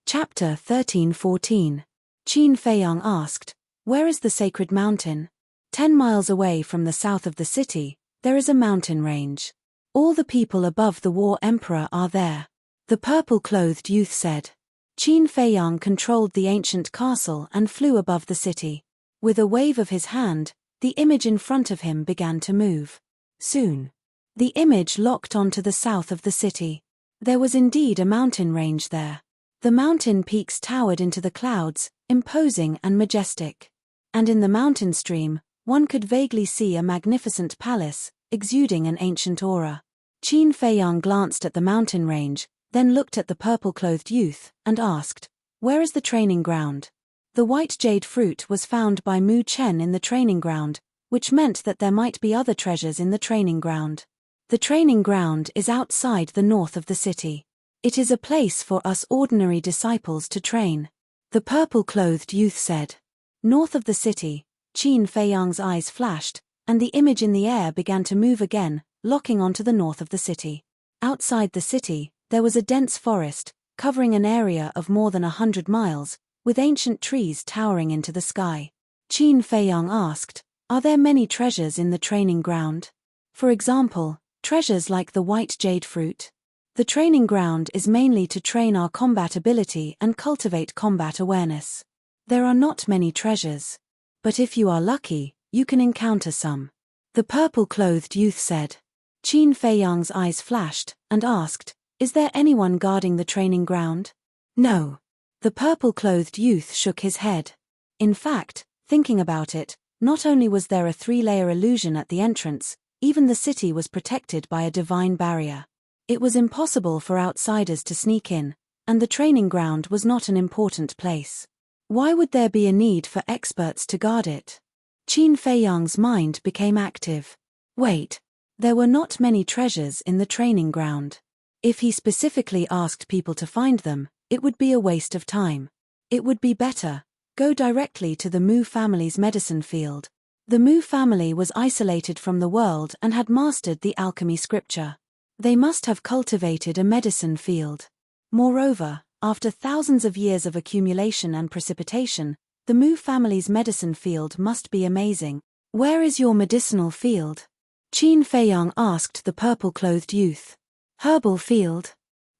Chapter 13-14. Qin Feiyang asked, "Where is the sacred mountain?" 10 miles away from the south of the city, there is a mountain range. All the people above the war emperor are there. The purple-clothed youth said. Qin Feiyang controlled the ancient castle and flew above the city. With a wave of his hand, the image in front of him began to move. Soon, the image locked onto the south of the city. There was indeed a mountain range there. The mountain peaks towered into the clouds, imposing and majestic. And in the mountain stream, one could vaguely see a magnificent palace, exuding an ancient aura. Qin Feiyang glanced at the mountain range, then looked at the purple-clothed youth, and asked, "Where is the training ground?" The white jade fruit was found by Mu Chen in the training ground, which meant that there might be other treasures in the training ground. The training ground is outside the north of the city. It is a place for us ordinary disciples to train. The purple-clothed youth said. North of the city, Qin Feiyang's eyes flashed, and the image in the air began to move again, locking onto the north of the city. Outside the city, there was a dense forest, covering an area of more than 100 miles, with ancient trees towering into the sky. Qin Feiyang asked, "Are there many treasures in the training ground? For example, treasures like the white jade fruit?" The training ground is mainly to train our combat ability and cultivate combat awareness. There are not many treasures. But if you are lucky, you can encounter some. The purple-clothed youth said. Qin Feiyang's eyes flashed, and asked, "Is there anyone guarding the training ground?" "No." The purple-clothed youth shook his head. In fact, thinking about it, not only was there a 3-layer illusion at the entrance, even the city was protected by a divine barrier. It was impossible for outsiders to sneak in, and the training ground was not an important place. Why would there be a need for experts to guard it? Qin Feiyang's mind became active. Wait, there were not many treasures in the training ground. If he specifically asked people to find them, it would be a waste of time. It would be better, go directly to the Mu family's medicine field. The Mu family was isolated from the world and had mastered the alchemy scripture. They must have cultivated a medicine field. Moreover, after thousands of years of accumulation and precipitation, the Mu family's medicine field must be amazing. "Where is your medicinal field?" Qin Feiyang asked the purple-clothed youth. "Herbal field?"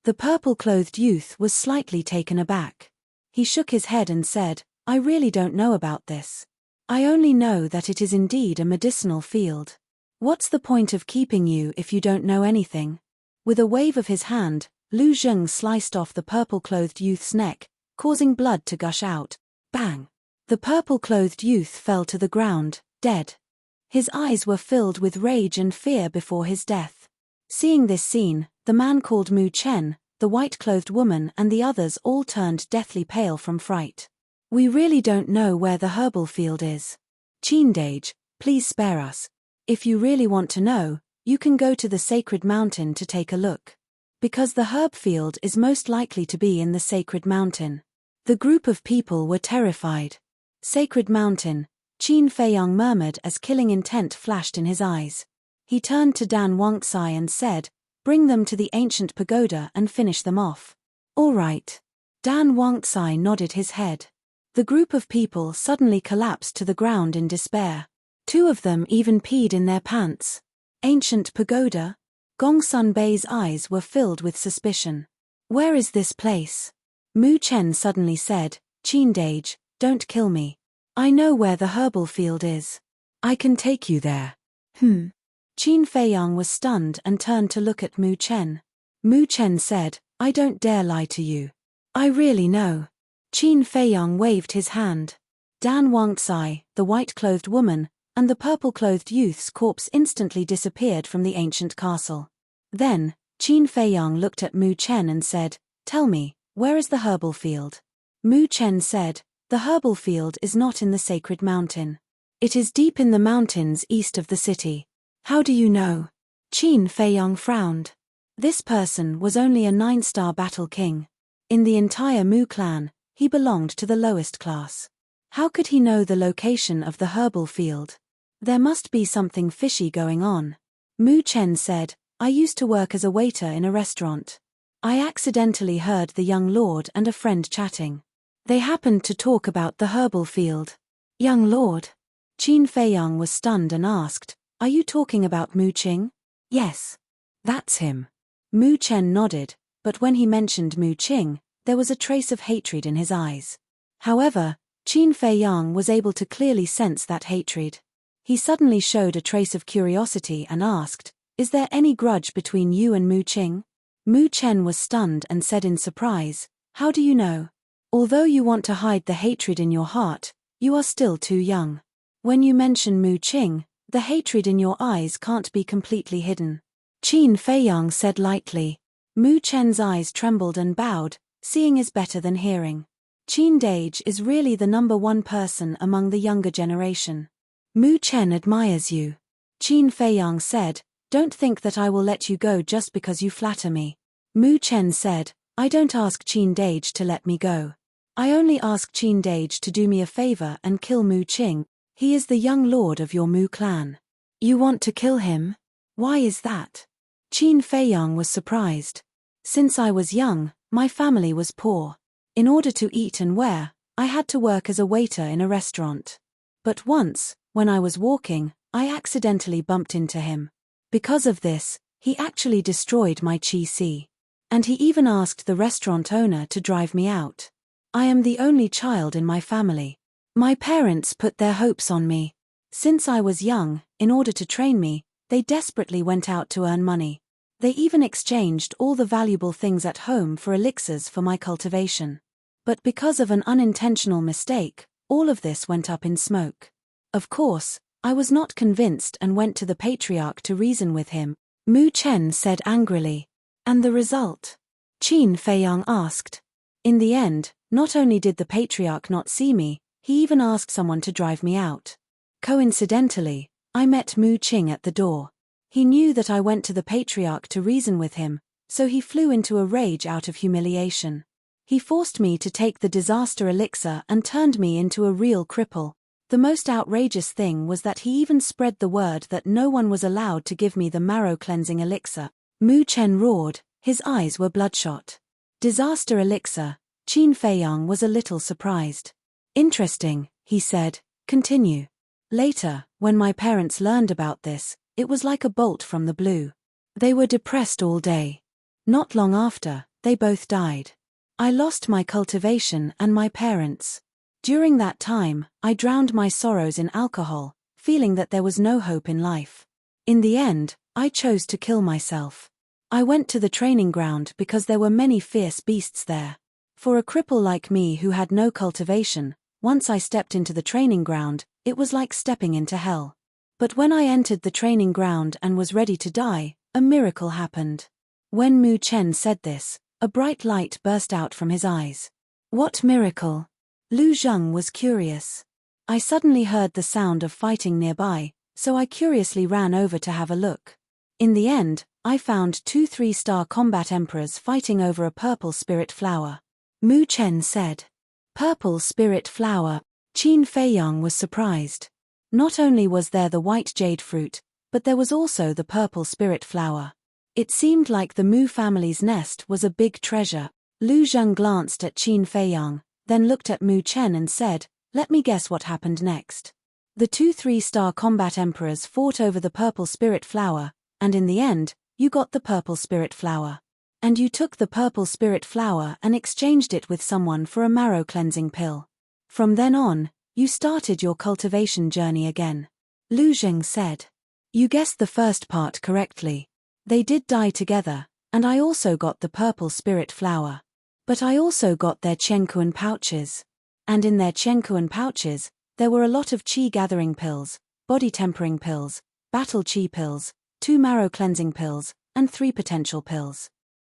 The purple-clothed youth was slightly taken aback. He shook his head and said, "I really don't know about this. I only know that it is indeed a medicinal field. What's the point of keeping you if you don't know anything?" With a wave of his hand, Lu Zheng sliced off the purple-clothed youth's neck, causing blood to gush out. Bang! The purple-clothed youth fell to the ground, dead. His eyes were filled with rage and fear before his death. Seeing this scene, the man called Mu Chen, the white-clothed woman and the others all turned deathly pale from fright. "We really don't know where the herbal field is. Qindage, please spare us. If you really want to know, you can go to the sacred mountain to take a look. Because the herb field is most likely to be in the sacred mountain." The group of people were terrified. "Sacred mountain," Qin Feiyang murmured as killing intent flashed in his eyes. He turned to Dan Wangcai and said, "Bring them to the ancient pagoda and finish them off." "All right." Dan Wangcai nodded his head. The group of people suddenly collapsed to the ground in despair. 2 of them even peed in their pants. Ancient pagoda? Gongsun Bei's eyes were filled with suspicion. "Where is this place?" Mu Chen suddenly said, "Qindage, don't kill me. I know where the herbal field is. I can take you there." Qin Feiyang was stunned and turned to look at Mu Chen. Mu Chen said, "I don't dare lie to you. I really know." Qin Feiyang waved his hand. Dan Wangcai, the white-clothed woman, and the purple-clothed youth's corpse instantly disappeared from the ancient castle. Then, Qin Feiyang looked at Mu Chen and said, "Tell me, where is the herbal field?" Mu Chen said, "The herbal field is not in the sacred mountain. It is deep in the mountains east of the city." "How do you know?" Qin Feiyang frowned. This person was only a 9-star battle king. In the entire Mu clan, he belonged to the lowest class. How could he know the location of the herbal field? There must be something fishy going on. Mu Chen said, "I used to work as a waiter in a restaurant. I accidentally heard the young lord and a friend chatting. They happened to talk about the herbal field. Young lord? Qin Feiyang was stunned and asked, "Are you talking about Mu Qing?" "Yes. That's him." Mu Chen nodded, but when he mentioned Mu Qing, there was a trace of hatred in his eyes. However, Qin Feiyang was able to clearly sense that hatred. He suddenly showed a trace of curiosity and asked, "Is there any grudge between you and Mu Qing?" Mu Chen was stunned and said in surprise, "How do you know? Although you want to hide the hatred in your heart, you are still too young. When you mention Mu Qing, the hatred in your eyes can't be completely hidden." Qin Feiyang said lightly. Mu Chen's eyes trembled and bowed. Seeing is better than hearing. Qin Dage is really the #1 person among the younger generation. Mu Chen admires you. Qin Feiyang said, "Don't think that I will let you go just because you flatter me." Mu Chen said, "I don't ask Qin Dage to let me go. I only ask Qin Dage to do me a favor and kill Mu Qing. He is the young lord of your Mu clan." "You want to kill him? Why is that?" Qin Feiyang was surprised. "Since I was young, my family was poor. In order to eat and wear, I had to work as a waiter in a restaurant. But once, when I was walking, I accidentally bumped into him. Because of this, he actually destroyed my qi. And he even asked the restaurant owner to drive me out. I am the only child in my family. My parents put their hopes on me. Since I was young, in order to train me, they desperately went out to earn money. They even exchanged all the valuable things at home for elixirs for my cultivation. But because of an unintentional mistake, all of this went up in smoke. Of course, I was not convinced and went to the patriarch to reason with him," Mu Chen said angrily. "And the result?" Qin Feiyang asked. "In the end, not only did the patriarch not see me, he even asked someone to drive me out. Coincidentally, I met Mu Qing at the door. He knew that I went to the patriarch to reason with him, so he flew into a rage out of humiliation. He forced me to take the disaster elixir and turned me into a real cripple. The most outrageous thing was that he even spread the word that no one was allowed to give me the marrow-cleansing elixir." Mu Chen roared, his eyes were bloodshot. Disaster elixir. Qin Feiyang was a little surprised. "Interesting," he said. "Continue." "Later, when my parents learned about this, it was like a bolt from the blue. They were depressed all day. Not long after, they both died. I lost my cultivation and my parents. During that time, I drowned my sorrows in alcohol, feeling that there was no hope in life. In the end, I chose to kill myself. I went to the training ground because there were many fierce beasts there. For a cripple like me who had no cultivation, once I stepped into the training ground, it was like stepping into hell. But when I entered the training ground and was ready to die, a miracle happened." When Mu Chen said this, a bright light burst out from his eyes. "What miracle?" Lu Zheng was curious. "I suddenly heard the sound of fighting nearby, so I curiously ran over to have a look. In the end, I found 2 3-star combat emperors fighting over a purple spirit flower." Mu Chen said. "Purple spirit flower." Qin Feiyang was surprised. Not only was there the white jade fruit, but there was also the purple spirit flower. It seemed like the Mu family's nest was a big treasure. Lu Zheng glanced at Qin Feiyang, then looked at Mu Chen and said, "Let me guess what happened next." The 2 3-star combat emperors fought over the purple spirit flower, and in the end, you got the purple spirit flower. And you took the purple spirit flower and exchanged it with someone for a marrow cleansing pill. From then on, you started your cultivation journey again. Lu Zheng said. "You guessed the first part correctly. They did die together, and I also got the purple spirit flower. But I also got their Qiankuan pouches. And in their Qiankuan pouches, there were a lot of qi gathering pills, body tempering pills, battle qi pills, 2 marrow cleansing pills, and 3 potential pills.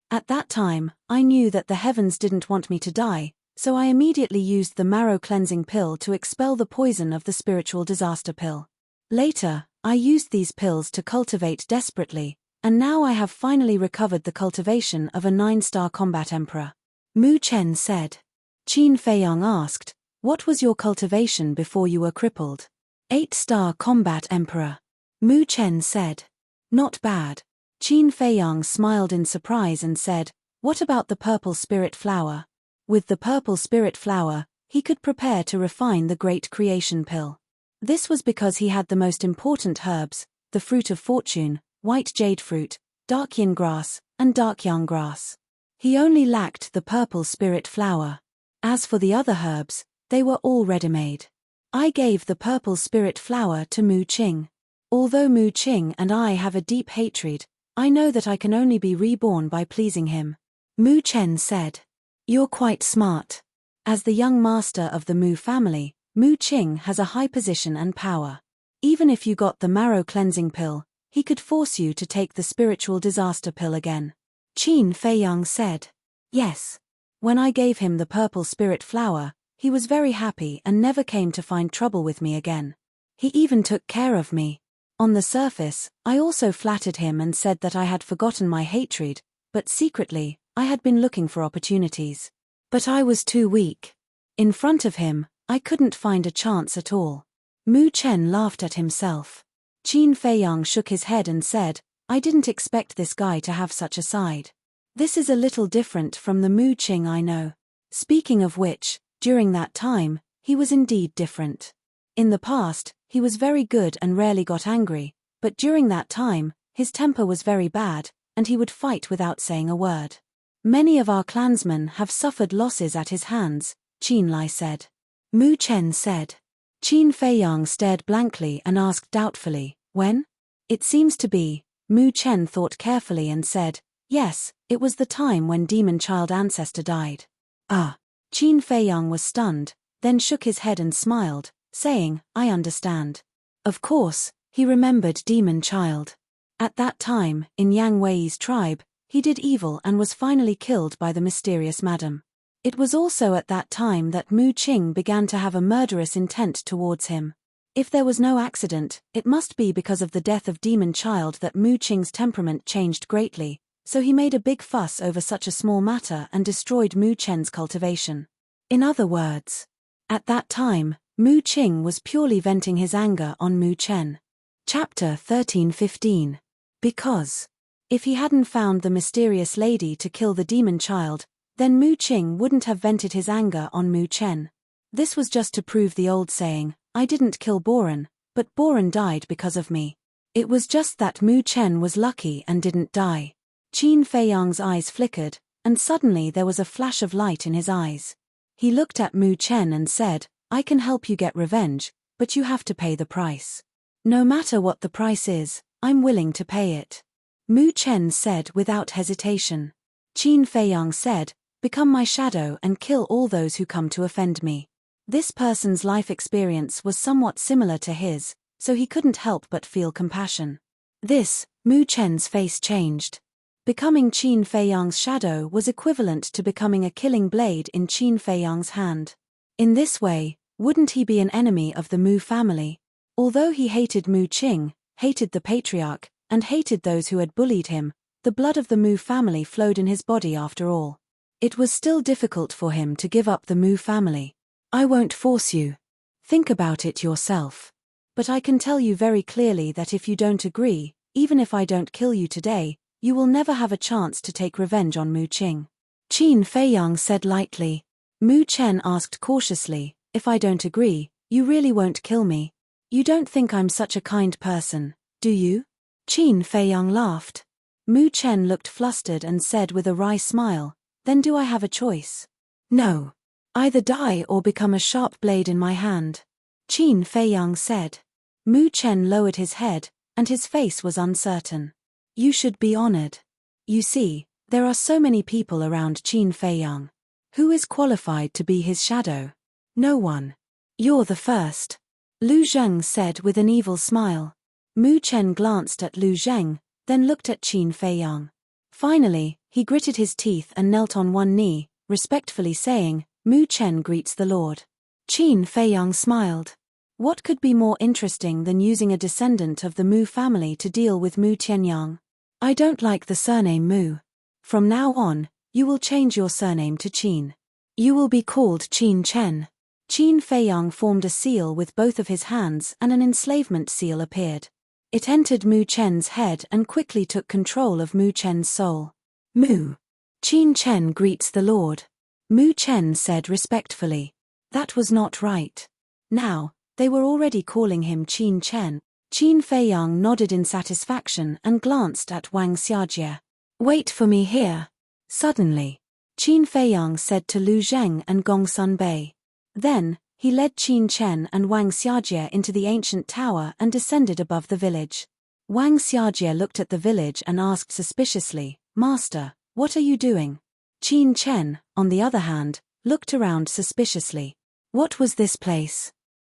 At that time, I knew that the heavens didn't want me to die, so I immediately used the marrow cleansing pill to expel the poison of the spiritual disaster pill. Later, I used these pills to cultivate desperately, and now I have finally recovered the cultivation of a 9-star combat emperor." Mu Chen said. Qin Feiyang asked, "What was your cultivation before you were crippled?" 8-star combat emperor. Mu Chen said. "Not bad." Qin Feiyang smiled in surprise and said, What about the purple spirit flower? With the purple spirit flower, he could prepare to refine the great creation pill. This was because he had the most important herbs, the fruit of fortune, white jade fruit, dark yin grass, and dark yang grass. He only lacked the purple spirit flower. As for the other herbs, they were all ready-made. I gave the purple spirit flower to Mu Qing. Although Mu Qing and I have a deep hatred, I know that I can only be reborn by pleasing him. Mu Chen said. You're quite smart. As the young master of the Mu family, Mu Qing has a high position and power. Even if you got the marrow cleansing pill, he could force you to take the spiritual disaster pill again. Qin Feiyang said. Yes. When I gave him the purple spirit flower, he was very happy and never came to find trouble with me again. He even took care of me. On the surface, I also flattered him and said that I had forgotten my hatred, but secretly, I had been looking for opportunities. But I was too weak. In front of him, I couldn't find a chance at all. Mu Chen laughed at himself. Qin Feiyang shook his head and said, I didn't expect this guy to have such a side. This is a little different from the Mu Qing I know. Speaking of which, during that time, he was indeed different. In the past, he was very good and rarely got angry, but during that time, his temper was very bad, and he would fight without saying a word. Many of our clansmen have suffered losses at his hands, Qin Lai said. Mu Chen said. Qin Feiyang stared blankly and asked doubtfully, when? It seems to be. Mu Chen thought carefully and said, yes, it was the time when demon child ancestor died. Ah. Qin Feiyang was stunned, then shook his head and smiled, saying, I understand. Of course, he remembered demon child. At that time, in Yang Wei's tribe, he did evil and was finally killed by the mysterious madam. It was also at that time that Mu Qing began to have a murderous intent towards him. If there was no accident, it must be because of the death of demon child that Mu Qing's temperament changed greatly, so he made a big fuss over such a small matter and destroyed Mu Chen's cultivation. In other words, at that time, Mu Qing was purely venting his anger on Mu Chen. Chapter 13:15. Because. If he hadn't found the mysterious lady to kill the demon child, then Mu Qing wouldn't have vented his anger on Mu Chen. This was just to prove the old saying, I didn't kill Boren, but Boren died because of me. It was just that Mu Chen was lucky and didn't die. Qin Feiyang's eyes flickered, and suddenly there was a flash of light in his eyes. He looked at Mu Chen and said, I can help you get revenge, but you have to pay the price. No matter what the price is, I'm willing to pay it. Mu Chen said without hesitation. Qin Feiyang said, become my shadow and kill all those who come to offend me. This person's life experience was somewhat similar to his, so he couldn't help but feel compassion. Mu Chen's face changed. Becoming Qin Feiyang's shadow was equivalent to becoming a killing blade in Qin Feiyang's hand. In this way, wouldn't he be an enemy of the Mu family? Although he hated Mu Qing, hated the patriarch, and hated those who had bullied him, the blood of the Mu family flowed in his body after all. It was still difficult for him to give up the Mu family. I won't force you. Think about it yourself. But I can tell you very clearly that if you don't agree, even if I don't kill you today, you will never have a chance to take revenge on Mu Qing. Qin Feiyang said lightly. Mu Chen asked cautiously, if I don't agree, you really won't kill me? You don't think I'm such a kind person, do you? Qin Feiyang laughed. Mu Chen looked flustered and said with a wry smile, then do I have a choice? No. Either die or become a sharp blade in my hand. Qin Feiyang said. Mu Chen lowered his head, and his face was uncertain. You should be honored. You see, there are so many people around Qin Feiyang. Who is qualified to be his shadow? No one. You're the first. Lu Zheng said with an evil smile. Mu Chen glanced at Lu Zheng, then looked at Qin Feiyang. Finally, he gritted his teeth and knelt on one knee, respectfully saying, Mu Chen greets the Lord. Qin Feiyang smiled. What could be more interesting than using a descendant of the Mu family to deal with Mu Tianyang? I don't like the surname Mu. From now on, you will change your surname to Qin. You will be called Qin Chen. Qin Feiyang formed a seal with both of his hands and an enslavement seal appeared. It entered Mu Chen's head and quickly took control of Mu Chen's soul. Mu. Qin Chen greets the Lord. Mu Chen said respectfully. That was not right. Now, they were already calling him Qin Chen. Qin Feiyang nodded in satisfaction and glanced at Wang Xiajie. Wait for me here. Suddenly, Qin Feiyang said to Lu Zheng and Gong Sun Bei. Then, he led Qin Chen and Wang Xiajie into the ancient tower and descended above the village. Wang Xiajie looked at the village and asked suspiciously, Master, what are you doing? Qin Chen, on the other hand, looked around suspiciously. What was this place?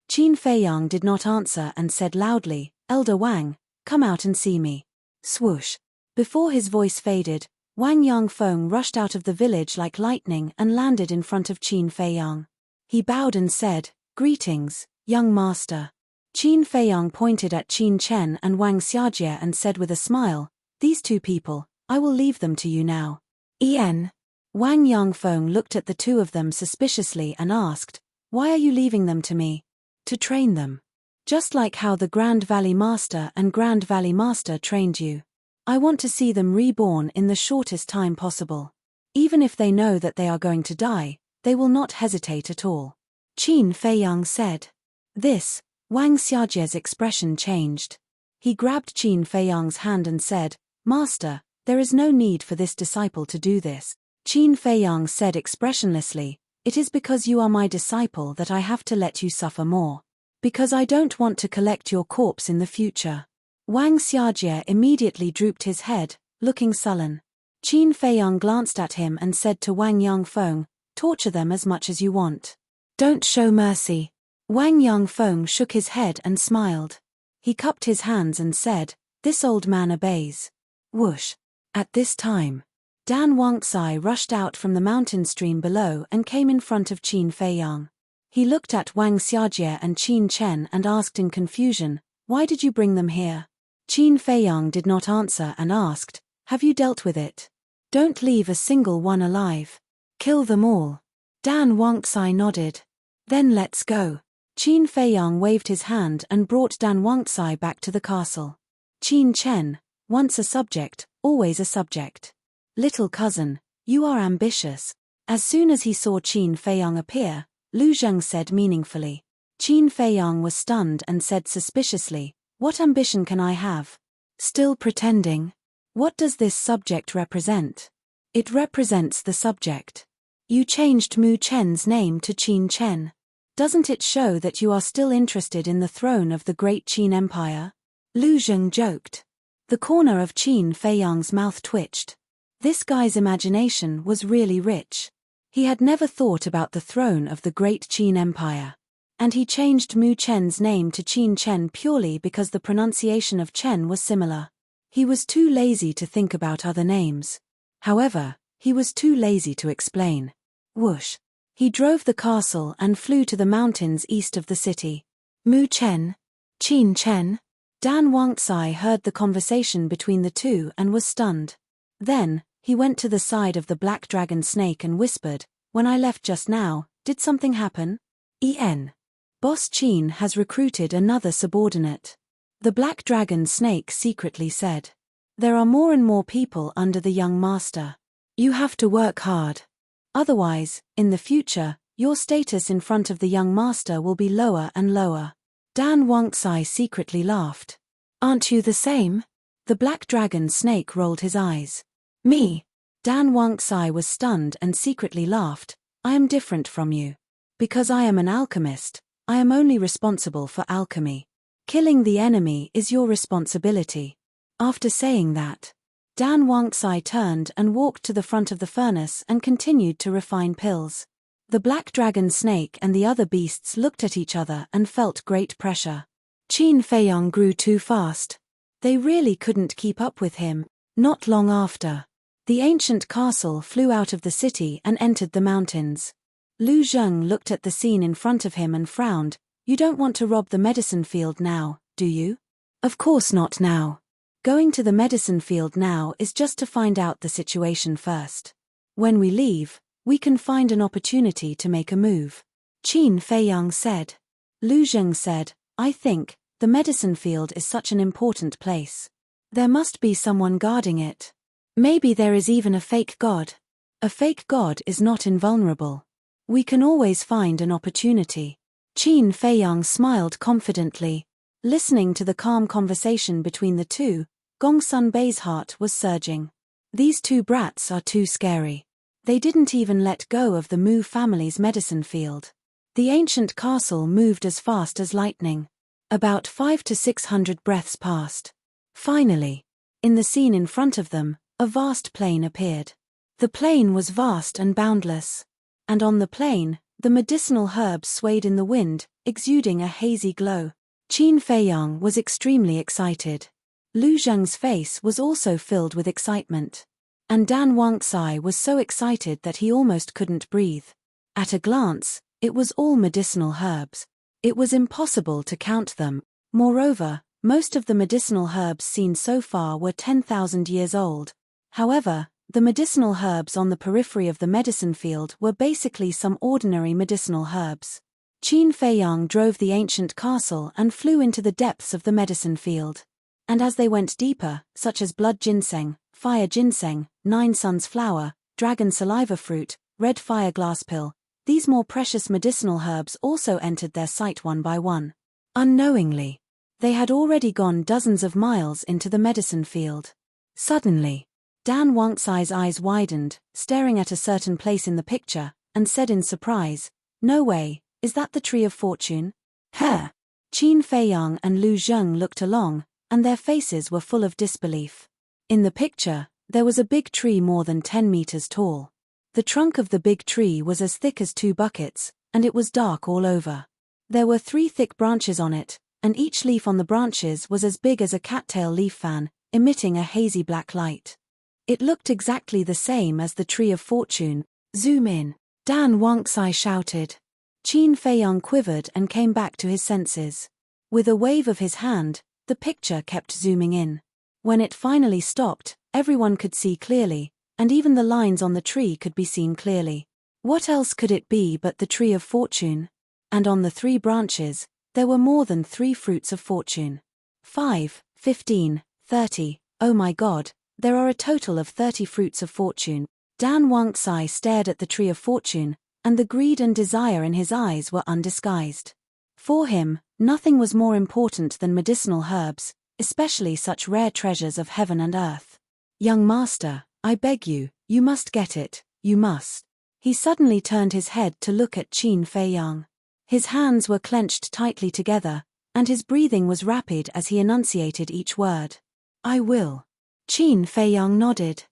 Qin Feiyang did not answer and said loudly, Elder Wang, come out and see me. Swoosh. Before his voice faded, Wang Yangfeng rushed out of the village like lightning and landed in front of Qin Feiyang. He bowed and said, Greetings, young master. Qin Feiyang pointed at Qin Chen and Wang Xiajie and said with a smile, These two people, I will leave them to you now. Wang Yangfeng looked at the two of them suspiciously and asked, Why are you leaving them to me? To train them. Just like how the Grand Valley Master and Grand Valley Master trained you. I want to see them reborn in the shortest time possible. Even if they know that they are going to die, they will not hesitate at all. Qin Feiyang said. This, Wang Xiajie's expression changed. He grabbed Qin Feiyang's hand and said, Master, there is no need for this disciple to do this. Qin Feiyang said expressionlessly, It is because you are my disciple that I have to let you suffer more. Because I don't want to collect your corpse in the future. Wang Xiajie immediately drooped his head, looking sullen. Qin Feiyang glanced at him and said to Wang Yangfeng, Torture them as much as you want. Don't show mercy. Wang Yangfeng shook his head and smiled. He cupped his hands and said, This old man obeys. Whoosh. At this time, Dan Wangxai rushed out from the mountain stream below and came in front of Qin Feiyang. He looked at Wang Xiajie and Qin Chen and asked in confusion, Why did you bring them here? Qin Feiyang did not answer and asked, Have you dealt with it? Don't leave a single one alive. Kill them all. Dan Wangxai nodded. Then let's go. Qin Feiyang waved his hand and brought Dan Wangxai back to the castle. Qin Chen, once a subject, always a subject. Little cousin, you are ambitious. As soon as he saw Qin Feiyang appear, Lu Zheng said meaningfully. Qin Feiyang was stunned and said suspiciously, What ambition can I have? Still pretending? What does this subject represent? It represents the subject. You changed Mu Chen's name to Qin Chen. Doesn't it show that you are still interested in the throne of the great Qin Empire? Lu Zheng joked. The corner of Qin Feiyang's mouth twitched. This guy's imagination was really rich. He had never thought about the throne of the great Qin Empire. And he changed Mu Chen's name to Qin Chen purely because the pronunciation of Chen was similar. He was too lazy to think about other names. However, he was too lazy to explain. Whoosh. He drove the castle and flew to the mountains east of the city. Mu Chen? Qin Chen? Dan Wangxai heard the conversation between the two and was stunned. Then, he went to the side of the black dragon snake and whispered, When I left just now, did something happen? Boss Qin has recruited another subordinate. The black dragon snake secretly said. There are more and more people under the young master. You have to work hard. Otherwise, in the future, your status in front of the young master will be lower and lower. Dan Wangxai secretly laughed. Aren't you the same? The black dragon snake rolled his eyes. Me? Dan Wangxai was stunned and secretly laughed. I am different from you. Because I am an alchemist, I am only responsible for alchemy. Killing the enemy is your responsibility. After saying that, Dan Wangxai turned and walked to the front of the furnace and continued to refine pills. The black dragon snake and the other beasts looked at each other and felt great pressure. Qin Feiyang grew too fast. They really couldn't keep up with him. Not long after, the ancient castle flew out of the city and entered the mountains. Lu Zheng looked at the scene in front of him and frowned. You don't want to rob the medicine field now, do you? Of course not now. Going to the medicine field now is just to find out the situation first. When we leave, we can find an opportunity to make a move. Qin Feiyang said. Lu Zheng said, I think, the medicine field is such an important place. There must be someone guarding it. Maybe there is even a fake god. A fake god is not invulnerable. We can always find an opportunity. Qin Feiyang smiled confidently. Listening to the calm conversation between the two, Gongsun Bei's heart was surging. These two brats are too scary. They didn't even let go of the Mu family's medicine field. The ancient castle moved as fast as lightning. About 500 to 600 breaths passed. Finally, in the scene in front of them, a vast plain appeared. The plain was vast and boundless. And on the plain, the medicinal herbs swayed in the wind, exuding a hazy glow. Qin Feiyang was extremely excited. Lu Zheng's face was also filled with excitement. And Dan Wangxai was so excited that he almost couldn't breathe. At a glance, it was all medicinal herbs. It was impossible to count them. Moreover, most of the medicinal herbs seen so far were 10,000 years old. However, the medicinal herbs on the periphery of the medicine field were basically some ordinary medicinal herbs. Qin Feiyang drove the ancient castle and flew into the depths of the medicine field. And as they went deeper, such as blood ginseng, fire ginseng, nine suns flower, dragon saliva fruit, red fire glass pill, these more precious medicinal herbs also entered their sight one by one. Unknowingly, they had already gone dozens of miles into the medicine field. Suddenly, Dan Wangxai's eyes widened, staring at a certain place in the picture, and said in surprise, "No way, is that the Tree of Fortune?" Huh! Qin Feiyang and Lu Zheng looked along, and their faces were full of disbelief. In the picture, there was a big tree more than 10 meters tall. The trunk of the big tree was as thick as 2 buckets, and it was dark all over. There were 3 thick branches on it, and each leaf on the branches was as big as a cattail leaf fan, emitting a hazy black light. It looked exactly the same as the Tree of Fortune. Zoom in. Dan Wangxai shouted. Qin Feiyang quivered and came back to his senses. With a wave of his hand, the picture kept zooming in. When it finally stopped, everyone could see clearly, and even the lines on the tree could be seen clearly. What else could it be but the Tree of Fortune? And on the 3 branches, there were more than 3 fruits of fortune. 5, 15, 30, oh my god, there are a total of 30 fruits of fortune. Dan Wangxai stared at the Tree of Fortune, and the greed and desire in his eyes were undisguised. For him, nothing was more important than medicinal herbs, especially such rare treasures of heaven and earth. Young master, I beg you, you must get it, you must. He suddenly turned his head to look at Qin Feiyang. His hands were clenched tightly together, and his breathing was rapid as he enunciated each word. I will. Qin Feiyang nodded.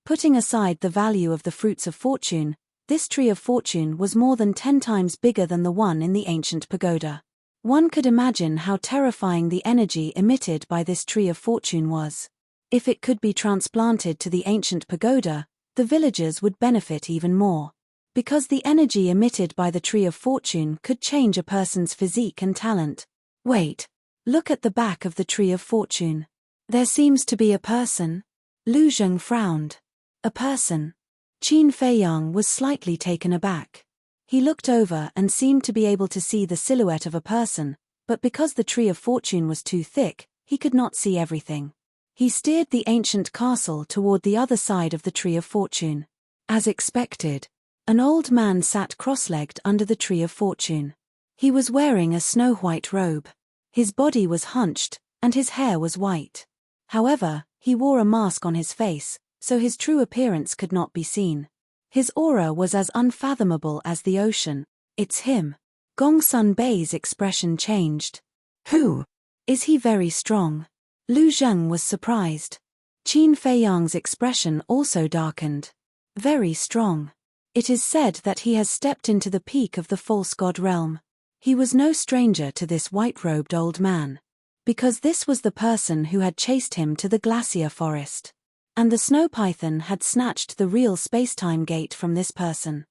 Putting aside the value of the fruits of fortune, this Tree of Fortune was more than 10 times bigger than the one in the ancient pagoda. One could imagine how terrifying the energy emitted by this Tree of Fortune was. If it could be transplanted to the ancient pagoda, the villagers would benefit even more. Because the energy emitted by the Tree of Fortune could change a person's physique and talent. Wait, look at the back of the Tree of Fortune. There seems to be a person. Lu Zheng frowned. A person. Qin Feiyang was slightly taken aback. He looked over and seemed to be able to see the silhouette of a person, but because the Tree of Fortune was too thick, he could not see everything. He steered the ancient castle toward the other side of the Tree of Fortune. As expected, an old man sat cross-legged under the Tree of Fortune. He was wearing a snow-white robe. His body was hunched, and his hair was white. However, he wore a mask on his face, so his true appearance could not be seen. His aura was as unfathomable as the ocean. It's him. Gongsun Bei's expression changed. Who? Is he very strong? Lu Zheng was surprised. Qin Feiyang's expression also darkened. Very strong. It is said that he has stepped into the peak of the false god realm. He was no stranger to this white-robed old man. Because this was the person who had chased him to the glacier forest. And the snow python had snatched the real space-time gate from this person.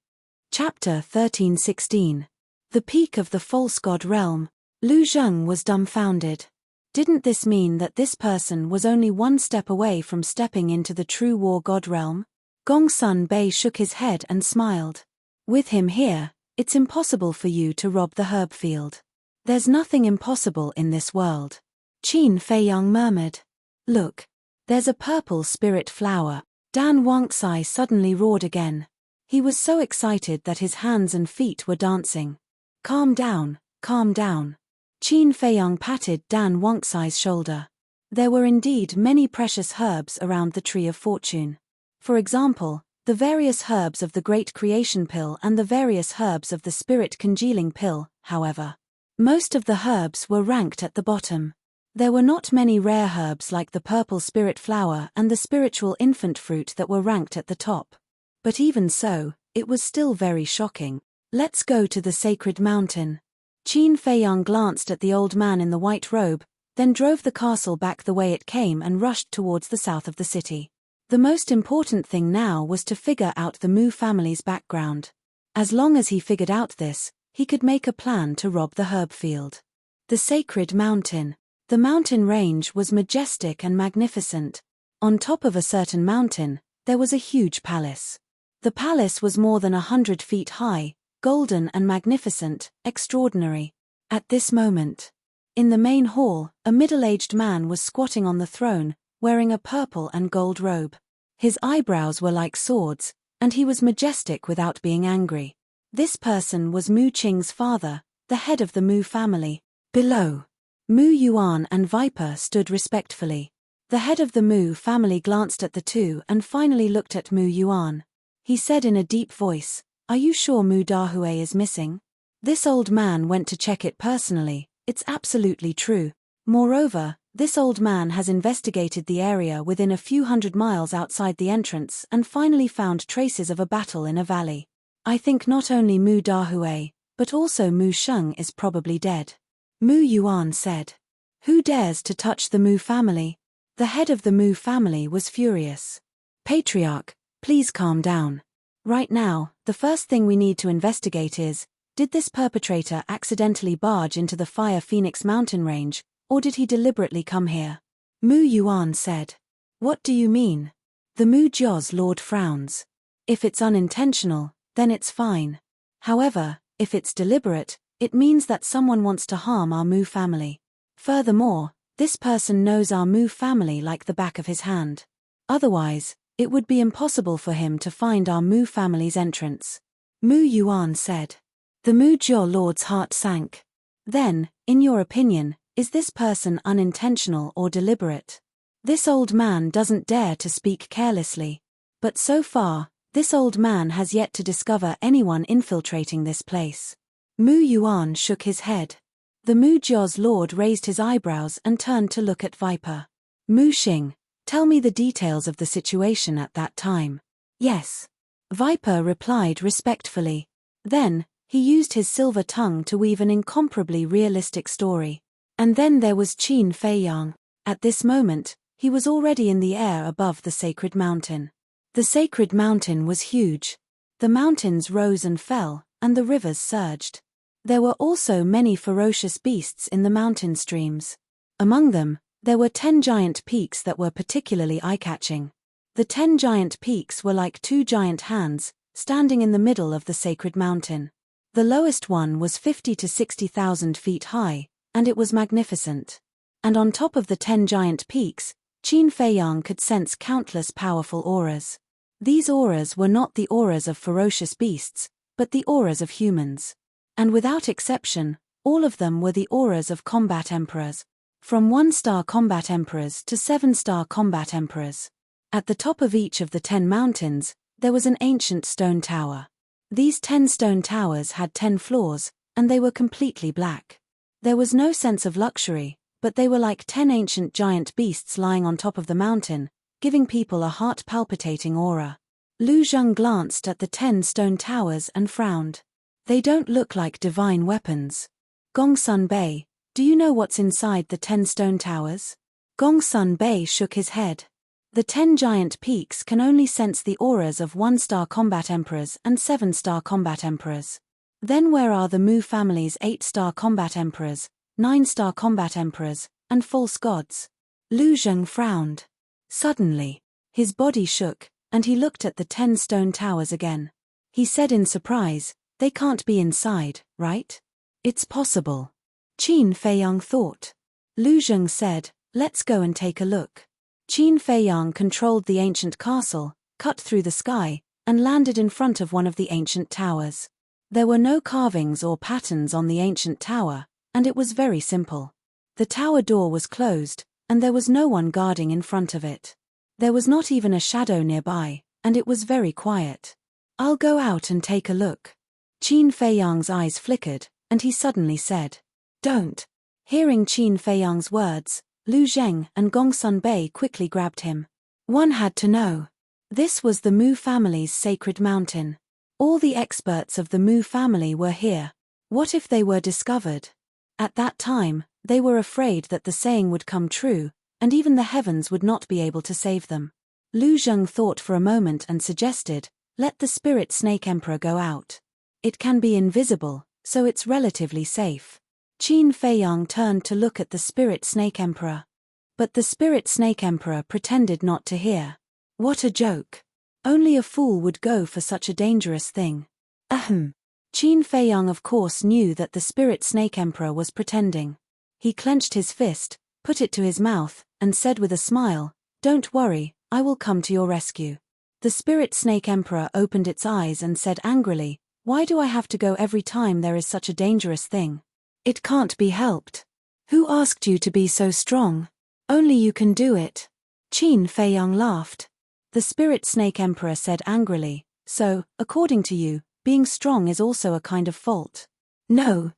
Chapter 1316. The peak of the false god realm. Lu Zheng was dumbfounded. Didn't this mean that this person was only one step away from stepping into the true war god realm? Gongsun Bei shook his head and smiled. With him here, it's impossible for you to rob the herb field. There's nothing impossible in this world. Qin Feiyang murmured. Look. There's a purple spirit flower. Dan Wangxai suddenly roared again. He was so excited that his hands and feet were dancing. Calm down, calm down. Qin Feiyang patted Dan Wangxai's shoulder. There were indeed many precious herbs around the Tree of Fortune. For example, the various herbs of the Great Creation Pill and the various herbs of the Spirit Congealing Pill, however. Most of the herbs were ranked at the bottom. There were not many rare herbs like the purple spirit flower and the spiritual infant fruit that were ranked at the top. But even so, it was still very shocking. Let's go to the sacred mountain. Qin Feiyang glanced at the old man in the white robe, then drove the castle back the way it came and rushed towards the south of the city. The most important thing now was to figure out the Mu family's background. As long as he figured out this, he could make a plan to rob the herb field. The sacred mountain. The mountain range was majestic and magnificent. On top of a certain mountain, there was a huge palace. The palace was more than 100 feet high, golden and magnificent, extraordinary. At this moment, in the main hall, a middle-aged man was squatting on the throne, wearing a purple and gold robe. His eyebrows were like swords, and he was majestic without being angry. This person was Mu Qing's father, the head of the Mu family. Below, Mu Yuan and Viper stood respectfully. The head of the Mu family glanced at the two and finally looked at Mu Yuan. He said in a deep voice, "Are you sure Mu Dahui is missing?" This old man went to check it personally. It's absolutely true. Moreover, this old man has investigated the area within a few hundred miles outside the entrance and finally found traces of a battle in a valley. I think not only Mu Dahui, but also Mu Sheng is probably dead. Mu Yuan said. Who dares to touch the Mu family? The head of the Mu family was furious. Patriarch, please calm down. Right now, the first thing we need to investigate is, did this perpetrator accidentally barge into the Fire Phoenix mountain range, or did he deliberately come here? Mu Yuan said. What do you mean? The Mu Jiao's lord frowns. If it's unintentional, then it's fine. However, if it's deliberate, it means that someone wants to harm our Mu family. Furthermore, this person knows our Mu family like the back of his hand. Otherwise, it would be impossible for him to find our Mu family's entrance. Mu Yuan said. The Mu Jiao lord's heart sank. Then, in your opinion, is this person unintentional or deliberate? This old man doesn't dare to speak carelessly. But so far, this old man has yet to discover anyone infiltrating this place. Mu Yuan shook his head. The Mu Jiao's lord raised his eyebrows and turned to look at Viper. Mu Xing, tell me the details of the situation at that time. Yes. Viper replied respectfully. Then, he used his silver tongue to weave an incomparably realistic story. And then there was Qin Feiyang. At this moment, he was already in the air above the sacred mountain. The sacred mountain was huge. The mountains rose and fell, and the rivers surged. There were also many ferocious beasts in the mountain streams. Among them, there were 10 giant peaks that were particularly eye-catching. The 10 giant peaks were like 2 giant hands, standing in the middle of the sacred mountain. The lowest one was 50 to 60,000 feet high, and it was magnificent. And on top of the 10 giant peaks, Qin Feiyang could sense countless powerful auras. These auras were not the auras of ferocious beasts, but the auras of humans. And without exception, all of them were the auras of combat emperors. From 1-star combat emperors to 7-star combat emperors. At the top of each of the 10 mountains, there was an ancient stone tower. These 10 stone towers had 10 floors, and they were completely black. There was no sense of luxury, but they were like 10 ancient giant beasts lying on top of the mountain, giving people a heart-palpitating aura. Lu Zheng glanced at the 10 stone towers and frowned. They don't look like divine weapons. Gongsun Bei, do you know what's inside the 10 stone towers? Gongsun Bei shook his head. The 10 giant peaks can only sense the auras of 1-star combat emperors and 7-star combat emperors. Then where are the Mu family's 8-star combat emperors, 9-star combat emperors, and false gods? Lu Zheng frowned. Suddenly, his body shook, and he looked at the 10 stone towers again. He said in surprise, they can't be inside, right? It's possible. Qin Feiyang thought. Lu Zheng said, let's go and take a look. Qin Feiyang controlled the ancient castle, cut through the sky, and landed in front of one of the ancient towers. There were no carvings or patterns on the ancient tower, and it was very simple. The tower door was closed, and there was no one guarding in front of it. There was not even a shadow nearby, and it was very quiet. "I'll go out and take a look." Qin Feiyang's eyes flickered, and he suddenly said, "Don't." Hearing Qin Feiyang's words, Lu Zheng and Gongsun Bei quickly grabbed him. One had to know. This was the Mu family's sacred mountain. All the experts of the Mu family were here. What if they were discovered? At that time, they were afraid that the saying would come true, and even the heavens would not be able to save them. Lu Zheng thought for a moment and suggested, "Let the Spirit Snake Emperor go out. It can be invisible, so it's relatively safe." Qin Feiyang turned to look at the Spirit Snake Emperor. But the Spirit Snake Emperor pretended not to hear. What a joke. Only a fool would go for such a dangerous thing. Ahem. Qin Feiyang of course knew that the Spirit Snake Emperor was pretending. He clenched his fist, put it to his mouth, and said with a smile, "Don't worry, I will come to your rescue." The Spirit Snake Emperor opened its eyes and said angrily, "Why do I have to go every time there is such a dangerous thing? It can't be helped. Who asked you to be so strong? Only you can do it." Qin Feiyang laughed. The Spirit Snake Emperor said angrily, "So, according to you, being strong is also a kind of fault?" No.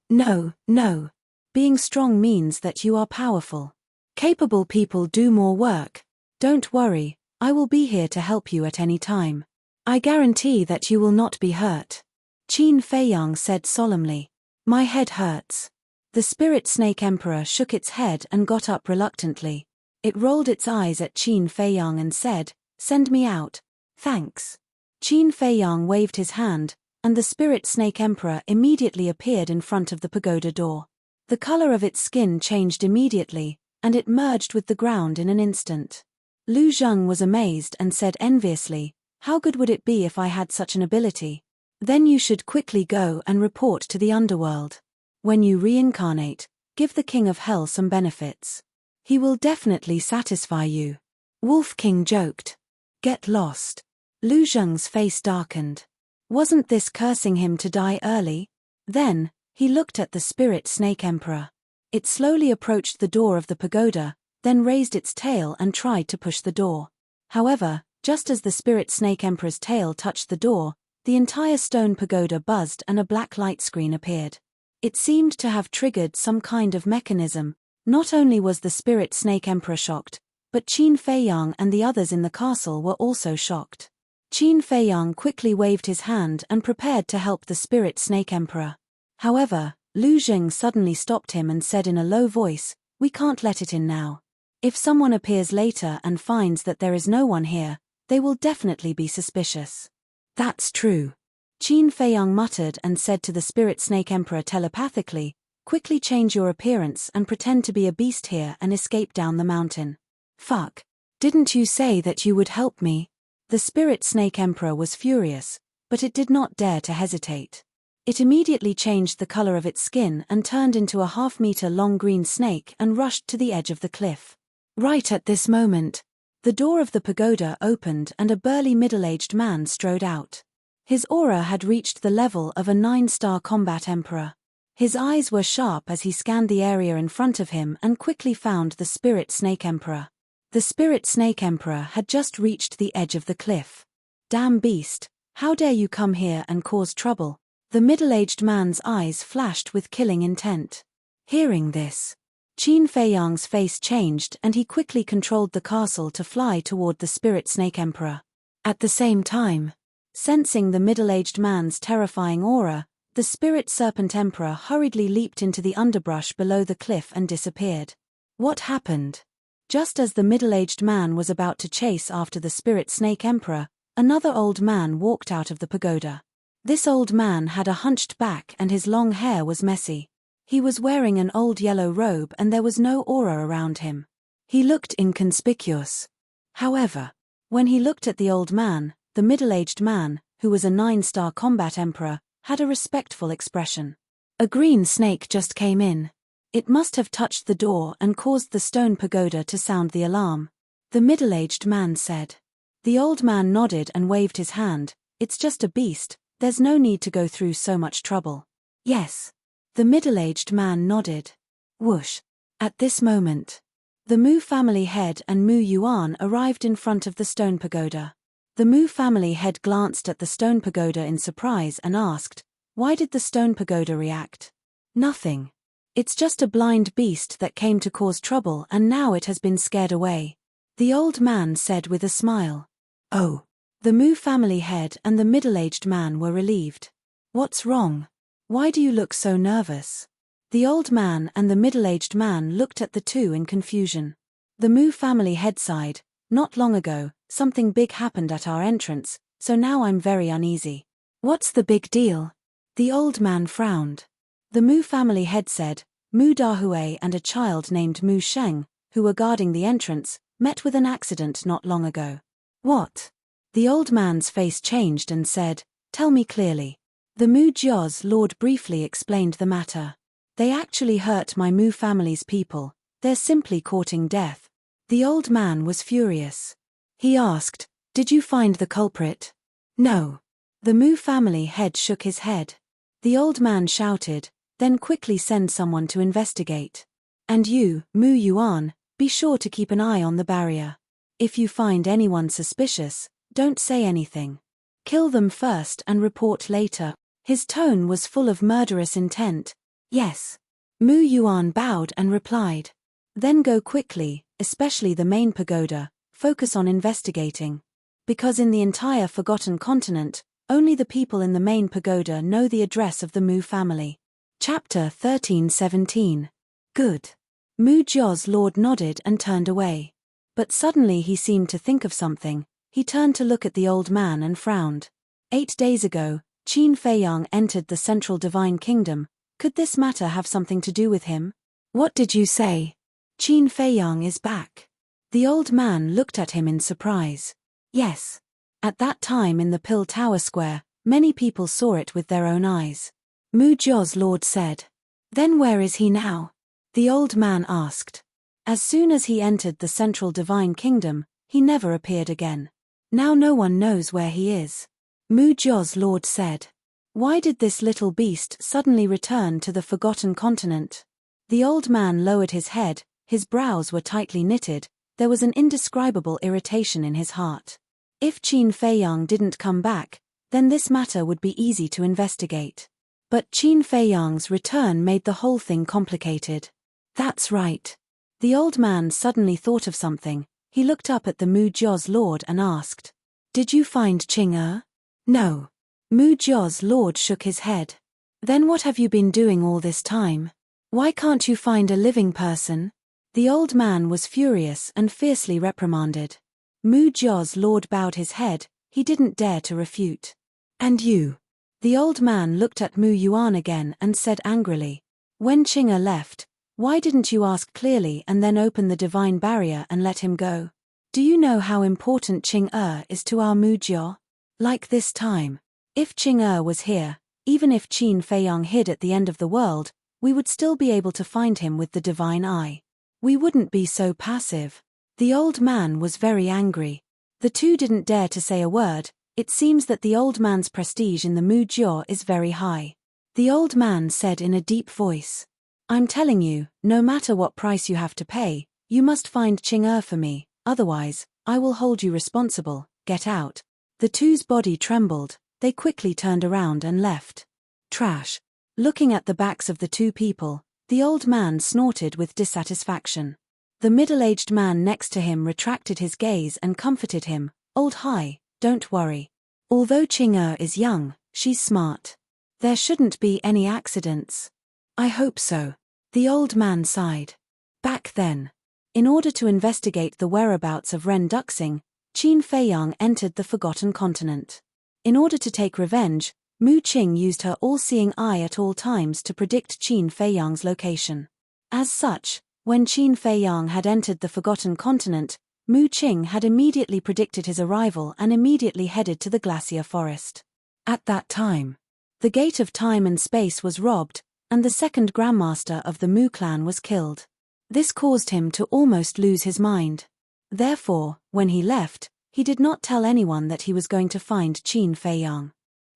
Being strong means that you are powerful. Capable people do more work. Don't worry, I will be here to help you at any time. I guarantee that you will not be hurt." Qin Feiyang said solemnly. "My head hurts." The Spirit Snake Emperor shook its head and got up reluctantly. It rolled its eyes at Qin Feiyang and said, "Send me out. Thanks." Qin Feiyang waved his hand, and the Spirit Snake Emperor immediately appeared in front of the pagoda door. The color of its skin changed immediately, and it merged with the ground in an instant. Lu Zheng was amazed and said enviously, "How good would it be if I had such an ability? Then you should quickly go and report to the underworld. When you reincarnate, give the King of Hell some benefits. He will definitely satisfy you." Wolf King joked. "Get lost." Lu Zheng's face darkened. Wasn't this cursing him to die early? Then, he looked at the Spirit Snake Emperor. It slowly approached the door of the pagoda, then raised its tail and tried to push the door. However, just as the Spirit Snake Emperor's tail touched the door, the entire stone pagoda buzzed and a black light screen appeared. It seemed to have triggered some kind of mechanism. Not only was the Spirit Snake Emperor shocked, but Qin Feiyang and the others in the castle were also shocked. Qin Feiyang quickly waved his hand and prepared to help the Spirit Snake Emperor. However, Lu Zheng suddenly stopped him and said in a low voice, "We can't let it in now. If someone appears later and finds that there is no one here, they will definitely be suspicious." "That's true." Qin Feiyang muttered and said to the Spirit Snake Emperor telepathically, "Quickly change your appearance and pretend to be a beast here and escape down the mountain." "Fuck. Didn't you say that you would help me?" The Spirit Snake Emperor was furious, but it did not dare to hesitate. It immediately changed the color of its skin and turned into a half-meter-long green snake and rushed to the edge of the cliff. Right at this moment, the door of the pagoda opened and a burly middle-aged man strode out. His aura had reached the level of a 9-star combat emperor. His eyes were sharp as he scanned the area in front of him and quickly found the Spirit Snake Emperor. The Spirit Snake Emperor had just reached the edge of the cliff. "Damn beast, how dare you come here and cause trouble?" The middle-aged man's eyes flashed with killing intent. Hearing this, Qin Feiyang's face changed and he quickly controlled the castle to fly toward the Spirit Snake Emperor. At the same time, sensing the middle-aged man's terrifying aura, the Spirit Serpent Emperor hurriedly leaped into the underbrush below the cliff and disappeared. What happened? Just as the middle-aged man was about to chase after the Spirit Snake Emperor, another old man walked out of the pagoda. This old man had a hunched back and his long hair was messy. He was wearing an old yellow robe and there was no aura around him. He looked inconspicuous. However, when he looked at the old man, the middle-aged man, who was a 9-star combat emperor, had a respectful expression. A green snake just came in. It must have touched the door and caused the stone pagoda to sound the alarm. The middle-aged man said. The old man nodded and waved his hand. It's just a beast, there's no need to go through so much trouble. Yes. The middle-aged man nodded. Whoosh. At this moment, the Mu family head and Mu Yuan arrived in front of the stone pagoda. The Mu family head glanced at the stone pagoda in surprise and asked, "Why did the stone pagoda react?" "Nothing. It's just a blind beast that came to cause trouble and now it has been scared away," the old man said with a smile. Oh. The Mu family head and the middle-aged man were relieved. "What's wrong? Why do you look so nervous?" The old man and the middle-aged man looked at the two in confusion. The Mu family head sighed, "Not long ago, something big happened at our entrance, so now I'm very uneasy." "What's the big deal?" The old man frowned. The Mu family head said, "Mu Dahui and a child named Mu Sheng, who were guarding the entrance, met with an accident not long ago." "What?" The old man's face changed and said, "Tell me clearly." The Mu Jia's lord briefly explained the matter. "They actually hurt my Mu family's people, they're simply courting death." The old man was furious. He asked, "Did you find the culprit?" "No." The Mu family head shook his head. The old man shouted, "Then quickly send someone to investigate. And you, Mu Yuan, be sure to keep an eye on the barrier. If you find anyone suspicious, don't say anything. Kill them first and report later." His tone was full of murderous intent. "Yes." Mu Yuan bowed and replied. "Then go quickly, especially the main pagoda, focus on investigating. Because in the entire Forgotten Continent, only the people in the main pagoda know the address of the Mu family." Chapter 13:17. Good. Mu Jia's lord nodded and turned away. But suddenly he seemed to think of something. He turned to look at the old man and frowned. 8 days ago, Qin Feiyang entered the Central Divine Kingdom. Could this matter have something to do with him? "What did you say?" "Qin Feiyang is back." The old man looked at him in surprise. "Yes." At that time in the Pill Tower Square, many people saw it with their own eyes. Mu Jia's lord said. "Then where is he now?" The old man asked. "As soon as he entered the Central Divine Kingdom, he never appeared again. Now no one knows where he is." Mu Jia's lord said. "Why did this little beast suddenly return to the Forgotten Continent?" The old man lowered his head, his brows were tightly knitted, there was an indescribable irritation in his heart. If Qin Feiyang didn't come back, then this matter would be easy to investigate. But Qin Feiyang's return made the whole thing complicated. That's right. The old man suddenly thought of something. He looked up at the Mu Jia's lord and asked, "Did you find Qing?" "No." Mu Jia's lord shook his head. "Then what have you been doing all this time? Why can't you find a living person?" The old man was furious and fiercely reprimanded. Mu Jia's lord bowed his head, he didn't dare to refute. "And you?" The old man looked at Mu Yuan again and said angrily, "When Qing left, why didn't you ask clearly and then open the divine barrier and let him go? Do you know how important Qing is to our Mu Jia? Like this time, if Qing was here, even if Qin Feiyang hid at the end of the world, we would still be able to find him with the divine eye. We wouldn't be so passive." The old man was very angry. The two didn't dare to say a word. It seems that the old man's prestige in the Mu Jia is very high. The old man said in a deep voice, "I'm telling you, no matter what price you have to pay, you must find Qing for me, otherwise, I will hold you responsible. Get out." The two's body trembled, they quickly turned around and left. Trash. Looking at the backs of the two people, the old man snorted with dissatisfaction. The middle-aged man next to him retracted his gaze and comforted him, "Old Hai, don't worry. Although Qing is young, she's smart. There shouldn't be any accidents." "I hope so." The old man sighed. Back then, in order to investigate the whereabouts of Ren Duxing, Qin Feiyang entered the Forgotten Continent. In order to take revenge, Mu Qing used her all-seeing eye at all times to predict Qin Feiyang's location. As such, when Qin Feiyang had entered the Forgotten Continent, Mu Qing had immediately predicted his arrival and immediately headed to the glacier forest. At that time, the gate of time and space was robbed, and the second grandmaster of the Mu clan was killed. This caused him to almost lose his mind. Therefore, when he left, He did not tell anyone that he was going to find Qin Feiyang.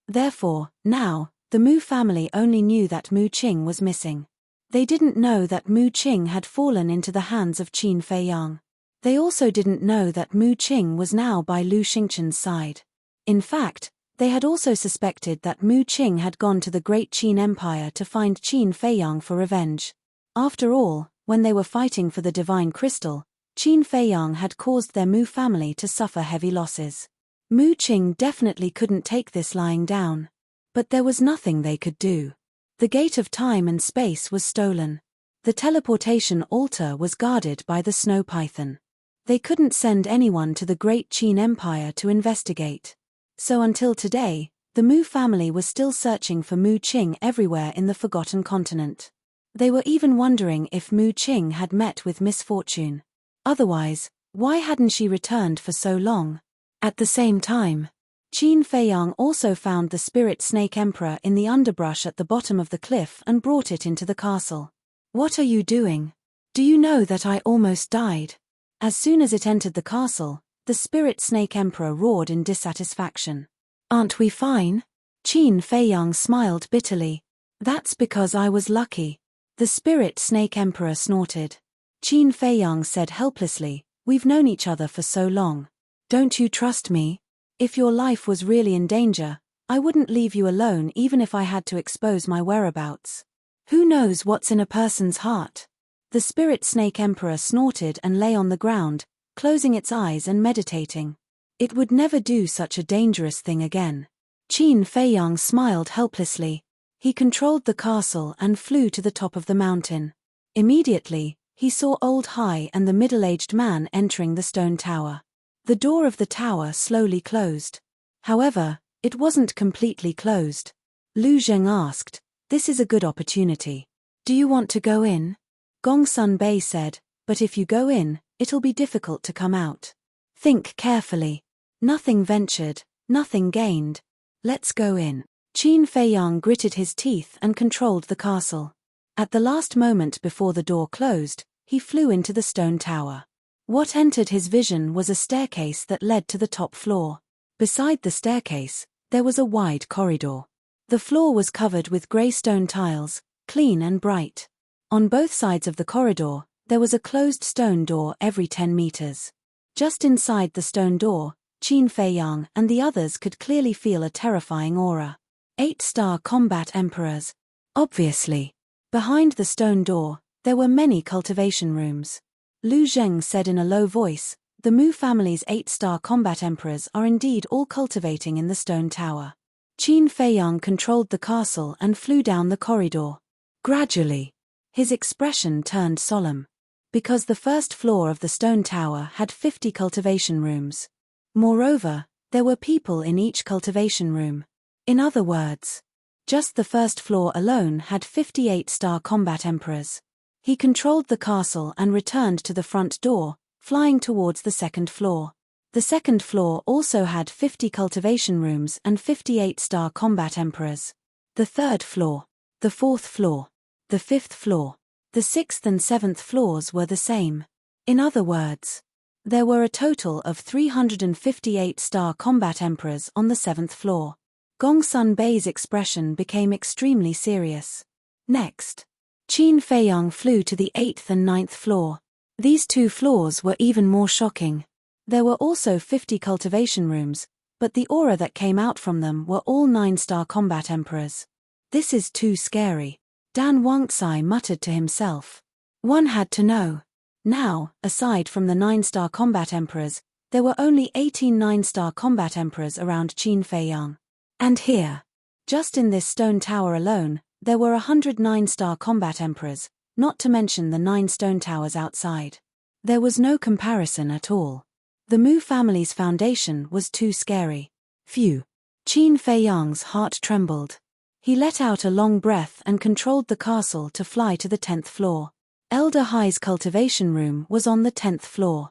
Therefore, now, the Mu family only knew that Mu Qing was missing. They didn't know that Mu Qing had fallen into the hands of Qin Feiyang. They also didn't know that Mu Qing was now by Lu Xingchen's side. In fact, they had also suspected that Mu Qing had gone to the Great Qin Empire to find Qin Feiyang for revenge. After all, when they were fighting for the Divine Crystal, Qin Feiyang had caused their Mu family to suffer heavy losses. Mu Qing definitely couldn't take this lying down. But there was nothing they could do. The gate of time and space was stolen. The teleportation altar was guarded by the snow python. They couldn't send anyone to the Great Qin Empire to investigate. So until today, the Mu family was still searching for Mu Qing everywhere in the Forgotten Continent. They were even wondering if Mu Qing had met with misfortune. Otherwise, why hadn't she returned for so long? At the same time, Qin Feiyang also found the spirit snake emperor in the underbrush at the bottom of the cliff and brought it into the castle. "What are you doing? Do you know that I almost died?" As soon as it entered the castle, the spirit snake emperor roared in dissatisfaction. "Aren't we fine?" Qin Feiyang smiled bitterly. "That's because I was lucky." The spirit snake emperor snorted. Qin Feiyang said helplessly, "We've known each other for so long. Don't you trust me? If your life was really in danger, I wouldn't leave you alone even if I had to expose my whereabouts. Who knows what's in a person's heart?" The spirit snake emperor snorted and lay on the ground, closing its eyes and meditating. It would never do such a dangerous thing again. Qin Feiyang smiled helplessly. He controlled the castle and flew to the top of the mountain. Immediately, he saw Old Hai and the middle-aged man entering the stone tower. The door of the tower slowly closed. However, it wasn't completely closed. Lu Zheng asked, "This is a good opportunity. Do you want to go in?" Gongsun Bei said, "But if you go in, it'll be difficult to come out. Think carefully. Nothing ventured, nothing gained. Let's go in." Qin Feiyang gritted his teeth and controlled the castle. At the last moment before the door closed, he flew into the stone tower. What entered his vision was a staircase that led to the top floor. Beside the staircase, there was a wide corridor. The floor was covered with grey stone tiles, clean and bright. On both sides of the corridor, there was a closed stone door every 10 meters. Just inside the stone door, Qin Feiyang and the others could clearly feel a terrifying aura. 8-star combat emperors. Obviously. Behind the stone door, there were many cultivation rooms. Lu Zheng said in a low voice, "The Mu family's 8-star combat emperors are indeed all cultivating in the stone tower." Qin Feiyang controlled the castle and flew down the corridor. Gradually, his expression turned solemn. Because the first floor of the stone tower had 50 cultivation rooms. Moreover, there were people in each cultivation room. In other words, just the first floor alone had 58-star combat emperors. He controlled the castle and returned to the front door, flying towards the second floor. The second floor also had 50 cultivation rooms and 58-star combat emperors. The third floor, the fourth floor, the fifth floor, the sixth and seventh floors were the same. In other words, there were a total of 358-star combat emperors on the seventh floor. Gongsun Bei's expression became extremely serious. Next, Qin Feiyang flew to the 8th and 9th floor. These two floors were even more shocking. There were also 50 cultivation rooms, but the aura that came out from them were all 9-star combat emperors. "This is too scary," Dan Wangcai muttered to himself. One had to know. Now, aside from the 9-star combat emperors, there were only 18 9-star combat emperors around Qin Feiyang. And here, just in this stone tower alone, there were 100 9-star combat emperors, not to mention the 9 stone towers outside. There was no comparison at all. The Mu family's foundation was too scary. Phew. Qin Feiyang's heart trembled. He let out a long breath and controlled the castle to fly to the 10th floor. Elder Hai's cultivation room was on the 10th floor.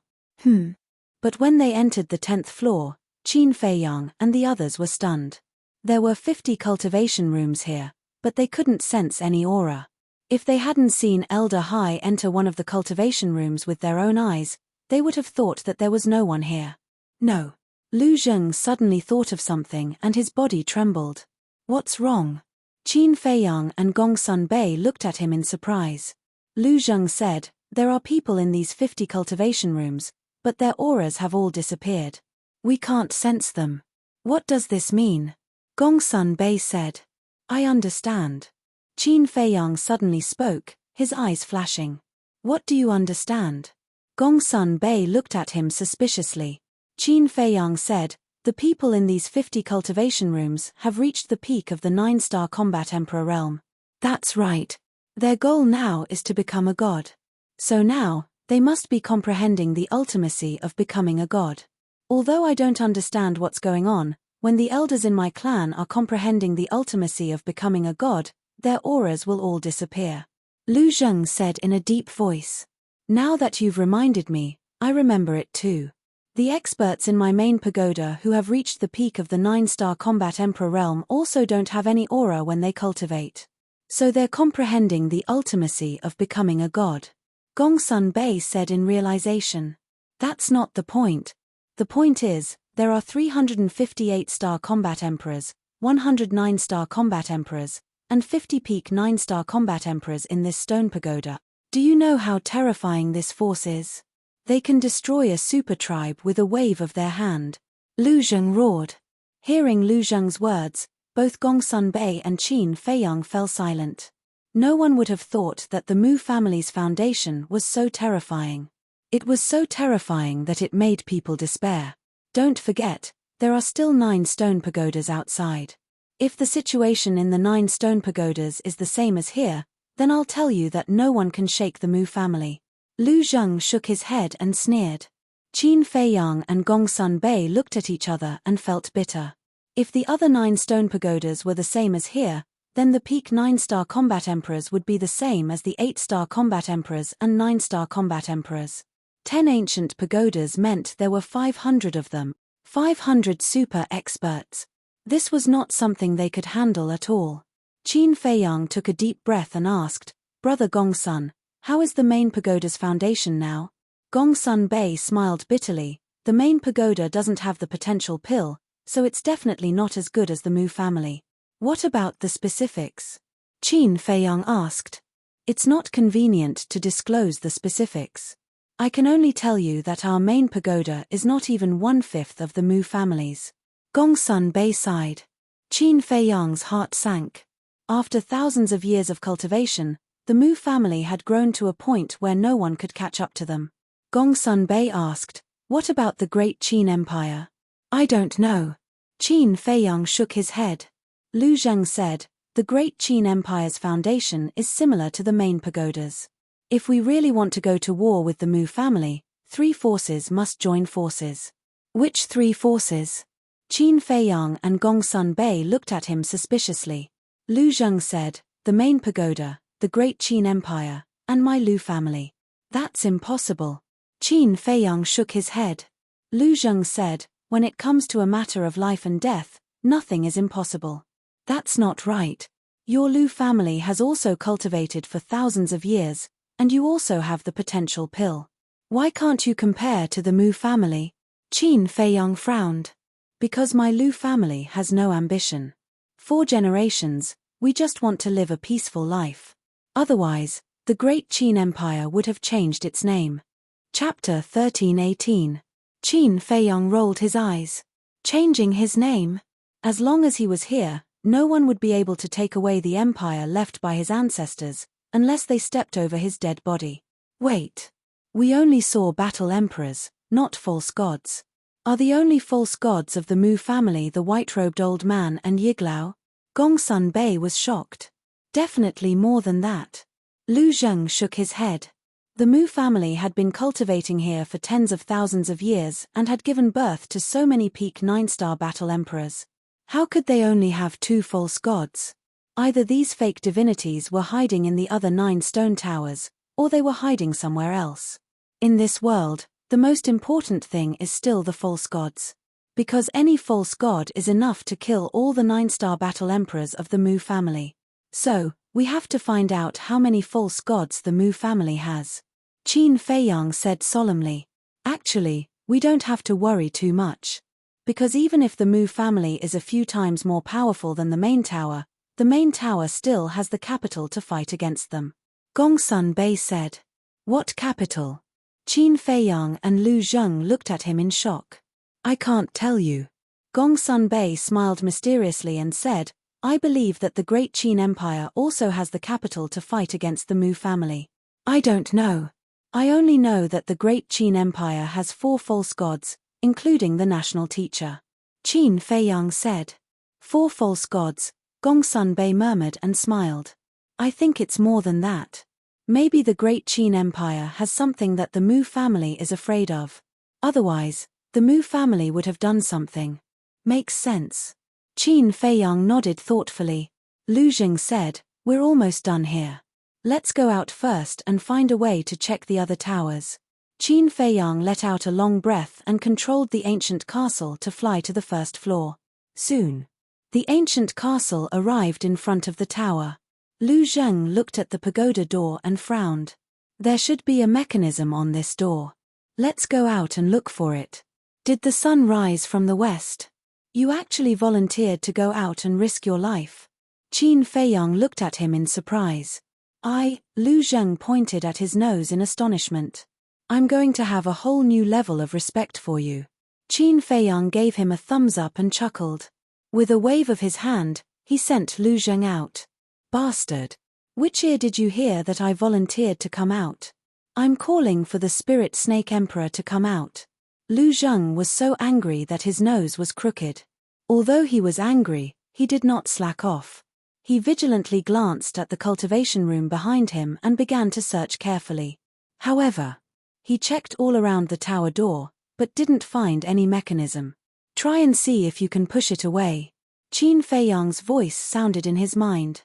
But when they entered the 10th floor, Qin Feiyang and the others were stunned. There were 50 cultivation rooms here, but they couldn't sense any aura. If they hadn't seen Elder Hai enter one of the cultivation rooms with their own eyes, they would have thought that there was no one here. No. Lu Zheng suddenly thought of something and his body trembled. What's wrong? Qin Feiyang and Gongsun Bei looked at him in surprise. Lu Zheng said, there are people in these 50 cultivation rooms, but their auras have all disappeared. We can't sense them. What does this mean? Gongsun Bei said. I understand. Qin Feiyang suddenly spoke, his eyes flashing. What do you understand? Gongsun Bei looked at him suspiciously. Qin Feiyang said, the people in these 50 cultivation rooms have reached the peak of the 9-star combat emperor realm. That's right. Their goal now is to become a god. So now, they must be comprehending the ultimacy of becoming a god. Although I don't understand what's going on, when the elders in my clan are comprehending the ultimacy of becoming a god, their auras will all disappear. Lu Zheng said in a deep voice. Now that you've reminded me, I remember it too. The experts in my main pagoda who have reached the peak of the 9-star combat emperor realm also don't have any aura when they cultivate. So they're comprehending the ultimacy of becoming a god. Gongsun Bei said in realization. That's not the point. The point is, there are 358-star combat emperors, 109-star combat emperors, and 50 peak 9-star combat emperors in this stone pagoda. Do you know how terrifying this force is? They can destroy a super tribe with a wave of their hand. Lu Zheng roared. Hearing Lu Zheng's words, both Gongsun Bei and Qin Feiyang fell silent. No one would have thought that the Mu family's foundation was so terrifying. It was so terrifying that it made people despair. Don't forget, there are still 9 stone pagodas outside. If the situation in the 9 stone pagodas is the same as here, then I'll tell you that no one can shake the Mu family. Lu Zheng shook his head and sneered. Qin Feiyang and Gongsun Bei looked at each other and felt bitter. If the other 9 stone pagodas were the same as here, then the peak 9-star combat emperors would be the same as the 8-star combat emperors and 9-star combat emperors. 10 ancient pagodas meant there were 500 of them, 500 super experts. This was not something they could handle at all. Qin Feiyang took a deep breath and asked, Brother Gongsun, how is the main pagoda's foundation now? Gongsun Bei smiled bitterly. The main pagoda doesn't have the potential pill, so it's definitely not as good as the Mu family. What about the specifics? Qin Feiyang asked. It's not convenient to disclose the specifics. I can only tell you that our main pagoda is not even 1/5 of the Mu family's. Gongsun Bei sighed. Qin Feiyang's heart sank. After thousands of years of cultivation, the Mu family had grown to a point where no one could catch up to them. Gongsun Bei asked, what about the great Qin Empire? I don't know. Qin Feiyang shook his head. Lu Zheng said, the great Qin Empire's foundation is similar to the main pagodas. If we really want to go to war with the Mu family, 3 forces must join forces. Which 3 forces? Qin Feiyang and Gongsun Bei looked at him suspiciously. Lu Zheng said, the main pagoda, the great Qin Empire, and my Lu family. That's impossible. Qin Feiyang shook his head. Lu Zheng said, when it comes to a matter of life and death, nothing is impossible. That's not right. Your Lu family has also cultivated for thousands of years, and you also have the potential pill. Why can't you compare to the Mu family? Qin Feiyang frowned. Because my Lu family has no ambition. 4 generations, we just want to live a peaceful life. Otherwise, the great Qin Empire would have changed its name. Chapter 13:18. Qin Feiyang rolled his eyes. Changing his name? As long as he was here, no one would be able to take away the empire left by his ancestors, unless they stepped over his dead body. Wait. We only saw battle emperors, not false gods. Are the only false gods of the Mu family the white-robed old man and Yiglao? Gongsun Bei was shocked. Definitely more than that. Lu Zheng shook his head. The Mu family had been cultivating here for tens of thousands of years and had given birth to so many peak 9-star battle emperors. How could they only have 2 false gods? Either these fake divinities were hiding in the other 9 stone towers, or they were hiding somewhere else. In this world, the most important thing is still the false gods. Because any false god is enough to kill all the 9-star battle emperors of the Mu family. So, we have to find out how many false gods the Mu family has. Qin Feiyang said solemnly. Actually, We don't have to worry too much. Because even if the Mu family is a few times more powerful than the main tower still has the capital to fight against them. Gongsun Bei said. What capital? Qin Feiyang and Lu Zheng looked at him in shock. I can't tell you. Gongsun Bei smiled mysteriously and said, I believe that the Great Qin Empire also has the capital to fight against the Mu family. I don't know. I only know that the Great Qin Empire has 4 false gods, including the national teacher. Qin Feiyang said. 4 false gods, Gongsun Bei murmured and smiled. I think it's more than that. Maybe the Great Qin Empire has something that the Mu family is afraid of. Otherwise, the Mu family would have done something. Makes sense. Qin Feiyang nodded thoughtfully. Lu Zheng said, we're almost done here. Let's go out first and find a way to check the other towers. Qin Feiyang let out a long breath and controlled the ancient castle to fly to the first floor. Soon, the ancient castle arrived in front of the tower. Lu Zheng looked at the pagoda door and frowned. There should be a mechanism on this door. Let's go out and look for it. Did the sun rise from the west? You actually volunteered to go out and risk your life. Qin Feiyang looked at him in surprise. Lu Zheng pointed at his nose in astonishment. I'm going to have a whole new level of respect for you. Qin Feiyang gave him a thumbs up and chuckled. With a wave of his hand, he sent Lu Zheng out. Bastard. Which ear did you hear that I volunteered to come out? I'm calling for the Spirit Snake Emperor to come out. Lu Zheng was so angry that his nose was crooked. Although he was angry, he did not slack off. He vigilantly glanced at the cultivation room behind him and began to search carefully. However, he checked all around the tower door, but didn't find any mechanism. Try and see if you can push it away. Qin Feiyang's voice sounded in his mind.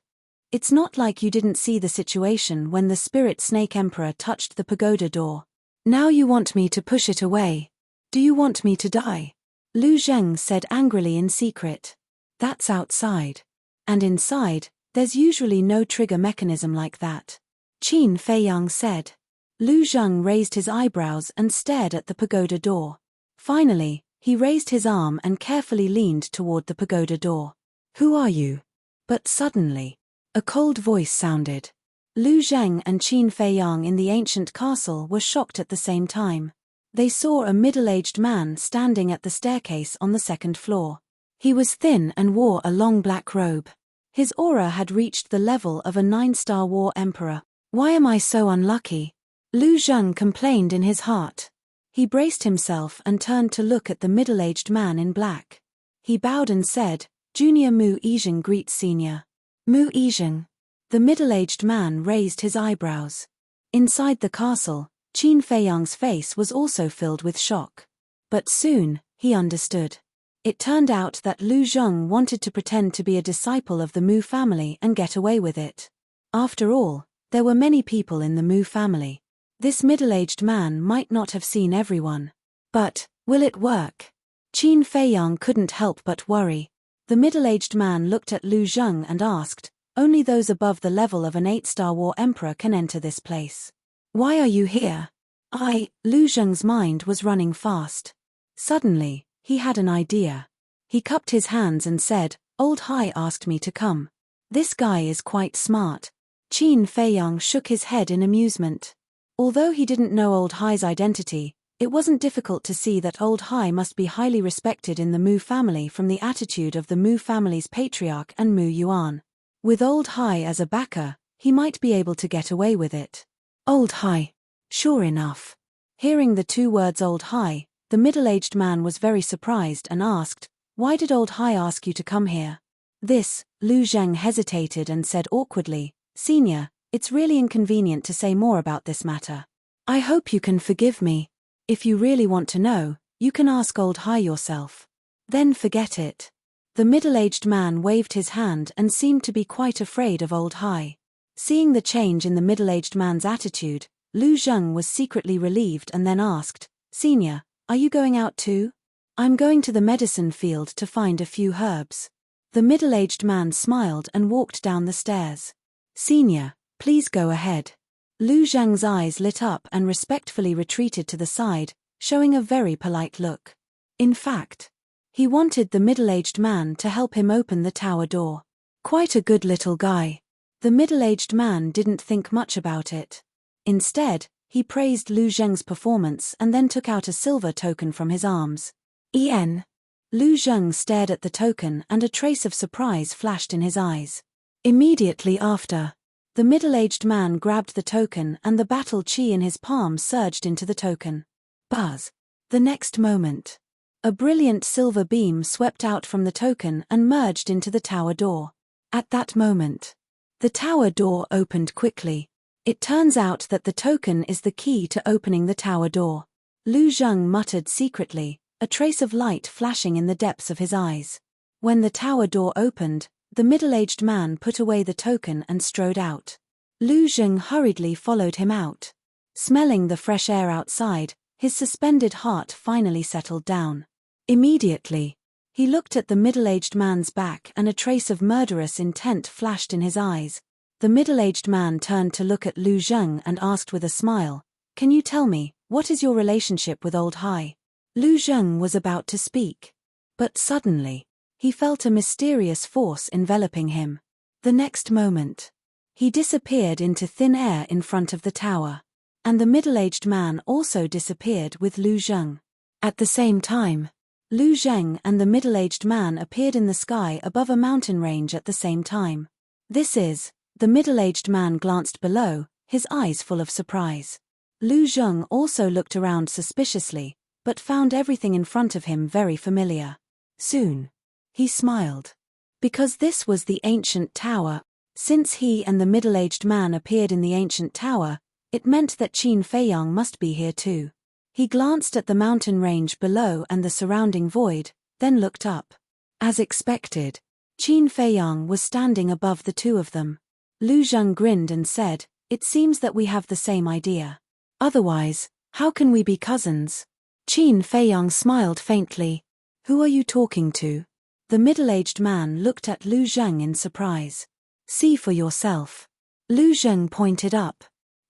It's not like you didn't see the situation when the Spirit Snake Emperor touched the pagoda door. Now you want me to push it away. Do you want me to die? Lu Zheng said angrily in secret. That's outside. And inside, there's usually no trigger mechanism like that. Qin Feiyang said. Lu Zheng raised his eyebrows and stared at the pagoda door. Finally, he raised his arm and carefully leaned toward the pagoda door. Who are you? But suddenly, a cold voice sounded. Lu Zheng and Qin Feiyang in the ancient castle were shocked at the same time. They saw a middle-aged man standing at the staircase on the 2nd floor. He was thin and wore a long black robe. His aura had reached the level of a 9-star war emperor. Why am I so unlucky? Lu Zheng complained in his heart. He braced himself and turned to look at the middle-aged man in black. He bowed and said, Junior Mu Yizheng greets Senior. Mu Yizheng. The middle-aged man raised his eyebrows. Inside the castle, Qin Feiyang's face was also filled with shock. But soon, he understood. It turned out that Lu Zheng wanted to pretend to be a disciple of the Mu family and get away with it. After all, there were many people in the Mu family. This middle-aged man might not have seen everyone. But, will it work? Qin Feiyang couldn't help but worry. The middle-aged man looked at Lu Zheng and asked, only those above the level of an 8-star war emperor can enter this place. Why are you here? Lu Zheng's mind was running fast. Suddenly, he had an idea. He cupped his hands and said, Old Hai asked me to come. This guy is quite smart. Qin Feiyang shook his head in amusement. Although he didn't know Old Hai's identity, it wasn't difficult to see that Old Hai must be highly respected in the Mu family from the attitude of the Mu family's patriarch and Mu Yuan. With Old Hai as a backer, he might be able to get away with it. Old Hai. Sure enough. Hearing the 2 words Old Hai, the middle-aged man was very surprised and asked, Why did Old Hai ask you to come here? This, Lu Zheng hesitated and said awkwardly, Senior, it's really inconvenient to say more about this matter. I hope you can forgive me. If you really want to know, you can ask Old Hai yourself. Then forget it. The middle-aged man waved his hand and seemed to be quite afraid of Old Hai. Seeing the change in the middle-aged man's attitude, Lu Zheng was secretly relieved and then asked, Senior, are you going out too? I'm going to the medicine field to find a few herbs. The middle-aged man smiled and walked down the stairs. Senior, please go ahead. Lu Zheng's eyes lit up and respectfully retreated to the side, showing a very polite look. In fact, he wanted the middle-aged man to help him open the tower door. Quite a good little guy. The middle-aged man didn't think much about it. Instead, he praised Lu Zheng's performance and then took out a silver token from his arms. Lu Zheng stared at the token and a trace of surprise flashed in his eyes. Immediately after, the middle-aged man grabbed the token and the battle chi in his palm surged into the token. Buzz. The next moment, a brilliant silver beam swept out from the token and merged into the tower door. At that moment, the tower door opened quickly. It turns out that the token is the key to opening the tower door. Lu Zheng muttered secretly, a trace of light flashing in the depths of his eyes. When the tower door opened, the middle-aged man put away the token and strode out. Lu Zheng hurriedly followed him out. Smelling the fresh air outside, his suspended heart finally settled down. Immediately, he looked at the middle-aged man's back and a trace of murderous intent flashed in his eyes. The middle-aged man turned to look at Lu Zheng and asked with a smile, "Can you tell me, what is your relationship with Old Hai?" Lu Zheng was about to speak. But suddenly, he felt a mysterious force enveloping him. The next moment, he disappeared into thin air in front of the tower. And the middle-aged man also disappeared with Lu Zheng. At the same time, Lu Zheng and the middle-aged man appeared in the sky above a mountain range at the same time. The middle-aged man glanced below, his eyes full of surprise. Lu Zheng also looked around suspiciously, but found everything in front of him very familiar. Soon, he smiled. Because this was the ancient tower, since he and the middle-aged man appeared in the ancient tower, it meant that Qin Feiyang must be here too. He glanced at the mountain range below and the surrounding void, then looked up. As expected, Qin Feiyang was standing above the two of them. Lu Zheng grinned and said, "It seems that we have the same idea. Otherwise, how can we be cousins?" Qin Feiyang smiled faintly. "Who are you talking to?" The middle-aged man looked at Lu Zheng in surprise. "See for yourself." Lu Zheng pointed up.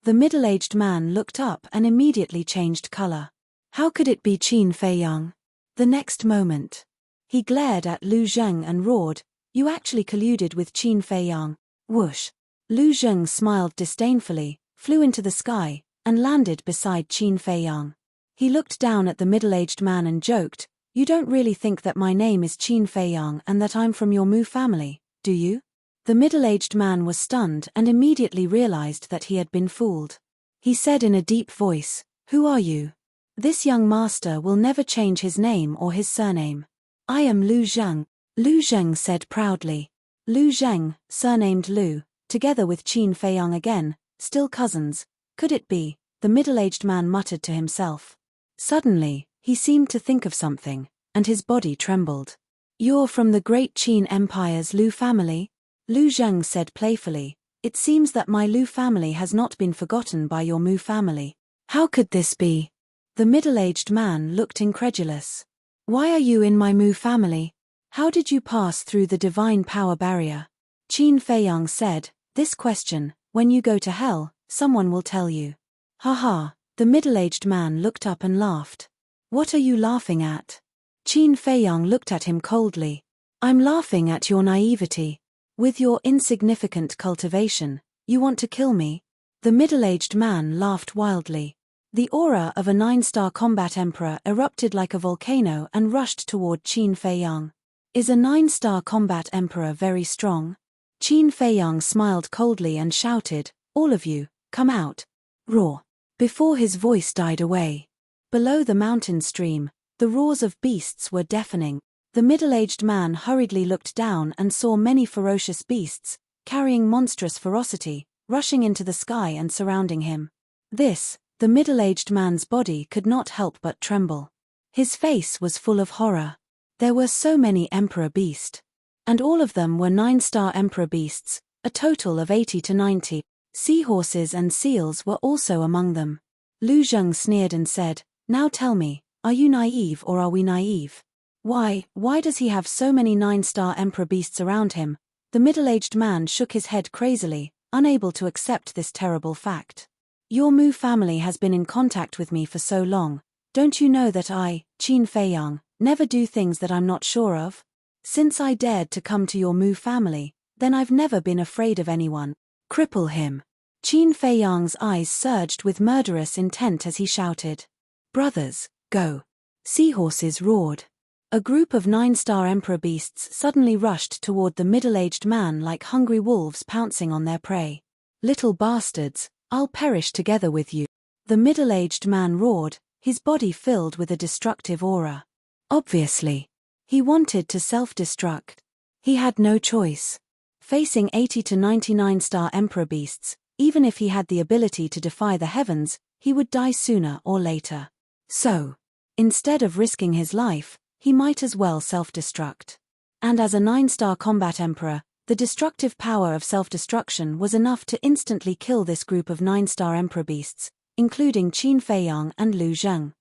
The middle-aged man looked up and immediately changed color. How could it be Qin Feiyang? The next moment, he glared at Lu Zheng and roared, "You actually colluded with Qin Feiyang." Whoosh! Lu Zheng smiled disdainfully, flew into the sky, and landed beside Qin Feiyang. He looked down at the middle-aged man and joked, "You don't really think that my name is Qin Feiyang and that I'm from your Mu family, do you?" The middle-aged man was stunned and immediately realized that he had been fooled. He said in a deep voice, "Who are you?" "This young master will never change his name or his surname. I am Lu Zheng," Lu Zheng said proudly. Lu Zheng, surnamed Lu, together with Qin Feiyang again, still cousins, could it be? The middle-aged man muttered to himself. Suddenly, he seemed to think of something, and his body trembled. "You're from the great Qin Empire's Lu family?" Lu Zheng said playfully, "It seems that my Lu family has not been forgotten by your Mu family. How could this be?" The middle-aged man looked incredulous. "Why are you in my Mu family? How did you pass through the divine power barrier?" Qin Feiyang said, "This question, when you go to hell, someone will tell you." "Ha." The middle-aged man looked up and laughed. "What are you laughing at?" Qin Feiyang looked at him coldly. "I'm laughing at your naivety. With your insignificant cultivation, you want to kill me?" The middle-aged man laughed wildly. The aura of a 9-star combat emperor erupted like a volcano and rushed toward Qin Feiyang. "Is a 9-star combat emperor very strong?" Qin Feiyang smiled coldly and shouted, "All of you, come out. Roar." Before his voice died away. Below the mountain stream, the roars of beasts were deafening. The middle-aged man hurriedly looked down and saw many ferocious beasts, carrying monstrous ferocity, rushing into the sky and surrounding him. The middle-aged man's body could not help but tremble. His face was full of horror. There were so many emperor beasts. And all of them were 9-star emperor beasts, a total of 80 to 90. Seahorses and seals were also among them. Lu Zheng sneered and said, "Now tell me, are you naive or are we naive? Why does he have so many 9-star emperor beasts around him?" The middle-aged man shook his head crazily, unable to accept this terrible fact. "Your Mu family has been in contact with me for so long, Don't you know that I, Qin Feiyang, never do things that I'm not sure of? Since I dared to come to your Mu family, then I've never been afraid of anyone. Cripple him. Qin Feiyang's eyes surged with murderous intent as he shouted. Brothers, go. Seahorses roared. A group of 9-star emperor beasts suddenly rushed toward the middle-aged man like hungry wolves pouncing on their prey. Little bastards, I'll perish together with you. The middle-aged man roared, his body filled with a destructive aura. Obviously, he wanted to self-destruct. He had no choice. Facing 80 to 99-star emperor beasts, even if he had the ability to defy the heavens, he would die sooner or later. So, instead of risking his life, he might as well self-destruct. And as a 9-star combat emperor, the destructive power of self-destruction was enough to instantly kill this group of 9-star emperor beasts, including Qin Feiyang and Lu Zheng.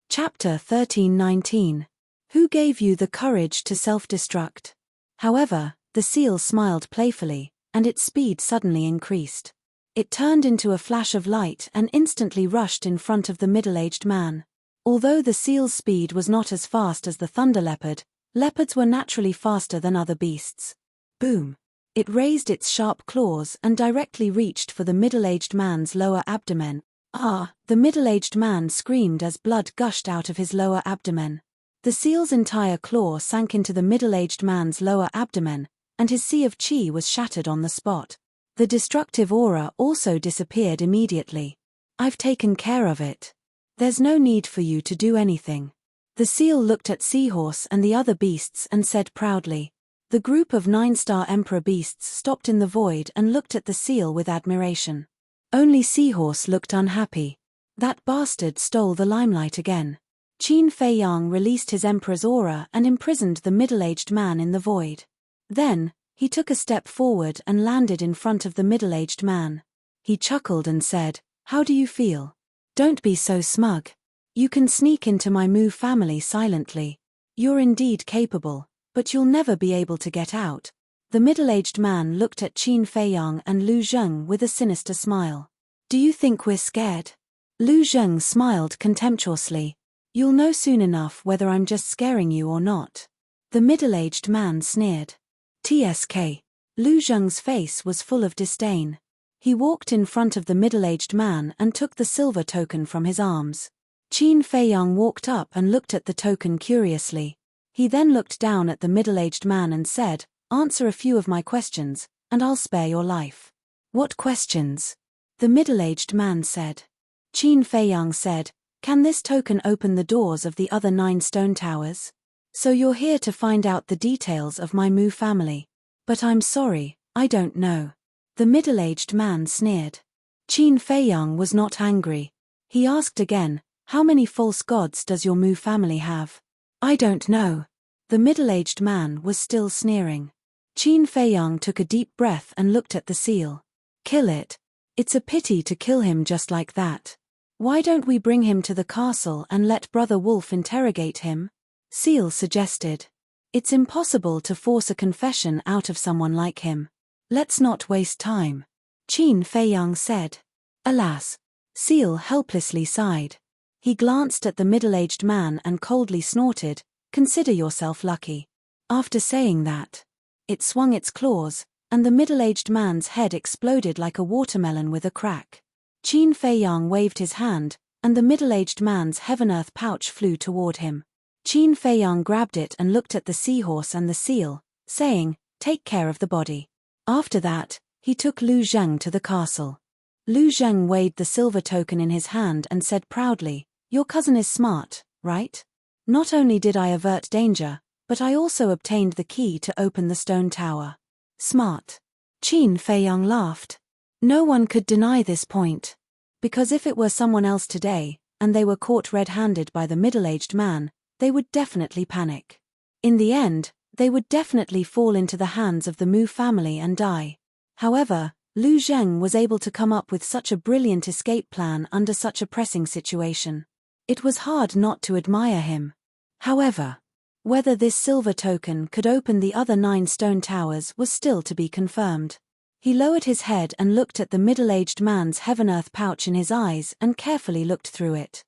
Chapter 13:19. Who gave you the courage to self-destruct? However, the seal smiled playfully, and its speed suddenly increased. It turned into a flash of light and instantly rushed in front of the middle-aged man. Although the seal's speed was not as fast as the thunder leopard, leopards were naturally faster than other beasts. Boom! It raised its sharp claws and directly reached for the middle-aged man's lower abdomen. Ah! The middle-aged man screamed as blood gushed out of his lower abdomen. The seal's entire claw sank into the middle-aged man's lower abdomen, and his sea of chi was shattered on the spot. The destructive aura also disappeared immediately. I've taken care of it. There's no need for you to do anything. The seal looked at Seahorse and the other beasts and said proudly. The group of 9-star emperor beasts stopped in the void and looked at the seal with admiration. Only Seahorse looked unhappy. That bastard stole the limelight again. Qin Feiyang released his emperor's aura and imprisoned the middle-aged man in the void. Then, he took a step forward and landed in front of the middle-aged man. He chuckled and said, "How do you feel? Don't be so smug. You can sneak into my Mu family silently. You're indeed capable, but you'll never be able to get out." The middle-aged man looked at Qin Feiyang and Lu Zheng with a sinister smile. "Do you think we're scared?" Lu Zheng smiled contemptuously. "You'll know soon enough whether I'm just scaring you or not." The middle-aged man sneered. "TSK." Lu Zheng's face was full of disdain. He walked in front of the middle-aged man and took the silver token from his arms. Qin Feiyang walked up and looked at the token curiously. He then looked down at the middle-aged man and said, "Answer a few of my questions, and I'll spare your life." "What questions?" the middle-aged man said. Qin Feiyang said, "Can this token open the doors of the other 9 stone towers? So you're here to find out the details of my Mu family. But I'm sorry, I don't know." The middle-aged man sneered. Qin Feiyang was not angry. He asked again, "How many false gods does your Mu family have?" "I don't know." The middle-aged man was still sneering. Qin Feiyang took a deep breath and looked at the seal. "Kill it. It's a pity to kill him just like that. Why don't we bring him to the castle and let Brother Wolf interrogate him?" Seal suggested. "It's impossible to force a confession out of someone like him. Let's not waste time," Qin Feiyang said. Alas! Seal helplessly sighed. He glanced at the middle-aged man and coldly snorted, "Consider yourself lucky." After saying that, it swung its claws, and the middle-aged man's head exploded like a watermelon with a crack. Qin Feiyang waved his hand, and the middle-aged man's heaven-earth pouch flew toward him. Qin Feiyang grabbed it and looked at the seahorse and the seal, saying, "Take care of the body." After that, he took Lu Zheng to the castle. Lu Zheng weighed the silver token in his hand and said proudly, "Your cousin is smart, right? Not only did I avert danger, but I also obtained the key to open the stone tower." "Smart." Qin Feiyang laughed. No one could deny this point. Because if it were someone else today, and they were caught red-handed by the middle-aged man, they would definitely panic. In the end, they would definitely fall into the hands of the Mu family and die. However, Lu Zheng was able to come up with such a brilliant escape plan under such a pressing situation. It was hard not to admire him. However, whether this silver token could open the other 9 stone towers was still to be confirmed. He lowered his head and looked at the middle-aged man's heaven-earth pouch in his eyes and carefully looked through it.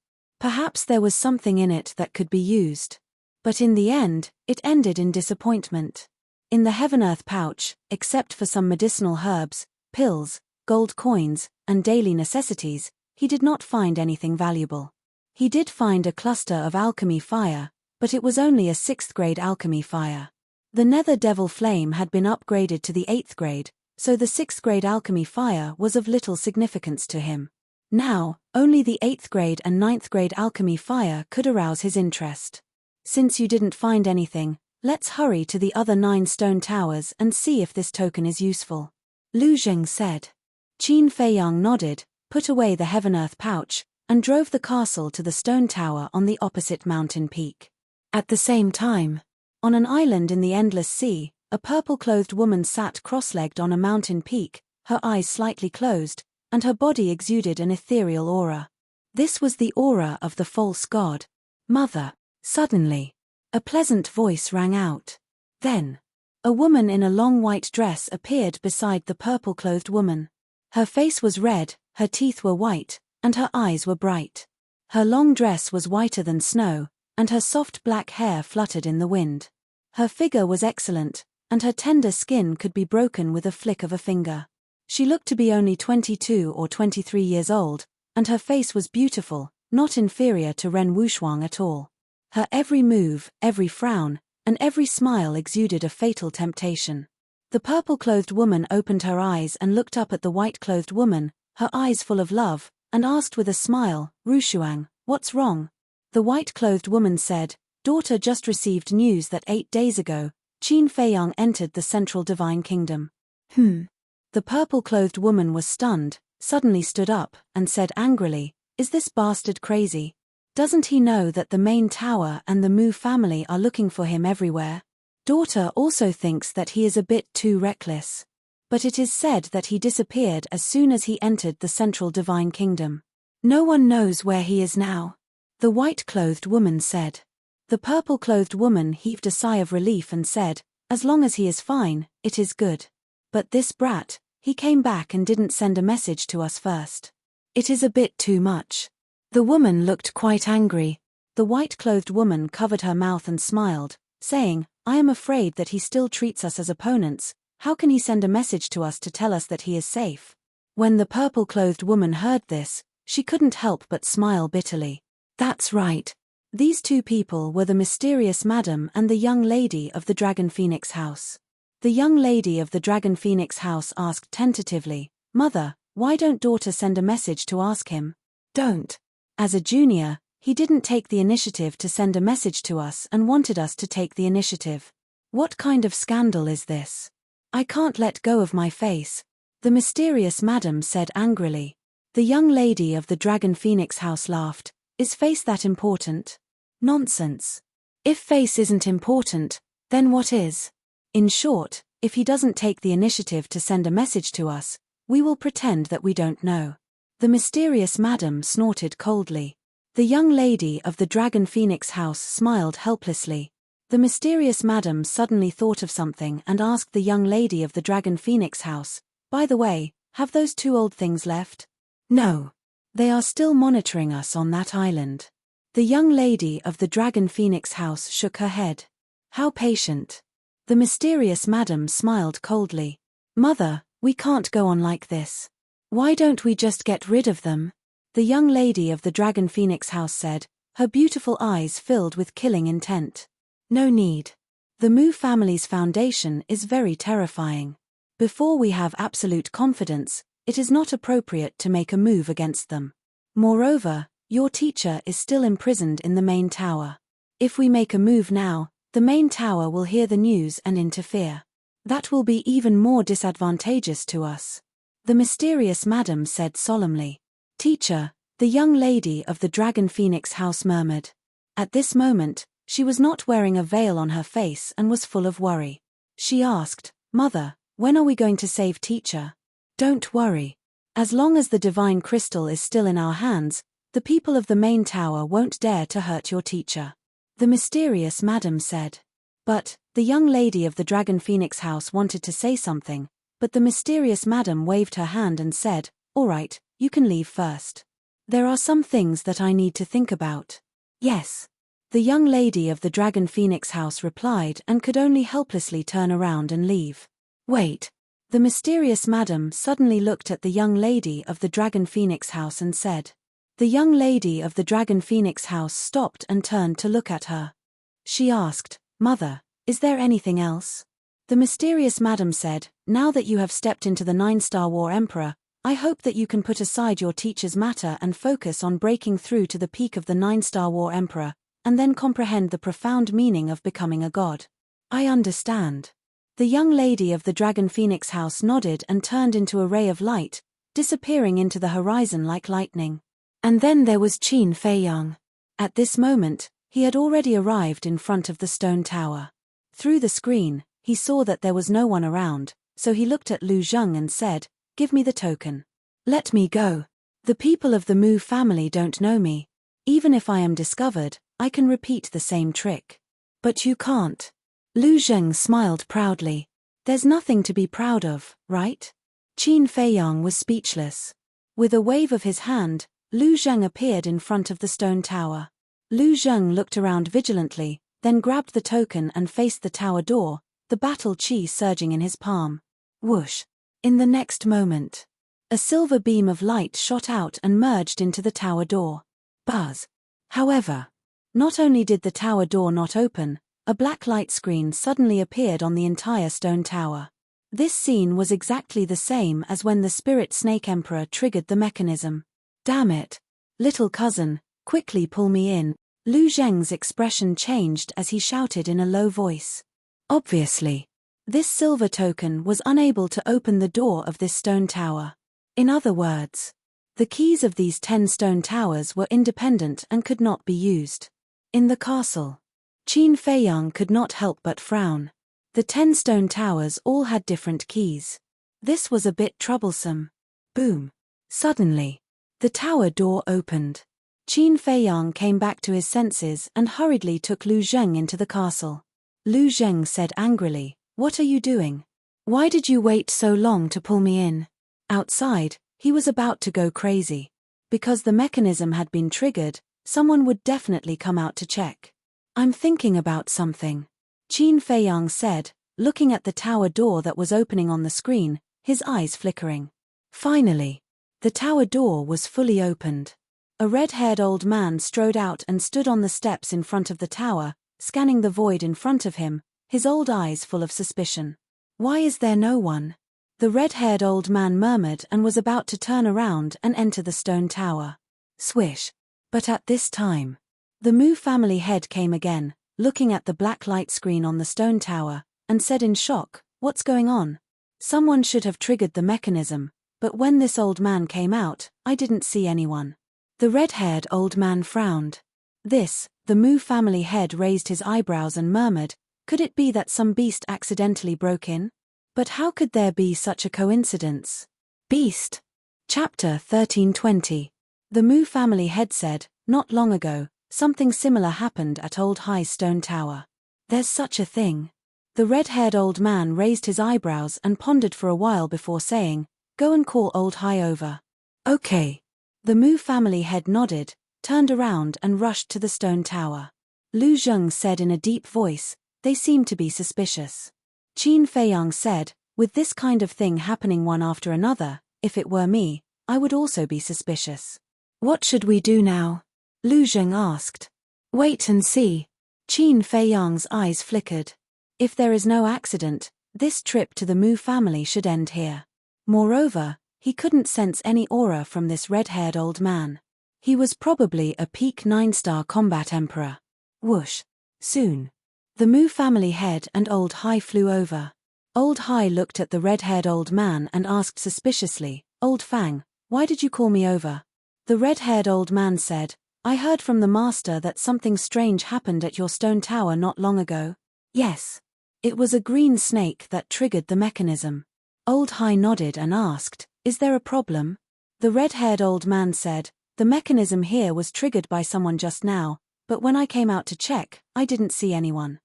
Perhaps there was something in it that could be used. But in the end, it ended in disappointment. In the heaven-earth pouch, except for some medicinal herbs, pills, gold coins, and daily necessities, he did not find anything valuable. He did find a cluster of alchemy fire, but it was only a 6th grade alchemy fire. The nether devil flame had been upgraded to the 8th grade, so the 6th grade alchemy fire was of little significance to him. Now, only the 8th grade and 9th grade alchemy fire could arouse his interest. Since you didn't find anything, let's hurry to the other 9 stone towers and see if this token is useful. Lu Zheng said. Qin Feiyang nodded, put away the heaven-earth pouch, and drove the castle to the stone tower on the opposite mountain peak. At the same time, on an island in the endless sea, a purple-clothed woman sat cross-legged on a mountain peak, her eyes slightly closed, and her body exuded an ethereal aura. This was the aura of the false god. Mother. Suddenly, a pleasant voice rang out. Then, a woman in a long white dress appeared beside the purple-clothed woman. Her face was red, her teeth were white, and her eyes were bright. Her long dress was whiter than snow, and her soft black hair fluttered in the wind. Her figure was excellent, and her tender skin could be broken with a flick of a finger. She looked to be only 22 or 23 years old, and her face was beautiful, not inferior to Ren Wuxuang at all. Her every move, every frown, and every smile exuded a fatal temptation. The purple-clothed woman opened her eyes and looked up at the white-clothed woman, her eyes full of love, and asked with a smile, "Rushuang, what's wrong?" The white-clothed woman said, "Daughter just received news that 8 days ago, Qin Feiyang entered the central divine kingdom." The purple-clothed woman was stunned, suddenly stood up, and said angrily, "Is this bastard crazy? Doesn't he know that the main tower and the Mu family are looking for him everywhere? Daughter also thinks that he is a bit too reckless. But it is said that he disappeared as soon as he entered the central divine kingdom. No one knows where he is now," the white-clothed woman said. The purple-clothed woman heaved a sigh of relief and said, "As long as he is fine, it is good. But this brat, he came back and didn't send a message to us first. It is a bit too much." The woman looked quite angry. The white-clothed woman covered her mouth and smiled, saying, "I am afraid that he still treats us as opponents. How can he send a message to us to tell us that he is safe?" When the purple-clothed woman heard this, she couldn't help but smile bitterly. That's right. These 2 people were the mysterious madam and the young lady of the Dragon Phoenix house. The young lady of the Dragon Phoenix house asked tentatively, "Mother, why don't daughter send a message to ask him?" "Don't. As a junior, he didn't take the initiative to send a message to us and wanted us to take the initiative. What kind of scandal is this? I can't let go of my face," the mysterious madam said angrily. The young lady of the Dragon Phoenix house laughed. "Is face that important? Nonsense. If face isn't important, then what is? In short, if he doesn't take the initiative to send a message to us, we will pretend that we don't know." The mysterious madam snorted coldly. The young lady of the Dragon Phoenix house smiled helplessly. The mysterious madam suddenly thought of something and asked the young lady of the Dragon Phoenix house, "By the way, have those 2 old things left?" "No. They are still monitoring us on that island." The young lady of the Dragon Phoenix house shook her head. "How patient." The mysterious madam smiled coldly. "Mother, we can't go on like this. Why don't we just get rid of them?" The young lady of the Dragon Phoenix house said, her beautiful eyes filled with killing intent. "No need. The Mu family's foundation is very terrifying. Before we have absolute confidence, it is not appropriate to make a move against them. Moreover, your teacher is still imprisoned in the main tower. If we make a move now, the main tower will hear the news and interfere. That will be even more disadvantageous to us," the mysterious madam said solemnly. "Teacher," the young lady of the Dragon Phoenix house murmured. At this moment, she was not wearing a veil on her face and was full of worry. She asked, "Mother, when are we going to save teacher?" "Don't worry. As long as the divine crystal is still in our hands, the people of the main tower won't dare to hurt your teacher," the mysterious madam said. But, the young lady of the Dragon Phoenix house wanted to say something, but the mysterious madam waved her hand and said, "All right, you can leave first." There are some things that I need to think about. Yes. The young lady of the Dragon Phoenix house replied and could only helplessly turn around and leave. Wait. The mysterious madam suddenly looked at the young lady of the Dragon Phoenix house and said. The young lady of the Dragon Phoenix house stopped and turned to look at her. She asked, Mother, is there anything else? The mysterious madam said, Now that you have stepped into the 9-star War Emperor, I hope that you can put aside your teacher's matter and focus on breaking through to the peak of the 9-star War Emperor, and then comprehend the profound meaning of becoming a god. I understand. The young lady of the Dragon Phoenix house nodded and turned into a ray of light, disappearing into the horizon like lightning. And then there was Qin Feiyang. At this moment, he had already arrived in front of the stone tower. Through the screen, he saw that there was no one around, so he looked at Lu Zheng and said, Give me the token. Let me go. The people of the Mu family don't know me. Even if I am discovered, I can repeat the same trick. But you can't. Lu Zheng smiled proudly. There's nothing to be proud of, right? Qin Feiyang was speechless. With a wave of his hand, Lu Zheng appeared in front of the stone tower. Lu Zheng looked around vigilantly, then grabbed the token and faced the tower door, the battle chi surging in his palm. Whoosh! In the next moment, a silver beam of light shot out and merged into the tower door. Buzz! However, not only did the tower door not open, a black light screen suddenly appeared on the entire stone tower. This scene was exactly the same as when the Spirit Snake Emperor triggered the mechanism. Damn it! Little cousin, quickly pull me in. Lu Zheng's expression changed as he shouted in a low voice. Obviously, this silver token was unable to open the door of this stone tower. In other words, the keys of these 10 stone towers were independent and could not be used. In the castle, Qin Feiyang could not help but frown. The 10 stone towers all had different keys. This was a bit troublesome. Boom! Suddenly, the tower door opened. Qin Feiyang came back to his senses and hurriedly took Lu Zheng into the castle. Lu Zheng said angrily, What are you doing? Why did you wait so long to pull me in? Outside, he was about to go crazy. Because the mechanism had been triggered, someone would definitely come out to check. I'm thinking about something, Qin Feiyang said, looking at the tower door that was opening on the screen, his eyes flickering. Finally, the tower door was fully opened. A red-haired old man strode out and stood on the steps in front of the tower, scanning the void in front of him, his old eyes full of suspicion. Why is there no one? The red-haired old man murmured and was about to turn around and enter the stone tower. Swish! But at this time, the Mu family head came again, looking at the black light screen on the stone tower, and said in shock, What's going on? Someone should have triggered the mechanism, but when this old man came out, I didn't see anyone. The red-haired old man frowned. The Mu family head raised his eyebrows and murmured, Could it be that some beast accidentally broke in? But how could there be such a coincidence? Beast. Chapter 1320. The Mu family head said, Not long ago, something similar happened at Old High's stone tower. There's such a thing. The red-haired old man raised his eyebrows and pondered for a while before saying, Go and call Old High over. Okay. The Mu family head nodded, turned around and rushed to the stone tower. Lu Zheng said in a deep voice, They seem to be suspicious. Qin Feiyang said, With this kind of thing happening one after another, if it were me, I would also be suspicious. What should we do now? Lu Zheng asked. Wait and see. Qin Feiyang's eyes flickered. If there is no accident, this trip to the Mu family should end here. Moreover, he couldn't sense any aura from this red-haired old man. He was probably a peak 9-star combat emperor. Whoosh! Soon, the Mu family head and Old High flew over. Old High looked at the red-haired old man and asked suspiciously, Old Fang, why did you call me over? The red-haired old man said, I heard from the master that something strange happened at your stone tower not long ago. Yes. It was a green snake that triggered the mechanism. Old High nodded and asked, Is there a problem? The red-haired old man said, The mechanism here was triggered by someone just now, but when I came out to check, I didn't see anyone.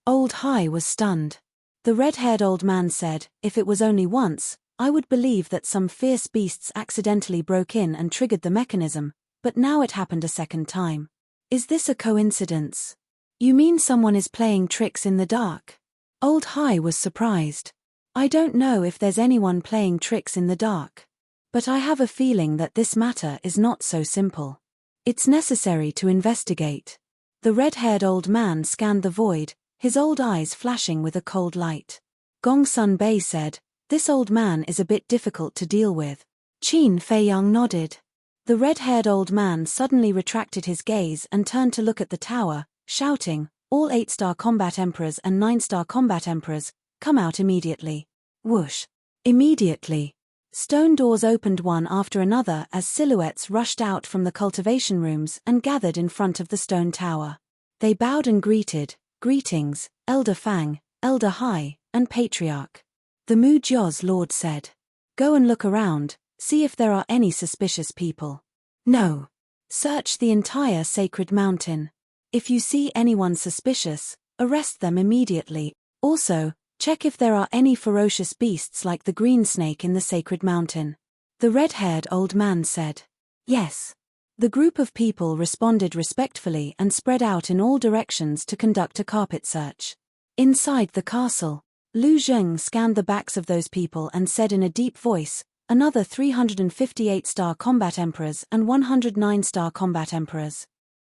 Old High was stunned. The red-haired old man said, If it was only once, I would believe that some fierce beasts accidentally broke in and triggered the mechanism, but now it happened a second time. Is this a coincidence? You mean someone is playing tricks in the dark? Old High was surprised. I don't know if there's anyone playing tricks in the dark. But I have a feeling that this matter is not so simple. It's necessary to investigate. The red-haired old man scanned the void, his old eyes flashing with a cold light. Gongsun Bei said, "This old man is a bit difficult to deal with." Qin Feiyang nodded. The red-haired old man suddenly retracted his gaze and turned to look at the tower, shouting, "All 8-star combat emperors and 9-star combat emperors, come out immediately." Whoosh! Immediately. Stone doors opened one after another as silhouettes rushed out from the cultivation rooms and gathered in front of the stone tower. They bowed and greeted, "Greetings, Elder Fang, Elder Hai, and Patriarch." The Mu Jiao's lord said, "Go and look around, see if there are any suspicious people. No. Search the entire sacred mountain. If you see anyone suspicious, arrest them immediately. Also, check if there are any ferocious beasts like the green snake in the sacred mountain." The red-haired old man said, "Yes." The group of people responded respectfully and spread out in all directions to conduct a carpet search. Inside the castle, Lu Zheng scanned the backs of those people and said in a deep voice, "Another 358-star combat emperors and 109-star combat emperors.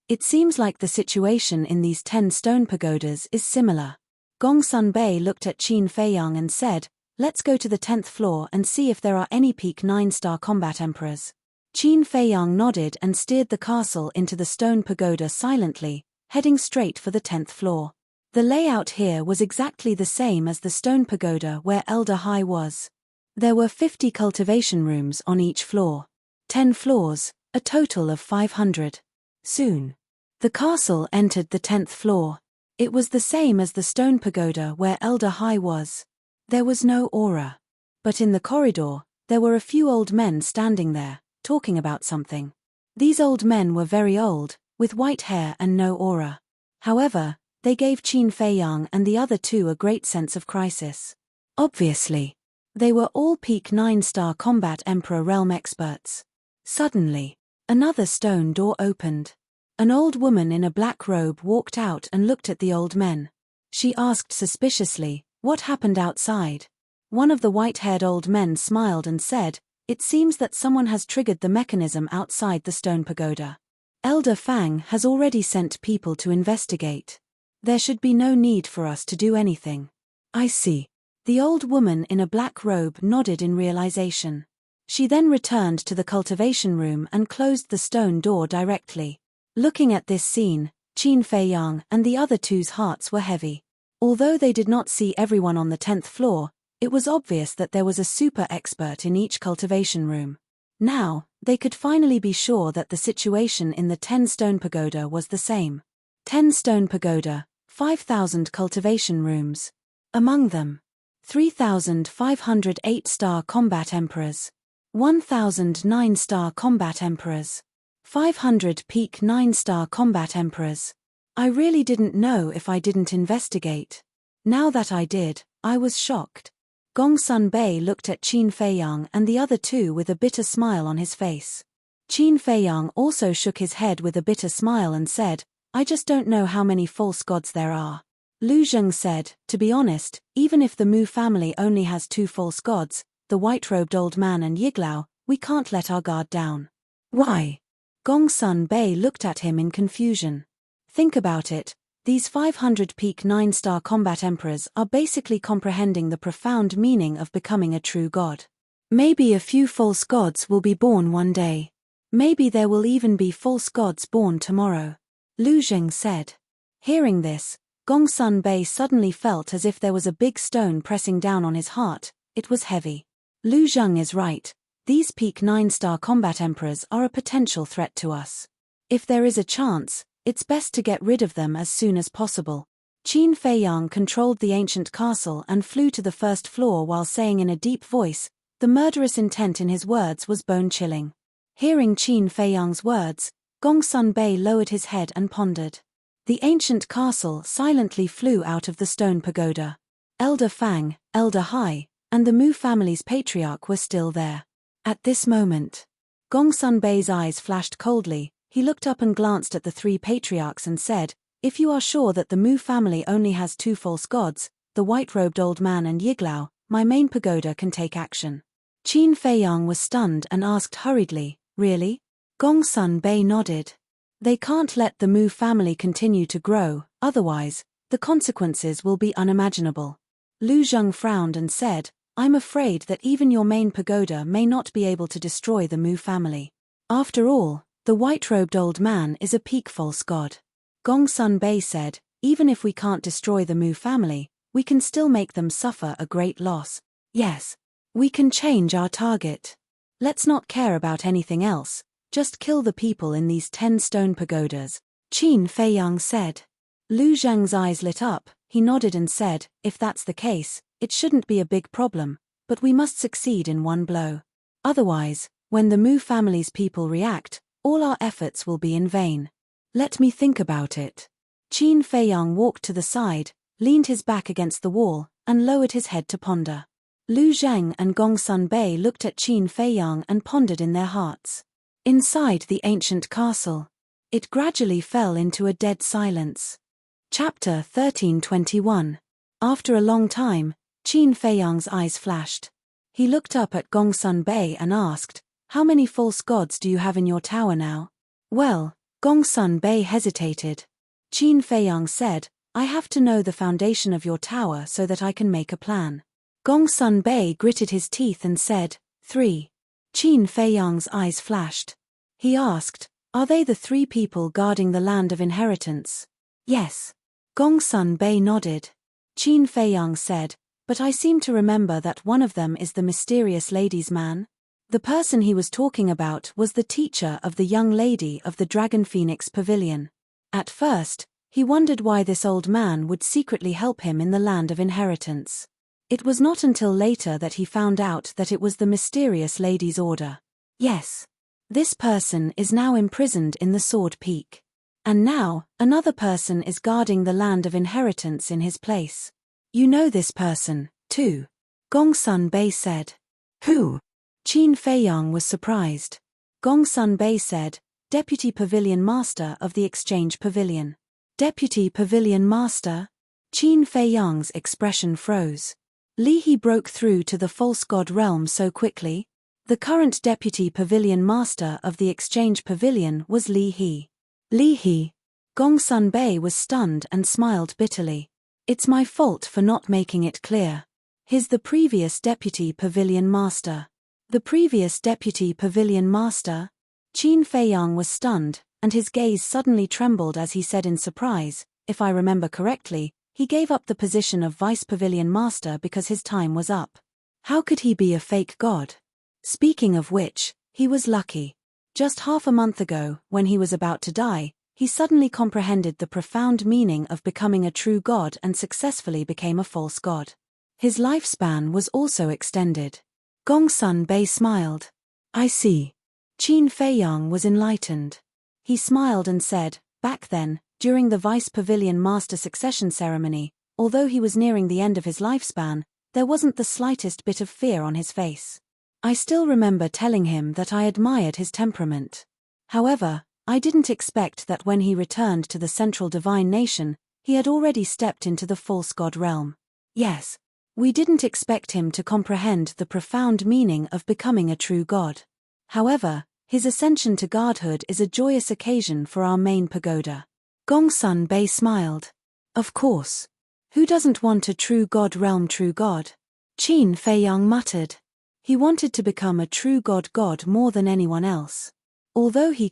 It seems like the situation in these 10 stone pagodas is similar." Gongsun Bei looked at Qin Feiyang and said, "Let's go to the 10th floor and see if there are any peak 9-star combat emperors." Qin Feiyang nodded and steered the castle into the stone pagoda silently, heading straight for the 10th floor. The layout here was exactly the same as the stone pagoda where Elder Hai was. There were 50 cultivation rooms on each floor. 10 floors, a total of 500. Soon, the castle entered the 10th floor. It was the same as the stone pagoda where Elder Hai was. There was no aura. But in the corridor, there were a few old men standing there, talking about something. These old men were very old, with white hair and no aura. However, they gave Qin Feiyang and the other two a great sense of crisis. Obviously, they were all peak 9-star combat emperor realm experts. Suddenly, another stone door opened. An old woman in a black robe walked out and looked at the old men. She asked suspiciously, "What happened outside?" One of the white-haired old men smiled and said, "It seems that someone has triggered the mechanism outside the stone pagoda. Elder Fang has already sent people to investigate. There should be no need for us to do anything." "I see." The old woman in a black robe nodded in realization. She then returned to the cultivation room and closed the stone door directly. Looking at this scene, Qin Feiyang and the other two's hearts were heavy. Although they did not see everyone on the 10th floor, it was obvious that there was a super expert in each cultivation room. Now, they could finally be sure that the situation in the 10 stone pagoda was the same. 10 stone pagoda, 5,000 cultivation rooms. Among them, 3,508-star combat emperors, 1,009-star combat emperors, 500 peak 9-star combat emperors. I really didn't know if I didn't investigate. Now that I did, I was shocked. Gongsun Bei looked at Qin Feiyang and the other two with a bitter smile on his face. Qin Feiyang also shook his head with a bitter smile and said, "I just don't know how many false gods there are." Lu Zheng said, "To be honest, even if the Mu family only has 2 false gods, the white-robed old man and Yiglao, we can't let our guard down." "Why?" Gongsun Bei looked at him in confusion. "Think about it, these 500 peak 9-star combat emperors are basically comprehending the profound meaning of becoming a true god. Maybe a few false gods will be born one day. Maybe there will even be false gods born tomorrow," Lu Zheng said. Hearing this, Gongsun Bei suddenly felt as if there was a big stone pressing down on his heart. It was heavy. Lu Zheng is right. These peak 9-star combat emperors are a potential threat to us. If there is a chance, it's best to get rid of them as soon as possible. Qin Feiyang controlled the ancient castle and flew to the 1st floor while saying in a deep voice, the murderous intent in his words was bone-chilling. Hearing Qin Feiyang's words, Gongsun Bei lowered his head and pondered. The ancient castle silently flew out of the stone pagoda. Elder Fang, Elder Hai, and the Mu family's patriarch were still there. At this moment, Gongsun Bei's eyes flashed coldly. He looked up and glanced at the three patriarchs and said, "If you are sure that the Mu family only has two false gods, the white-robed old man and Yiglao, my main pagoda can take action." Qin Feiyang was stunned and asked hurriedly, "Really?" Gongsun Bei nodded. "They can't let the Mu family continue to grow, otherwise, the consequences will be unimaginable." Lu Zheng frowned and said, "I'm afraid that even your main pagoda may not be able to destroy the Mu family. After all, the white-robed old man is a peak false god." Gongsun Bei said, "Even if we can't destroy the Mu family, we can still make them suffer a great loss. Yes, we can change our target. Let's not care about anything else, just kill the people in these 10 stone pagodas," Qin Feiyang said. Lu Zheng's eyes lit up. He nodded and said, "If that's the case, it shouldn't be a big problem, but we must succeed in one blow. Otherwise, when the Mu family's people react, all our efforts will be in vain. Let me think about it." Qin Feiyang walked to the side, leaned his back against the wall, and lowered his head to ponder. Lu Zheng and Gongsun Bei looked at Qin Feiyang and pondered in their hearts. Inside the ancient castle, it gradually fell into a dead silence. Chapter 13:21. After a long time, Qin Feiyang's eyes flashed. He looked up at Gongsun Bei and asked, "How many false gods do you have in your tower now?" "Well," Gongsun Bei hesitated. Qin Feiyang said, "I have to know the foundation of your tower so that I can make a plan." Gongsun Bei gritted his teeth and said, "3. Qin Feiyang's eyes flashed. He asked, "Are they the 3 people guarding the land of inheritance?" "Yes." Gongsun Bei nodded. Qin Feiyang said, "But I seem to remember that one of them is the mysterious lady's man." The person he was talking about was the teacher of the young lady of the Dragon Phoenix Pavilion. At first, he wondered why this old man would secretly help him in the land of inheritance. It was not until later that he found out that it was the mysterious lady's order. Yes. This person is now imprisoned in the Sword Peak. And now, another person is guarding the land of inheritance in his place. "You know this person, too?" Gongsun Bei said. "Who?" Qin Feiyang was surprised. Gongsun Bei said, "Deputy Pavilion Master of the Exchange Pavilion." "Deputy Pavilion Master?" Qin Feiyang's expression froze. Li He broke through to the false god realm so quickly? The current Deputy Pavilion Master of the Exchange Pavilion was Li He. Li He. Gongsun Bei was stunned and smiled bitterly. "It's my fault for not making it clear. He's the previous Deputy Pavilion Master." The previous Deputy Pavilion Master? Qin Feiyang was stunned, and his gaze suddenly trembled as he said in surprise, "If I remember correctly, he gave up the position of Vice Pavilion Master because his time was up. How could he be a fake god? Speaking of which, he was lucky. Just half a month ago, when he was about to die, he suddenly comprehended the profound meaning of becoming a true god and successfully became a false god. His lifespan was also extended." Gongsun Bei smiled. "I see." Qin Feiyang was enlightened. He smiled and said, "Back then, during the Vice Pavilion Master succession ceremony, although he was nearing the end of his lifespan, there wasn't the slightest bit of fear on his face. I still remember telling him that I admired his temperament. However, I didn't expect that when he returned to the Central Divine Nation, he had already stepped into the false god realm. Yes, we didn't expect him to comprehend the profound meaning of becoming a true god. However, his ascension to godhood is a joyous occasion for our main pagoda." Gongsun Bei smiled. "Of course. Who doesn't want a true god realm true god?" Qin Feiyang muttered. He wanted to become a true god more than anyone else. Although he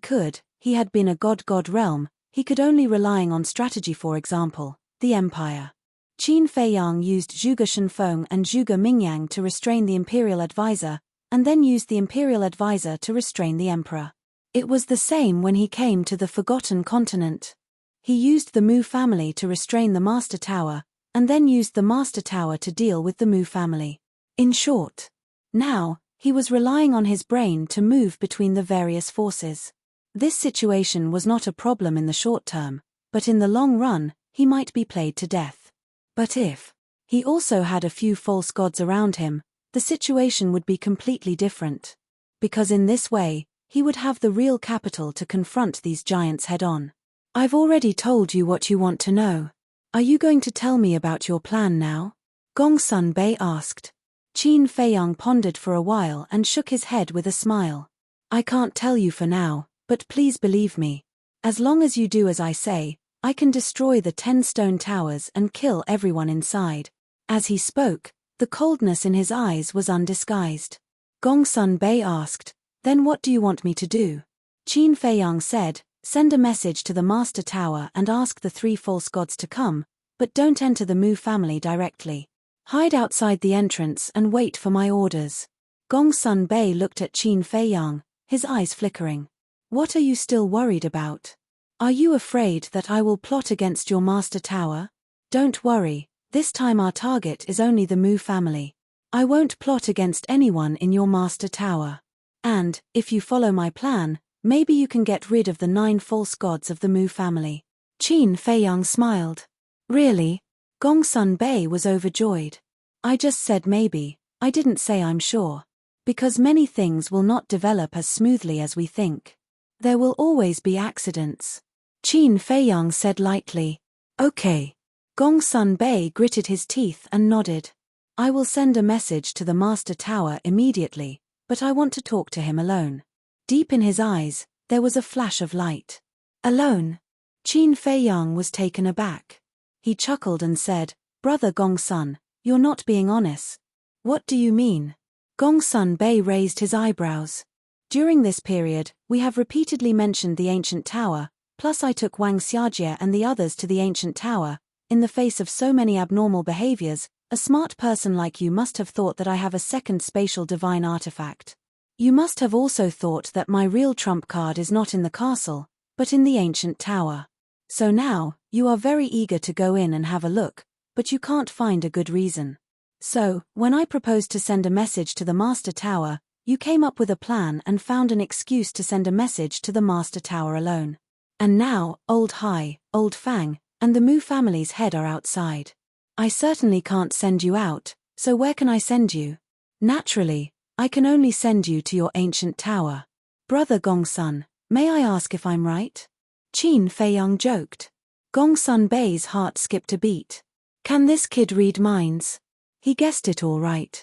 had been a god realm, he could only relying on strategy, for example, the empire. Qin Feiyang used Zhuge Shenfeng and Zhuge Mingyang to restrain the imperial advisor, and then used the imperial advisor to restrain the emperor. It was the same when he came to the Forgotten Continent. He used the Mu family to restrain the Master Tower, and then used the Master Tower to deal with the Mu family. In short, now, he was relying on his brain to move between the various forces. This situation was not a problem in the short term, but in the long run, he might be played to death. But if He also had a few false gods around him. The situation would be completely different. Because in this way, he would have the real capital to confront these giants head-on. I've already told you what you want to know. Are you going to tell me about your plan now? Gongsun Bei asked. Qin Feiyang pondered for a while and shook his head with a smile. I can't tell you for now, but please believe me. As long as you do as I say, I can destroy the 10 stone towers and kill everyone inside. As he spoke, the coldness in his eyes was undisguised. Gongsun Bei asked, then what do you want me to do? Qin Feiyang said, send a message to the Master Tower and ask the 3 false gods to come, but don't enter the Mu family directly. Hide outside the entrance and wait for my orders. Gongsun Bei looked at Qin Feiyang, his eyes flickering. What are you still worried about? Are you afraid that I will plot against your Master Tower? Don't worry, this time our target is only the Mu family. I won't plot against anyone in your Master Tower. And, if you follow my plan, maybe you can get rid of the 9 false gods of the Mu family. Qin Feiyang smiled. Really? Gongsun Bei was overjoyed. I just said maybe, I didn't say I'm sure. Because many things will not develop as smoothly as we think. There will always be accidents. Qin Feiyang said lightly. Okay. Gongsun Bei gritted his teeth and nodded. I will send a message to the Master Tower immediately, but I want to talk to him alone. Deep in his eyes, there was a flash of light. Alone? Qin Feiyang was taken aback. He chuckled and said, Brother Gongsun, you're not being honest. What do you mean? Gongsun Bei raised his eyebrows. During this period, we have repeatedly mentioned the ancient tower, plus I took Wang Xiajie and the others to the ancient tower. In the face of so many abnormal behaviors, a smart person like you must have thought that I have a second spatial divine artifact. You must have also thought that my real trump card is not in the castle, but in the ancient tower. So now, you are very eager to go in and have a look, but you can't find a good reason. So, when I proposed to send a message to the Master Tower, you came up with a plan and found an excuse to send a message to the Master Tower alone. And now, Old Hai, Old Fang, and the Mu family's head are outside. I certainly can't send you out, so where can I send you? Naturally, I can only send you to your ancient tower. Brother Gongsun, may I ask if I'm right? Qin Feiyang joked. Gongsun Bei's heart skipped a beat. Can this kid read minds? He guessed it all right.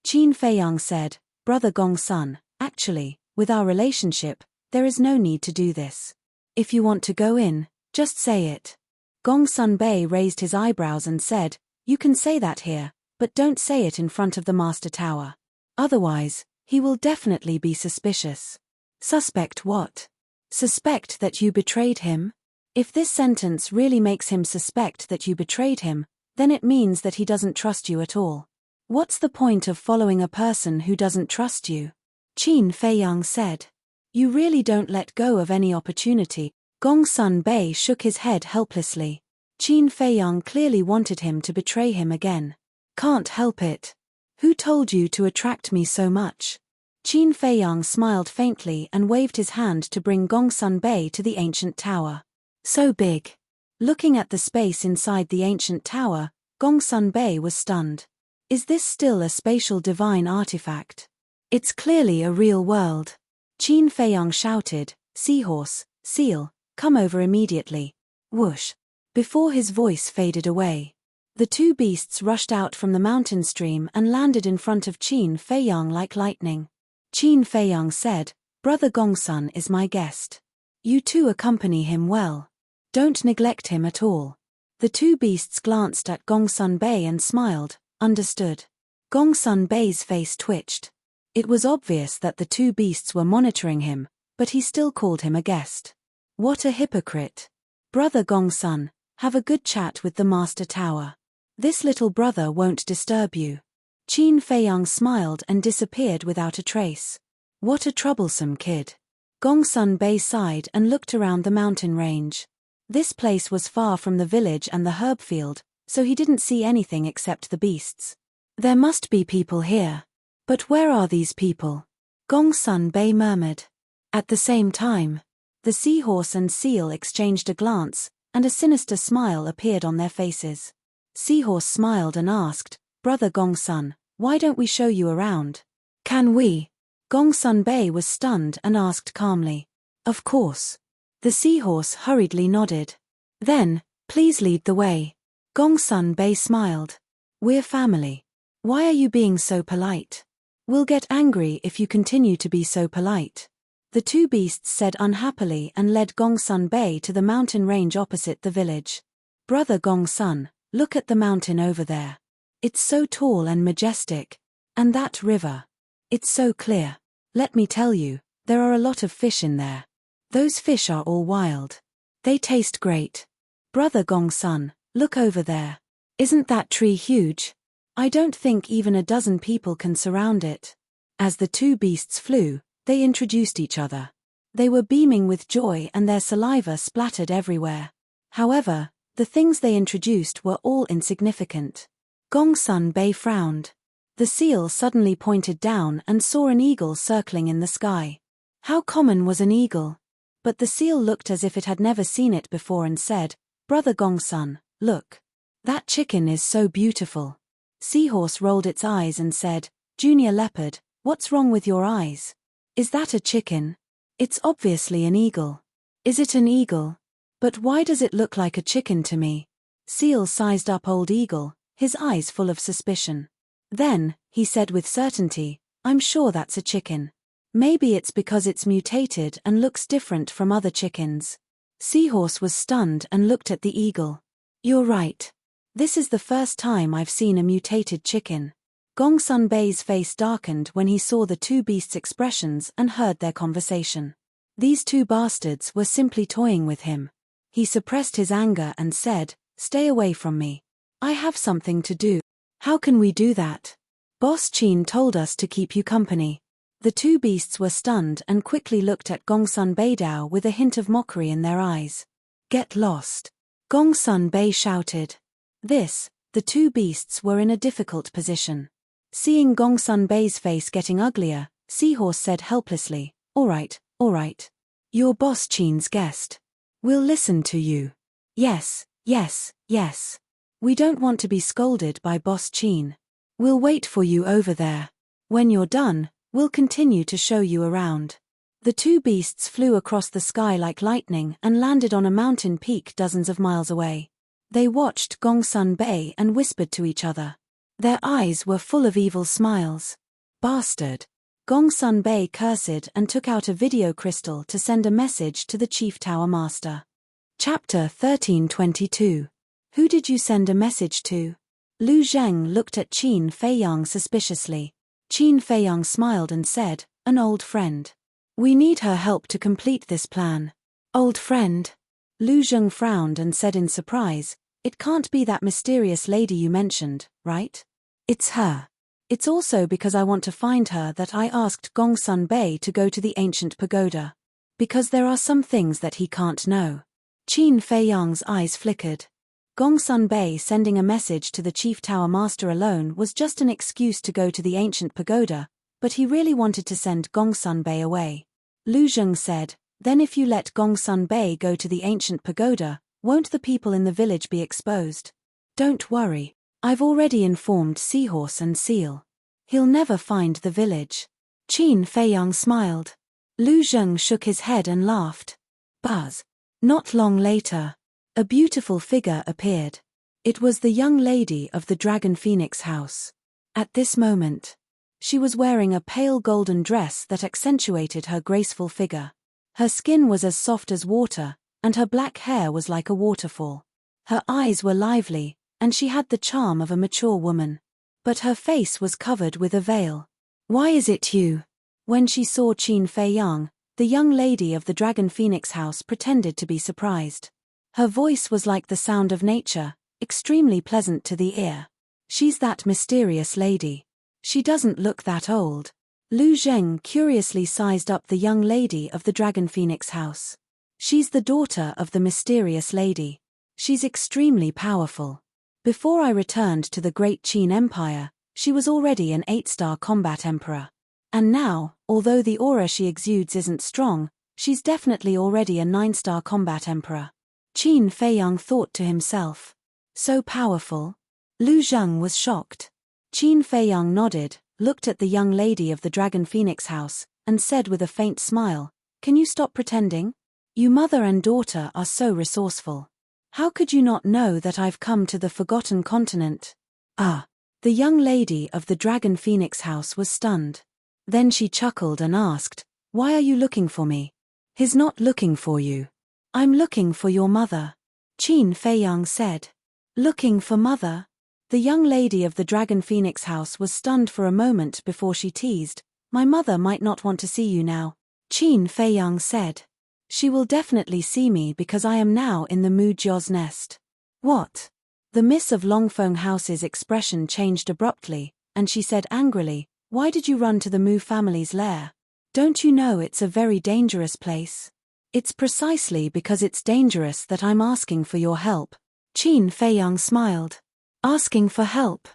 Qin Feiyang said, Brother Gongsun, actually, with our relationship, there is no need to do this. If you want to go in, just say it. Gongsun Bei raised his eyebrows and said, you can say that here, but don't say it in front of the Master Tower. Otherwise, he will definitely be suspicious. Suspect what? Suspect that you betrayed him? If this sentence really makes him suspect that you betrayed him, then it means that he doesn't trust you at all. What's the point of following a person who doesn't trust you? Qin Feiyang said. You really don't let go of any opportunity. Gongsun Bei shook his head helplessly. Qin Feiyang clearly wanted him to betray him again. Can't help it. Who told you to attract me so much? Qin Feiyang smiled faintly and waved his hand to bring Gongsun Bei to the ancient tower. So big. Looking at the space inside the ancient tower, Gongsun Bei was stunned. Is this still a spatial divine artifact? It's clearly a real world. Qin Feiyang shouted, Seahorse, seal, come over immediately. Whoosh. Before his voice faded away. The 2 beasts rushed out from the mountain stream and landed in front of Qin Feiyang like lightning. Qin Feiyang said, Brother Gongsun is my guest. You 2 accompany him well. Don't neglect him at all. The 2 beasts glanced at Gongsun Bei and smiled, understood. Gongsun Bei's face twitched. It was obvious that the 2 beasts were monitoring him, but he still called him a guest. What a hypocrite. Brother Gongsun, have a good chat with the Master Tower. This little brother won't disturb you. Qin Feiyang smiled and disappeared without a trace. What a troublesome kid. Gongsun Bei sighed and looked around the mountain range. This place was far from the village and the herb field, so he didn't see anything except the beasts. There must be people here. But where are these people? Gongsun Bei murmured. At the same time, the seahorse and seal exchanged a glance, and a sinister smile appeared on their faces. Seahorse smiled and asked, Brother Gongsun, why don't we show you around? Can we? Gongsun Bei was stunned and asked calmly. Of course. The seahorse hurriedly nodded. Then, please lead the way. Gongsun Bei smiled. We're family. Why are you being so polite? We'll get angry if you continue to be so polite. The two beasts said unhappily and led Gongsun Bei to the mountain range opposite the village. Brother Gongsun, look at the mountain over there. It's so tall and majestic. And that river. It's so clear. Let me tell you, there are a lot of fish in there. Those fish are all wild. They taste great. Brother Gongsun, look over there. Isn't that tree huge? I don't think even a dozen people can surround it. As the two beasts flew, they introduced each other. They were beaming with joy and their saliva splattered everywhere. However, the things they introduced were all insignificant. Gongsun Bei frowned. The seal suddenly pointed down and saw an eagle circling in the sky. How common was an eagle? But the seal looked as if it had never seen it before and said, Brother Gongsun, look. That chicken is so beautiful. Seahorse rolled its eyes and said, Junior Leopard, what's wrong with your eyes? Is that a chicken? It's obviously an eagle. Is it an eagle? But why does it look like a chicken to me? Seal sized up Old Eagle, his eyes full of suspicion. Then, he said with certainty, I'm sure that's a chicken. Maybe it's because it's mutated and looks different from other chickens. Seahorse was stunned and looked at the eagle. You're right. This is the first time I've seen a mutated chicken. Gongsun Bei's face darkened when he saw the two beasts' expressions and heard their conversation. These two bastards were simply toying with him. He suppressed his anger and said, Stay away from me. I have something to do. How can we do that? Boss Qin told us to keep you company. The two beasts were stunned and quickly looked at Gongsun Beidao with a hint of mockery in their eyes. Get lost. Gongsun Bei shouted. The two beasts were in a difficult position. Seeing Gongsun Bei's face getting uglier, Seahorse said helplessly, All right. You're Boss Qin's guest. We'll listen to you. Yes. We don't want to be scolded by Boss Qin. We'll wait for you over there. When you're done, we'll continue to show you around. The two beasts flew across the sky like lightning and landed on a mountain peak dozens of miles away. They watched Gongsun Bei and whispered to each other. Their eyes were full of evil smiles. Bastard. Gongsun Bei cursed and took out a video crystal to send a message to the Chief Tower Master. Chapter 1322. Who did you send a message to? Lu Zheng looked at Qin Feiyang suspiciously. Qin Feiyang smiled and said, An old friend. We need her help to complete this plan. Old friend? Lu Zheng frowned and said in surprise, It can't be that mysterious lady you mentioned, right? It's her. It's also because I want to find her that I asked Gongsun Bei to go to the ancient pagoda. Because there are some things that he can't know. Qin Feiyang's eyes flickered. Gongsun Bei sending a message to the Chief Tower Master alone was just an excuse to go to the ancient pagoda, but he really wanted to send Gongsun Bei away. Lu Zheng said, Then if you let Gongsun Bei go to the ancient pagoda, won't the people in the village be exposed? Don't worry. I've already informed Seahorse and Seal. He'll never find the village. Qin Feiyang smiled. Lu Zheng shook his head and laughed. Buzz. Not long later, a beautiful figure appeared. It was the young lady of the Dragon Phoenix house. At this moment, she was wearing a pale golden dress that accentuated her graceful figure. Her skin was as soft as water, and her black hair was like a waterfall. Her eyes were lively, and she had the charm of a mature woman. But her face was covered with a veil. Why is it you? When she saw Qin Feiyang, the young lady of the Dragon Phoenix house pretended to be surprised. Her voice was like the sound of nature, extremely pleasant to the ear. She's that mysterious lady. She doesn't look that old. Lu Zheng curiously sized up the young lady of the Dragon Phoenix house. She's the daughter of the mysterious lady. She's extremely powerful. Before I returned to the Great Qin Empire, she was already an 8-star combat emperor. And now, although the aura she exudes isn't strong, she's definitely already a 9-star combat emperor. Qin Feiyang thought to himself. So powerful, Lu Zheng was shocked. Qin Feiyang nodded, looked at the young lady of the Dragon Phoenix house, and said with a faint smile, "Can you stop pretending? You mother and daughter are so resourceful. How could you not know that I've come to the Forgotten Continent?" Ah! The young lady of the Dragon Phoenix house was stunned. Then she chuckled and asked, "Why are you looking for me?" "He's not looking for you. I'm looking for your mother," Qin Feiyang said. "Looking for mother?" The young lady of the Dragon Phoenix house was stunned for a moment before she teased, "My mother might not want to see you now," Qin Feiyang said. "She will definitely see me because I am now in the Mu Jiao's nest." "What?" The Miss of Longfeng House's expression changed abruptly, and she said angrily, "Why did you run to the Mu family's lair? Don't you know it's a very dangerous place?" "It's precisely because it's dangerous that I'm asking for your help," Qin Feiyang smiled. "Asking for help?"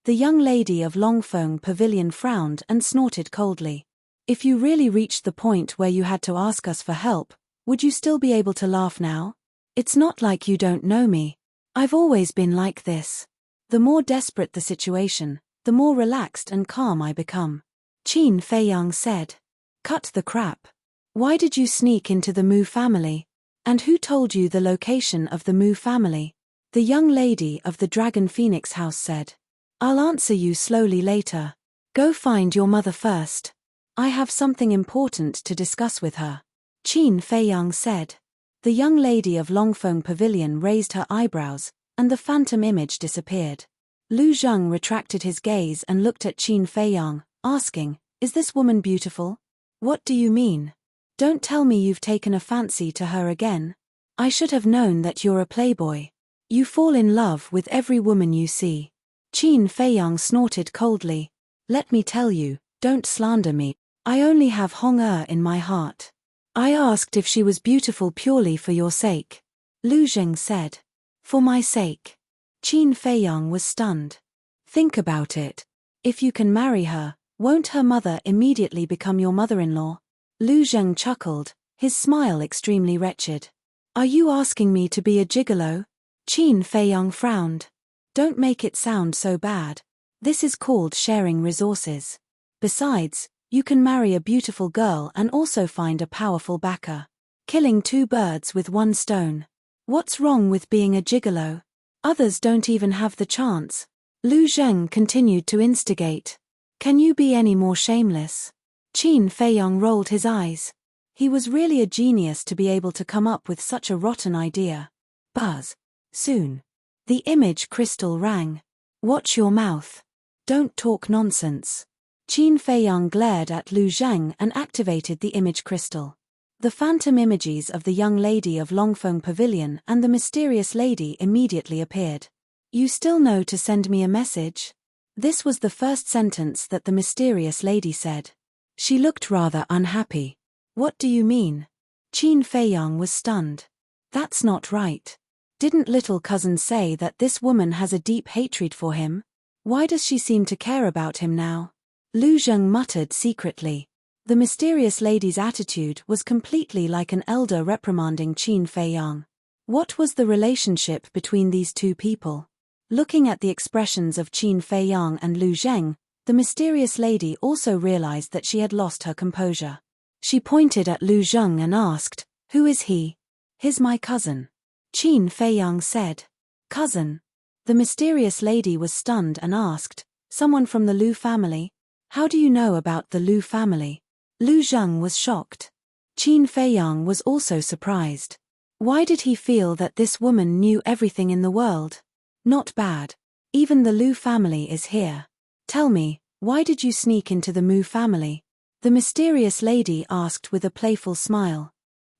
The young lady of Longfeng Pavilion frowned and snorted coldly. "If you really reached the point where you had to ask us for help, would you still be able to laugh now? It's not like you don't know me. I've always been like this. The more desperate the situation, the more relaxed and calm I become," Qin Feiyang said. "Cut the crap. Why did you sneak into the Mu family? And who told you the location of the Mu family?" The young lady of the Dragon Phoenix house said. "I'll answer you slowly later. Go find your mother first. I have something important to discuss with her," Qin Feiyang said. The young lady of Longfeng Pavilion raised her eyebrows, and the phantom image disappeared. Lu Zheng retracted his gaze and looked at Qin Feiyang, asking, "Is this woman beautiful?" "What do you mean? Don't tell me you've taken a fancy to her again. I should have known that you're a playboy. You fall in love with every woman you see." Qin Feiyang snorted coldly. "Let me tell you, don't slander me. I only have Hong in my heart. I asked if she was beautiful purely for your sake," Lu Zheng said. "For my sake?" Qin Feiyang was stunned. "Think about it. If you can marry her, won't her mother immediately become your mother-in-law?" Lu Zheng chuckled, his smile extremely wretched. "Are you asking me to be a gigolo?" Qin Feiyang frowned. "Don't make it sound so bad. This is called sharing resources. Besides, you can marry a beautiful girl and also find a powerful backer. Killing two birds with one stone. What's wrong with being a gigolo? Others don't even have the chance." Lu Zheng continued to instigate. "Can you be any more shameless?" Qin Feiyang rolled his eyes. He was really a genius to be able to come up with such a rotten idea. Buzz. Soon. The image crystal rang. "Watch your mouth. Don't talk nonsense." Qin Feiyang glared at Lu Zheng and activated the image crystal. The phantom images of the young lady of Longfeng Pavilion and the mysterious lady immediately appeared. "You still know to send me a message?" This was the first sentence that the mysterious lady said. She looked rather unhappy. "What do you mean?" Qin Feiyang was stunned. "That's not right. Didn't little cousin say that this woman has a deep hatred for him? Why does she seem to care about him now?" Lu Zheng muttered secretly. The mysterious lady's attitude was completely like an elder reprimanding Qin Feiyang. What was the relationship between these two people? Looking at the expressions of Qin Feiyang and Lu Zheng, the mysterious lady also realized that she had lost her composure. She pointed at Lu Zheng and asked, "Who is he?" "He's my cousin," Qin Feiyang said. "Cousin?" The mysterious lady was stunned and asked, "Someone from the Lu family? How do you know about the Lu family?" Lu Zheng was shocked. Qin Feiyang was also surprised. Why did he feel that this woman knew everything in the world? Not bad. Even the Lu family is here. "Tell me, why did you sneak into the Mu family?" the mysterious lady asked with a playful smile.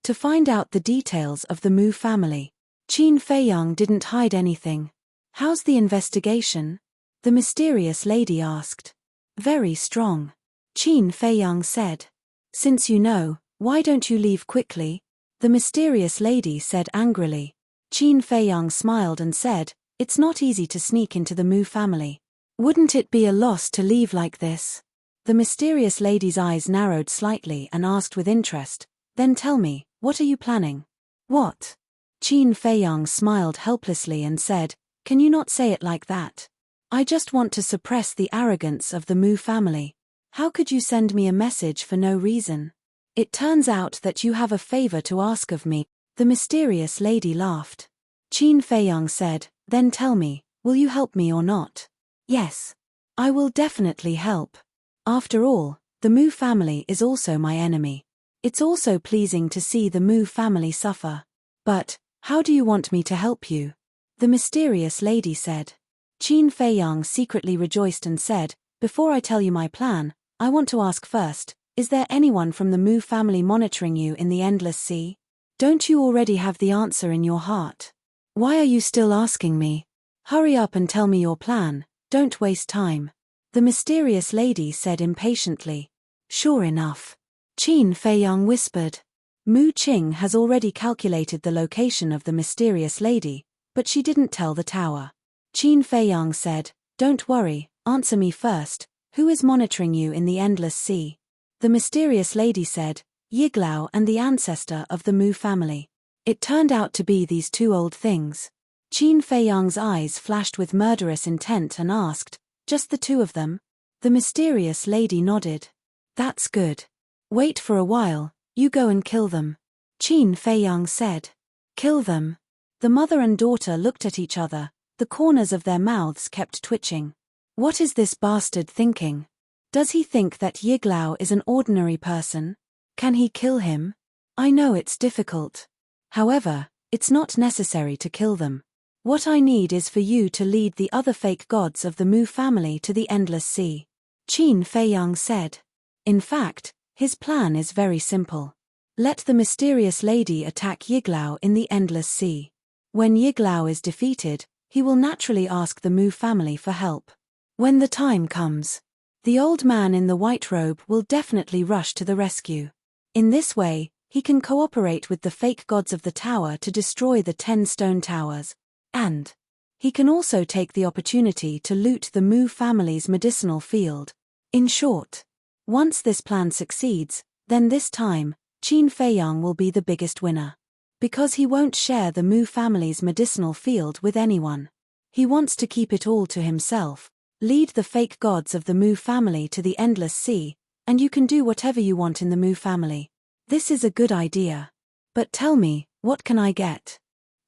"To find out the details of the Mu family." Qin Feiyang didn't hide anything. "How's the investigation?" the mysterious lady asked. "Very strong," Qin Feiyang said. "Since you know, why don't you leave quickly?" the mysterious lady said angrily. Qin Feiyang smiled and said, "It's not easy to sneak into the Mu family. Wouldn't it be a loss to leave like this?" The mysterious lady's eyes narrowed slightly and asked with interest, "Then tell me, what are you planning?" "What?" Qin Feiyang smiled helplessly and said, "Can you not say it like that? I just want to suppress the arrogance of the Mu family. How could you send me a message for no reason? It turns out that you have a favor to ask of me. The mysterious lady laughed. Qin Feiyang said, then tell me, will you help me or not? Yes. I will definitely help. After all, the Mu family is also my enemy. It's also pleasing to see the Mu family suffer. But, how do you want me to help you? The mysterious lady said. Qin Feiyang secretly rejoiced and said, before I tell you my plan, I want to ask first, is there anyone from the Mu family monitoring you in the endless sea? Don't you already have the answer in your heart? Why are you still asking me? Hurry up and tell me your plan, don't waste time. The mysterious lady said impatiently. Sure enough. Qin Feiyang whispered. Mu Qing has already calculated the location of the mysterious lady, but she didn't tell the tower. Qin Feiyang said, don't worry, answer me first, who is monitoring you in the endless sea? The mysterious lady said, Yiglao and the ancestor of the Mu family. It turned out to be these two old things. Qin Feiyang's eyes flashed with murderous intent and asked, just the two of them? The mysterious lady nodded. That's good. Wait for a while, you go and kill them. Qin Feiyang said. Kill them? The mother and daughter looked at each other, the corners of their mouths kept twitching. What is this bastard thinking? Does he think that Yiglao is an ordinary person? Can he kill him? I know it's difficult. However, it's not necessary to kill them. What I need is for you to lead the other fake gods of the Mu family to the endless sea. Qin Feiyang said. In fact, his plan is very simple. Let the mysterious lady attack Yiglao in the endless sea. When Yiglao is defeated, he will naturally ask the Mu family for help. When the time comes, the old man in the white robe will definitely rush to the rescue. In this way, he can cooperate with the fake gods of the tower to destroy the 10 stone towers, and he can also take the opportunity to loot the Mu family's medicinal field. In short, once this plan succeeds, then this time, Qin Feiyang will be the biggest winner. Because he won't share the Mu family's medicinal field with anyone. He wants to keep it all to himself, lead the fake gods of the Mu family to the endless sea, and you can do whatever you want in the Mu family. This is a good idea. But tell me, what can I get?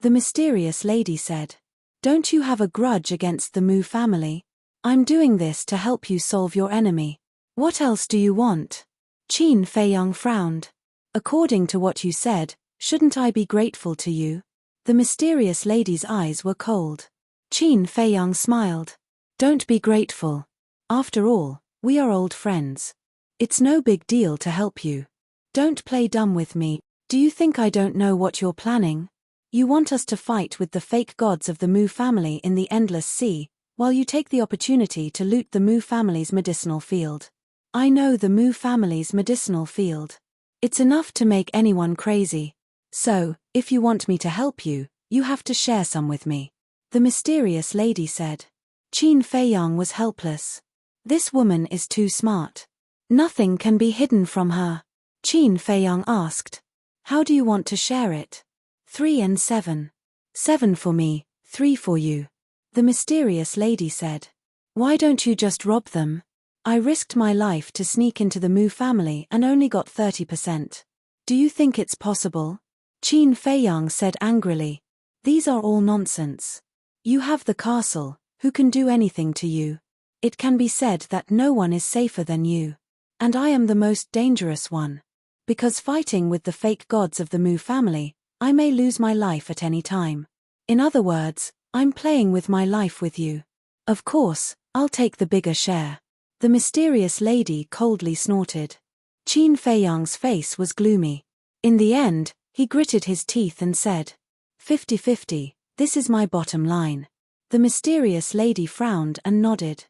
The mysterious lady said. Don't you have a grudge against the Mu family? I'm doing this to help you solve your enemy. What else do you want? Qin Feiyang frowned. According to what you said, shouldn't I be grateful to you? The mysterious lady's eyes were cold. Qin Feiyang smiled. Don't be grateful. After all, we are old friends. It's no big deal to help you. Don't play dumb with me. Do you think I don't know what you're planning? You want us to fight with the fake gods of the Mu family in the endless sea, while you take the opportunity to loot the Mu family's medicinal field. I know the Mu family's medicinal field. It's enough to make anyone crazy. So, if you want me to help you, you have to share some with me. The mysterious lady said. Qin Feiyang was helpless. This woman is too smart. Nothing can be hidden from her. Qin Feiyang asked. How do you want to share it? 3 and 7. 7 for me, 3 for you. The mysterious lady said. Why don't you just rob them? I risked my life to sneak into the Mu family and only got 30%. Do you think it's possible? Qin Feiyang said angrily. These are all nonsense. You have the castle, who can do anything to you. It can be said that no one is safer than you. And I am the most dangerous one. Because fighting with the fake gods of the Mu family, I may lose my life at any time. In other words, I'm playing with my life with you. Of course, I'll take the bigger share. The mysterious lady coldly snorted. Qin Feiyang's face was gloomy. In the end, he gritted his teeth and said, 50-50, this is my bottom line. The mysterious lady frowned and nodded.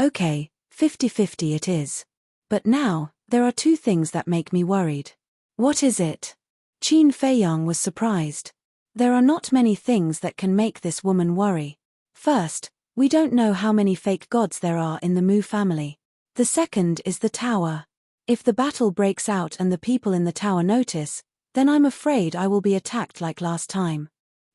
Okay, 50-50 it is. But now, there are 2 things that make me worried. What is it? Qin Feiyang was surprised. There are not many things that can make this woman worry. First, we don't know how many fake gods there are in the Mu family. The second is the tower. If the battle breaks out and the people in the tower notice, then I'm afraid I will be attacked like last time.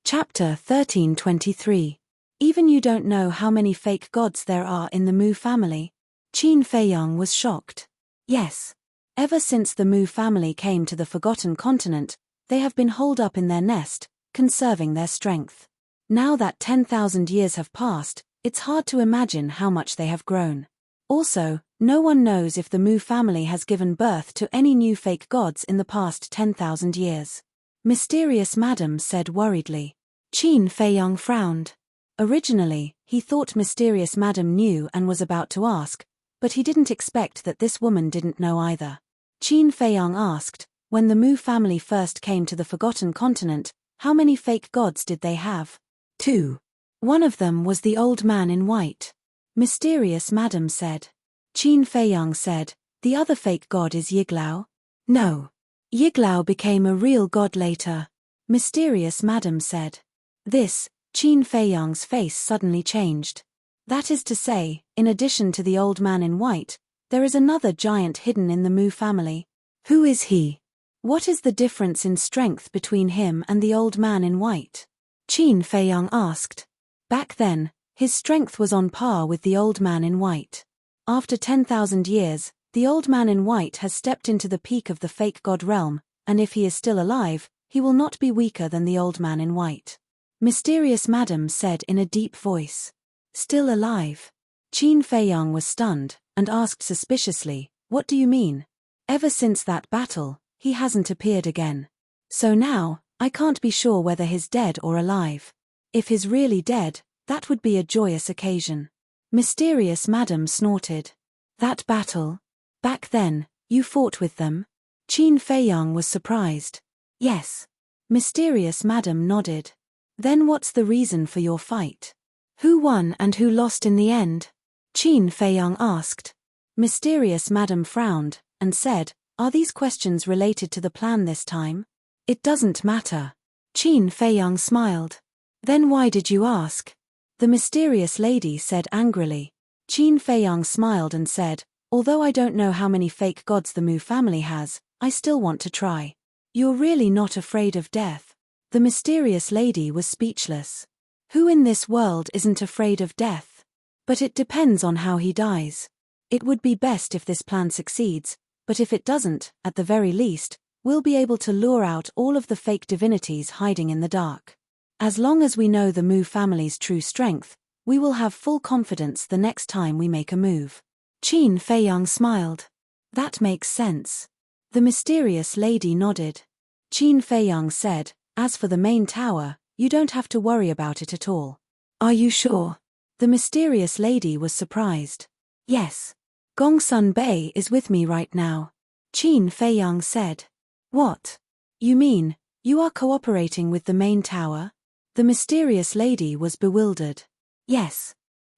Chapter 13:23. Even you don't know how many fake gods there are in the Mu family? Qin Feiyang was shocked. Yes. Ever since the Mu family came to the Forgotten Continent, they have been holed up in their nest, conserving their strength. Now that 10,000 years have passed, it's hard to imagine how much they have grown. Also, no one knows if the Mu family has given birth to any new fake gods in the past 10,000 years. Mysterious Madam said worriedly. Qin Feiyang frowned. Originally, he thought Mysterious Madam knew and was about to ask, but he didn't expect that this woman didn't know either. Qin Feiyang asked, when the Mu family first came to the Forgotten Continent, how many fake gods did they have? 2. One of them was the old man in white. Mysterious Madam said. Qin Feiyang said, the other fake god is Yiglao? No. Yiglao became a real god later. Mysterious Madam said. This, Qin Feiyang's face suddenly changed. That is to say, in addition to the old man in white, there is another giant hidden in the Mu family. Who is he? What is the difference in strength between him and the old man in white? Qin Feiyang asked. Back then, his strength was on par with the old man in white. After 10,000 years, the old man in white has stepped into the peak of the fake god realm, and if he is still alive, he will not be weaker than the old man in white. Mysterious Madam said in a deep voice. Still alive? Qin Feiyang was stunned, and asked suspiciously, what do you mean? Ever since that battle, he hasn't appeared again. So now, I can't be sure whether he's dead or alive. If he's really dead, that would be a joyous occasion. Mysterious Madam snorted. That battle? Back then, you fought with them? Qin Feiyang was surprised. Yes. Mysterious Madam nodded. Then what's the reason for your fight? Who won and who lost in the end? Qin Feiyang asked. Mysterious Madam frowned, and said, are these questions related to the plan this time? It doesn't matter. Qin Feiyang smiled. Then why did you ask? The mysterious lady said angrily. Qin Feiyang smiled and said, although I don't know how many fake gods the Mu family has, I still want to try. You're really not afraid of death? The mysterious lady was speechless. Who in this world isn't afraid of death? But it depends on how he dies. It would be best if this plan succeeds, but if it doesn't, at the very least, we'll be able to lure out all of the fake divinities hiding in the dark. As long as we know the Mu family's true strength, we will have full confidence the next time we make a move. Qin Feiyang smiled. That makes sense. The mysterious lady nodded. Qin Feiyang said, as for the main tower, you don't have to worry about it at all. Are you sure? The mysterious lady was surprised. Yes. Gongsun Bei is with me right now. Qin Feiyang said. What? You mean, you are cooperating with the main tower? The mysterious lady was bewildered. Yes.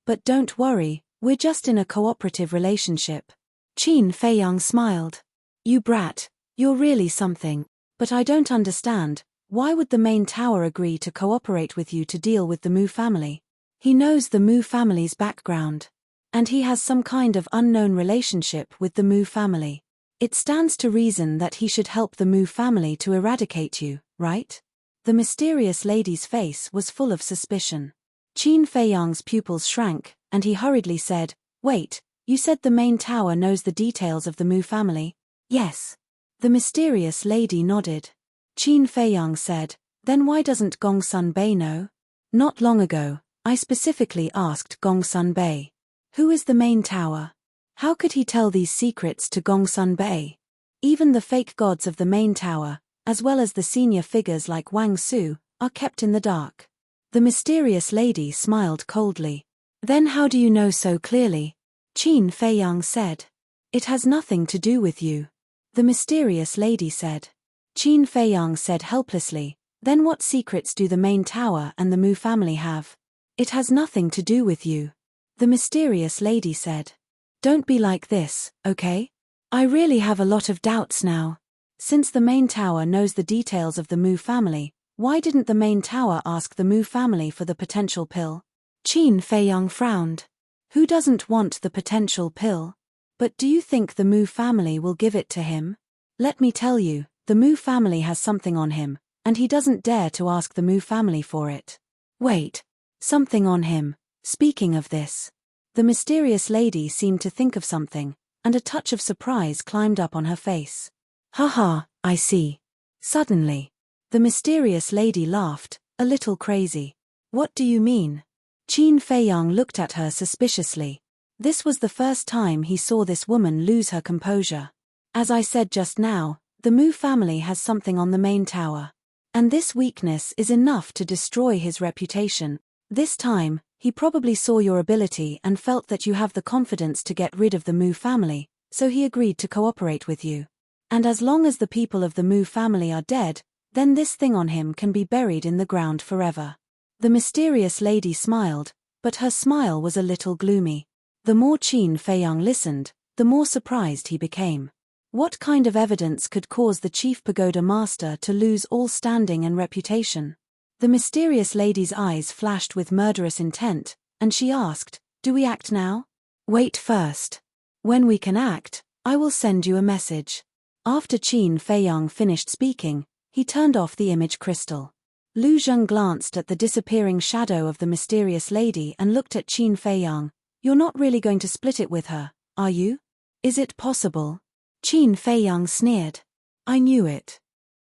But don't worry, we're just in a cooperative relationship. Qin Feiyang smiled. You brat, you're really something, but I don't understand, why would the main tower agree to cooperate with you to deal with the Mu family? He knows the Mu family's background. And he has some kind of unknown relationship with the Mu family. It stands to reason that he should help the Mu family to eradicate you, right? The mysterious lady's face was full of suspicion. Qin Feiyang's pupils shrank, and he hurriedly said, wait, you said the main tower knows the details of the Mu family? Yes. The mysterious lady nodded. Qin Feiyang said, then why doesn't Gongsun Bei know? Not long ago, I specifically asked Gongsun Bei. Who is the main tower? How could he tell these secrets to Gongsun Bei? Even the fake gods of the main tower, as well as the senior figures like Wang Su, are kept in the dark. The mysterious lady smiled coldly. Then how do you know so clearly? Qin Feiyang said. It has nothing to do with you. The mysterious lady said. Qin Feiyang said helplessly, then what secrets do the main tower and the Mu family have? It has nothing to do with you. The mysterious lady said. Don't be like this, okay? I really have a lot of doubts now. Since the main tower knows the details of the Mu family, why didn't the main tower ask the Mu family for the potential pill? Qin Feiyang frowned. Who doesn't want the potential pill? But do you think the Mu family will give it to him? Let me tell you, the Mu family has something on him, and he doesn't dare to ask the Mu family for it. Wait. Something on him. Speaking of this. The mysterious lady seemed to think of something, and a touch of surprise climbed up on her face. Haha, I see. Suddenly. The mysterious lady laughed, a little crazy. What do you mean? Qin Feiyang looked at her suspiciously. This was the first time he saw this woman lose her composure. As I said just now, the Mu family has something on the main tower. And this weakness is enough to destroy his reputation. This time, he probably saw your ability and felt that you have the confidence to get rid of the Mu family, so he agreed to cooperate with you. And as long as the people of the Mu family are dead, then this thing on him can be buried in the ground forever. The mysterious lady smiled, but her smile was a little gloomy. The more Qin Feiyang listened, the more surprised he became. What kind of evidence could cause the chief pagoda master to lose all standing and reputation? The mysterious lady's eyes flashed with murderous intent, and she asked, "Do we act now?" "Wait first. When we can act, I will send you a message." After Qin Feiyang finished speaking, he turned off the image crystal. Lu Zheng glanced at the disappearing shadow of the mysterious lady and looked at Qin Feiyang. "You're not really going to split it with her, are you? Is it possible?" Qin Feiyang sneered. "I knew it.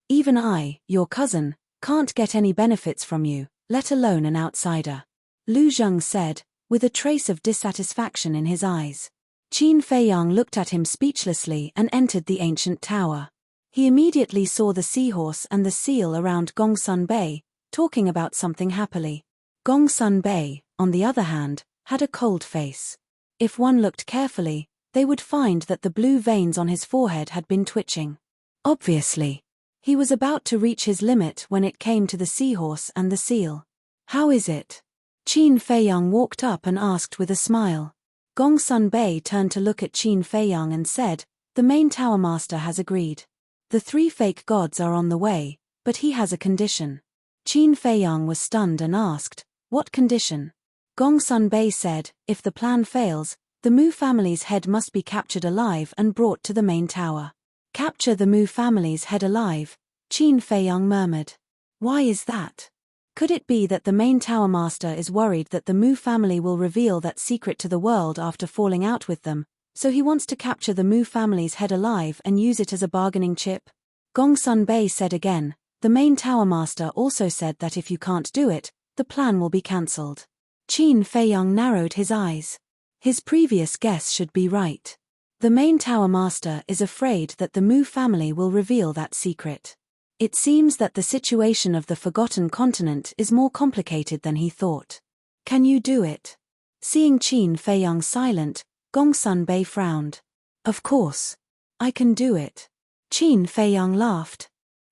Even I, your cousin, can't get any benefits from you, let alone an outsider," Lu Zheng said, with a trace of dissatisfaction in his eyes. Qin Feiyang looked at him speechlessly and entered the ancient tower. He immediately saw the seahorse and the seal around Gongsun Bei, talking about something happily. Gongsun Bei, on the other hand, had a cold face. If one looked carefully, they would find that the blue veins on his forehead had been twitching. Obviously. He was about to reach his limit when it came to the seahorse and the seal. "How is it?" Qin Feiyang walked up and asked with a smile. Gongsun Bei turned to look at Qin Feiyang and said, "The main tower master has agreed. The 3 fake gods are on the way, but he has a condition." Qin Feiyang was stunned and asked, "What condition?" Gongsun Bei said, "If the plan fails, the Mu family's head must be captured alive and brought to the main tower." "Capture the Mu family's head alive," Qin Feiyang murmured. "Why is that? Could it be that the main tower master is worried that the Mu family will reveal that secret to the world after falling out with them, so he wants to capture the Mu family's head alive and use it as a bargaining chip?" Gongsun Bei said again, "The main tower master also said that if you can't do it, the plan will be cancelled." Qin Feiyang narrowed his eyes. His previous guess should be right. The main tower master is afraid that the Mu family will reveal that secret. It seems that the situation of the Forgotten Continent is more complicated than he thought. "Can you do it?" Seeing Qin Feiyang silent, Gongsun Bei frowned. "Of course. I can do it." Qin Feiyang laughed.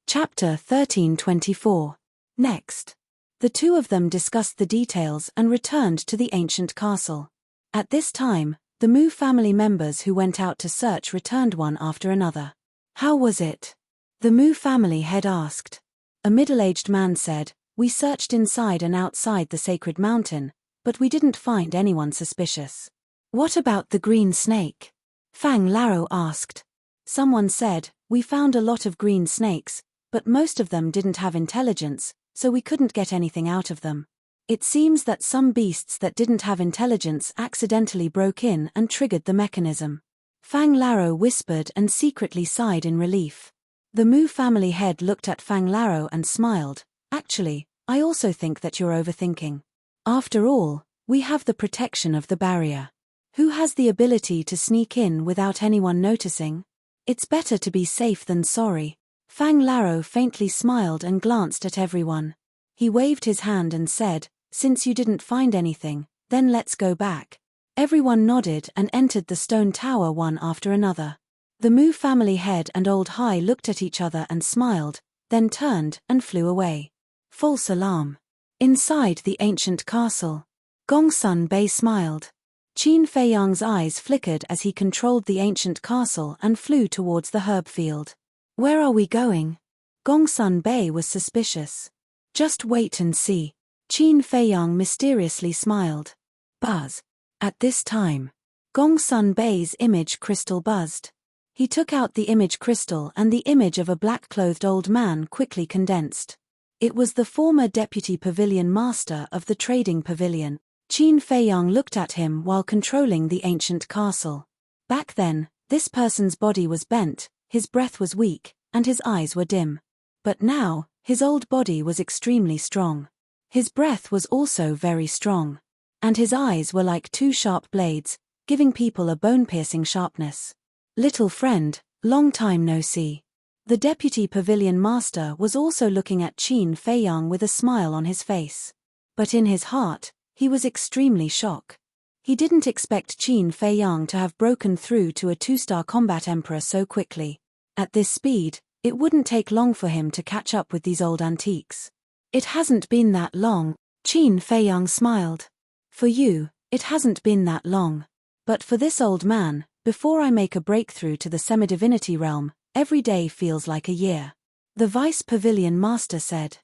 Chapter 1324. Next. The two of them discussed the details and returned to the ancient castle. At this time, the Mu family members who went out to search returned one after another. "How was it?" the Mu family head asked. A middle-aged man said, "We searched inside and outside the sacred mountain, but we didn't find anyone suspicious." "What about the green snake?" Fang Laro asked. Someone said, "We found a lot of green snakes, but most of them didn't have intelligence, so we couldn't get anything out of them. It seems that some beasts that didn't have intelligence accidentally broke in and triggered the mechanism." Fang Laro whispered and secretly sighed in relief. The Mu family head looked at Fang Laro and smiled. "Actually, I also think that you're overthinking. After all, we have the protection of the barrier. Who has the ability to sneak in without anyone noticing? It's better to be safe than sorry." Fang Laro faintly smiled and glanced at everyone. He waved his hand and said, "Since you didn't find anything, then let's go back." Everyone nodded and entered the stone tower one after another. The Mu family head and Old Hai looked at each other and smiled, then turned and flew away. False alarm. Inside the ancient castle. Gongsun Bei smiled. Qin Feiyang's eyes flickered as he controlled the ancient castle and flew towards the herb field. "Where are we going?" Gongsun Bei was suspicious. "Just wait and see." Qin Feiyang mysteriously smiled. Buzz. At this time, Gongsun Bei's image crystal buzzed. He took out the image crystal and the image of a black-clothed old man quickly condensed. It was the former deputy pavilion master of the trading pavilion. Qin Feiyang looked at him while controlling the ancient castle. Back then, this person's body was bent, his breath was weak, and his eyes were dim. But now, his old body was extremely strong. His breath was also very strong. And his eyes were like two sharp blades, giving people a bone-piercing sharpness. Little friend, long time no see. The deputy pavilion master was also looking at Qin Feiyang with a smile on his face. But in his heart, he was extremely shocked. He didn't expect Qin Feiyang to have broken through to a 2-star combat emperor so quickly. At this speed, it wouldn't take long for him to catch up with these old antiques. It hasn't been that long, Qin Feiyang smiled. For you, it hasn't been that long. But for this old man, before I make a breakthrough to the semi-divinity realm, every day feels like a year. The vice pavilion master said.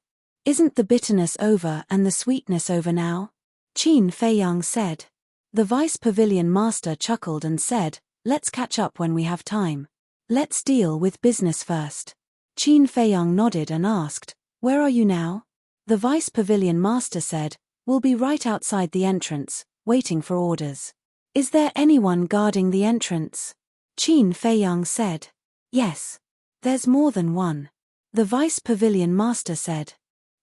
Isn't the bitterness over and the sweetness over now? Qin Feiyang said. The vice pavilion master chuckled and said, let's catch up when we have time. Let's deal with business first. Qin Feiyang nodded and asked, where are you now? The vice pavilion master said, we'll be right outside the entrance, waiting for orders. Is there anyone guarding the entrance? Qin Feiyang said. Yes. There's more than one. The vice pavilion master said.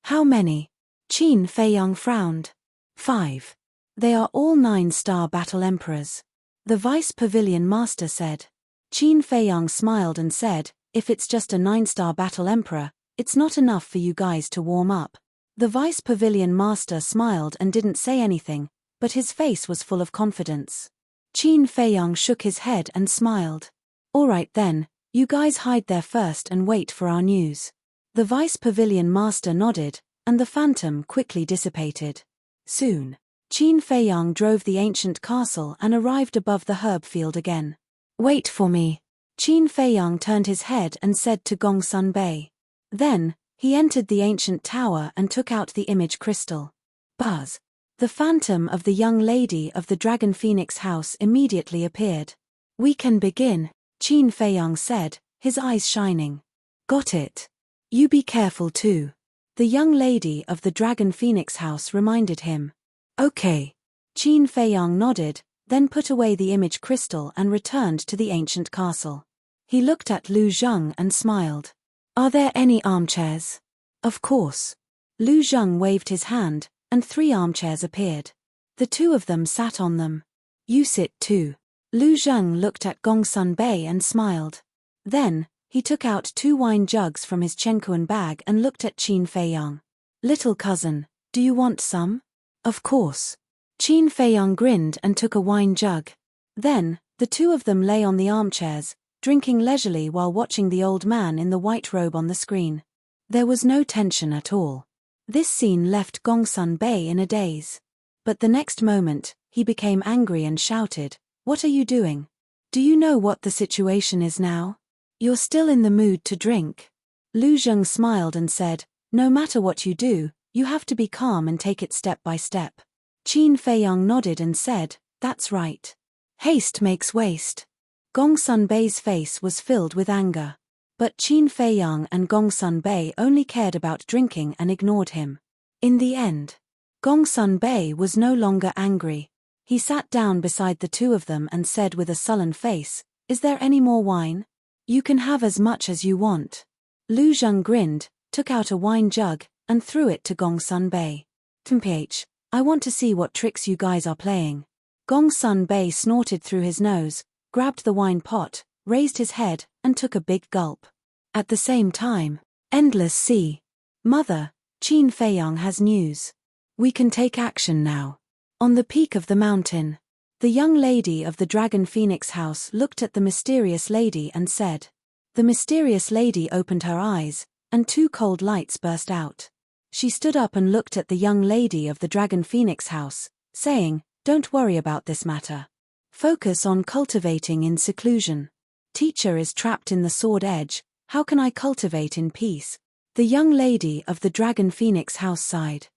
How many? Qin Feiyang frowned. 5. They are all 9-star battle emperors. The vice pavilion master said. Qin Feiyang smiled and said, if it's just a 9-star battle emperor, it's not enough for you guys to warm up. The vice pavilion master smiled and didn't say anything, but his face was full of confidence. Qin Feiyang shook his head and smiled. All right then, you guys hide there first and wait for our news. The vice pavilion master nodded, and the phantom quickly dissipated. Soon, Qin Feiyang drove the ancient castle and arrived above the herb field again. Wait for me. Qin Feiyang turned his head and said to Gongsun Bei. Then, he entered the ancient tower and took out the image crystal. Buzz. The phantom of the young lady of the Dragon Phoenix house immediately appeared. We can begin, Qin Feiyang said, his eyes shining. Got it. You be careful too. The young lady of the Dragon Phoenix house reminded him. Okay. Qin Feiyang nodded, then put away the image crystal and returned to the ancient castle. He looked at Lu Zheng and smiled. Are there any armchairs? Of course. Lu Zheng waved his hand, and 3 armchairs appeared. The 2 of them sat on them. You sit too. Lu Zheng looked at Gongsun Bei and smiled. Then, he took out 2 wine jugs from his Chenkuan bag and looked at Qin Feiyang. Little cousin, do you want some? Of course. Qin Feiyang grinned and took a wine jug. Then, the 2 of them lay on the armchairs, drinking leisurely while watching the old man in the white robe on the screen. There was no tension at all. This scene left Gongsun Bei in a daze. But the next moment, he became angry and shouted, What are you doing? Do you know what the situation is now? You're still in the mood to drink. Lu Zheng smiled and said, No matter what you do, you have to be calm and take it step by step. Qin Feiyang nodded and said, That's right. Haste makes waste. Gongsun Bei's face was filled with anger. But Qin Feiyang and Gongsun Bei only cared about drinking and ignored him. In the end, Gongsun Bei was no longer angry. He sat down beside the 2 of them and said with a sullen face, Is there any more wine? You can have as much as you want. Lu Zheng grinned, took out a wine jug, and threw it to Gongsun Bei. Temph, I want to see what tricks you guys are playing. Gongsun Bei snorted through his nose, grabbed the wine pot, raised his head, and took a big gulp. At the same time, Endless Sea. Mother, Qin Feiyang has news. We can take action now. On the peak of the mountain, the young lady of the Dragon Phoenix house looked at the mysterious lady and said. The mysterious lady opened her eyes, and 2 cold lights burst out. She stood up and looked at the young lady of the Dragon Phoenix house, saying, Don't worry about this matter. Focus on cultivating in seclusion. Teacher is trapped in the sword edge, how can I cultivate in peace? The young lady of the Dragon Phoenix house sighed.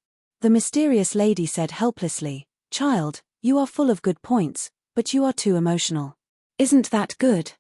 The mysterious lady said helplessly, Child, you are full of good points, but you are too emotional. Isn't that good?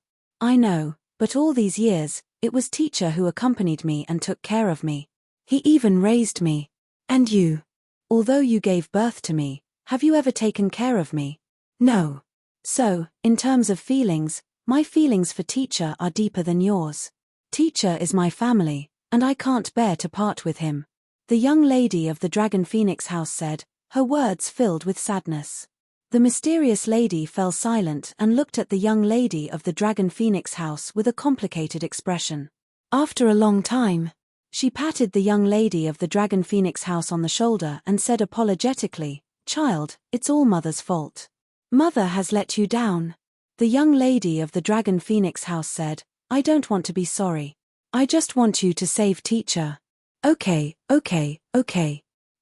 I know, but all these years, it was teacher who accompanied me and took care of me. He even raised me. And you? Although you gave birth to me, have you ever taken care of me? No. So, in terms of feelings, my feelings for teacher are deeper than yours. Teacher is my family, and I can't bear to part with him. The young lady of the Dragon Phoenix house said, her words filled with sadness. The mysterious lady fell silent and looked at the young lady of the Dragon Phoenix house with a complicated expression. After a long time, she patted the young lady of the Dragon Phoenix house on the shoulder and said apologetically, "Child, it's all Mother's fault. Mother has let you down." The young lady of the Dragon Phoenix house said, "I don't want to be sorry. I just want you to save teacher." Okay.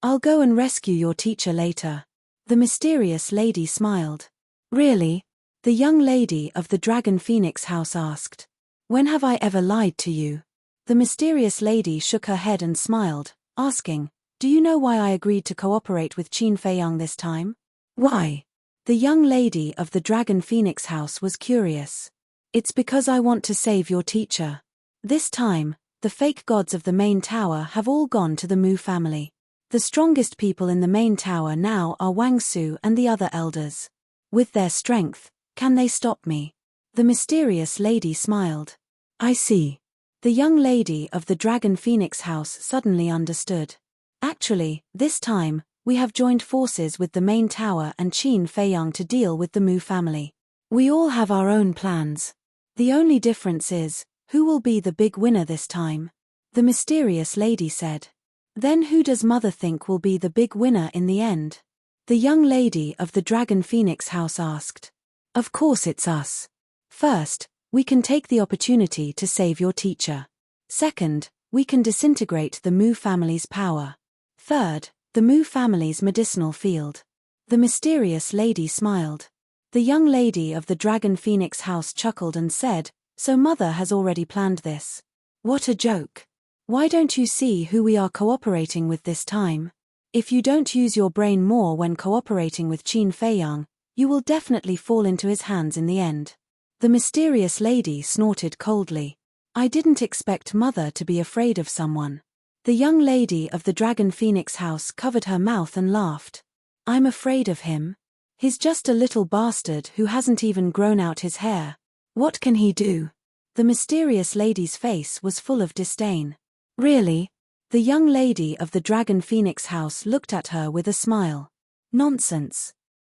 I'll go and rescue your teacher later." The mysterious lady smiled. "Really?" The young lady of the Dragon Phoenix house asked. "When have I ever lied to you?" The mysterious lady shook her head and smiled, asking, "Do you know why I agreed to cooperate with Qin Feiyang this time?" "Why?" The young lady of the Dragon Phoenix house was curious. "It's because I want to save your teacher. This time, the fake gods of the main tower have all gone to the Mu family. The strongest people in the main tower now are Wang Su and the other elders. With their strength, can they stop me?" The mysterious lady smiled. "I see." The young lady of the Dragon Phoenix house suddenly understood. "Actually, this time, we have joined forces with the main tower and Qin Feiyang to deal with the Mu family. We all have our own plans. The only difference is, who will be the big winner this time?" The mysterious lady said. "Then who does Mother think will be the big winner in the end?" The young lady of the Dragon Phoenix house asked. "Of course it's us. First, we can take the opportunity to save your teacher. Second, we can disintegrate the Mu family's power. Third, the Mu family's medicinal field." The mysterious lady smiled. The young lady of the Dragon Phoenix house chuckled and said, "So Mother has already planned this. What a joke. Why don't you see who we are cooperating with this time? If you don't use your brain more when cooperating with Qin Feiyang, you will definitely fall into his hands in the end." The mysterious lady snorted coldly. "I didn't expect Mother to be afraid of someone." The young lady of the Dragon Phoenix house covered her mouth and laughed. "I'm afraid of him? He's just a little bastard who hasn't even grown out his hair. What can he do?" The mysterious lady's face was full of disdain. "Really?" The young lady of the Dragon Phoenix house looked at her with a smile. "Nonsense,"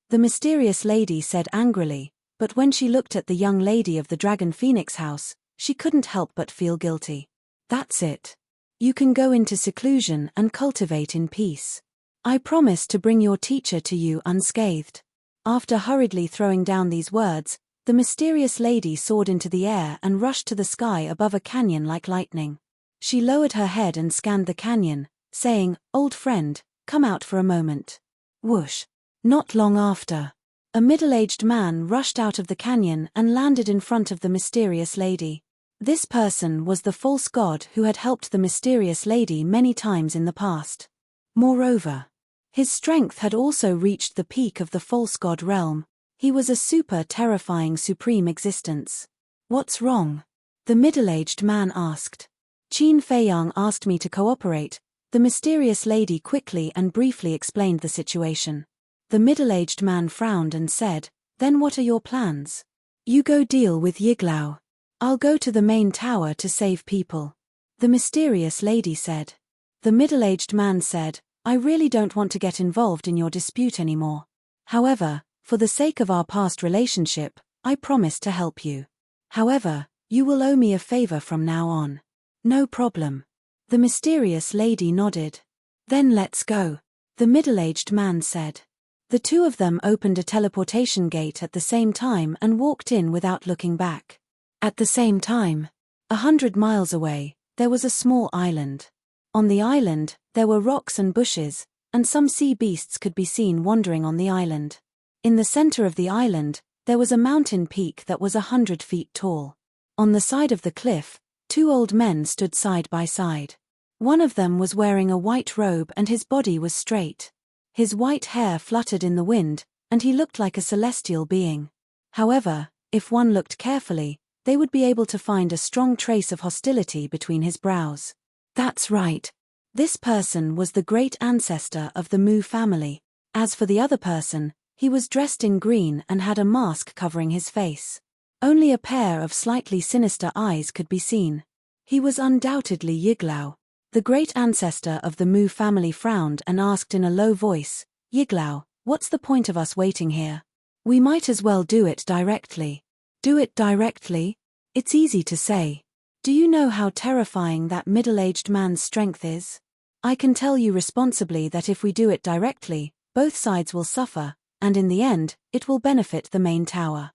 the mysterious lady said angrily, but when she looked at the young lady of the Dragon Phoenix house, she couldn't help but feel guilty. "That's it. You can go into seclusion and cultivate in peace. I promise to bring your teacher to you unscathed." After hurriedly throwing down these words, the mysterious lady soared into the air and rushed to the sky above a canyon like lightning. She lowered her head and scanned the canyon, saying, "Old friend, come out for a moment." Whoosh! Not long after, a middle-aged man rushed out of the canyon and landed in front of the mysterious lady. This person was the false god who had helped the mysterious lady many times in the past. Moreover, his strength had also reached the peak of the false god realm. He was a super terrifying supreme existence. "What's wrong?" the middle-aged man asked. "Qin Feiyang asked me to cooperate." The mysterious lady quickly and briefly explained the situation. The middle-aged man frowned and said, "Then what are your plans?" "You go deal with Yiglao. I'll go to the main tower to save people," the mysterious lady said. The middle-aged man said, "I really don't want to get involved in your dispute anymore. However, for the sake of our past relationship, I promise to help you. However, you will owe me a favor from now on." "No problem." The mysterious lady nodded. "Then let's go," the middle-aged man said. The two of them opened a teleportation gate at the same time and walked in without looking back. At the same time, 100 miles away, there was a small island. On the island, there were rocks and bushes, and some sea beasts could be seen wandering on the island. In the center of the island, there was a mountain peak that was 100 feet tall. On the side of the cliff, two old men stood side by side. One of them was wearing a white robe and his body was straight. His white hair fluttered in the wind, and he looked like a celestial being. However, if one looked carefully, they would be able to find a strong trace of hostility between his brows. "That's right. This person was the great ancestor of the Mu family. As for the other person, he was dressed in green and had a mask covering his face. Only a pair of slightly sinister eyes could be seen. He was undoubtedly Yiglao. The great ancestor of the Mu family frowned and asked in a low voice, "Yiglao, what's the point of us waiting here? We might as well do it directly." "Do it directly?" It's easy to say. Do you know how terrifying that middle-aged man's strength is? I can tell you responsibly that if we do it directly, both sides will suffer, and in the end, it will benefit the main tower.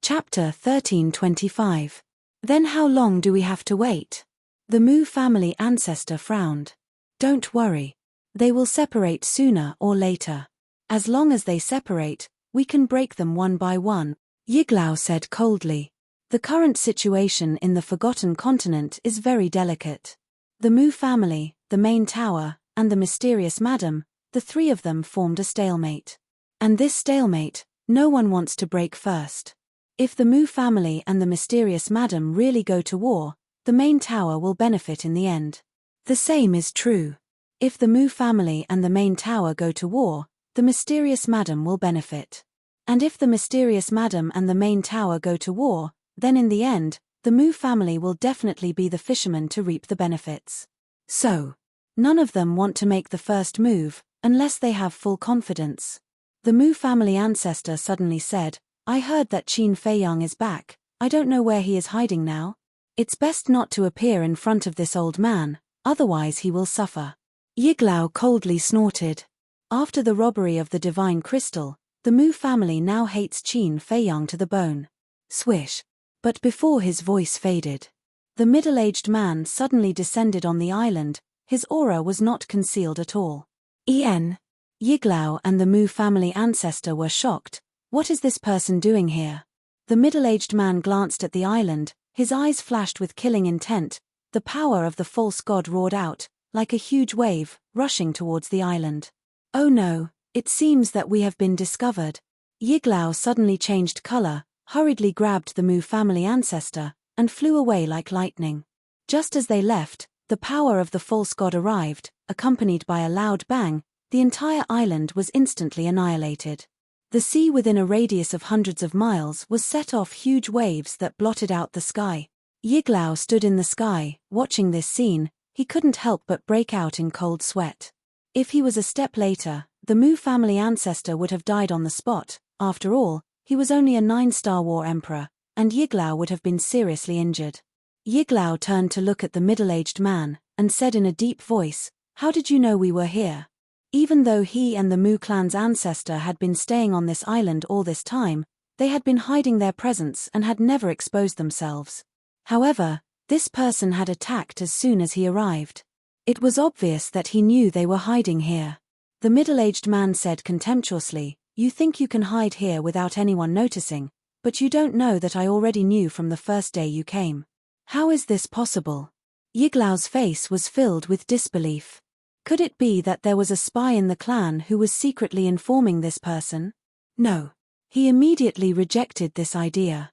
Chapter 13:25. Then how long do we have to wait? The Mu family ancestor frowned. Don't worry. They will separate sooner or later. As long as they separate, we can break them one by one, Yiglao said coldly. The current situation in the Forgotten Continent is very delicate. The Mu family, the main tower, and the mysterious madam, the three of them formed a stalemate. And this stalemate, no one wants to break first. If the Mu family and the mysterious madam really go to war, the main tower will benefit in the end. The same is true. If the Mu family and the main tower go to war, the mysterious madam will benefit. And if the mysterious madam and the main tower go to war, then in the end, the Mu family will definitely be the fishermen to reap the benefits. So, none of them want to make the first move, unless they have full confidence. The Mu family ancestor suddenly said, "I heard that Qin Feiyang is back. I don't know where he is hiding now. It's best not to appear in front of this old man, otherwise he will suffer." Yiglao coldly snorted. After the robbery of the divine crystal, the Mu family now hates Qin Feiyang to the bone. Swish. But before his voice faded, the middle-aged man suddenly descended on the island. His aura was not concealed at all. Yiglao and the Mu family ancestor were shocked. What is this person doing here? The middle-aged man glanced at the island, his eyes flashed with killing intent. The power of the false god roared out, like a huge wave, rushing towards the island. Oh no, it seems that we have been discovered. Yiglao suddenly changed color, hurriedly grabbed the Mu family ancestor, and flew away like lightning. Just as they left, the power of the false god arrived, accompanied by a loud bang. The entire island was instantly annihilated. The sea within a radius of hundreds of miles was set off huge waves that blotted out the sky. Yiglao stood in the sky, watching this scene. He couldn't help but break out in cold sweat. If he was a step later, the Mu family ancestor would have died on the spot. After all, he was only a 9-star war emperor, and Yiglao would have been seriously injured. Yiglao turned to look at the middle-aged man, and said in a deep voice, "How did you know we were here?" Even though he and the Mu clan's ancestor had been staying on this island all this time, they had been hiding their presence and had never exposed themselves. However, this person had attacked as soon as he arrived. It was obvious that he knew they were hiding here. The middle-aged man said contemptuously, "You think you can hide here without anyone noticing, but you don't know that I already knew from the first day you came. How is this possible?" Yiglao's face was filled with disbelief. Could it be that there was a spy in the clan who was secretly informing this person? No. He immediately rejected this idea.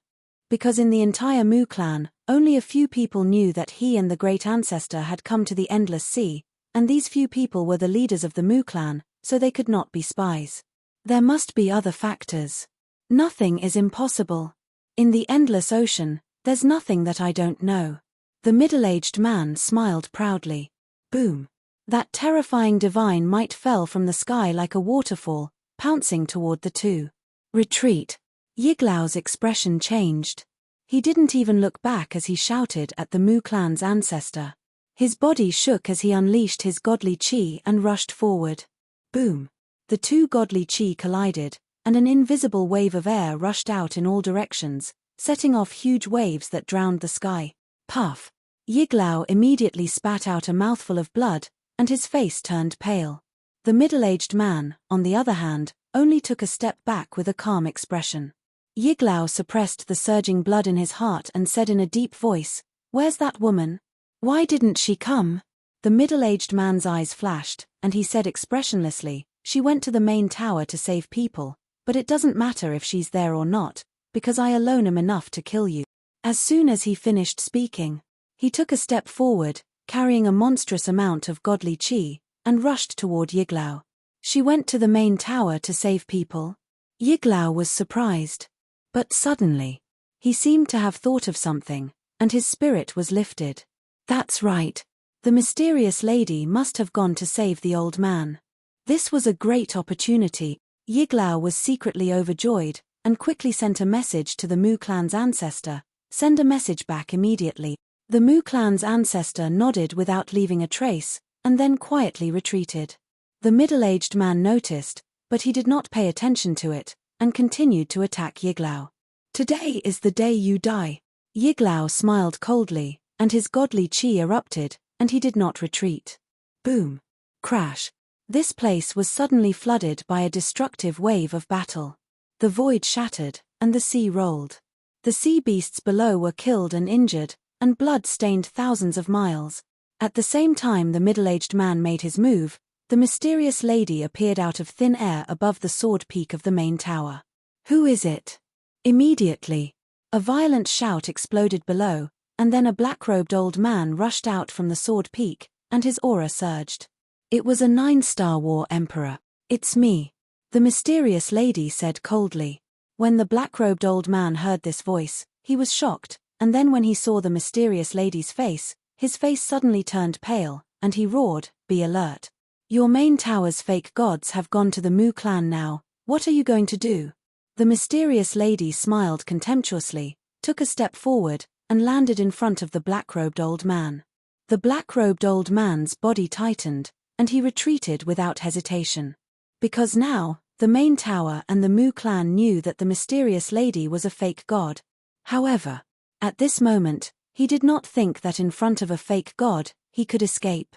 Because in the entire Mu clan, only a few people knew that he and the great ancestor had come to the Endless Sea, and these few people were the leaders of the Mu clan, so they could not be spies. There must be other factors. Nothing is impossible. In the endless ocean, there's nothing that I don't know. The middle-aged man smiled proudly. Boom. That terrifying divine might fell from the sky like a waterfall, pouncing toward the two. Retreat. Yiglao's expression changed. He didn't even look back as he shouted at the Mu clan's ancestor. His body shook as he unleashed his godly chi and rushed forward. Boom. The two godly chi collided, and an invisible wave of air rushed out in all directions, setting off huge waves that drowned the sky. Puff. Yiglao immediately spat out a mouthful of blood, and his face turned pale. The middle-aged man, on the other hand, only took a step back with a calm expression. Yiglao suppressed the surging blood in his heart and said in a deep voice, "Where's that woman? Why didn't she come?" The middle-aged man's eyes flashed, and he said expressionlessly, "She went to the main tower to save people, but it doesn't matter if she's there or not, because I alone am enough to kill you." As soon as he finished speaking, he took a step forward, carrying a monstrous amount of godly qi, and rushed toward Yiglao. She went to the main tower to save people? Yiglao was surprised. But suddenly, he seemed to have thought of something, and his spirit was lifted. That's right. The mysterious lady must have gone to save the old man. This was a great opportunity. Yiglao was secretly overjoyed, and quickly sent a message to the Mu clan's ancestor. Send a message back immediately. The Mu clan's ancestor nodded without leaving a trace, and then quietly retreated. The middle-aged man noticed, but he did not pay attention to it, and continued to attack Yiglao. Today is the day you die. Yiglao smiled coldly, and his godly qi erupted, and he did not retreat. Boom! Crash! This place was suddenly flooded by a destructive wave of battle. The void shattered, and the sea rolled. The sea beasts below were killed and injured, and blood stained thousands of miles. At the same time the middle-aged man made his move, the mysterious lady appeared out of thin air above the sword peak of the main tower. Who is it? Immediately, a violent shout exploded below, and then a black-robed old man rushed out from the sword peak, and his aura surged. It was a 9-star war emperor. It's me. The mysterious lady said coldly. When the black-robed old man heard this voice, he was shocked, and then when he saw the mysterious lady's face, his face suddenly turned pale, and he roared, "Be alert. Your main tower's fake gods have gone to the Mu clan now. What are you going to do?" The mysterious lady smiled contemptuously, took a step forward, and landed in front of the black-robed old man. The black-robed old man's body tightened, and he retreated without hesitation. Because now, the main tower and the Mu clan knew that the mysterious lady was a fake god. However, at this moment, he did not think that in front of a fake god, he could escape.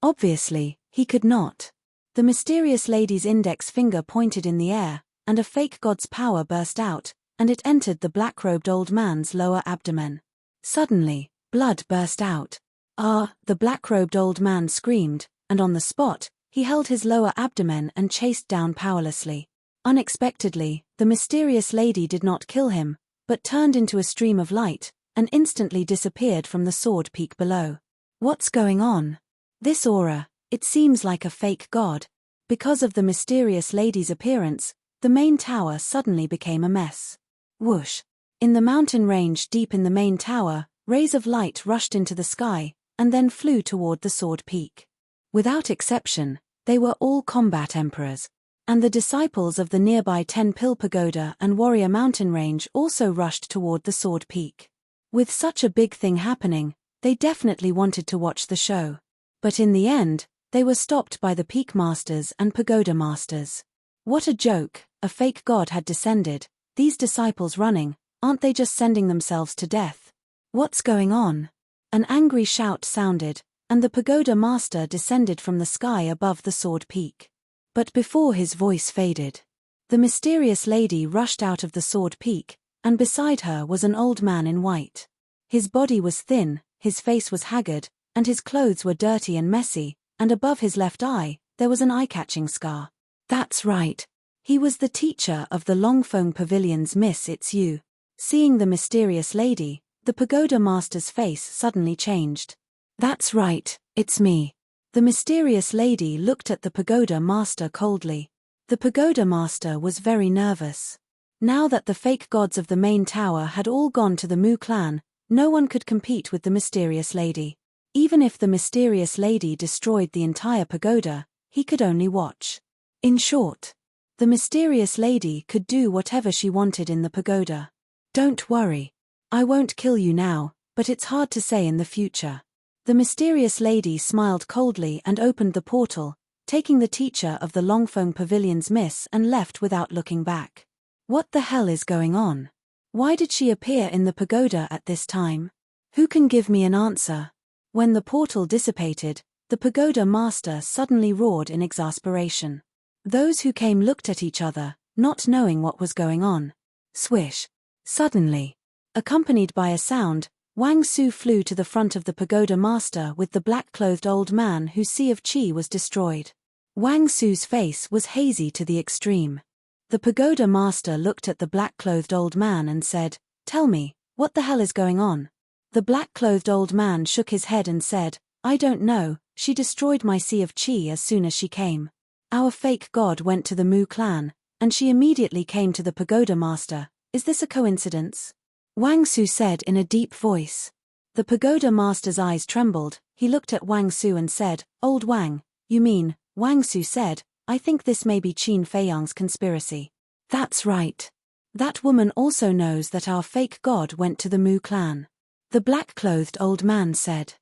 Obviously, he could not. The mysterious lady's index finger pointed in the air, and a fake god's power burst out, and it entered the black-robed old man's lower abdomen. Suddenly, blood burst out. "Ah!" the black-robed old man screamed, and on the spot, he held his lower abdomen and chased down powerlessly. Unexpectedly, the mysterious lady did not kill him, but turned into a stream of light, and instantly disappeared from the sword peak below. What's going on? This aura, it seems like a fake god. Because of the mysterious lady's appearance, the main tower suddenly became a mess. Whoosh! In the mountain range deep in the main tower, rays of light rushed into the sky, and then flew toward the sword peak. Without exception, they were all combat emperors. And the disciples of the nearby 10-Pill Pagoda and Warrior Mountain Range also rushed toward the sword peak. With such a big thing happening, they definitely wanted to watch the show. But in the end, they were stopped by the Peak Masters and Pagoda Masters. What a joke, a fake god had descended. These disciples running, aren't they just sending themselves to death? What's going on? An angry shout sounded, and the Pagoda Master descended from the sky above the sword peak. But before his voice faded, the mysterious lady rushed out of the sword peak, and beside her was an old man in white. His body was thin, his face was haggard, and his clothes were dirty and messy, and above his left eye, there was an eye-catching scar. That's right. He was the teacher of the Longfeng Pavilion's Miss It's You. Seeing the mysterious lady, the Pagoda Master's face suddenly changed. That's right, it's me. The mysterious lady looked at the Pagoda Master coldly. The Pagoda Master was very nervous. Now that the fake gods of the main tower had all gone to the Mu clan, no one could compete with the mysterious lady. Even if the mysterious lady destroyed the entire pagoda, he could only watch. In short, the mysterious lady could do whatever she wanted in the pagoda. Don't worry. I won't kill you now, but it's hard to say in the future. The mysterious lady smiled coldly and opened the portal, taking the teacher of the Longfeng Pavilion's miss and left without looking back. What the hell is going on? Why did she appear in the pagoda at this time? Who can give me an answer? When the portal dissipated, the pagoda master suddenly roared in exasperation. Those who came looked at each other, not knowing what was going on. Swish! Suddenly, accompanied by a sound, Wang Su flew to the front of the pagoda master with the black-clothed old man whose sea of qi was destroyed. Wang Su's face was hazy to the extreme. The pagoda master looked at the black-clothed old man and said, "Tell me, what the hell is going on?" The black-clothed old man shook his head and said, I don't know, she destroyed my sea of chi as soon as she came. Our fake god went to the Mu clan, and she immediately came to the pagoda master. Is this a coincidence? Wang Su said in a deep voice. The pagoda master's eyes trembled. He looked at Wang Su and said, Old Wang, you mean? Wang Su said, I think this may be Qin Feiyang's conspiracy. That's right. That woman also knows that our fake god went to the Mu clan. The black-clothed old man said.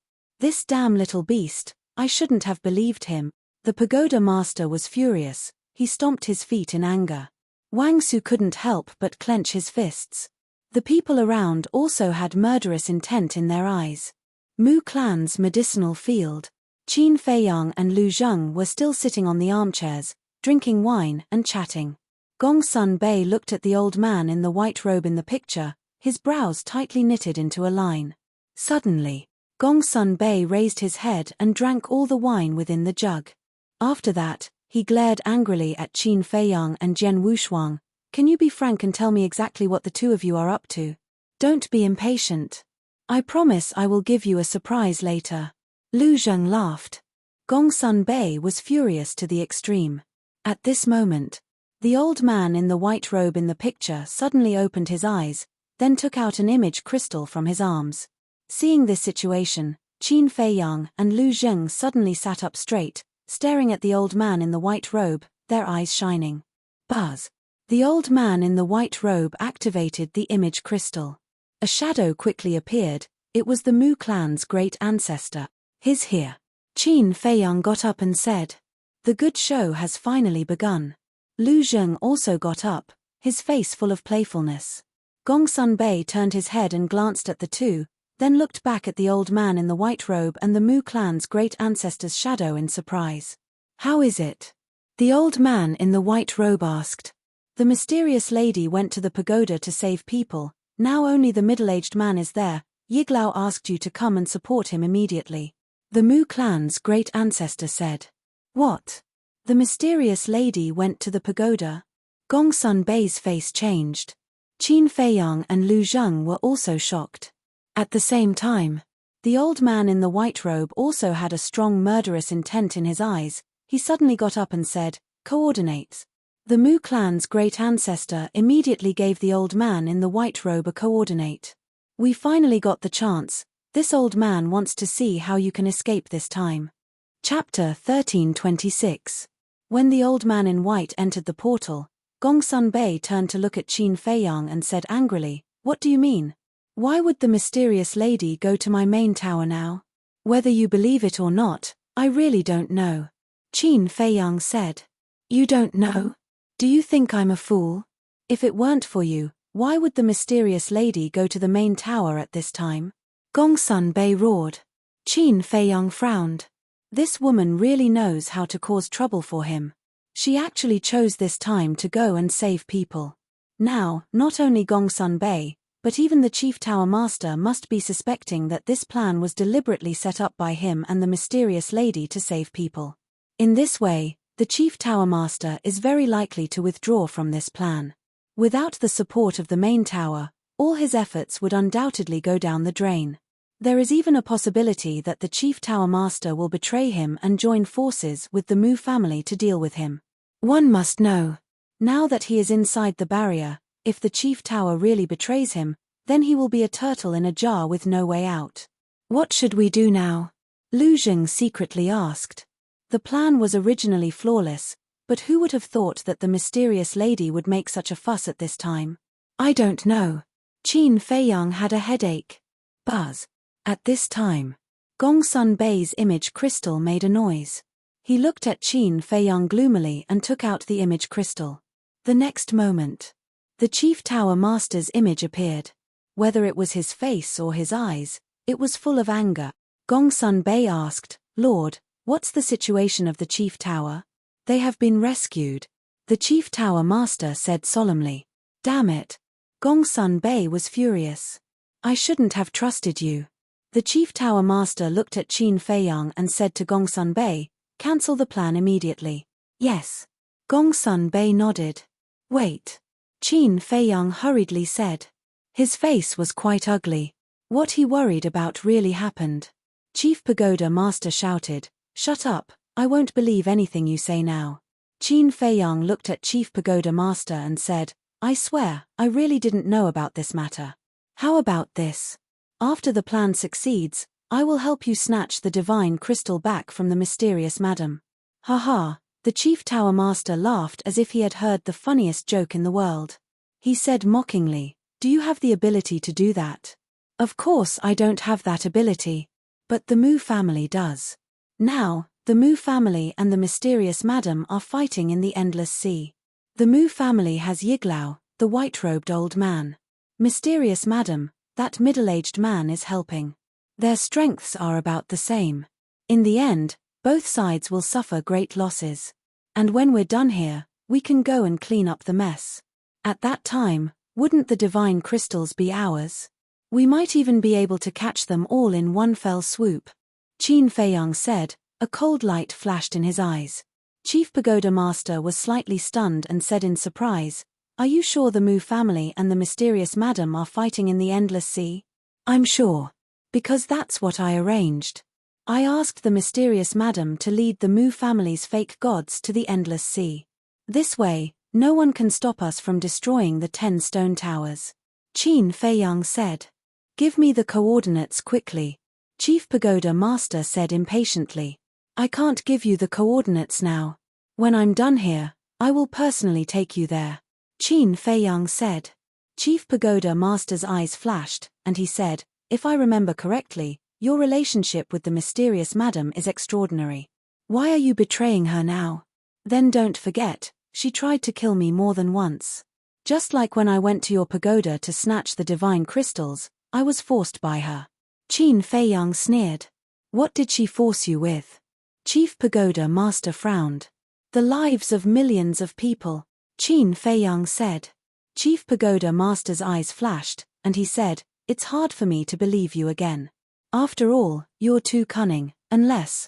This damn little beast, I shouldn't have believed him. The pagoda master was furious. He stomped his feet in anger. Wang Su couldn't help but clench his fists. The people around also had murderous intent in their eyes. Mu clan's medicinal field. Qin Feiyang and Lu Zheng were still sitting on the armchairs, drinking wine and chatting. Gongsun Bei looked at the old man in the white robe in the picture, his brows tightly knitted into a line. Suddenly, Gongsun Bei raised his head and drank all the wine within the jug. After that, he glared angrily at Qin Feiyang and Jian Wushuang. Can you be frank and tell me exactly what the two of you are up to? Don't be impatient. I promise I will give you a surprise later. Lu Zheng laughed. Gongsun Bei was furious to the extreme. At this moment, the old man in the white robe in the picture suddenly opened his eyes, then took out an image crystal from his arms. Seeing this situation, Qin Feiyang and Lu Zheng suddenly sat up straight, staring at the old man in the white robe, their eyes shining. Buzz. The old man in the white robe activated the image crystal. A shadow quickly appeared. It was the Mu clan's great ancestor. He's here. Qin Feiyang got up and said. The good show has finally begun. Lu Zheng also got up, his face full of playfulness. Gongsun Bei turned his head and glanced at the two, then looked back at the old man in the white robe and the Mu clan's great ancestor's shadow in surprise. How is it? The old man in the white robe asked. The mysterious lady went to the pagoda to save people. Now only the middle-aged man is there. Yiglao asked you to come and support him immediately. The Mu clan's great ancestor said. What? The mysterious lady went to the pagoda? Gongsun Bei's face changed. Qin Feiyang and Lu Zheng were also shocked. At the same time, the old man in the white robe also had a strong murderous intent in his eyes. He suddenly got up and said, Coordinates. The Mu clan's great ancestor immediately gave the old man in the white robe a coordinate. We finally got the chance. This old man wants to see how you can escape this time. Chapter 1326. When the old man in white entered the portal, Gongsun Bei turned to look at Qin Feiyang and said angrily, What do you mean? Why would the mysterious lady go to my main tower now? Whether you believe it or not, I really don't know. Qin Feiyang said. You don't know? Do you think I'm a fool? If it weren't for you, why would the mysterious lady go to the main tower at this time? Gongsun Bei roared. Qin Feiyang frowned. This woman really knows how to cause trouble for him. She actually chose this time to go and save people. Now, not only Gongsun Bei, but even the Chief Tower Master must be suspecting that this plan was deliberately set up by him and the mysterious lady to save people. In this way, the Chief Tower Master is very likely to withdraw from this plan. Without the support of the main tower, all his efforts would undoubtedly go down the drain. There is even a possibility that the Chief Tower Master will betray him and join forces with the Mu family to deal with him. One must know. Now that he is inside the barrier, if the Chief Tower really betrays him, then he will be a turtle in a jar with no way out. What should we do now? Lu Zheng secretly asked. The plan was originally flawless, but who would have thought that the mysterious lady would make such a fuss at this time? I don't know. Qin Feiyang had a headache. Buzz. At this time, Gongsun Bei's image crystal made a noise. He looked at Qin Feiyang gloomily and took out the image crystal. The next moment, the Chief Tower Master's image appeared. Whether it was his face or his eyes, it was full of anger. Gongsun Bei asked, Lord, what's the situation of the Chief Tower? They have been rescued. The Chief Tower Master said solemnly. Damn it. Gongsun Bei was furious. I shouldn't have trusted you. The Chief Tower Master looked at Qin Feiyang and said to Gongsun Bei, cancel the plan immediately. Yes. Gongsun Bei nodded. Wait. Qin Feiyang hurriedly said. His face was quite ugly. What he worried about really happened. Chief Pagoda Master shouted, "Shut up, I won't believe anything you say now." Qin Feiyang looked at Chief Pagoda Master and said, "I swear, I really didn't know about this matter. How about this? After the plan succeeds, I will help you snatch the divine crystal back from the mysterious madam." Haha, the Chief Tower Master laughed as if he had heard the funniest joke in the world. He said mockingly, "Do you have the ability to do that?" "Of course I don't have that ability. But the Mu family does." Now, the Mu family and the mysterious madam are fighting in the endless sea. The Mu family has Yiglao, the white-robed old man. Mysterious madam, that middle-aged man is helping. Their strengths are about the same. In the end, both sides will suffer great losses. And when we're done here, we can go and clean up the mess. At that time, wouldn't the divine crystals be ours? We might even be able to catch them all in one fell swoop. Qin Feiyang said, a cold light flashed in his eyes. Chief Pagoda Master was slightly stunned and said in surprise, "Are you sure the Mu family and the mysterious madam are fighting in the endless sea?" "I'm sure. Because that's what I arranged. I asked the mysterious madam to lead the Mu family's fake gods to the endless sea. This way, no one can stop us from destroying the 10 stone towers." Qin Feiyang said. "Give me the coordinates quickly," Chief Pagoda Master said impatiently. "I can't give you the coordinates now. When I'm done here, I will personally take you there," Qin Feiyang said. Chief Pagoda Master's eyes flashed, and he said, "If I remember correctly, your relationship with the mysterious madam is extraordinary. Why are you betraying her now? Then don't forget, she tried to kill me more than once. Just like when I went to your pagoda to snatch the divine crystals, I was forced by her." Qin Feiyang sneered. "What did she force you with?" Chief Pagoda Master frowned. "The lives of millions of people," Qin Feiyang said. Chief Pagoda Master's eyes flashed, and he said, "It's hard for me to believe you again. After all, you're too cunning, unless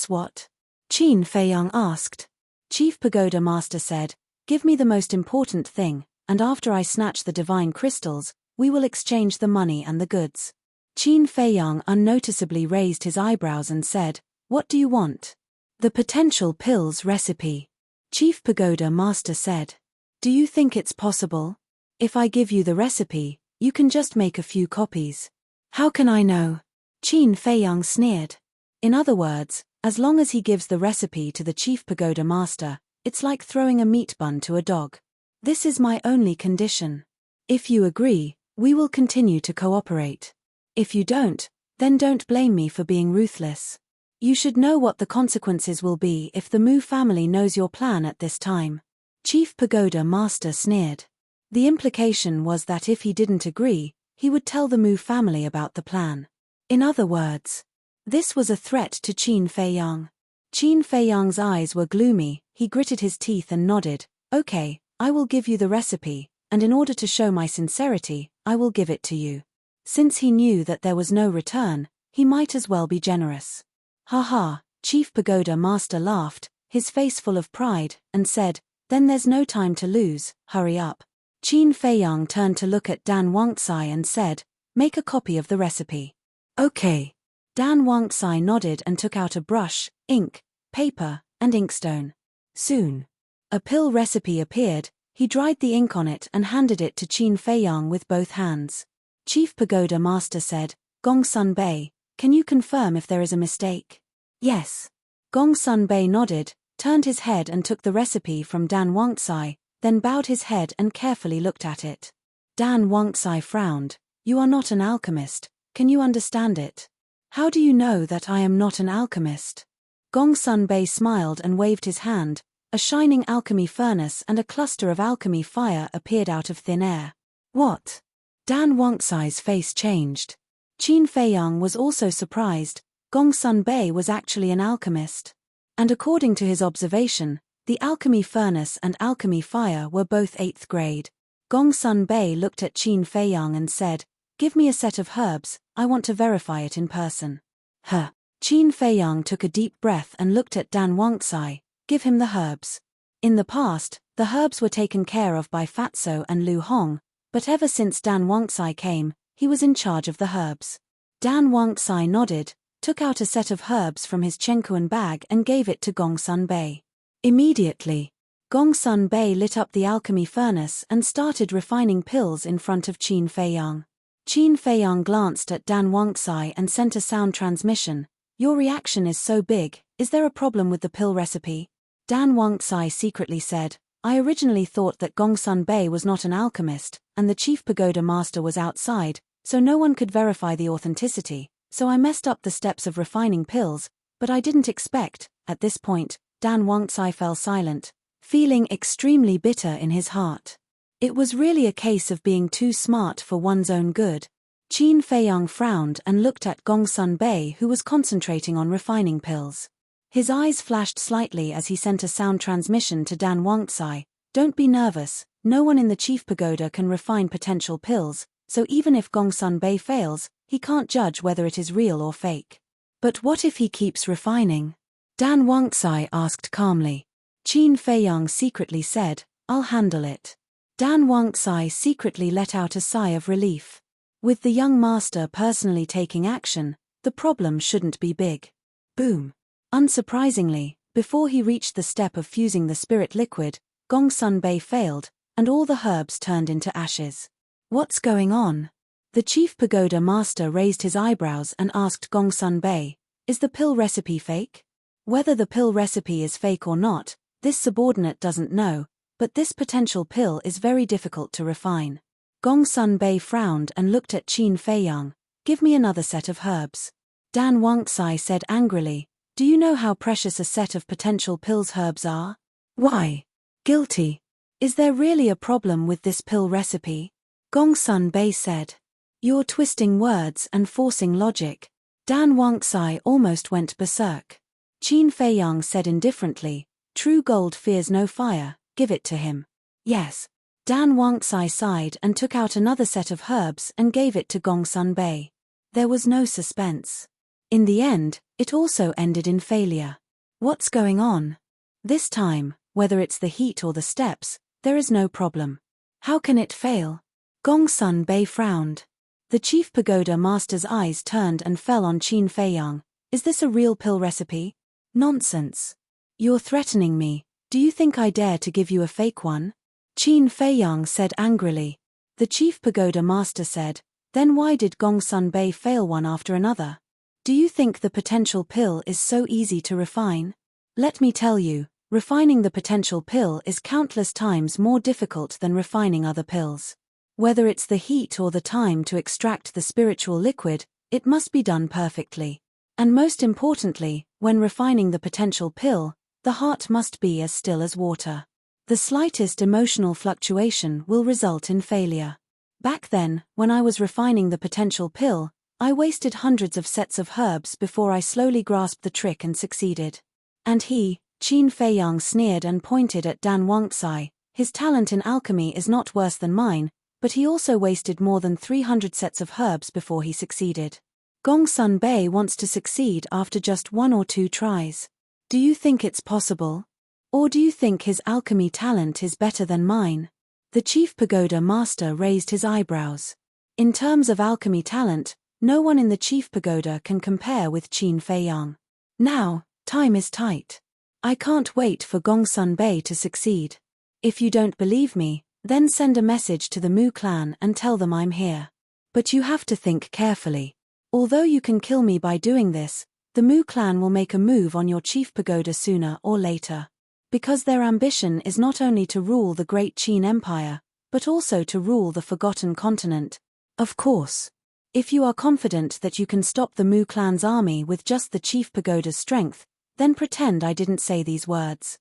what?" Qin Feiyang asked. Chief Pagoda Master said, "Give me the most important thing, and after I snatch the divine crystals, we will exchange the money and the goods." Qin Feiyang unnoticeably raised his eyebrows and said, "What do you want?" "The potential pills recipe," Chief Pagoda Master said. "Do you think it's possible? If I give you the recipe, you can just make a few copies." "How can I know?" Qin Feiyang sneered. In other words, as long as he gives the recipe to the Chief Pagoda Master, it's like throwing a meat bun to a dog. "This is my only condition. If you agree, we will continue to cooperate. If you don't, then don't blame me for being ruthless. You should know what the consequences will be if the Mu family knows your plan at this time." Chief Pagoda Master sneered. The implication was that if he didn't agree, he would tell the Mu family about the plan. In other words, this was a threat to Qin Feiyang. Qin Feiyang's eyes were gloomy, he gritted his teeth and nodded, "Okay, I will give you the recipe, and in order to show my sincerity, I will give it to you." Since he knew that there was no return, he might as well be generous. Haha, Chief Pagoda Master laughed, his face full of pride, and said, "Then there's no time to lose, hurry up." Qin Feiyang turned to look at Dan Wangcai and said, "Make a copy of the recipe." "Okay." Dan Wangcai nodded and took out a brush, ink, paper, and inkstone. Soon, a pill recipe appeared. He dried the ink on it and handed it to Qin Feiyang with both hands. Chief Pagoda Master said, "Gongsun Bei, can you confirm if there is a mistake?" "Yes." Gongsun Bei nodded, turned his head and took the recipe from Dan Wangcai, then bowed his head and carefully looked at it. Dan Wangcai frowned. "You are not an alchemist, can you understand it?" "How do you know that I am not an alchemist?" Gongsun Bei smiled and waved his hand. A shining alchemy furnace and a cluster of alchemy fire appeared out of thin air. "What?" Dan Wangcai's face changed. Qin Feiyang was also surprised. Gongsun Bei was actually an alchemist. And according to his observation, the alchemy furnace and alchemy fire were both 8th grade. Gongsun Bei looked at Qin Feiyang and said, "Give me a set of herbs, I want to verify it in person." Huh. Qin Feiyang took a deep breath and looked at Dan Wangcai. "Give him the herbs." In the past, the herbs were taken care of by Fatso and Lu Hong, but ever since Dan Wangcai came, he was in charge of the herbs. Dan Wangcai nodded, took out a set of herbs from his Chenkuan bag and gave it to Gongsun Bei. Immediately, Gongsun Bei lit up the alchemy furnace and started refining pills in front of Qin Feiyang. Qin Feiyang glanced at Dan Wangcai and sent a sound transmission. Your reaction is so big, is there a problem with the pill recipe? Dan Wangcai secretly said, I originally thought that Gongsun Bei was not an alchemist, and the chief pagoda master was outside, so no one could verify the authenticity, so I messed up the steps of refining pills, but I didn't expect. At this point, Dan Wangcai fell silent, feeling extremely bitter in his heart. It was really a case of being too smart for one's own good. Qin Feiyang frowned and looked at Gongsun Bei, who was concentrating on refining pills. His eyes flashed slightly as he sent a sound transmission to Dan Wangcai. Don't be nervous, no one in the chief pagoda can refine potential pills, so even if Gongsun Bei fails, he can't judge whether it is real or fake. But what if he keeps refining? Dan Wangcai asked calmly. Qin Feiyang secretly said, I'll handle it. Dan Wangcai secretly let out a sigh of relief. With the young master personally taking action, the problem shouldn't be big. Boom. Unsurprisingly, before he reached the step of fusing the spirit liquid, Gongsun Bei failed, and all the herbs turned into ashes. What's going on? The chief pagoda master raised his eyebrows and asked Gongsun Bei, is the pill recipe fake? Whether the pill recipe is fake or not, this subordinate doesn't know, but this potential pill is very difficult to refine. Gongsun Bei frowned and looked at Qin Feiyang. Give me another set of herbs. Dan Wangcai said angrily, do you know how precious a set of potential pills herbs are? Why? Guilty. Is there really a problem with this pill recipe? Gongsun Bei said. You're twisting words and forcing logic. Dan Wangcai almost went berserk. Qin Feiyang said indifferently, true gold fears no fire, give it to him. Yes. Dan Wangcai sighed and took out another set of herbs and gave it to Gongsun Bei. There was no suspense. In the end, it also ended in failure. What's going on? This time, whether it's the heat or the steps, there is no problem. How can it fail? Gongsun Bei frowned. The chief pagoda master's eyes turned and fell on Qin Feiyang. Is this a real pill recipe? Nonsense. You're threatening me. Do you think I dare to give you a fake one? Qin Feiyang said angrily. The chief pagoda master said, then why did Gongsun Bei fail one after another? Do you think the potential pill is so easy to refine? Let me tell you, refining the potential pill is countless times more difficult than refining other pills. Whether it's the heat or the time to extract the spiritual liquid, it must be done perfectly. And most importantly, when refining the potential pill, the heart must be as still as water. The slightest emotional fluctuation will result in failure. Back then, when I was refining the potential pill, I wasted hundreds of sets of herbs before I slowly grasped the trick and succeeded. And he, Qin Feiyang, sneered and pointed at Dan Wangcai. His talent in alchemy is not worse than mine, but he also wasted more than 300 sets of herbs before he succeeded. Gongsun Bei wants to succeed after just 1 or 2 tries. Do you think it's possible? Or do you think his alchemy talent is better than mine? The chief pagoda master raised his eyebrows. In terms of alchemy talent, no one in the chief pagoda can compare with Qin Feiyang. Now, time is tight. I can't wait for Gongsun Bei to succeed. If you don't believe me, then send a message to the Mu clan and tell them I'm here. But you have to think carefully. Although you can kill me by doing this, the Mu clan will make a move on your chief pagoda sooner or later. Because their ambition is not only to rule the great Qin Empire, but also to rule the Forgotten Continent. Of course. If you are confident that you can stop the Mu clan's army with just the chief pagoda's strength, then pretend I didn't say these words.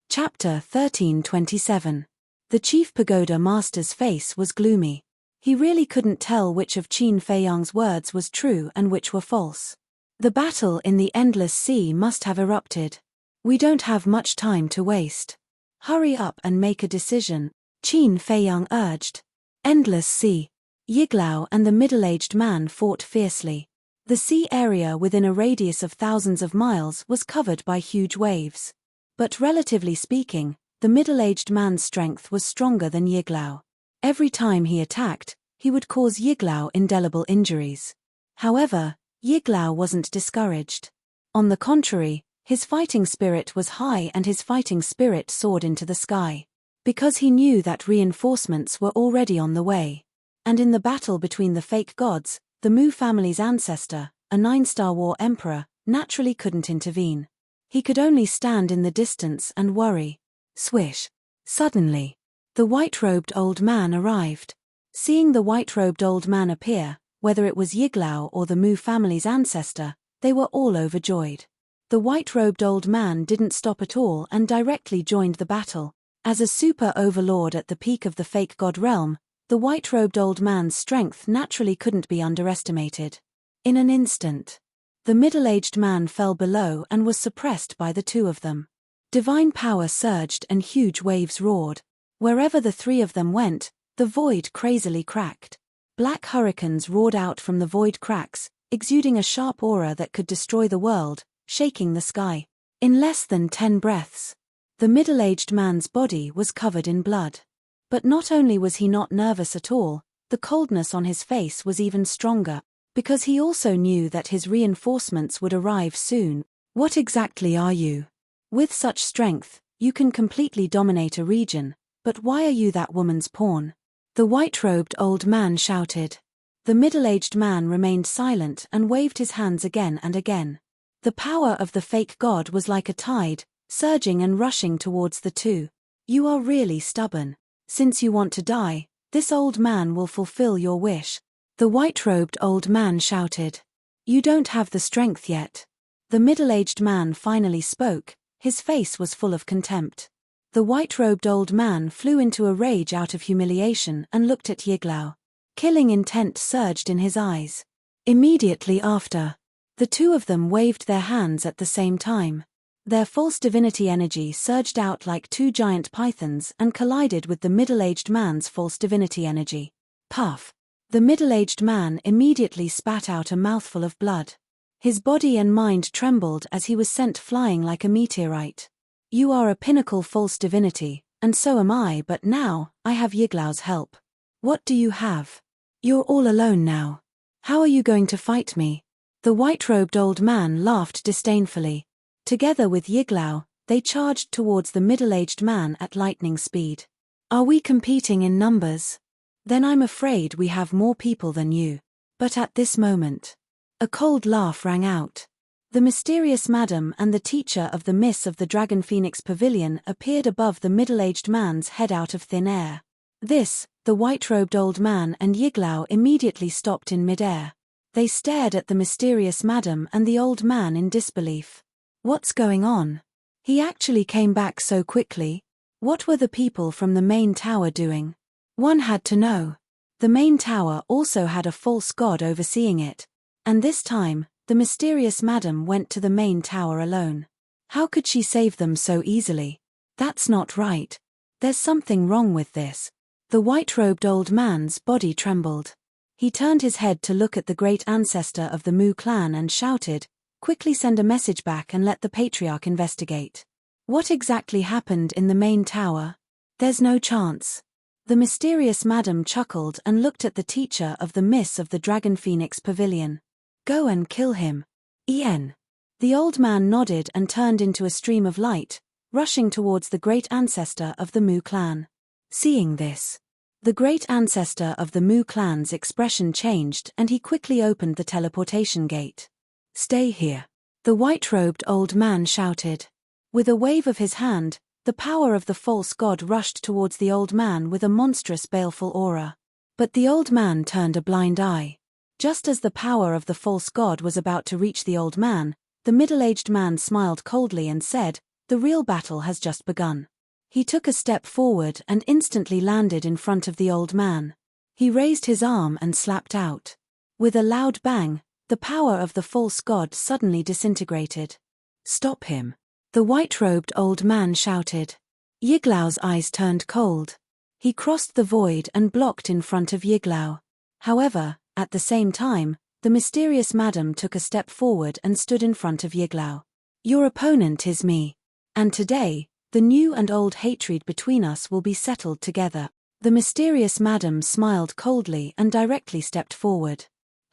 Chapter 1327. The chief pagoda master's face was gloomy. He really couldn't tell which of Qin Feiyang's words was true and which were false. The battle in the endless sea must have erupted. We don't have much time to waste. Hurry up and make a decision, Qin Feiyang urged. Endless sea. Yiglao and the middle-aged man fought fiercely. The sea area within a radius of thousands of miles was covered by huge waves. But relatively speaking, the middle-aged man's strength was stronger than Yiglao. Every time he attacked, he would cause Yiglao indelible injuries. However, Yiglao wasn't discouraged. On the contrary, his fighting spirit was high and his fighting spirit soared into the sky. Because he knew that reinforcements were already on the way. And in the battle between the fake gods, the Mu family's ancestor, a 9-star war emperor, naturally couldn't intervene. He could only stand in the distance and worry. Swish. Suddenly, the white-robed old man arrived. Seeing the white-robed old man appear, whether it was Yiglao or the Mu family's ancestor, they were all overjoyed. The white-robed old man didn't stop at all and directly joined the battle. As a super overlord at the peak of the fake god realm, the white-robed old man's strength naturally couldn't be underestimated. In an instant, the middle-aged man fell below and was suppressed by the two of them. Divine power surged and huge waves roared. Wherever the three of them went, the void crazily cracked. Black hurricanes roared out from the void cracks, exuding a sharp aura that could destroy the world, shaking the sky. In less than 10 breaths, the middle-aged man's body was covered in blood. But not only was he not nervous at all, the coldness on his face was even stronger, because he also knew that his reinforcements would arrive soon. What exactly are you? With such strength, you can completely dominate a region, but why are you that woman's pawn? The white-robed old man shouted. The middle-aged man remained silent and waved his hands again and again. The power of the fake god was like a tide, surging and rushing towards the two. You are really stubborn. Since you want to die, this old man will fulfill your wish. The white-robed old man shouted. You don't have the strength yet. The middle-aged man finally spoke, his face was full of contempt. The white-robed old man flew into a rage out of humiliation and looked at Yiglao. Killing intent surged in his eyes. Immediately after, the two of them waved their hands at the same time. Their false divinity energy surged out like two giant pythons and collided with the middle-aged man's false divinity energy. Puff. The middle-aged man immediately spat out a mouthful of blood. His body and mind trembled as he was sent flying like a meteorite. You are a pinnacle false divinity, and so am I, but now, I have Yiglao's help. What do you have? You're all alone now. How are you going to fight me? The white-robed old man laughed disdainfully. Together with Yiglao, they charged towards the middle-aged man at lightning speed. Are we competing in numbers? Then I'm afraid we have more people than you. But at this moment, a cold laugh rang out. The mysterious madam and the teacher of the Miss of the Dragon Phoenix Pavilion appeared above the middle-aged man's head out of thin air. This, the white-robed old man and Yiglao immediately stopped in midair. They stared at the mysterious madam and the old man in disbelief. What's going on? He actually came back so quickly. What were the people from the main tower doing? One had to know. The main tower also had a false god overseeing it. And this time, the mysterious madam went to the main tower alone. How could she save them so easily? That's not right. There's something wrong with this. The white-robed old man's body trembled. He turned his head to look at the great ancestor of the Mu clan and shouted, "Quickly send a message back and let the patriarch investigate. What exactly happened in the main tower? There's no chance." The mysterious madam chuckled and looked at the teacher of the Miss of the Dragon Phoenix Pavilion. Go and kill him. Ian. The old man nodded and turned into a stream of light, rushing towards the great ancestor of the Mu clan. Seeing this, the great ancestor of the Mu clan's expression changed and he quickly opened the teleportation gate. Stay here. The white-robed old man shouted. With a wave of his hand, the power of the false god rushed towards the old man with a monstrous baleful aura. But the old man turned a blind eye. Just as the power of the false god was about to reach the old man, the middle-aged man smiled coldly and said, "The real battle has just begun." He took a step forward and instantly landed in front of the old man. He raised his arm and slapped out. With a loud bang, the power of the false god suddenly disintegrated. Stop him. The white-robed old man shouted. Yiglao's eyes turned cold. He crossed the void and blocked in front of Yiglao. However, at the same time, the mysterious madam took a step forward and stood in front of Yiglao. Your opponent is me. And today, the new and old hatred between us will be settled together. The mysterious madam smiled coldly and directly stepped forward.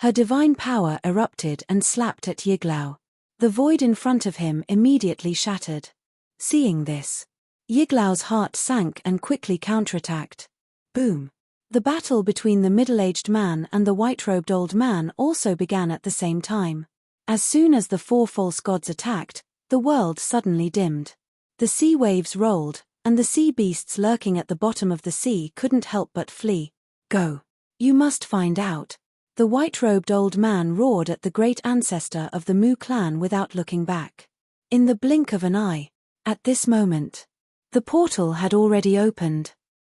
Her divine power erupted and slapped at Yiglao. The void in front of him immediately shattered. Seeing this, Yiglao's heart sank and quickly counterattacked. Boom! The battle between the middle-aged man and the white-robed old man also began at the same time. As soon as the four false gods attacked, the world suddenly dimmed. The sea waves rolled, and the sea beasts lurking at the bottom of the sea couldn't help but flee. Go! You must find out. The white-robed old man roared at the great ancestor of the Mu clan without looking back. In the blink of an eye. At this moment, the portal had already opened.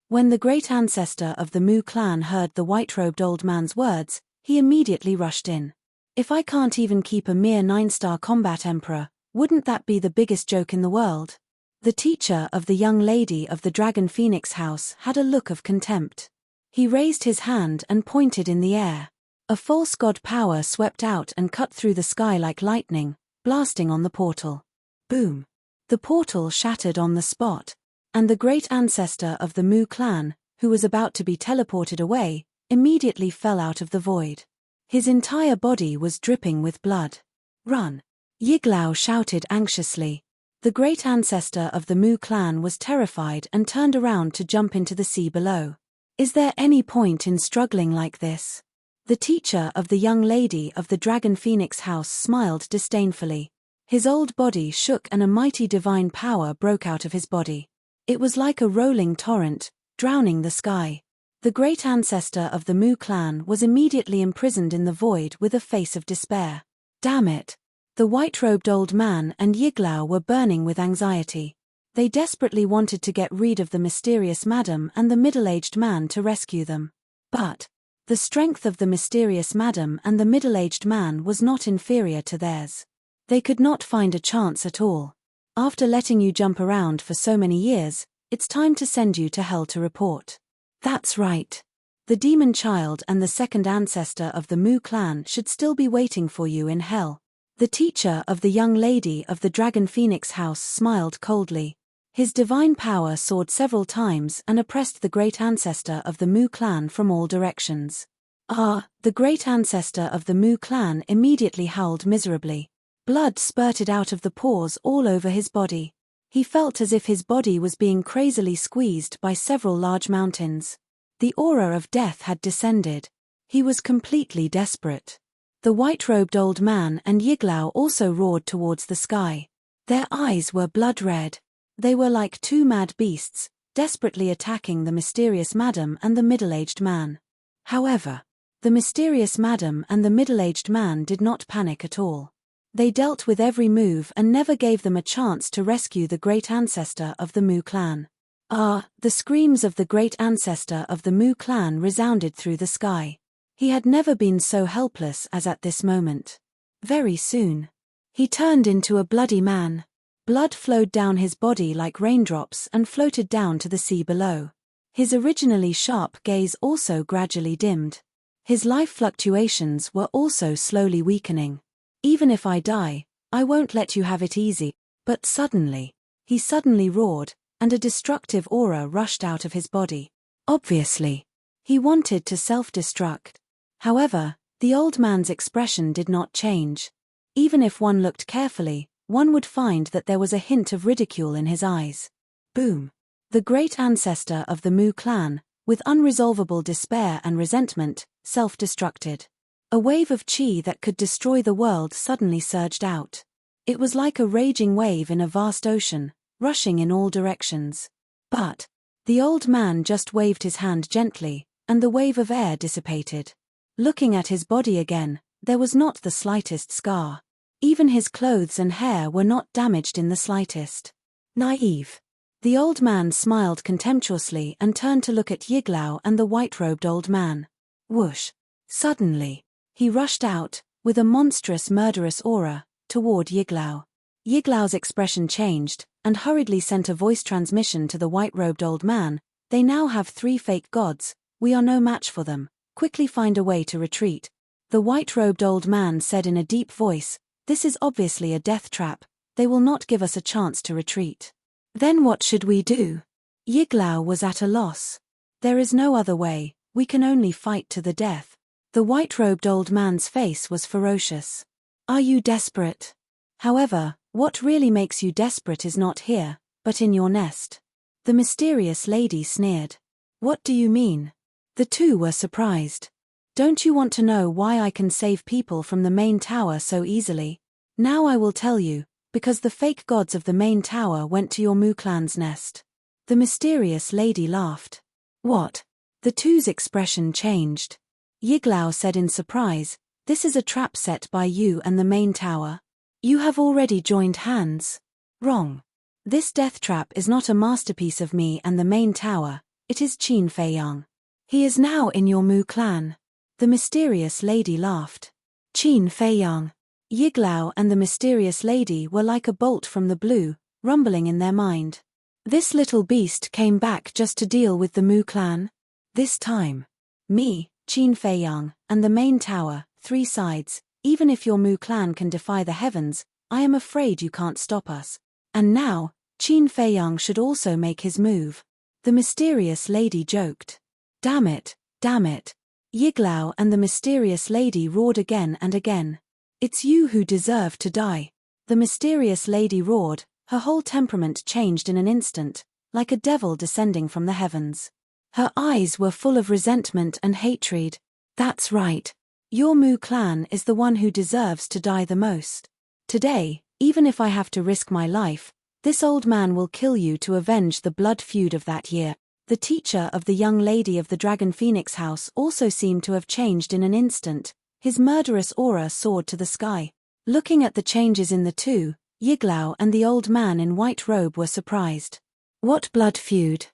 When the great ancestor of the Mu clan heard the white-robed old man's words, he immediately rushed in. If I can't even keep a mere 9-star combat emperor, wouldn't that be the biggest joke in the world? The teacher of the young lady of the Dragon Phoenix house had a look of contempt. He raised his hand and pointed in the air. A false god power swept out and cut through the sky like lightning, blasting on the portal. Boom! The portal shattered on the spot, and the great ancestor of the Mu clan, who was about to be teleported away, immediately fell out of the void. His entire body was dripping with blood. Run! Yiglao shouted anxiously. The great ancestor of the Mu clan was terrified and turned around to jump into the sea below. Is there any point in struggling like this? The teacher of the young lady of the Dragon Phoenix house smiled disdainfully. His old body shook and a mighty divine power broke out of his body. It was like a rolling torrent, drowning the sky. The great ancestor of the Mu clan was immediately imprisoned in the void with a face of despair. Damn it! The white-robed old man and Yiglao were burning with anxiety. They desperately wanted to get rid of the mysterious madam and the middle-aged man to rescue them. But the strength of the mysterious madam and the middle-aged man was not inferior to theirs. They could not find a chance at all. After letting you jump around for so many years, it's time to send you to hell to report. That's right. The demon child and the second ancestor of the Mu clan should still be waiting for you in hell. The teacher of the young lady of the Dragon Phoenix house smiled coldly. His divine power soared several times and oppressed the great ancestor of the Mu clan from all directions. The great ancestor of the Mu clan immediately howled miserably. Blood spurted out of the pores all over his body. He felt as if his body was being crazily squeezed by several large mountains. The aura of death had descended. He was completely desperate. The white-robed old man and Yiglao also roared towards the sky. Their eyes were blood red. They were like two mad beasts, desperately attacking the mysterious madam and the middle-aged man. However, the mysterious madam and the middle-aged man did not panic at all. They dealt with every move and never gave them a chance to rescue the great ancestor of the Mu clan. The screams of the great ancestor of the Mu clan resounded through the sky. He had never been so helpless as at this moment. Very soon, he turned into a bloody man. Blood flowed down his body like raindrops and floated down to the sea below. His originally sharp gaze also gradually dimmed. His life fluctuations were also slowly weakening. Even if I die, I won't let you have it easy. But suddenly, he suddenly roared, and a destructive aura rushed out of his body. Obviously, he wanted to self-destruct. However, the old man's expression did not change. Even if one looked carefully, one would find that there was a hint of ridicule in his eyes. Boom! The great ancestor of the Mu clan, with unresolvable despair and resentment, self-destructed. A wave of chi that could destroy the world suddenly surged out. It was like a raging wave in a vast ocean, rushing in all directions. But the old man just waved his hand gently, and the wave of air dissipated. Looking at his body again, there was not the slightest scar. Even his clothes and hair were not damaged in the slightest. Naive. The old man smiled contemptuously and turned to look at Yiglao and the white-robed old man. Whoosh! Suddenly, he rushed out, with a monstrous murderous aura, toward Yiglao. Yiglao's expression changed, and hurriedly sent a voice transmission to the white-robed old man. They now have 3 fake gods, we are no match for them, quickly find a way to retreat. The white-robed old man said in a deep voice, this is obviously a death trap, they will not give us a chance to retreat. Then what should we do? Yiglao was at a loss. There is no other way, we can only fight to the death. The white-robed old man's face was ferocious. Are you desperate? However, what really makes you desperate is not here, but in your nest. The mysterious lady sneered. What do you mean? The two were surprised. Don't you want to know why I can save people from the main tower so easily? Now I will tell you, because the fake gods of the main tower went to your Mu clan's nest. The mysterious lady laughed. What? The two's expression changed. Yiglao said in surprise, this is a trap set by you and the main tower. You have already joined hands. Wrong. This death trap is not a masterpiece of me and the main tower, it is Qin Feiyang. He is now in your Mu clan. The mysterious lady laughed. Qin Feiyang. Yiglao and the mysterious lady were like a bolt from the blue, rumbling in their mind. This little beast came back just to deal with the Mu clan? This time. Me, Qin Feiyang, and the main tower, 3 sides, even if your Mu clan can defy the heavens, I am afraid you can't stop us. And now, Qin Feiyang should also make his move. The mysterious lady joked. Damn it, damn it. Yiglao and the mysterious lady roared again and again. It's you who deserve to die. The mysterious lady roared, her whole temperament changed in an instant, like a devil descending from the heavens. Her eyes were full of resentment and hatred. That's right. Your Mu clan is the one who deserves to die the most. Today, even if I have to risk my life, this old man will kill you to avenge the blood feud of that year. The teacher of the young lady of the Dragon Phoenix house also seemed to have changed in an instant. His murderous aura soared to the sky. Looking at the changes in the two, Yiglao and the old man in white robe were surprised. What blood feud?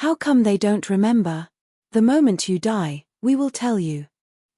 How come they don't remember? The moment you die, we will tell you.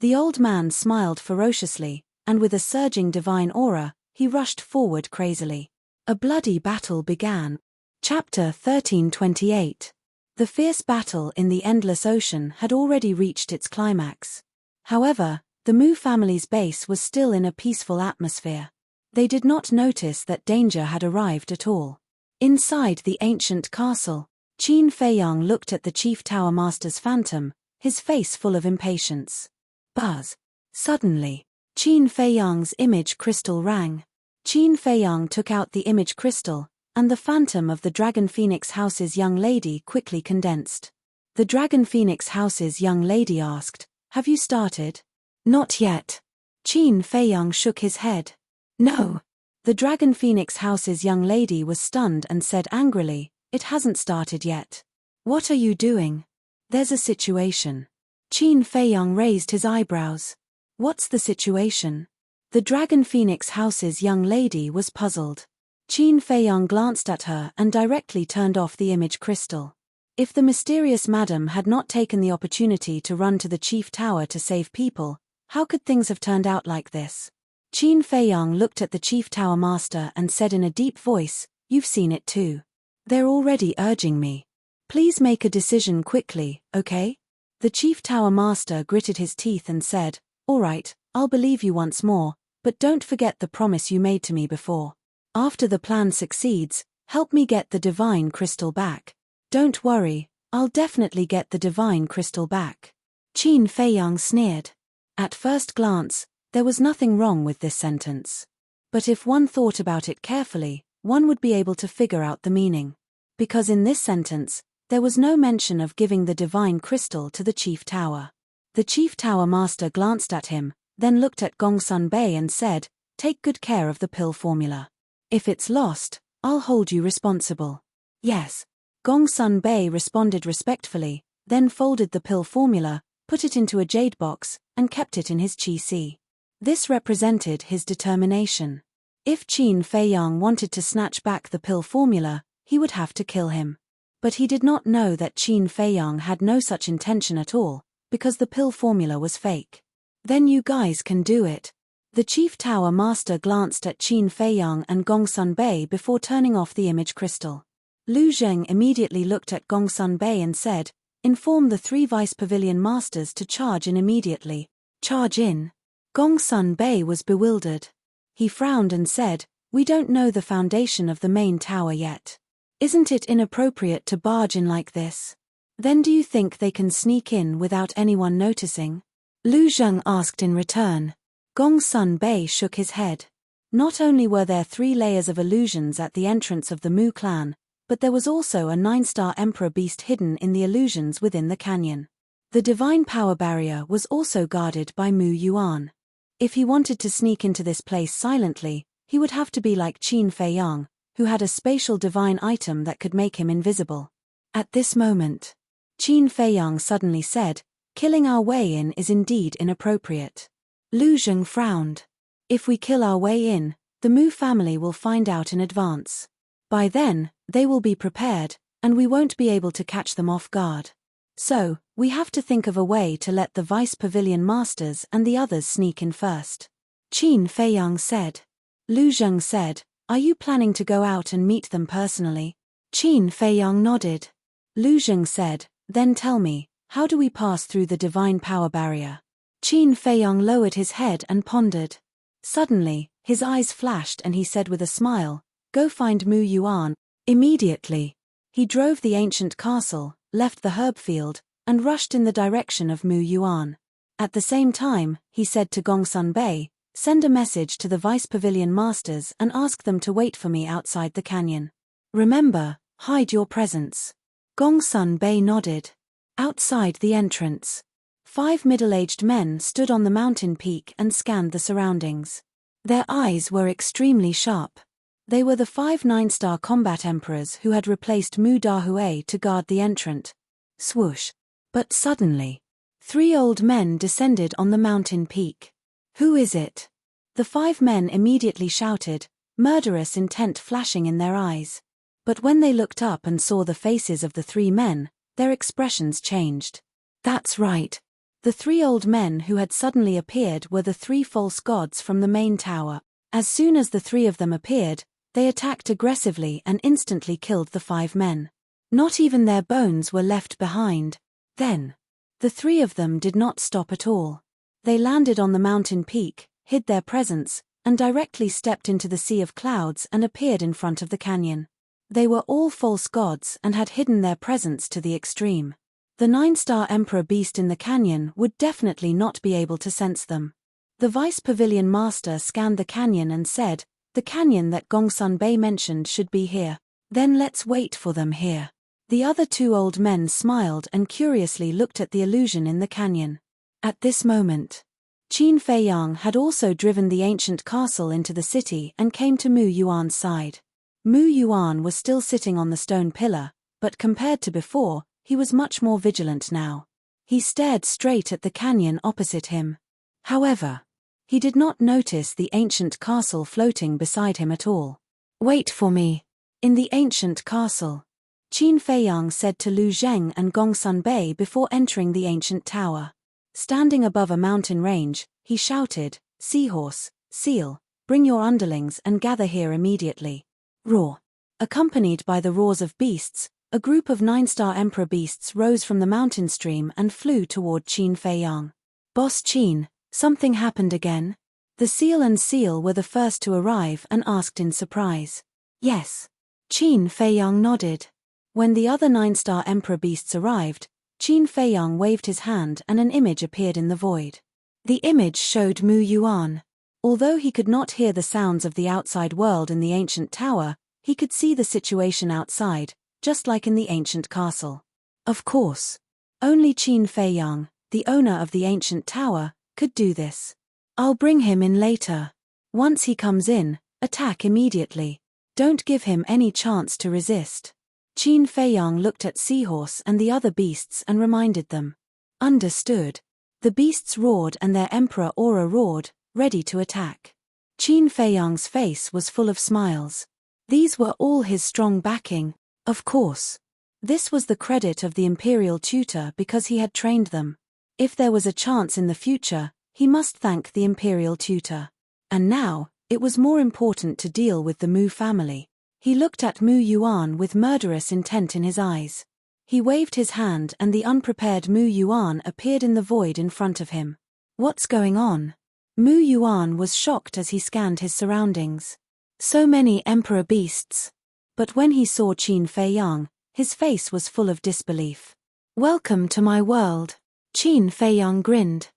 The old man smiled ferociously, and with a surging divine aura, he rushed forward crazily. A bloody battle began. Chapter 1328. The fierce battle in the endless ocean had already reached its climax. However, the Mu family's base was still in a peaceful atmosphere. They did not notice that danger had arrived at all. Inside the ancient castle, Qin Feiyang looked at the Chief Tower Master's phantom, his face full of impatience. Buzz. Suddenly, Qin Feiyang's image crystal rang. Qin Feiyang took out the image crystal, and the phantom of the Dragon Phoenix House's young lady quickly condensed. The Dragon Phoenix House's young lady asked, "Have you started?" "Not yet." Qin Feiyang shook his head. "No." The Dragon Phoenix House's young lady was stunned and said angrily, "It hasn't started yet." "What are you doing?" "There's a situation." Qin Feiyang raised his eyebrows. "What's the situation?" The Dragon Phoenix House's young lady was puzzled. Qin Feiyang glanced at her and directly turned off the image crystal. If the mysterious madam had not taken the opportunity to run to the chief tower to save people, how could things have turned out like this? Qin Feiyang looked at the chief tower master and said in a deep voice, "You've seen it too. They're already urging me. Please make a decision quickly, okay?" The chief tower master gritted his teeth and said, "All right, I'll believe you once more, but don't forget the promise you made to me before. After the plan succeeds, help me get the divine crystal back." "Don't worry, I'll definitely get the divine crystal back." Qin Feiyang sneered. At first glance, there was nothing wrong with this sentence. But if one thought about it carefully, one would be able to figure out the meaning. Because in this sentence, there was no mention of giving the divine crystal to the chief tower. The chief tower master glanced at him, then looked at Gongsun Bei and said, "Take good care of the pill formula. If it's lost, I'll hold you responsible." "Yes." Gongsun Bei responded respectfully, then folded the pill formula, put it into a jade box, and kept it in his qi. This represented his determination. If Qin Feiyang wanted to snatch back the pill formula, he would have to kill him. But he did not know that Qin Feiyang had no such intention at all, because the pill formula was fake. "Then you guys can do it." The chief tower master glanced at Qin Feiyang and Gongsun Bei before turning off the image crystal. Lu Zheng immediately looked at Gongsun Bei and said, "Inform the 3 vice pavilion masters to charge in immediately." "Charge in?" Gongsun Bei was bewildered. He frowned and said, "We don't know the foundation of the main tower yet. Isn't it inappropriate to barge in like this? Then do you think they can sneak in without anyone noticing?" Lu Zheng asked in return. Gongsun Bei shook his head. Not only were there 3 layers of illusions at the entrance of the Mu clan, but there was also a 9-star Emperor beast hidden in the illusions within the canyon. The divine power barrier was also guarded by Mu Yuan. If he wanted to sneak into this place silently, he would have to be like Qin Feiyang, who had a spatial divine item that could make him invisible. At this moment, Qin Feiyang suddenly said, "Killing our way in is indeed inappropriate." Lu Zheng frowned. "If we kill our way in, the Mu family will find out in advance. By then, they will be prepared, and we won't be able to catch them off guard. So, we have to think of a way to let the Vice Pavilion Masters and the others sneak in first." Qin Feiyang said. Lu Zheng said, "Are you planning to go out and meet them personally?" Qin Feiyang nodded. Lu Zheng said, "Then tell me, how do we pass through the divine power barrier?" Qin Feiyang lowered his head and pondered. Suddenly, his eyes flashed and he said with a smile, "Go find Mu Yuan." Immediately, he drove the ancient castle, left the herb field, and rushed in the direction of Mu Yuan. At the same time, he said to Gongsun Bei, "Send a message to the Vice Pavilion Masters and ask them to wait for me outside the canyon. Remember, hide your presence." Gongsun Bei nodded. Outside the entrance, 5 middle-aged men stood on the mountain peak and scanned the surroundings. Their eyes were extremely sharp. They were the 5 9-star combat emperors who had replaced Mu Dahui to guard the entrant. Swoosh. But suddenly, 3 old men descended on the mountain peak. "Who is it?" The 5 men immediately shouted, murderous intent flashing in their eyes. But when they looked up and saw the faces of the 3 men, their expressions changed. That's right. The 3 old men who had suddenly appeared were the 3 false gods from the main tower. As soon as the 3 of them appeared, they attacked aggressively and instantly killed the 5 men. Not even their bones were left behind. Then, the 3 of them did not stop at all. They landed on the mountain peak, hid their presence, and directly stepped into the sea of clouds and appeared in front of the canyon. They were all false gods and had hidden their presence to the extreme. The 9-star Emperor beast in the canyon would definitely not be able to sense them. The Vice Pavilion Master scanned the canyon and said, "The canyon that Gongsun Bei mentioned should be here. Then let's wait for them here." The other 2 old men smiled and curiously looked at the illusion in the canyon. At this moment, Qin Feiyang had also driven the ancient castle into the city and came to Mu Yuan's side. Mu Yuan was still sitting on the stone pillar, but compared to before, he was much more vigilant now. He stared straight at the canyon opposite him. However, he did not notice the ancient castle floating beside him at all. "Wait for me." In the ancient castle, Qin Feiyang said to Lu Zheng and Gongsun Bei before entering the ancient tower. Standing above a mountain range, he shouted, "Seahorse, seal, bring your underlings and gather here immediately." Roar. Accompanied by the roars of beasts, a group of 9-star Emperor beasts rose from the mountain stream and flew toward Qin Feiyang. "Boss Qin, something happened again?" The seal and seal were the first to arrive and asked in surprise. "Yes." Qin Feiyang nodded. When the other 9-star Emperor beasts arrived, Qin Feiyang waved his hand and an image appeared in the void. The image showed Mu Yuan. Although he could not hear the sounds of the outside world in the ancient tower, he could see the situation outside, just like in the ancient castle. Of course, only Qin Feiyang, the owner of the ancient tower, could do this. "I'll bring him in later. Once he comes in, attack immediately. Don't give him any chance to resist." Qin Feiyang looked at Seahorse and the other beasts and reminded them. Understood. The beasts roared and their emperor aura roared, ready to attack. Qin Feiyang's face was full of smiles. These were all his strong backing. Of course. This was the credit of the imperial tutor because he had trained them. If there was a chance in the future, he must thank the imperial tutor. And now, it was more important to deal with the Mu family. He looked at Mu Yuan with murderous intent in his eyes. He waved his hand and the unprepared Mu Yuan appeared in the void in front of him. What's going on? Mu Yuan was shocked as he scanned his surroundings. So many emperor beasts. But when he saw Qin Feiyang, his face was full of disbelief. "Welcome to my world." Qin Feiyang grinned.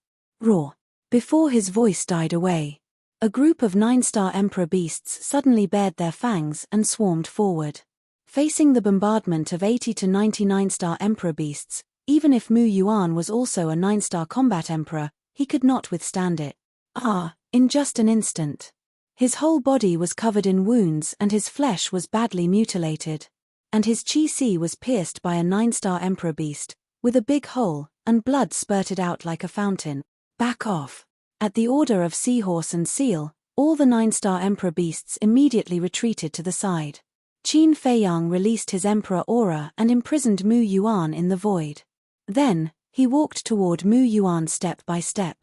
Roar. Before his voice died away, a group of 9-star Emperor beasts suddenly bared their fangs and swarmed forward. Facing the bombardment of 80 to 99-star Emperor beasts, even if Mu Yuan was also a 9-star combat Emperor, he could not withstand it. In just an instant. His whole body was covered in wounds and his flesh was badly mutilated. And his Qi was pierced by a 9-star Emperor beast, with a big hole, and blood spurted out like a fountain. Back off. At the order of Seahorse and Seal, all the 9-star Emperor beasts immediately retreated to the side. Qin Feiyang released his Emperor aura and imprisoned Mu Yuan in the void. Then, he walked toward Mu Yuan step by step.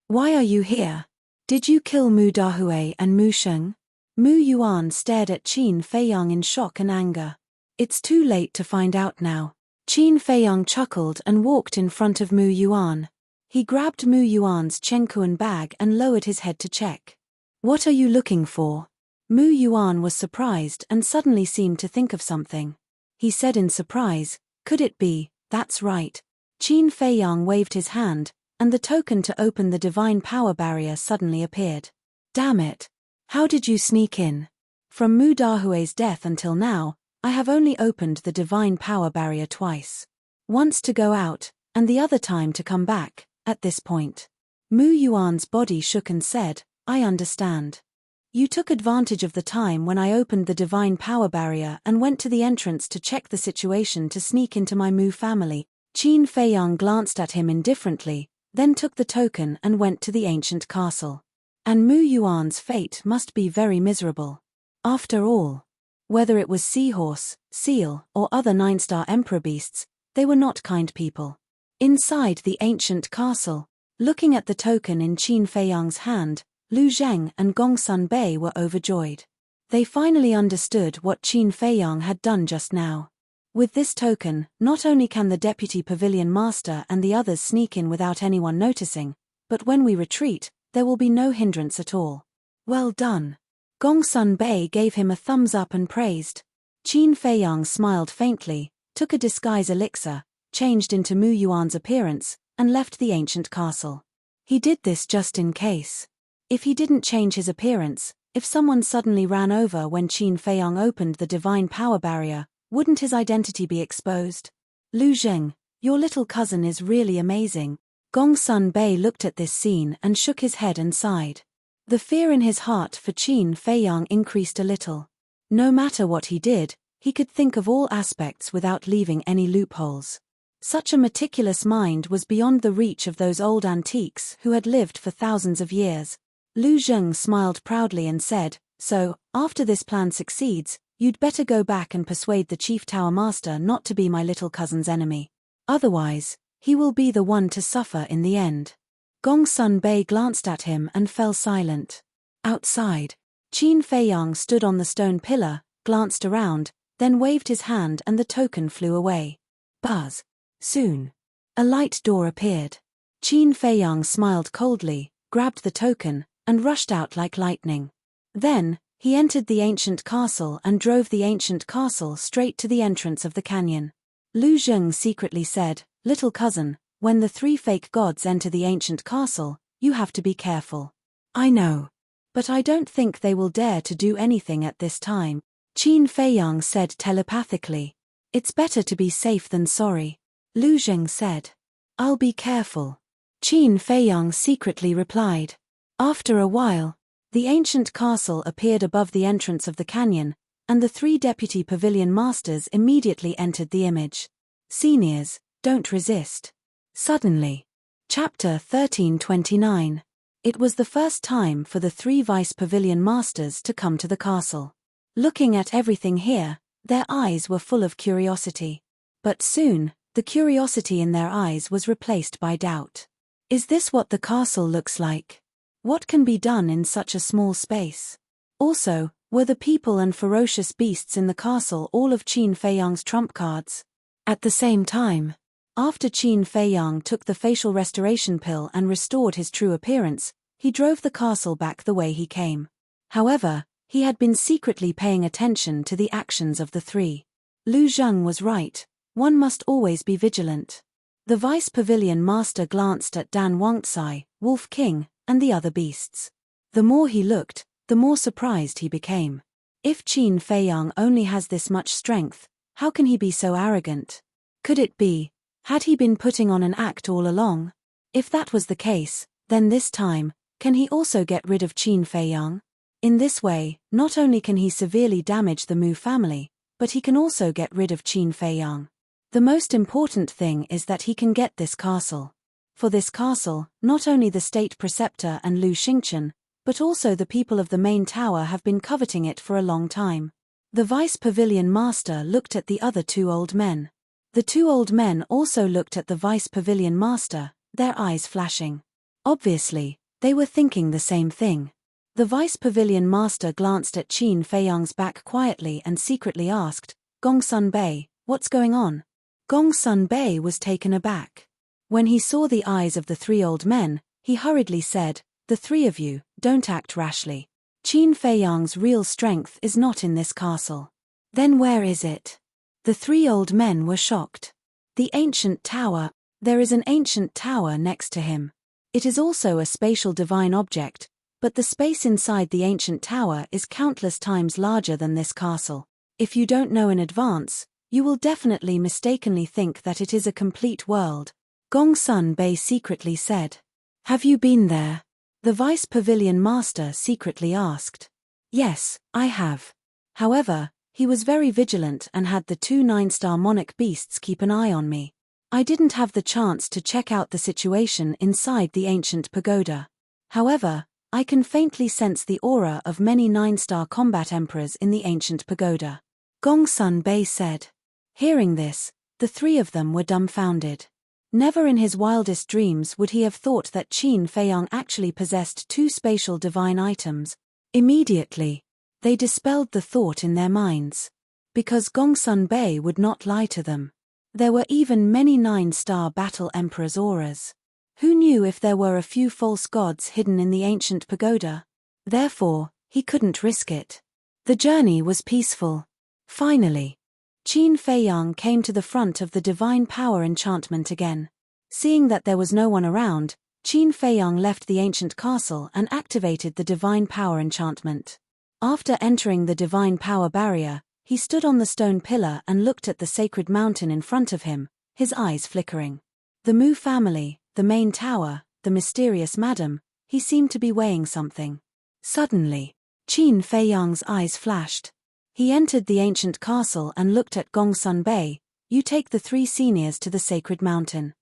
Why are you here? Did you kill Mu Dahui and Mu Sheng? Mu Yuan stared at Qin Feiyang in shock and anger. It's too late to find out now. Qin Feiyang chuckled and walked in front of Mu Yuan. He grabbed Mu Yuan's Chengkuan bag and lowered his head to check. What are you looking for? Mu Yuan was surprised and suddenly seemed to think of something. He said in surprise, could it be, that's right. Qin Feiyang waved his hand, and the token to open the divine power barrier suddenly appeared. Damn it. How did you sneak in? From Mu Dahui's death until now, I have only opened the divine power barrier twice. Once to go out, and the other time to come back. At this point, Mu Yuan's body shook and said, I understand. You took advantage of the time when I opened the divine power barrier and went to the entrance to check the situation to sneak into my Mu family. Qin Feiyang glanced at him indifferently, then took the token and went to the ancient castle. And Mu Yuan's fate must be very miserable. After all, whether it was Seahorse, Seal, or other 9-star Emperor beasts, they were not kind people. Inside the ancient castle, looking at the token in Qin Feiyang's hand, Lu Zheng and Gongsun Bei were overjoyed. They finally understood what Qin Feiyang had done just now. With this token, not only can the Deputy Pavilion Master and the others sneak in without anyone noticing, but when we retreat, there will be no hindrance at all. Well done. Gongsun Bei gave him a thumbs up and praised. Qin Feiyang smiled faintly, took a disguise elixir, changed into Mu Yuan's appearance, and left the ancient castle. He did this just in case. If he didn't change his appearance, if someone suddenly ran over when Qin Feiyang opened the divine power barrier, wouldn't his identity be exposed? Lu Zheng, your little cousin is really amazing. Gongsun Bei looked at this scene and shook his head and sighed. The fear in his heart for Qin Feiyang increased a little. No matter what he did, he could think of all aspects without leaving any loopholes. Such a meticulous mind was beyond the reach of those old antiques who had lived for thousands of years. Lu Zheng smiled proudly and said, so, after this plan succeeds, you'd better go back and persuade the Chief Tower Master not to be my little cousin's enemy. Otherwise, he will be the one to suffer in the end. Gongsun Bei glanced at him and fell silent. Outside, Qin Feiyang stood on the stone pillar, glanced around, then waved his hand and the token flew away. Buzz. Soon, a light door appeared. Qin Feiyang smiled coldly, grabbed the token, and rushed out like lightning. Then, he entered the ancient castle and drove the ancient castle straight to the entrance of the canyon. Lu Zheng secretly said, little cousin, when the 3 fake gods enter the ancient castle, you have to be careful. I know. But I don't think they will dare to do anything at this time, Qin Feiyang said telepathically. It's better to be safe than sorry. Lu Zheng said. I'll be careful. Qin Feiyang secretly replied. After a while, the ancient castle appeared above the entrance of the canyon, and the 3 deputy pavilion masters immediately entered the image. Seniors, don't resist. Suddenly. Chapter 1329. It was the first time for the 3 vice pavilion masters to come to the castle. Looking at everything here, their eyes were full of curiosity. But soon, the curiosity in their eyes was replaced by doubt. Is this what the castle looks like? What can be done in such a small space? Also, were the people and ferocious beasts in the castle all of Qin Feiyang's trump cards? At the same time, after Qin Feiyang took the facial restoration pill and restored his true appearance, he drove the castle back the way he came. However, he had been secretly paying attention to the actions of the 3. Lu Zheng was right. One must always be vigilant. The Vice Pavilion Master glanced at Dan Wangtsai, Wolf King, and the other beasts. The more he looked, the more surprised he became. If Qin Feiyang only has this much strength, how can he be so arrogant? Could it be, had he been putting on an act all along? If that was the case, then this time, can he also get rid of Qin Feiyang? In this way, not only can he severely damage the Mu family, but he can also get rid of Qin Feiyang. The most important thing is that he can get this castle. For this castle, not only the state preceptor and Lu Xingchen, but also the people of the main tower have been coveting it for a long time. The Vice Pavilion Master looked at the other two old men. The two old men also looked at the Vice Pavilion Master, their eyes flashing. Obviously, they were thinking the same thing. The Vice Pavilion Master glanced at Qin Feiyang's back quietly and secretly asked, "Gongsun Bei, what's going on?" Gongsun Bei was taken aback. When he saw the eyes of the three old men, he hurriedly said, "The three of you, don't act rashly. Qin Feiyang's real strength is not in this castle." "Then where is it?" The three old men were shocked. "The ancient tower. There is an ancient tower next to him. It is also a spatial divine object, but the space inside the ancient tower is countless times larger than this castle. If you don't know in advance, you will definitely mistakenly think that it is a complete world." Gongsun Bei secretly said. "Have you been there?" The Vice Pavilion Master secretly asked. "Yes, I have." However, he was very vigilant and had the two 9-star monarch beasts keep an eye on me. I didn't have the chance to check out the situation inside the ancient pagoda. However, I can faintly sense the aura of many 9-star combat emperors in the ancient pagoda. Gongsun Bei said. Hearing this, the three of them were dumbfounded. Never in his wildest dreams would he have thought that Qin Feiyang actually possessed two spatial divine items. Immediately, they dispelled the thought in their minds. Because Gongsun Bei would not lie to them. There were even many 9-star battle emperors' auras. Who knew if there were a few false gods hidden in the ancient pagoda? Therefore, he couldn't risk it. The journey was peaceful. Finally, Qin Feiyang came to the front of the divine power enchantment again. Seeing that there was no one around, Qin Feiyang left the ancient castle and activated the divine power enchantment. After entering the divine power barrier, he stood on the stone pillar and looked at the sacred mountain in front of him, his eyes flickering. The Mu family, the main tower, the mysterious madam, he seemed to be weighing something. Suddenly, Qin Feiyang's eyes flashed. He entered the ancient castle and looked at Gongsun Bei. "You take the three seniors to the sacred mountain."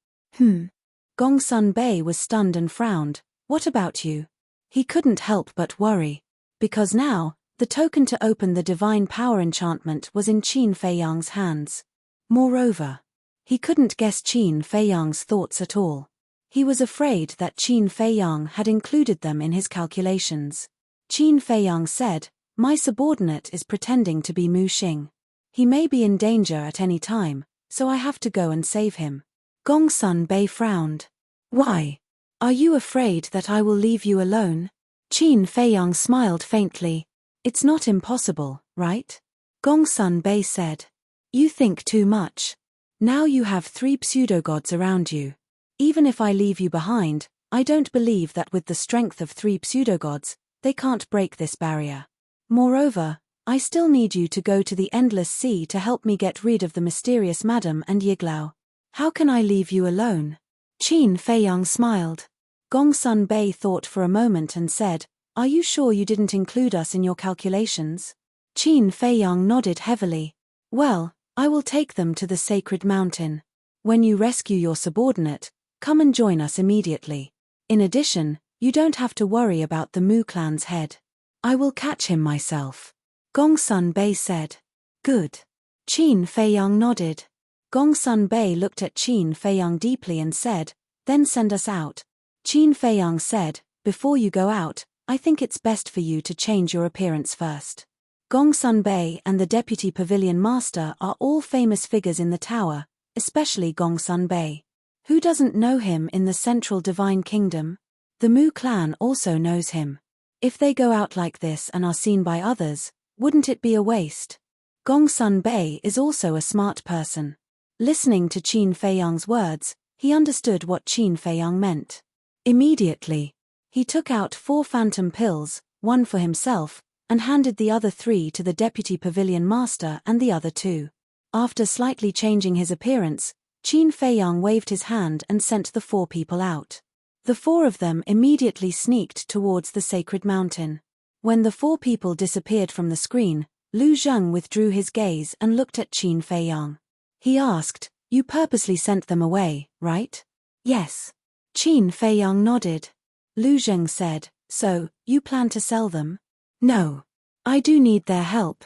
Gongsun Bei was stunned and frowned. "What about you?" He couldn't help but worry. Because now, the token to open the divine power enchantment was in Qin Feiyang's hands. Moreover, he couldn't guess Qin Feiyang's thoughts at all. He was afraid that Qin Feiyang had included them in his calculations. Qin Feiyang said, "My subordinate is pretending to be Mu Xing. He may be in danger at any time, so I have to go and save him." Gongsun Bei frowned. "Why? Are you afraid that I will leave you alone?" Qin Feiyang smiled faintly. "It's not impossible, right?" Gongsun Bei said. "You think too much. Now you have 3 pseudogods around you. Even if I leave you behind, I don't believe that with the strength of 3 pseudogods, they can't break this barrier. Moreover, I still need you to go to the Endless Sea to help me get rid of the mysterious madam and Yiglao. How can I leave you alone?" Qin Feiyang smiled. Gongsun Bei thought for a moment and said, "Are you sure you didn't include us in your calculations?" Qin Feiyang nodded heavily. "Well, I will take them to the sacred mountain. When you rescue your subordinate, come and join us immediately. In addition, you don't have to worry about the Mu clan's head. I will catch him myself." Gongsun Bei said. "Good." Qin Feiyang nodded. Gongsun Bei looked at Qin Feiyang deeply and said, "Then send us out." Qin Feiyang said, "Before you go out, I think it's best for you to change your appearance first." Gongsun Bei and the Deputy Pavilion Master are all famous figures in the tower, especially Gongsun Bei. Who doesn't know him in the Central Divine Kingdom? The Mu clan also knows him. If they go out like this and are seen by others, wouldn't it be a waste? Gongsun Bei is also a smart person. Listening to Qin Feiyang's words, He understood what Qin Feiyang meant. Immediately, he took out 4 phantom pills, 1 for himself, and handed the other 3 to the deputy pavilion master and the other 2. After slightly changing his appearance, Qin Feiyang waved his hand and sent the 4 people out. The 4 of them immediately sneaked towards the sacred mountain. When the 4 people disappeared from the screen, Lu Zheng withdrew his gaze and looked at Qin Feiyang. He asked, "You purposely sent them away, right?" "Yes." Qin Feiyang nodded. Lu Zheng said, "So, you plan to sell them?" "No. I do need their help.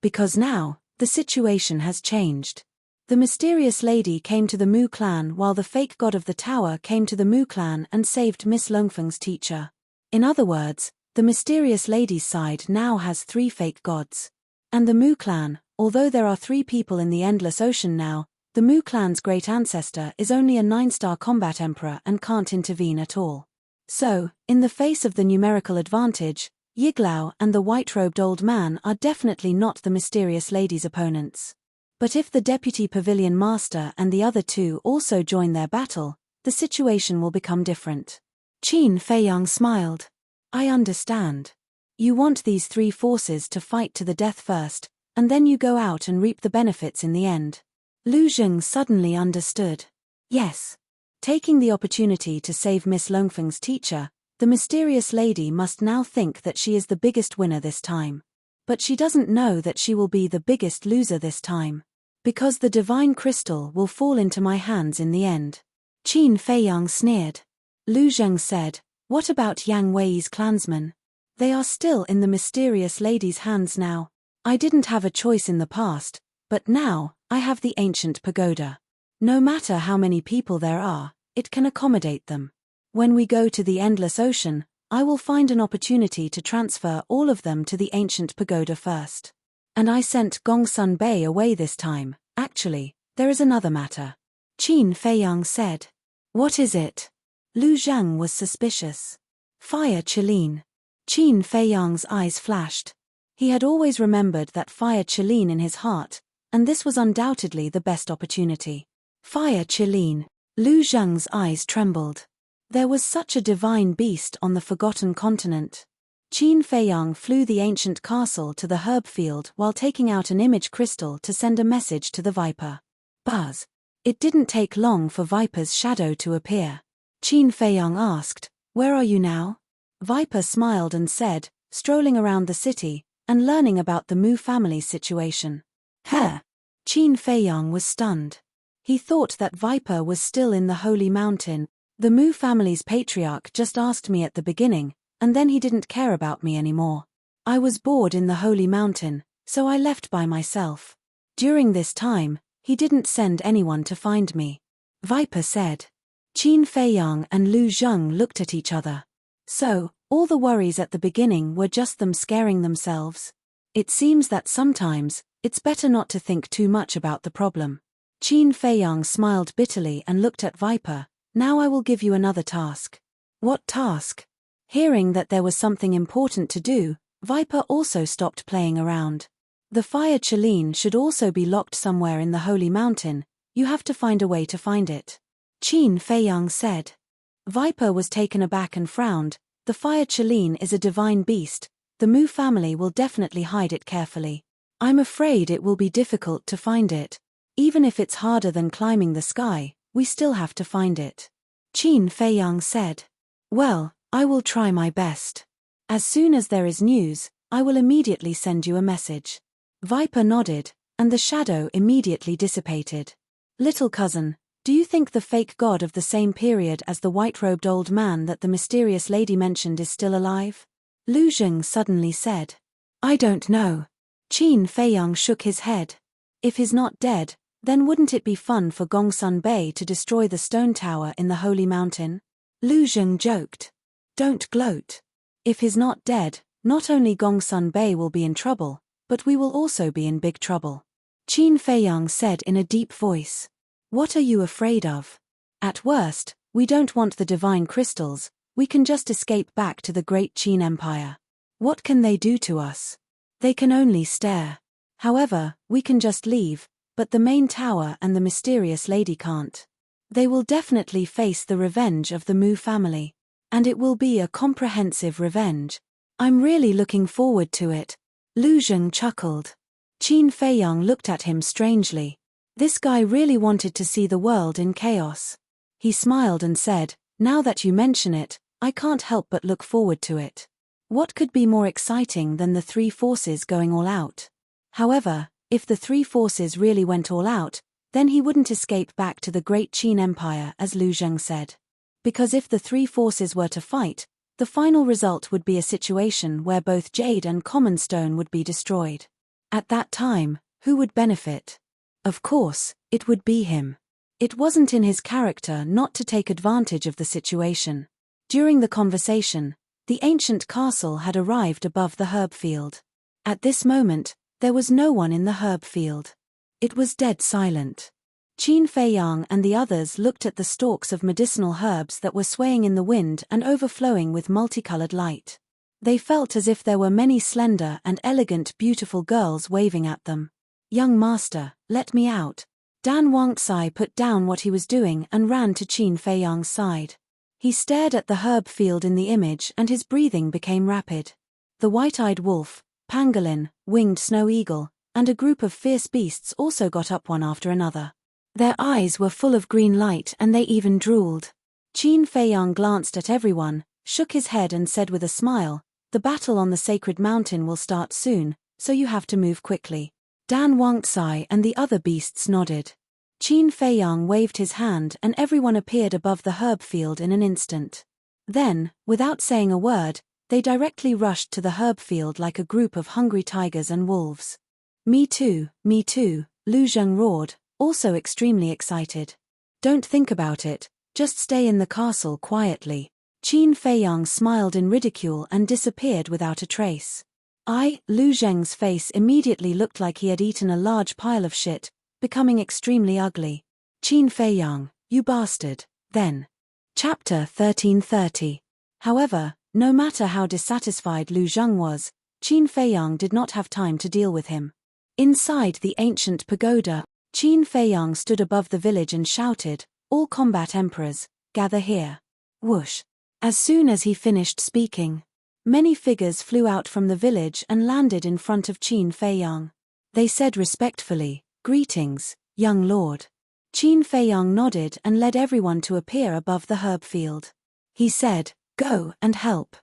Because now, the situation has changed. The mysterious lady came to the Mu clan while the fake god of the tower came to the Mu clan and saved Miss Longfeng's teacher. In other words, the mysterious lady's side now has 3 fake gods. And the Mu clan, although there are 3 people in the Endless Ocean now, the Mu clan's great ancestor is only a 9-star combat emperor and can't intervene at all. So, in the face of the numerical advantage, Yiglao and the white-robed old man are definitely not the mysterious lady's opponents. But if the deputy pavilion master and the other 2 also join their battle, the situation will become different." Qin Feiyang smiled. "I understand. You want these 3 forces to fight to the death first, and then you go out and reap the benefits in the end." Lu Zheng suddenly understood. Yes. Taking the opportunity to save Miss Longfeng's teacher, the mysterious lady must now think that she is the biggest winner this time. But she doesn't know that she will be the biggest loser this time. Because the divine crystal will fall into my hands in the end. Qin Feiyang sneered. Lu Zheng said, "What about Yang Wei's clansmen? They are still in the mysterious lady's hands now. I didn't have a choice in the past, but now, I have the ancient pagoda. No matter how many people there are, it can accommodate them. When we go to the Endless Ocean, I will find an opportunity to transfer all of them to the ancient pagoda first. And I sent Gongsun Bei away this time. Actually, there is another matter." Qin Feiyang said. "What is it?" Lu Zheng was suspicious. "Fire Qilin." Qin Feiyang's eyes flashed. He had always remembered that fire Qilin in his heart, and this was undoubtedly the best opportunity. Fire Qilin. Lu Zheng's eyes trembled. There was such a divine beast on the forgotten continent. Qin Feiyang flew the ancient castle to the herb field while taking out an image crystal to send a message to the viper. Buzz. It didn't take long for Viper's shadow to appear. Qin Feiyang asked, "Where are you now?" Viper smiled and said, "Strolling around the city, and learning about the Mu family's situation." Huh! Qin Feiyang was stunned. He thought that Viper was still in the Holy Mountain. "The Mu family's patriarch just asked me at the beginning, and then he didn't care about me anymore. I was bored in the Holy Mountain, so I left by myself. During this time, he didn't send anyone to find me," Viper said. Qin Feiyang and Lu Zheng looked at each other. So, all the worries at the beginning were just them scaring themselves. It seems that sometimes, it's better not to think too much about the problem. Qin Feiyang smiled bitterly and looked at Viper. "Now I will give you another task." "What task?" Hearing that there was something important to do, Viper also stopped playing around. "The fire Qilin should also be locked somewhere in the Holy Mountain. You have to find a way to find it," Qin Feiyang said. Viper was taken aback and frowned. "The fire Qilin is a divine beast. The Mu family will definitely hide it carefully. I'm afraid it will be difficult to find it. Even if it's harder than climbing the sky, we still have to find it," Qin Feiyang said. "Well, I will try my best. As soon as there is news, I will immediately send you a message." Viper nodded, and the shadow immediately dissipated. "Little cousin, do you think the fake god of the same period as the white-robed old man that the mysterious lady mentioned is still alive?" Lu Zheng suddenly said. "I don't know." Qin Feiyang shook his head. "If he's not dead, then wouldn't it be fun for Gongsun Bei to destroy the stone tower in the Holy Mountain?" Lu Zheng joked. "Don't gloat. If he's not dead, not only Gongsun Bei will be in trouble, but we will also be in big trouble," Qin Feiyang said in a deep voice. "What are you afraid of? At worst, we don't want the divine crystals, we can just escape back to the great Qin Empire. What can they do to us? They can only stare. However, we can just leave, but the main tower and the mysterious lady can't." They will definitely face the revenge of the Mu family. And it will be a comprehensive revenge. I'm really looking forward to it. Lu Zheng chuckled. Qin Feiyang looked at him strangely. This guy really wanted to see the world in chaos. He smiled and said, "Now that you mention it, I can't help but look forward to it. What could be more exciting than the three forces going all out?" However, if the three forces really went all out, then he wouldn't escape back to the great Qin Empire, as Lu Zheng said. Because if the three forces were to fight, the final result would be a situation where both Jade and Common Stone would be destroyed. At that time, who would benefit? Of course, it would be him. It wasn't in his character not to take advantage of the situation. During the conversation, the ancient castle had arrived above the herb field. At this moment, there was no one in the herb field. It was dead silent. Qin Feiyang and the others looked at the stalks of medicinal herbs that were swaying in the wind and overflowing with multicolored light. They felt as if there were many slender and elegant beautiful girls waving at them. "Young master, let me out." Dan Wangxai put down what he was doing and ran to Qin Feiyang's side. He stared at the herb field in the image and his breathing became rapid. The white-eyed wolf, pangolin, winged snow eagle, and a group of fierce beasts also got up one after another. Their eyes were full of green light and they even drooled. Qin Feiyang glanced at everyone, shook his head and said with a smile, "The battle on the sacred mountain will start soon, so you have to move quickly." Dan Wangxai and the other beasts nodded. Qin Feiyang waved his hand and everyone appeared above the herb field in an instant. Then, without saying a word, they directly rushed to the herb field like a group of hungry tigers and wolves. Me too, Lu Zheng roared, also extremely excited. "Don't think about it, just stay in the castle quietly." Qin Feiyang smiled in ridicule and disappeared without a trace. Lu Zheng's face immediately looked like he had eaten a large pile of shit, becoming extremely ugly. "Qin Feiyang, you bastard." Then. Chapter 1330. However, no matter how dissatisfied Lu Zheng was, Qin Feiyang did not have time to deal with him. Inside the ancient pagoda, Qin Feiyang stood above the village and shouted, "All combat emperors, gather here." Whoosh. As soon as he finished speaking, many figures flew out from the village and landed in front of Qin Feiyang. They said respectfully, "Greetings, young lord." Qin Feiyang nodded and led everyone to appear above the herb field. He said, "Go and help.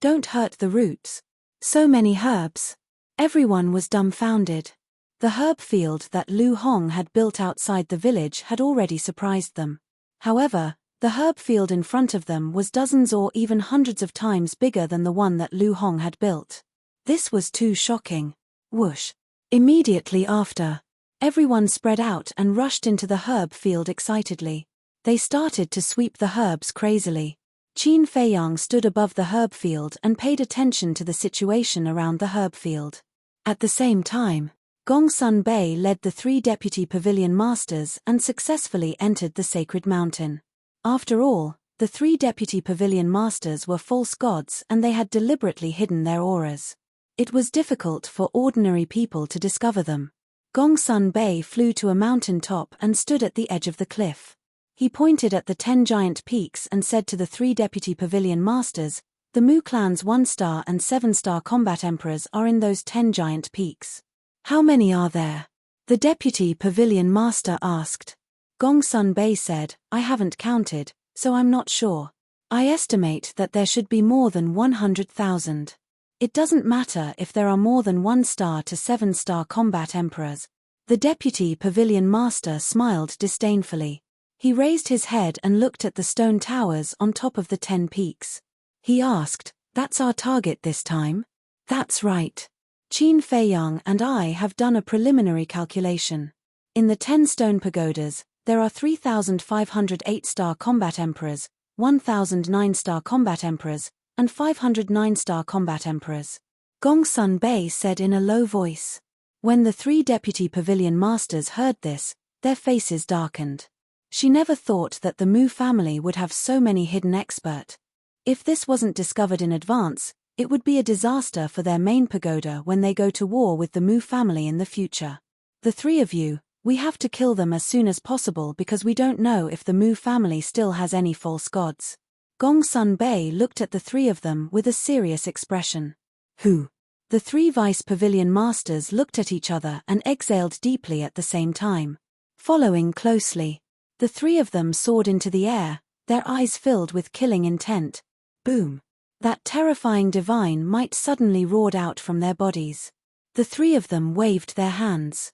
Don't hurt the roots." So many herbs. Everyone was dumbfounded. The herb field that Lu Hong had built outside the village had already surprised them. However, the herb field in front of them was dozens or even hundreds of times bigger than the one that Lu Hong had built. This was too shocking. Whoosh. Immediately after, everyone spread out and rushed into the herb field excitedly. They started to sweep the herbs crazily. Qin Feiyang stood above the herb field and paid attention to the situation around the herb field. At the same time, Gongsun Bei led the 3 deputy pavilion masters and successfully entered the sacred mountain. After all, the 3 deputy pavilion masters were false gods and they had deliberately hidden their auras. It was difficult for ordinary people to discover them. Gongsun Bei flew to a mountain top and stood at the edge of the cliff. He pointed at the 10 giant peaks and said to the 3 deputy pavilion masters, "The Mu clan's 1-star and 7-star combat emperors are in those 10 giant peaks." "How many are there?" the deputy pavilion master asked. Gongsun Bei said, "I haven't counted, so I'm not sure. I estimate that there should be more than 100,000. It doesn't matter if there are more than 1-star to 7-star combat emperors." The deputy pavilion master smiled disdainfully. He raised his head and looked at the stone towers on top of the 10 peaks. He asked, "That's our target this time?" "That's right. Qin Feiyang and I have done a preliminary calculation. In the 10 stone pagodas, there are 3,508-star combat emperors, 1,009-star combat emperors, and 509-star combat emperors." Gongsun Bei said in a low voice. When the 3 deputy pavilion masters heard this, their faces darkened. She never thought that the Mu family would have so many hidden experts. If this wasn't discovered in advance, it would be a disaster for their main pagoda when they go to war with the Mu family in the future. "The 3 of you, We have to kill them as soon as possible because we don't know if the Mu family still has any false gods. Gongsun Bei looked at the three of them with a serious expression. Who? The three vice pavilion masters looked at each other and exhaled deeply at the same time. Following closely, the three of them soared into the air, their eyes filled with killing intent. Boom! That terrifying divine might suddenly roared out from their bodies. The three of them waved their hands.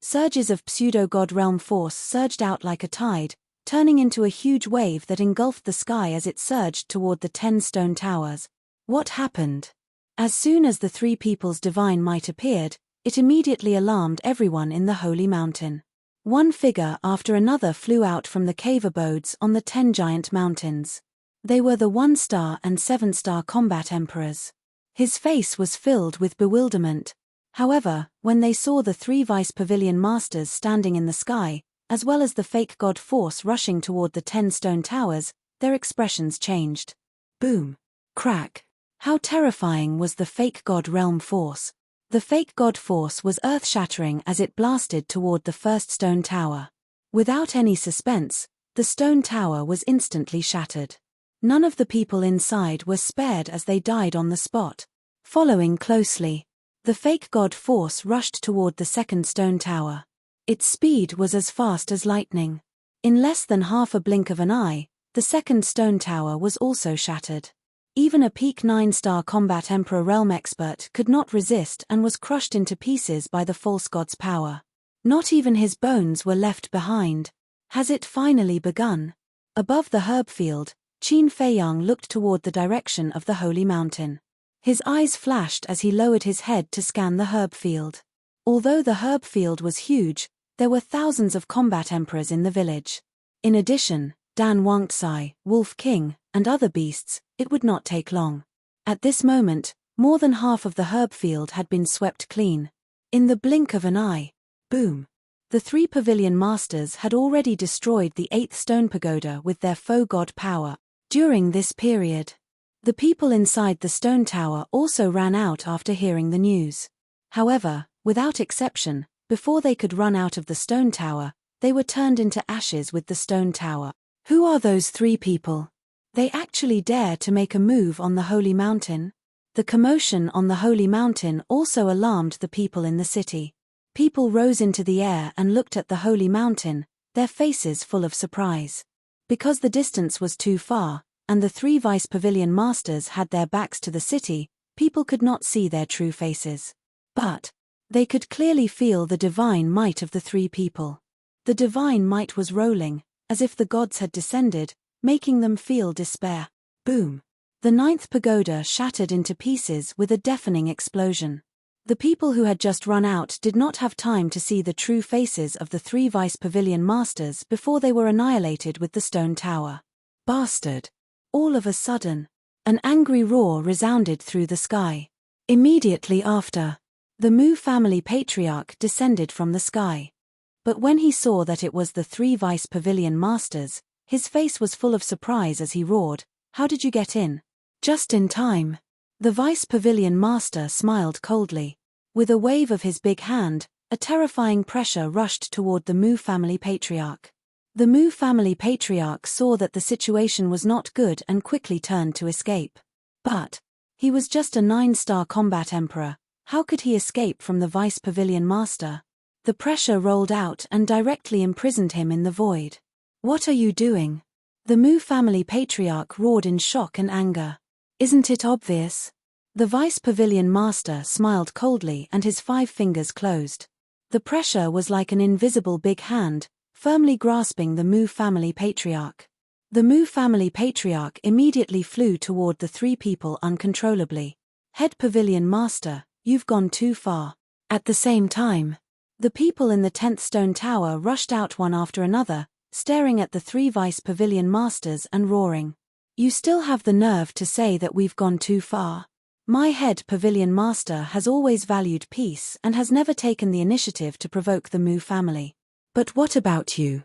Surges of pseudo-god realm force surged out like a tide, turning into a huge wave that engulfed the sky as it surged toward the 10 stone towers. What happened? As soon as the three people's divine might appeared, it immediately alarmed everyone in the holy mountain. One figure after another flew out from the cave abodes on the 10 giant mountains. They were the 1-star and 7-star combat emperors. His face was filled with bewilderment. However, when they saw the three vice pavilion masters standing in the sky, as well as the fake god force rushing toward the 10 stone towers, their expressions changed. Boom! Crack! How terrifying was the fake god realm force. The fake god force was earth-shattering as it blasted toward the first stone tower. Without any suspense, the stone tower was instantly shattered. None of the people inside were spared as they died on the spot. Following closely, the fake god force rushed toward the second stone tower. Its speed was as fast as lightning. In less than half a blink of an eye, the second stone tower was also shattered. Even a peak 9-star combat emperor realm expert could not resist and was crushed into pieces by the false god's power. Not even his bones were left behind. Has it finally begun? Above the herb field, Qin Feiyang looked toward the direction of the holy mountain. His eyes flashed as he lowered his head to scan the herb field. Although the herb field was huge, there were thousands of combat emperors in the village. In addition, Dan Wangtsai, Wolf King, and other beasts, it would not take long. At this moment, more than half of the herb field had been swept clean. In the blink of an eye, boom! The three pavilion masters had already destroyed the 8th stone pagoda with their faux god power. During this period, the people inside the stone tower also ran out after hearing the news. However, without exception, before they could run out of the stone tower, they were turned into ashes with the stone tower. Who are those three people? They actually dare to make a move on the holy mountain? The commotion on the holy mountain also alarmed the people in the city. People rose into the air and looked at the holy mountain, their faces full of surprise. Because the distance was too far, and the three vice pavilion masters had their backs to the city, people could not see their true faces. But they could clearly feel the divine might of the three people. The divine might was rolling, as if the gods had descended, making them feel despair. Boom! The 9th pagoda shattered into pieces with a deafening explosion. The people who had just run out did not have time to see the true faces of the three vice pavilion masters before they were annihilated with the stone tower. Bastard! All of a sudden, an angry roar resounded through the sky. Immediately after, the Mu family patriarch descended from the sky. But when he saw that it was the three vice pavilion masters, his face was full of surprise as he roared, "How did you get in?" Just in time. The vice pavilion master smiled coldly. With a wave of his big hand, a terrifying pressure rushed toward the Mu family patriarch. The Mu family patriarch saw that the situation was not good and quickly turned to escape. But he was just a 9-star combat emperor. How could he escape from the vice pavilion master? The pressure rolled out and directly imprisoned him in the void. "What are you doing?" The Mu family patriarch roared in shock and anger. "Isn't it obvious?" The vice pavilion master smiled coldly and his 5 fingers closed. The pressure was like an invisible big hand, firmly grasping the Mu family patriarch. The Mu family patriarch immediately flew toward the three people uncontrollably. "Head pavilion master, you've gone too far." At the same time, the people in the 10th stone tower rushed out one after another, staring at the three vice pavilion masters and roaring. "You still have the nerve to say that we've gone too far? My head pavilion master has always valued peace and has never taken the initiative to provoke the Mu family. But what about you?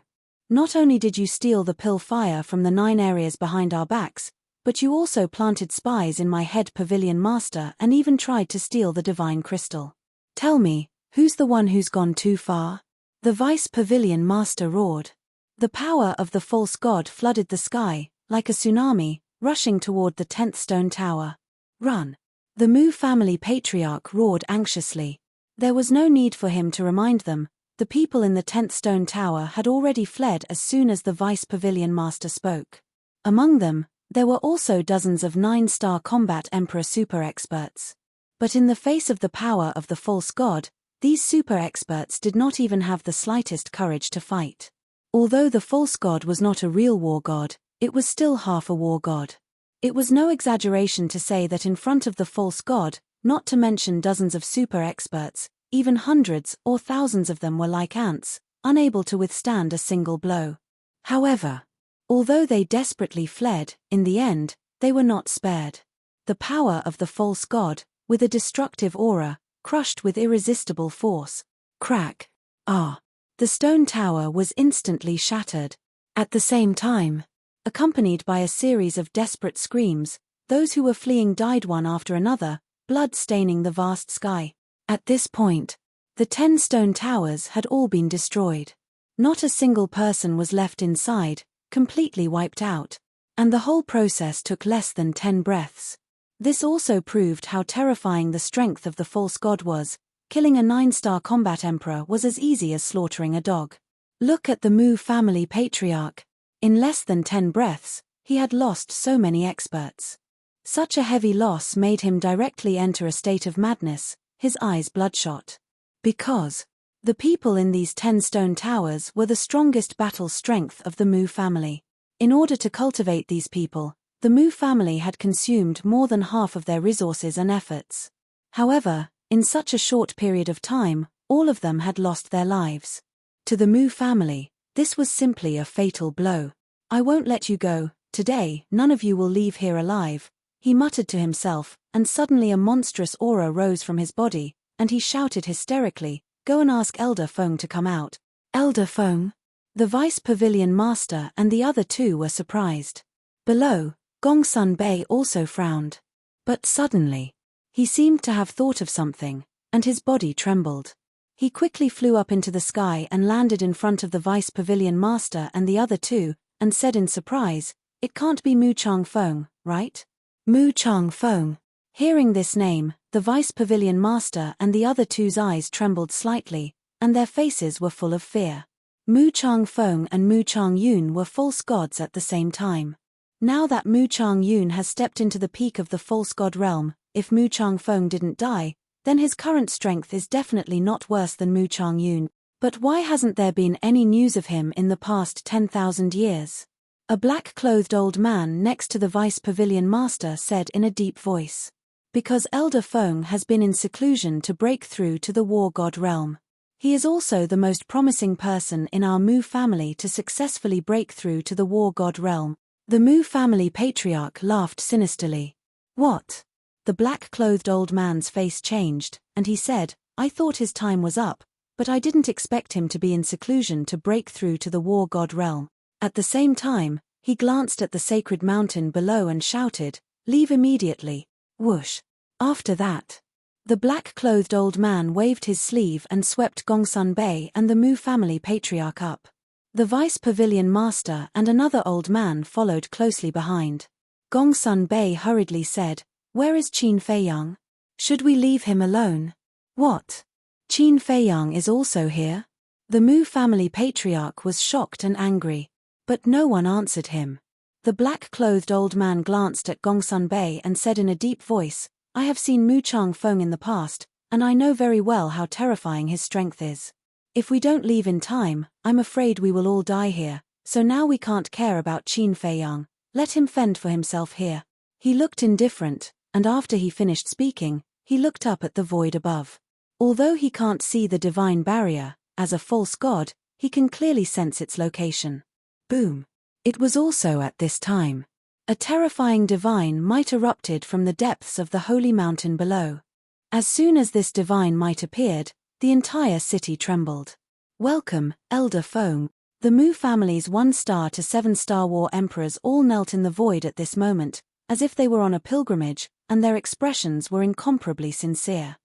Not only did you steal the pill fire from the 9 areas behind our backs, but you also planted spies in my head pavilion master and even tried to steal the divine crystal. Tell me, who's the one who's gone too far?" The Vice Pavilion Master roared. The power of the false god flooded the sky, like a tsunami, rushing toward the 10th stone tower. Run! The Mu family patriarch roared anxiously. There was no need for him to remind them. The people in the 10th stone tower had already fled as soon as the Vice Pavilion Master spoke. Among them, there were also dozens of 9-star combat Emperor super experts. But in the face of the power of the false god, these super experts did not even have the slightest courage to fight. Although the false god was not a real war god, it was still half a war god. It was no exaggeration to say that in front of the false god, not to mention dozens of super experts, even hundreds or thousands of them were like ants, unable to withstand a single blow. However, although they desperately fled, in the end, they were not spared. The power of the false god, with a destructive aura, crushed with irresistible force. Crack! Ah! The stone tower was instantly shattered. At the same time, accompanied by a series of desperate screams, those who were fleeing died one after another, blood staining the vast sky. At this point, the 10 stone towers had all been destroyed. Not a single person was left inside, completely wiped out, and the whole process took less than 10 breaths. This also proved how terrifying the strength of the false god was. Killing a 9-star combat emperor was as easy as slaughtering a dog. Look at the Mu family patriarch. In less than 10 breaths, he had lost so many experts. Such a heavy loss made him directly enter a state of madness, his eyes bloodshot. Because the people in these 10 stone towers were the strongest battle strength of the Mu family. In order to cultivate these people, the Mu family had consumed more than half of their resources and efforts. However, in such a short period of time, all of them had lost their lives. To the Mu family, this was simply a fatal blow. "I won't let you go, today, none of you will leave here alive," he muttered to himself, and suddenly a monstrous aura rose from his body, and he shouted hysterically, "Go and ask Elder Feng to come out." Elder Feng? The Vice Pavilion Master and the other two were surprised. Below, Gongsun Bei also frowned. But suddenly, he seemed to have thought of something, and his body trembled. He quickly flew up into the sky and landed in front of the Vice Pavilion Master and the other two, and said in surprise, "It can't be Mu Changfeng, right?" Mu Changfeng. Hearing this name, the Vice Pavilion Master and the other two's eyes trembled slightly, and their faces were full of fear. Mu Changfeng and Mu Changyun were false gods at the same time. Now that Mu Changyun has stepped into the peak of the false god realm, if Mu Changfeng didn't die, then his current strength is definitely not worse than Mu Changyun. But why hasn't there been any news of him in the past 10,000 years? A black-clothed old man next to the Vice Pavilion Master said in a deep voice. Because Elder Feng has been in seclusion to break through to the war god realm. He is also the most promising person in our Mu family to successfully break through to the war god realm. The Mu family patriarch laughed sinisterly. What? The black-clothed old man's face changed, and he said, "I thought his time was up, but I didn't expect him to be in seclusion to break through to the war god realm." At the same time, he glanced at the sacred mountain below and shouted, "Leave immediately." Whoosh. After that, the black-clothed old man waved his sleeve and swept Gongsun Bei and the Mu family patriarch up. The Vice Pavilion Master and another old man followed closely behind. Gongsun Bei hurriedly said, "Where is Qin Feiyang? Should we leave him alone?" "What? Qin Feiyang is also here?" The Mu family patriarch was shocked and angry. But no one answered him. The black-clothed old man glanced at Gongsun Bei and said in a deep voice, "I have seen Mu Changfeng in the past, and I know very well how terrifying his strength is. If we don't leave in time, I'm afraid we will all die here, so now we can't care about Qin Feiyang, let him fend for himself here." He looked indifferent, and after he finished speaking, he looked up at the void above. Although he can't see the divine barrier, as a false god, he can clearly sense its location. Boom. It was also at this time. A terrifying divine might erupted from the depths of the holy mountain below. As soon as this divine might appeared, the entire city trembled. "Welcome, Elder Feng." The Mu family's 1-star to 7-star war emperors all knelt in the void at this moment, as if they were on a pilgrimage, and their expressions were incomparably sincere.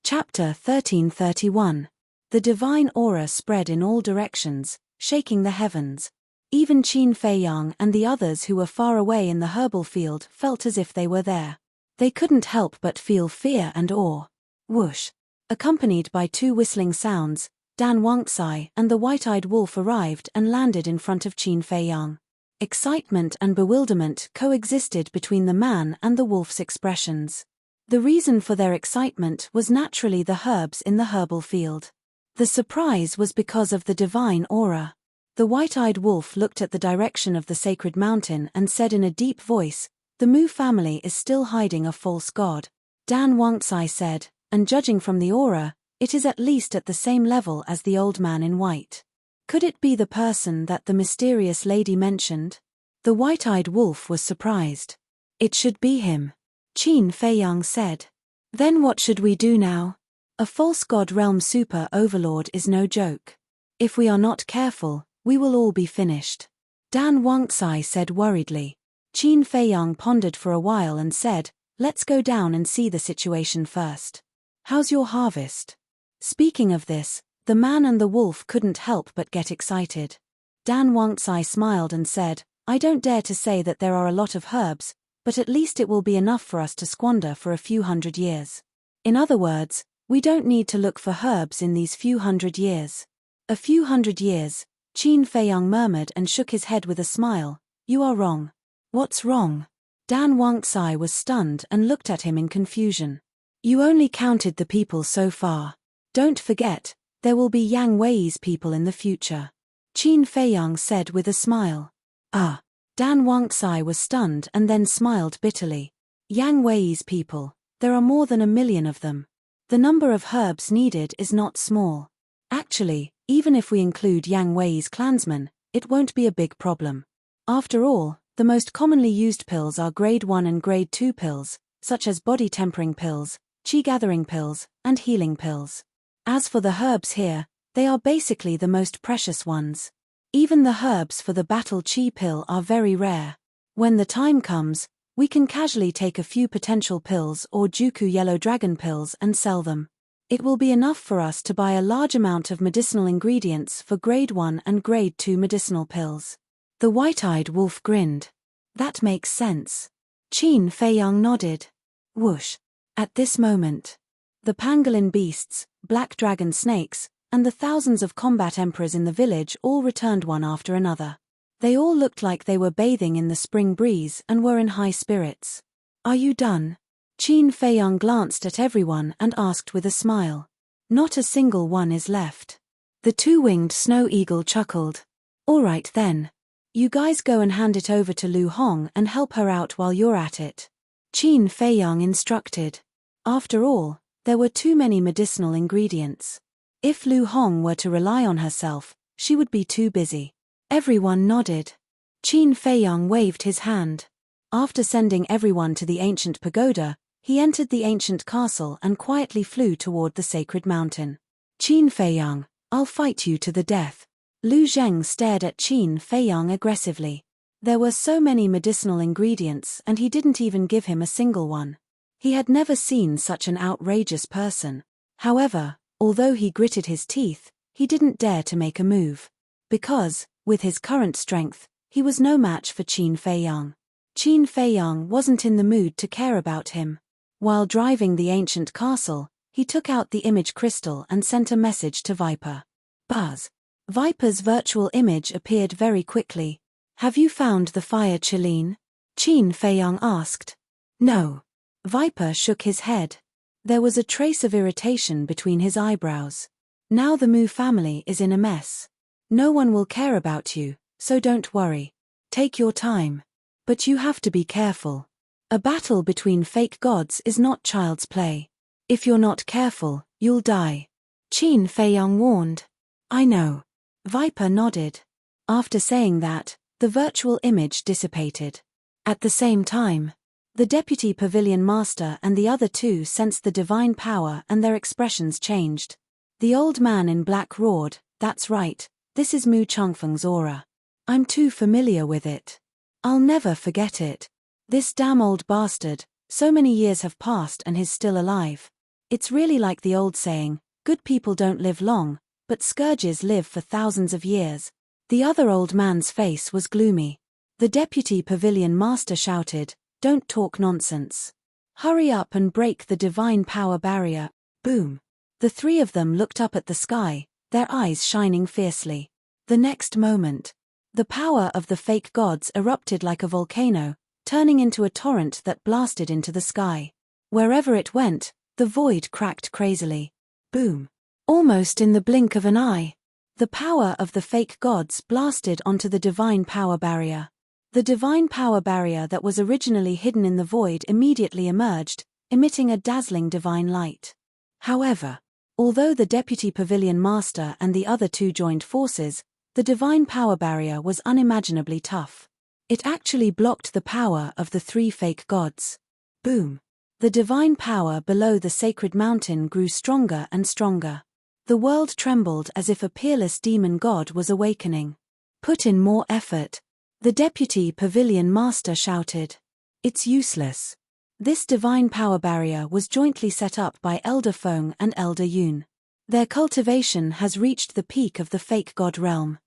Chapter 1331. The divine aura spread in all directions, shaking the heavens. Even Qin Feiyang and the others who were far away in the herbal field felt as if they were there. They couldn't help but feel fear and awe. Whoosh! Accompanied by two whistling sounds, Dan Wangcai and the white-eyed wolf arrived and landed in front of Qin Feiyang. Excitement and bewilderment coexisted between the man and the wolf's expressions. The reason for their excitement was naturally the herbs in the herbal field. The surprise was because of the divine aura. The white-eyed wolf looked at the direction of the sacred mountain and said in a deep voice, "The Mu family is still hiding a false god." Dan Wangcai said, "And judging from the aura, it is at least at the same level as the old man in white. Could it be the person that the mysterious lady mentioned?" The white-eyed wolf was surprised. "It should be him," Qin Feiyang said. "Then what should we do now? A false god realm super overlord is no joke. If we are not careful, we will all be finished." Dan Wangcai said worriedly. Qin Feiyang pondered for a while and said, "Let's go down and see the situation first. How's your harvest?" Speaking of this, the man and the wolf couldn't help but get excited. Dan Wangcai smiled and said, "I don't dare to say that there are a lot of herbs, but at least it will be enough for us to squander for a few hundred years. In other words, we don't need to look for herbs in these few hundred years." "A few hundred years," Qin Feiyang murmured and shook his head with a smile. "You are wrong." "What's wrong?" Dan Wangcai was stunned and looked at him in confusion. "You only counted the people so far. Don't forget, there will be Yang Wei's people in the future," Qin Feiyang said with a smile. "Ah." Dan Wangcai was stunned and then smiled bitterly. "Yang Wei's people, there are more than 1 million of them. The number of herbs needed is not small. Actually, even if we include Yang Wei's clansmen, it won't be a big problem. After all, the most commonly used pills are grade 1 and grade 2 pills, such as body tempering pills, qi gathering pills, and healing pills. As for the herbs here, they are basically the most precious ones. Even the herbs for the battle qi pill are very rare. When the time comes, we can casually take a few potential pills or Juku yellow dragon pills and sell them. It will be enough for us to buy a large amount of medicinal ingredients for grade 1 and grade 2 medicinal pills." The white-eyed wolf grinned. "That makes sense." Qin Feiyang nodded. Whoosh! At this moment, the pangolin beasts, black dragon snakes, and the thousands of combat emperors in the village all returned one after another. They all looked like they were bathing in the spring breeze and were in high spirits. "Are you done?" Qin Feiyang glanced at everyone and asked with a smile. "Not a single one is left." The two-winged snow eagle chuckled. "All right then. You guys go and hand it over to Lu Hong and help her out while you're at it," Qin Feiyang instructed. After all, there were too many medicinal ingredients. If Lu Hong were to rely on herself, she would be too busy. Everyone nodded. Qin Feiyang waved his hand. After sending everyone to the ancient pagoda, he entered the ancient castle and quietly flew toward the sacred mountain. "Qin Feiyang, I'll fight you to the death." Lu Zheng stared at Qin Feiyang aggressively. There were so many medicinal ingredients and he didn't even give him a single one. He had never seen such an outrageous person. However, although he gritted his teeth, he didn't dare to make a move. Because, with his current strength, he was no match for Qin Feiyang. Qin Feiyang wasn't in the mood to care about him. While driving the ancient castle, he took out the image crystal and sent a message to Viper. Buzz. Viper's virtual image appeared very quickly. "Have you found the fire Chiline?" Qin Feiyang asked. "No." Viper shook his head. There was a trace of irritation between his eyebrows. "Now the Mu family is in a mess. No one will care about you, so don't worry. Take your time. But you have to be careful. A battle between fake gods is not child's play. If you're not careful, you'll die," Qin Feiyang warned. "I know." Viper nodded. After saying that, the virtual image dissipated. At the same time, the deputy pavilion master and the other two sensed the divine power and their expressions changed. The old man in black roared, "That's right, this is Mu Changfeng's aura. I'm too familiar with it. I'll never forget it. This damn old bastard, so many years have passed and he's still alive. It's really like the old saying, Good people don't live long, but scourges live for thousands of years. The other old man's face was gloomy. The deputy pavilion master shouted, "Don't talk nonsense. Hurry up and break the divine power barrier." Boom. The three of them looked up at the sky, their eyes shining fiercely. The next moment, the power of the fake gods erupted like a volcano, turning into a torrent that blasted into the sky. Wherever it went, the void cracked crazily. Boom. Almost in the blink of an eye, the power of the fake gods blasted onto the divine power barrier. The divine power barrier that was originally hidden in the void immediately emerged, emitting a dazzling divine light. However, although the deputy pavilion master and the other two joined forces, the divine power barrier was unimaginably tough. It actually blocked the power of the three fake gods. Boom. The divine power below the sacred mountain grew stronger and stronger. The world trembled as if a peerless demon god was awakening. "Put in more effort," the deputy pavilion master shouted. "It's useless." This divine power barrier was jointly set up by Elder Feng and Elder Yun. Their cultivation has reached the peak of the fake god realm.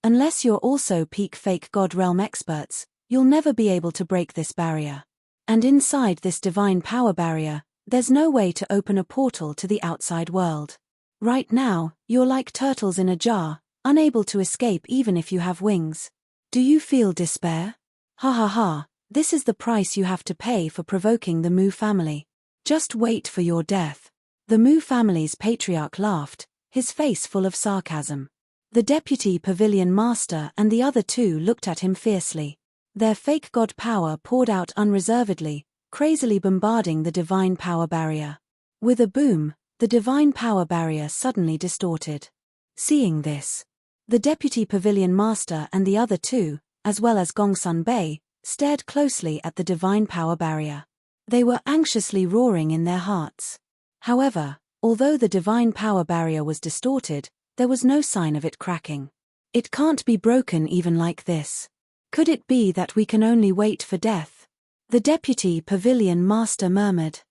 Unless you're also peak fake god realm experts, you'll never be able to break this barrier. And inside this divine power barrier, there's no way to open a portal to the outside world. Right now, you're like turtles in a jar, unable to escape even if you have wings. Do you feel despair? Ha ha ha, this is the price you have to pay for provoking the Mu family. Just wait for your death. The Mu family's patriarch laughed, his face full of sarcasm. The deputy pavilion master and the other two looked at him fiercely. Their fake god power poured out unreservedly, crazily bombarding the divine power barrier. With a boom, the divine power barrier suddenly distorted. Seeing this, the deputy pavilion master and the other two, as well as Gongsun Bei, stared closely at the divine power barrier. They were anxiously roaring in their hearts. However, although the divine power barrier was distorted, there was no sign of it cracking. It can't be broken even like this. Could it be that we can only wait for death? The deputy pavilion master murmured.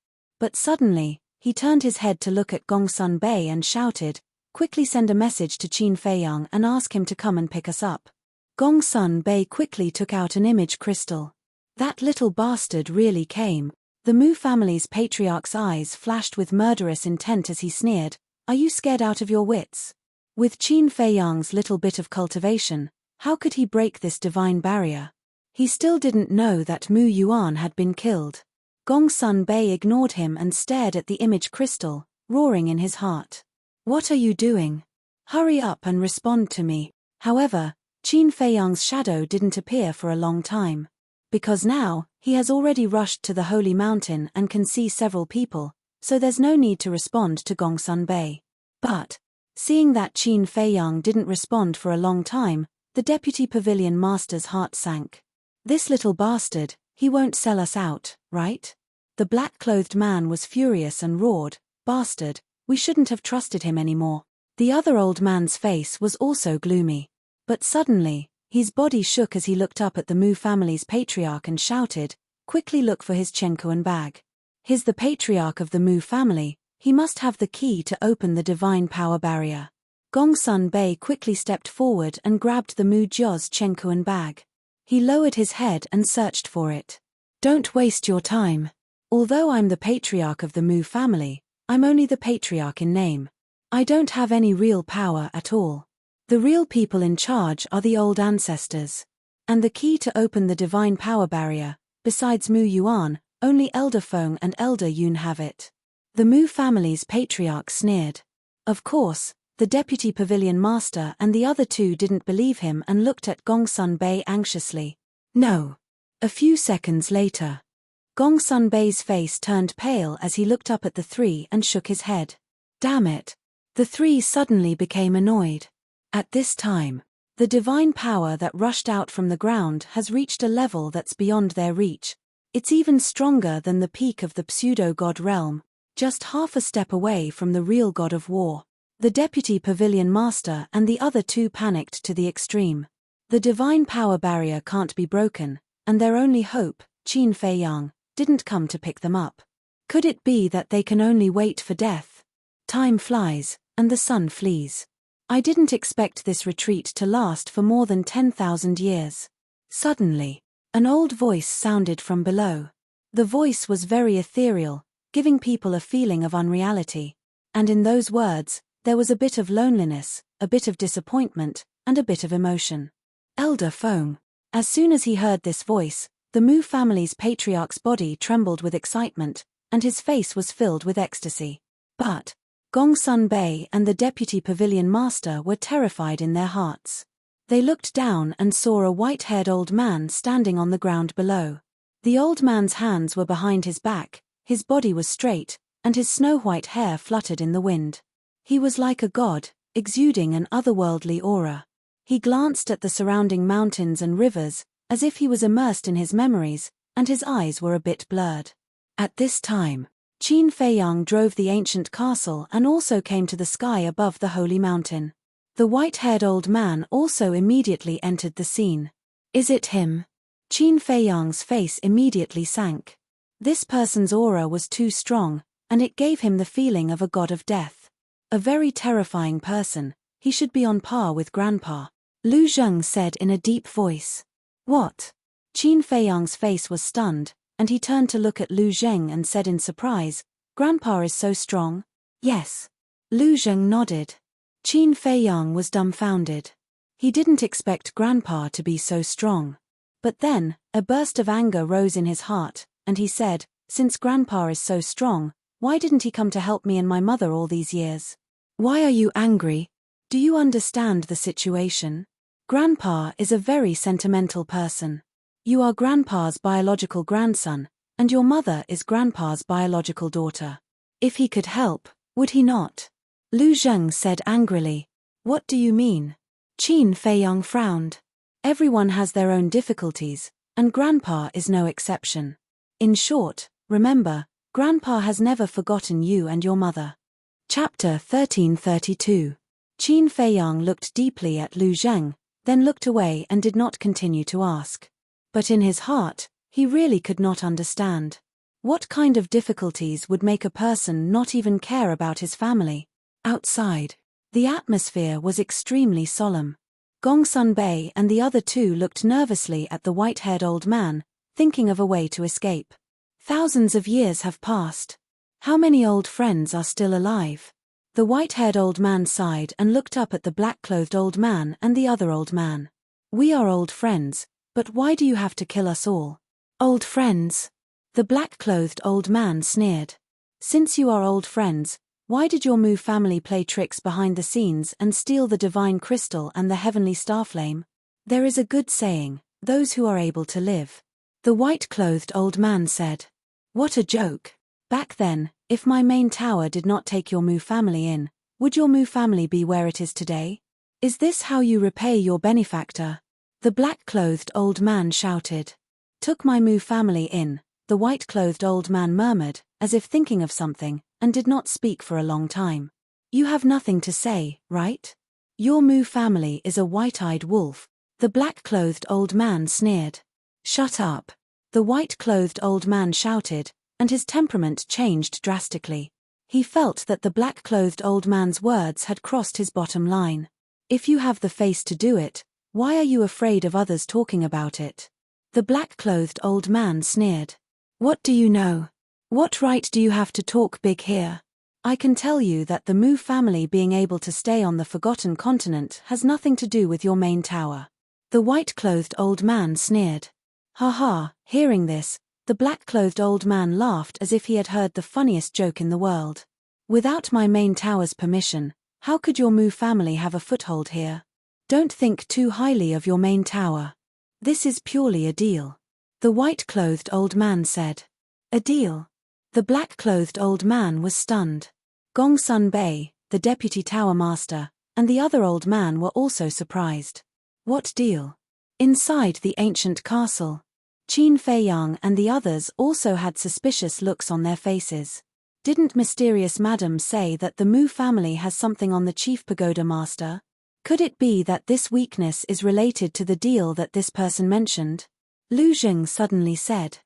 But suddenly, he turned his head to look at Gongsun Bei and shouted, "Quickly send a message to Qin Feiyang and ask him to come and pick us up." Gongsun Bei quickly took out an image crystal. That little bastard really came. The Mu family's patriarch's eyes flashed with murderous intent as he sneered, "Are you scared out of your wits? With Qin Feiyang's little bit of cultivation, how could he break this divine barrier?" He still didn't know that Mu Yuan had been killed. Gongsun Bei ignored him and stared at the image crystal, roaring in his heart. "What are you doing? Hurry up and respond to me." However, Qin Feiyang's shadow didn't appear for a long time. Because now, he has already rushed to the holy mountain and can see several people, so there's no need to respond to Gongsun Bei. But, seeing that Qin Feiyang didn't respond for a long time, the deputy pavilion master's heart sank. This little bastard, he won't sell us out, right? The black-clothed man was furious and roared, "Bastard, we shouldn't have trusted him anymore." The other old man's face was also gloomy. But suddenly, his body shook as he looked up at the Mu family's patriarch and shouted, "Quickly look for his Chenkuan bag. He's the patriarch of the Mu family, he must have the key to open the divine power barrier." Gongsun Bei quickly stepped forward and grabbed the Mu Jia's Chenkuan bag. He lowered his head and searched for it. "Don't waste your time. Although I'm the patriarch of the Mu family, I'm only the patriarch in name. I don't have any real power at all. The real people in charge are the old ancestors. And the key to open the divine power barrier, besides Mu Yuan, only Elder Feng and Elder Yun have it." The Mu family's patriarch sneered. Of course, the deputy pavilion master and the other two didn't believe him and looked at Gongsun Bei anxiously. "No." A few seconds later, Gongsun Bei's face turned pale as he looked up at the three and shook his head. Damn it. The three suddenly became annoyed. At this time, the divine power that rushed out from the ground has reached a level that's beyond their reach. It's even stronger than the peak of the pseudo-god realm, just half a step away from the real god of war. The deputy pavilion master and the other two panicked to the extreme. The divine power barrier can't be broken, and their only hope, Qin Feiyang, didn't come to pick them up. Could it be that they can only wait for death? Time flies, and the sun flees. I didn't expect this retreat to last for more than 10,000 years. Suddenly, an old voice sounded from below. The voice was very ethereal, giving people a feeling of unreality. And in those words, there was a bit of loneliness, a bit of disappointment, and a bit of emotion. Elder Foam. As soon as he heard this voice, the Mu family's patriarch's body trembled with excitement, and his face was filled with ecstasy. But Gongsun Bei and the deputy pavilion master were terrified in their hearts. They looked down and saw a white-haired old man standing on the ground below. The old man's hands were behind his back, his body was straight, and his snow-white hair fluttered in the wind. He was like a god, exuding an otherworldly aura. He glanced at the surrounding mountains and rivers, as if he was immersed in his memories, and his eyes were a bit blurred. At this time, Qin Feiyang drove the ancient castle and also came to the sky above the holy mountain. The white-haired old man also immediately entered the scene. Is it him? Qin Feiyang's face immediately sank. This person's aura was too strong, and it gave him the feeling of a god of death. A very terrifying person, he should be on par with Grandpa. Lu Zheng said in a deep voice. What? Qin Feiyang's face was stunned, and he turned to look at Lu Zheng and said in surprise, Grandpa is so strong? Yes. Lu Zheng nodded. Qin Feiyang was dumbfounded. He didn't expect Grandpa to be so strong. But then, a burst of anger rose in his heart, and he said, since Grandpa is so strong, why didn't he come to help me and my mother all these years? Why are you angry? Do you understand the situation? Grandpa is a very sentimental person. You are Grandpa's biological grandson, and your mother is Grandpa's biological daughter. If he could help, would he not? Lu Zheng said angrily. What do you mean? Qin Feiyang frowned. Everyone has their own difficulties, and Grandpa is no exception. In short, remember, Grandpa has never forgotten you and your mother. Chapter 1332. Qin Feiyang looked deeply at Lu Zheng, then looked away and did not continue to ask. But in his heart, he really could not understand. What kind of difficulties would make a person not even care about his family? Outside, the atmosphere was extremely solemn. Gongsun Bei and the other two looked nervously at the white-haired old man, thinking of a way to escape. Thousands of years have passed. How many old friends are still alive? The white-haired old man sighed and looked up at the black-clothed old man and the other old man. We are old friends, but why do you have to kill us all? Old friends? The black-clothed old man sneered. Since you are old friends, why did your Mu family play tricks behind the scenes and steal the divine crystal and the heavenly starflame? There is a good saying, those who are able to live. The white-clothed old man said. What a joke. Back then, if my main tower did not take your Mu family in, would your Mu family be where it is today? Is this how you repay your benefactor? The black-clothed old man shouted. Took my Mu family in, the white-clothed old man murmured, as if thinking of something, and did not speak for a long time. You have nothing to say, right? Your Mu family is a white-eyed wolf. The black-clothed old man sneered. Shut up. The white-clothed old man shouted, and his temperament changed drastically. He felt that the black-clothed old man's words had crossed his bottom line. If you have the face to do it, why are you afraid of others talking about it? The black-clothed old man sneered. What do you know? What right do you have to talk big here? I can tell you that the Mu family being able to stay on the Forgotten Continent has nothing to do with your main tower. The white-clothed old man sneered. Ha ha, hearing this, the black-clothed old man laughed as if he had heard the funniest joke in the world. Without my main tower's permission, how could your Mu family have a foothold here? Don't think too highly of your main tower. This is purely a deal. The white-clothed old man said. A deal? The black-clothed old man was stunned. Gongsun Bei, the deputy tower master, and the other old man were also surprised. What deal? Inside the ancient castle, Qin Feiyang and the others also had suspicious looks on their faces. Didn't mysterious madam say that the Mu family has something on the chief pagoda master? Could it be that this weakness is related to the deal that this person mentioned? Lu Zheng suddenly said.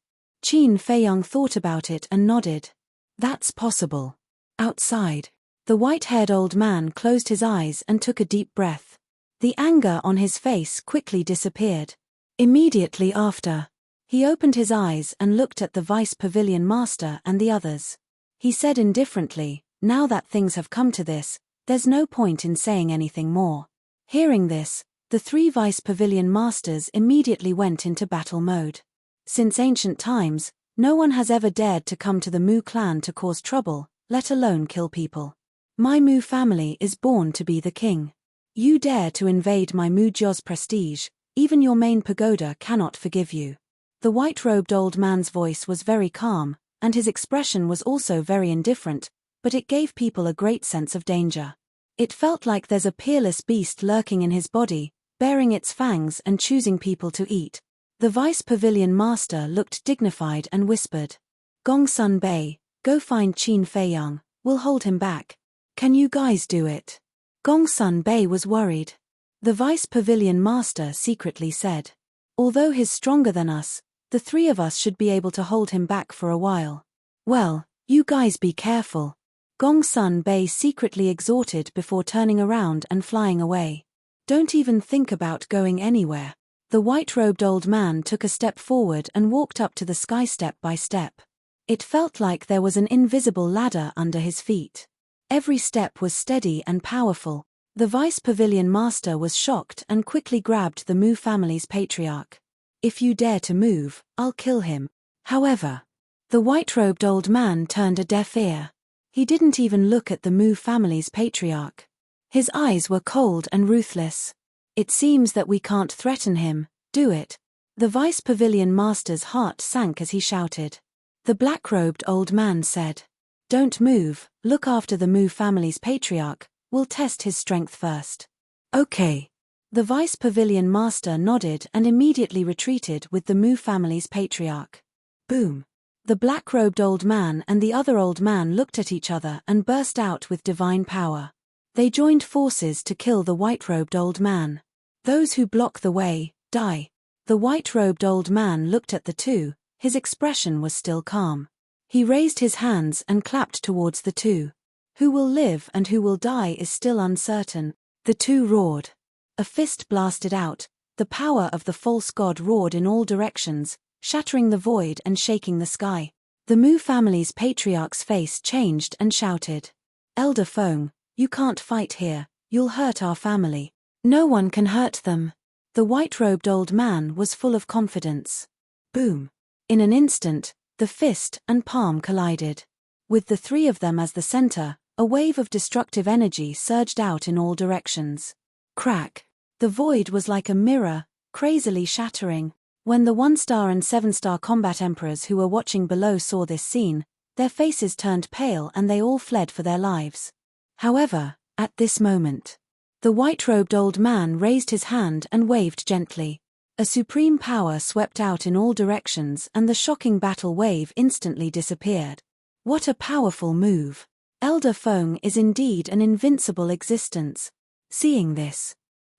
Qin Feiyang thought about it and nodded. That's possible. Outside, The white-haired old man closed his eyes and took a deep breath. The anger on his face quickly disappeared. Immediately after, he opened his eyes and looked at the Vice Pavilion Master and the others. He said indifferently, "Now that things have come to this, there's no point in saying anything more." Hearing this, the 3 Vice Pavilion Masters immediately went into battle mode. Since ancient times, no one has ever dared to come to the Mu clan to cause trouble, let alone kill people. My Mu family is born to be the king. You dare to invade my Mu Jia's prestige, even your main pagoda cannot forgive you. The white-robed old man's voice was very calm, and his expression was also very indifferent, but it gave people a great sense of danger. It felt like there's a peerless beast lurking in his body, baring its fangs and choosing people to eat. The Vice Pavilion Master looked dignified and whispered, "Gongsun Bei, go find Qin Feiyang, we'll hold him back. Can you guys do it?" Gongsun Bei was worried. The Vice Pavilion Master secretly said, "Although he's stronger than us, the 3 of us should be able to hold him back for a while." "Well, you guys be careful," Gongsun Bei secretly exhorted before turning around and flying away. "Don't even think about going anywhere." The white-robed old man took a step forward and walked up to the sky step by step. It felt like there was an invisible ladder under his feet. Every step was steady and powerful. The Vice Pavilion Master was shocked and quickly grabbed the Mu family's patriarch. "If you dare to move, I'll kill him." However, the white-robed old man turned a deaf ear. He didn't even look at the Mu family's patriarch. His eyes were cold and ruthless. "It seems that we can't threaten him, do it?" The Vice Pavilion Master's heart sank as he shouted. The black-robed old man said, "Don't move, look after the Mu family's patriarch, we'll test his strength first." "Okay." The Vice Pavilion Master nodded and immediately retreated with the Mu family's patriarch. Boom. The black-robed old man and the other old man looked at each other and burst out with divine power. They joined forces to kill the white-robed old man. "Those who block the way, die." The white-robed old man looked at the 2, his expression was still calm. He raised his hands and clapped towards the 2. Who will live and who will die is still uncertain. The 2 roared. A fist blasted out, the power of the false god roared in all directions, shattering the void and shaking the sky. The Mu family's patriarch's face changed and shouted, "Elder Feng, you can't fight here, you'll hurt our family." "No one can hurt them." The white-robed old man was full of confidence. Boom. In an instant, the fist and palm collided. With the 3 of them as the center, a wave of destructive energy surged out in all directions. Crack. The void was like a mirror, crazily shattering. When the 1-star and 7-star combat emperors who were watching below saw this scene, their faces turned pale and they all fled for their lives. However, at this moment, the white-robed old man raised his hand and waved gently. A supreme power swept out in all directions and the shocking battle wave instantly disappeared. What a powerful move! Elder Feng is indeed an invincible existence. Seeing this,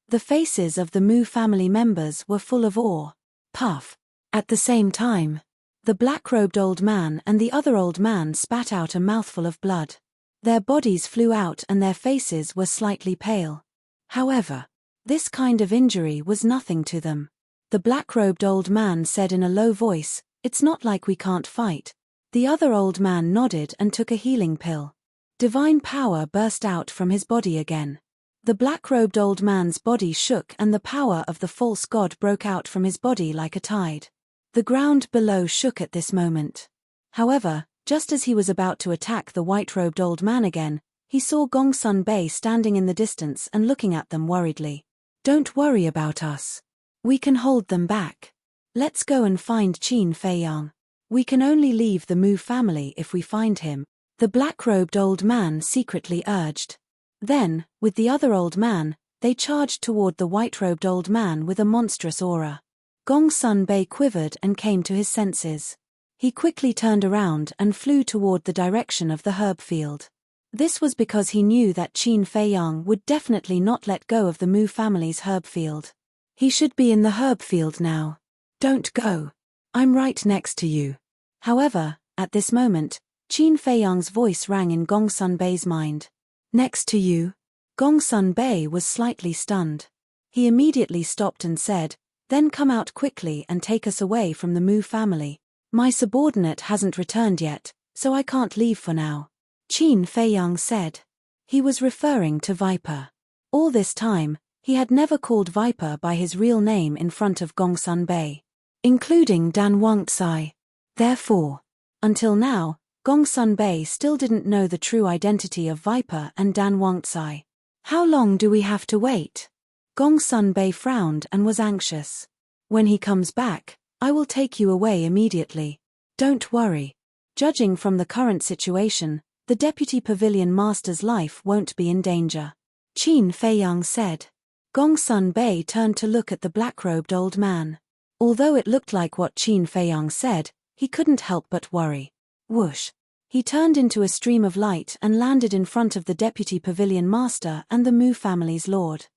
the faces of the Mu family members were full of awe. Puff. At the same time, the black-robed old man and the other old man spat out a mouthful of blood. Their bodies flew out and their faces were slightly pale. However, this kind of injury was nothing to them. The black-robed old man said in a low voice, "It's not like we can't fight." The other old man nodded and took a healing pill. Divine power burst out from his body again. The black-robed old man's body shook and the power of the false god broke out from his body like a tide. The ground below shook at this moment. However, just as he was about to attack the white-robed old man again, he saw Gongsun Bei standing in the distance and looking at them worriedly. "Don't worry about us. We can hold them back. Let's go and find Qin Feiyang. We can only leave the Mu family if we find him," the black-robed old man secretly urged. Then, with the other old man, they charged toward the white-robed old man with a monstrous aura. Gongsun Bei quivered and came to his senses. He quickly turned around and flew toward the direction of the herb field. This was because he knew that Qin Feiyang would definitely not let go of the Mu family's herb field. He should be in the herb field now. "Don't go. I'm right next to you." However, at this moment, Qin Feiyang's voice rang in Gongsun Bei's mind. Next to you? Gongsun Bei was slightly stunned. He immediately stopped and said, "Then come out quickly and take us away from the Mu family. My subordinate hasn't returned yet, so I can't leave for now." Qin Feiyang said. He was referring to Viper. All this time, he had never called Viper by his real name in front of Gongsun Bei, including Dan Wangcai. Therefore, until now, Gongsun Bei still didn't know the true identity of Viper and Dan Wangcai. "How long do we have to wait?" Gongsun Bei frowned and was anxious. "When he comes back, I will take you away immediately. Don't worry. Judging from the current situation, the Deputy Pavilion Master's life won't be in danger," Qin Feiyang said. Gongsun Bei turned to look at the black-robed old man. Although it looked like what Qin Feiyang said, he couldn't help but worry. Whoosh! He turned into a stream of light and landed in front of the Deputy Pavilion Master and the Mu family's lord.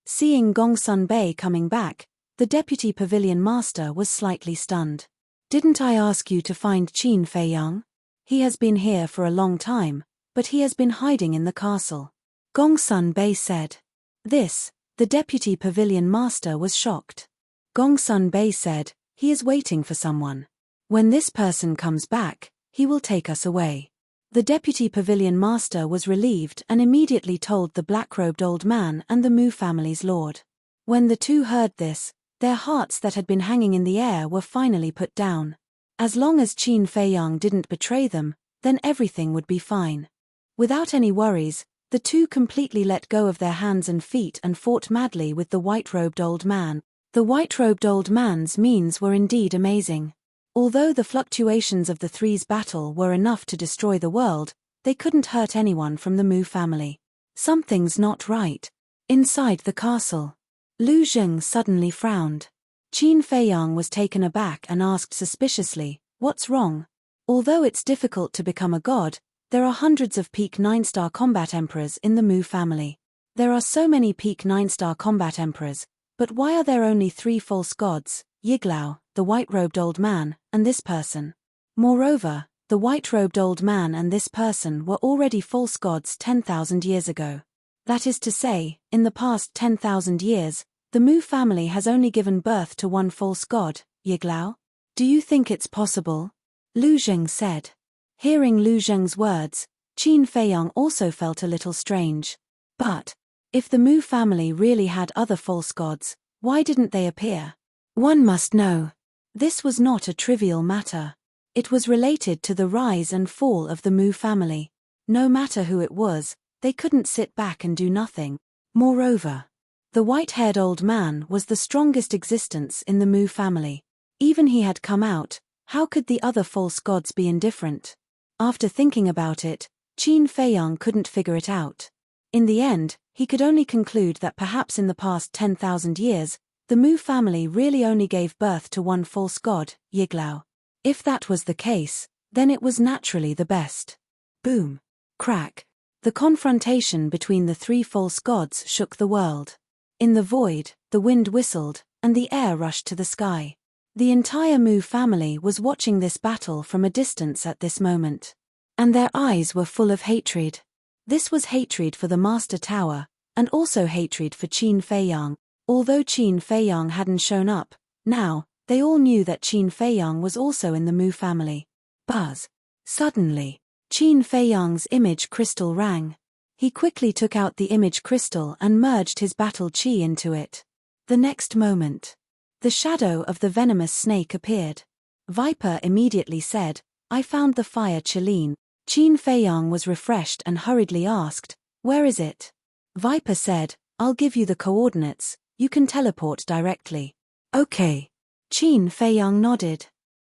Seeing Gongsun Bei coming back, the Deputy Pavilion Master was slightly stunned. "Didn't I ask you to find Qin Feiyang? He has been here for a long time, but he has been hiding in the castle," Gongsun Bei said. The Deputy Pavilion Master was shocked. Gongsun Bei said, "He is waiting for someone. When this person comes back, he will take us away." The Deputy Pavilion Master was relieved and immediately told the black-robed old man and the Mu family's lord. When the two heard this, their hearts that had been hanging in the air were finally put down. As long as Qin Feiyang didn't betray them, then everything would be fine. Without any worries, the two completely let go of their hands and feet and fought madly with the white-robed old man. The white-robed old man's means were indeed amazing. Although the fluctuations of the three's battle were enough to destroy the world, they couldn't hurt anyone from the Mu family. Something's not right. Inside the castle, Lu Zheng suddenly frowned. Qin Feiyang was taken aback and asked suspiciously, "What's wrong?" Although it's difficult to become a god, there are hundreds of peak 9-star combat emperors in the Mu family. There are so many peak 9-star combat emperors, but why are there only 3 false gods, Yiglao, the white-robed old man, and this person? Moreover, the white-robed old man and this person were already false gods 10,000 years ago. That is to say, in the past 10,000 years, the Mu family has only given birth to 1 false god, Yiglao. "Do you think it's possible?" Lu Zheng said. Hearing Lu Zheng's words, Qin Feiyang also felt a little strange. But, if the Mu family really had other false gods, why didn't they appear? One must know. This was not a trivial matter. It was related to the rise and fall of the Mu family. No matter who it was, they couldn't sit back and do nothing. Moreover, the white-haired old man was the strongest existence in the Mu family. Even he had come out, how could the other false gods be indifferent? After thinking about it, Qin Feiyang couldn't figure it out. In the end, he could only conclude that perhaps in the past 10,000 years, the Mu family really only gave birth to 1 false god, Yiglao. If that was the case, then it was naturally the best. Boom! Crack! The confrontation between the 3 false gods shook the world. In the void, the wind whistled, and the air rushed to the sky. The entire Mu family was watching this battle from a distance at this moment. And their eyes were full of hatred. This was hatred for the Master Tower, and also hatred for Qin Feiyang. Although Qin Feiyang hadn't shown up, now, they all knew that Qin Feiyang was also in the Mu family. Buzz! Suddenly, Qin Feiyang's image crystal rang. He quickly took out the image crystal and merged his battle chi into it. The next moment, the shadow of the venomous snake appeared. Viper immediately said, "I found the fire Qilin." Qin Feiyang was refreshed and hurriedly asked, "Where is it?" Viper said, "I'll give you the coordinates. You can teleport directly." "Okay." Qin Feiyang nodded.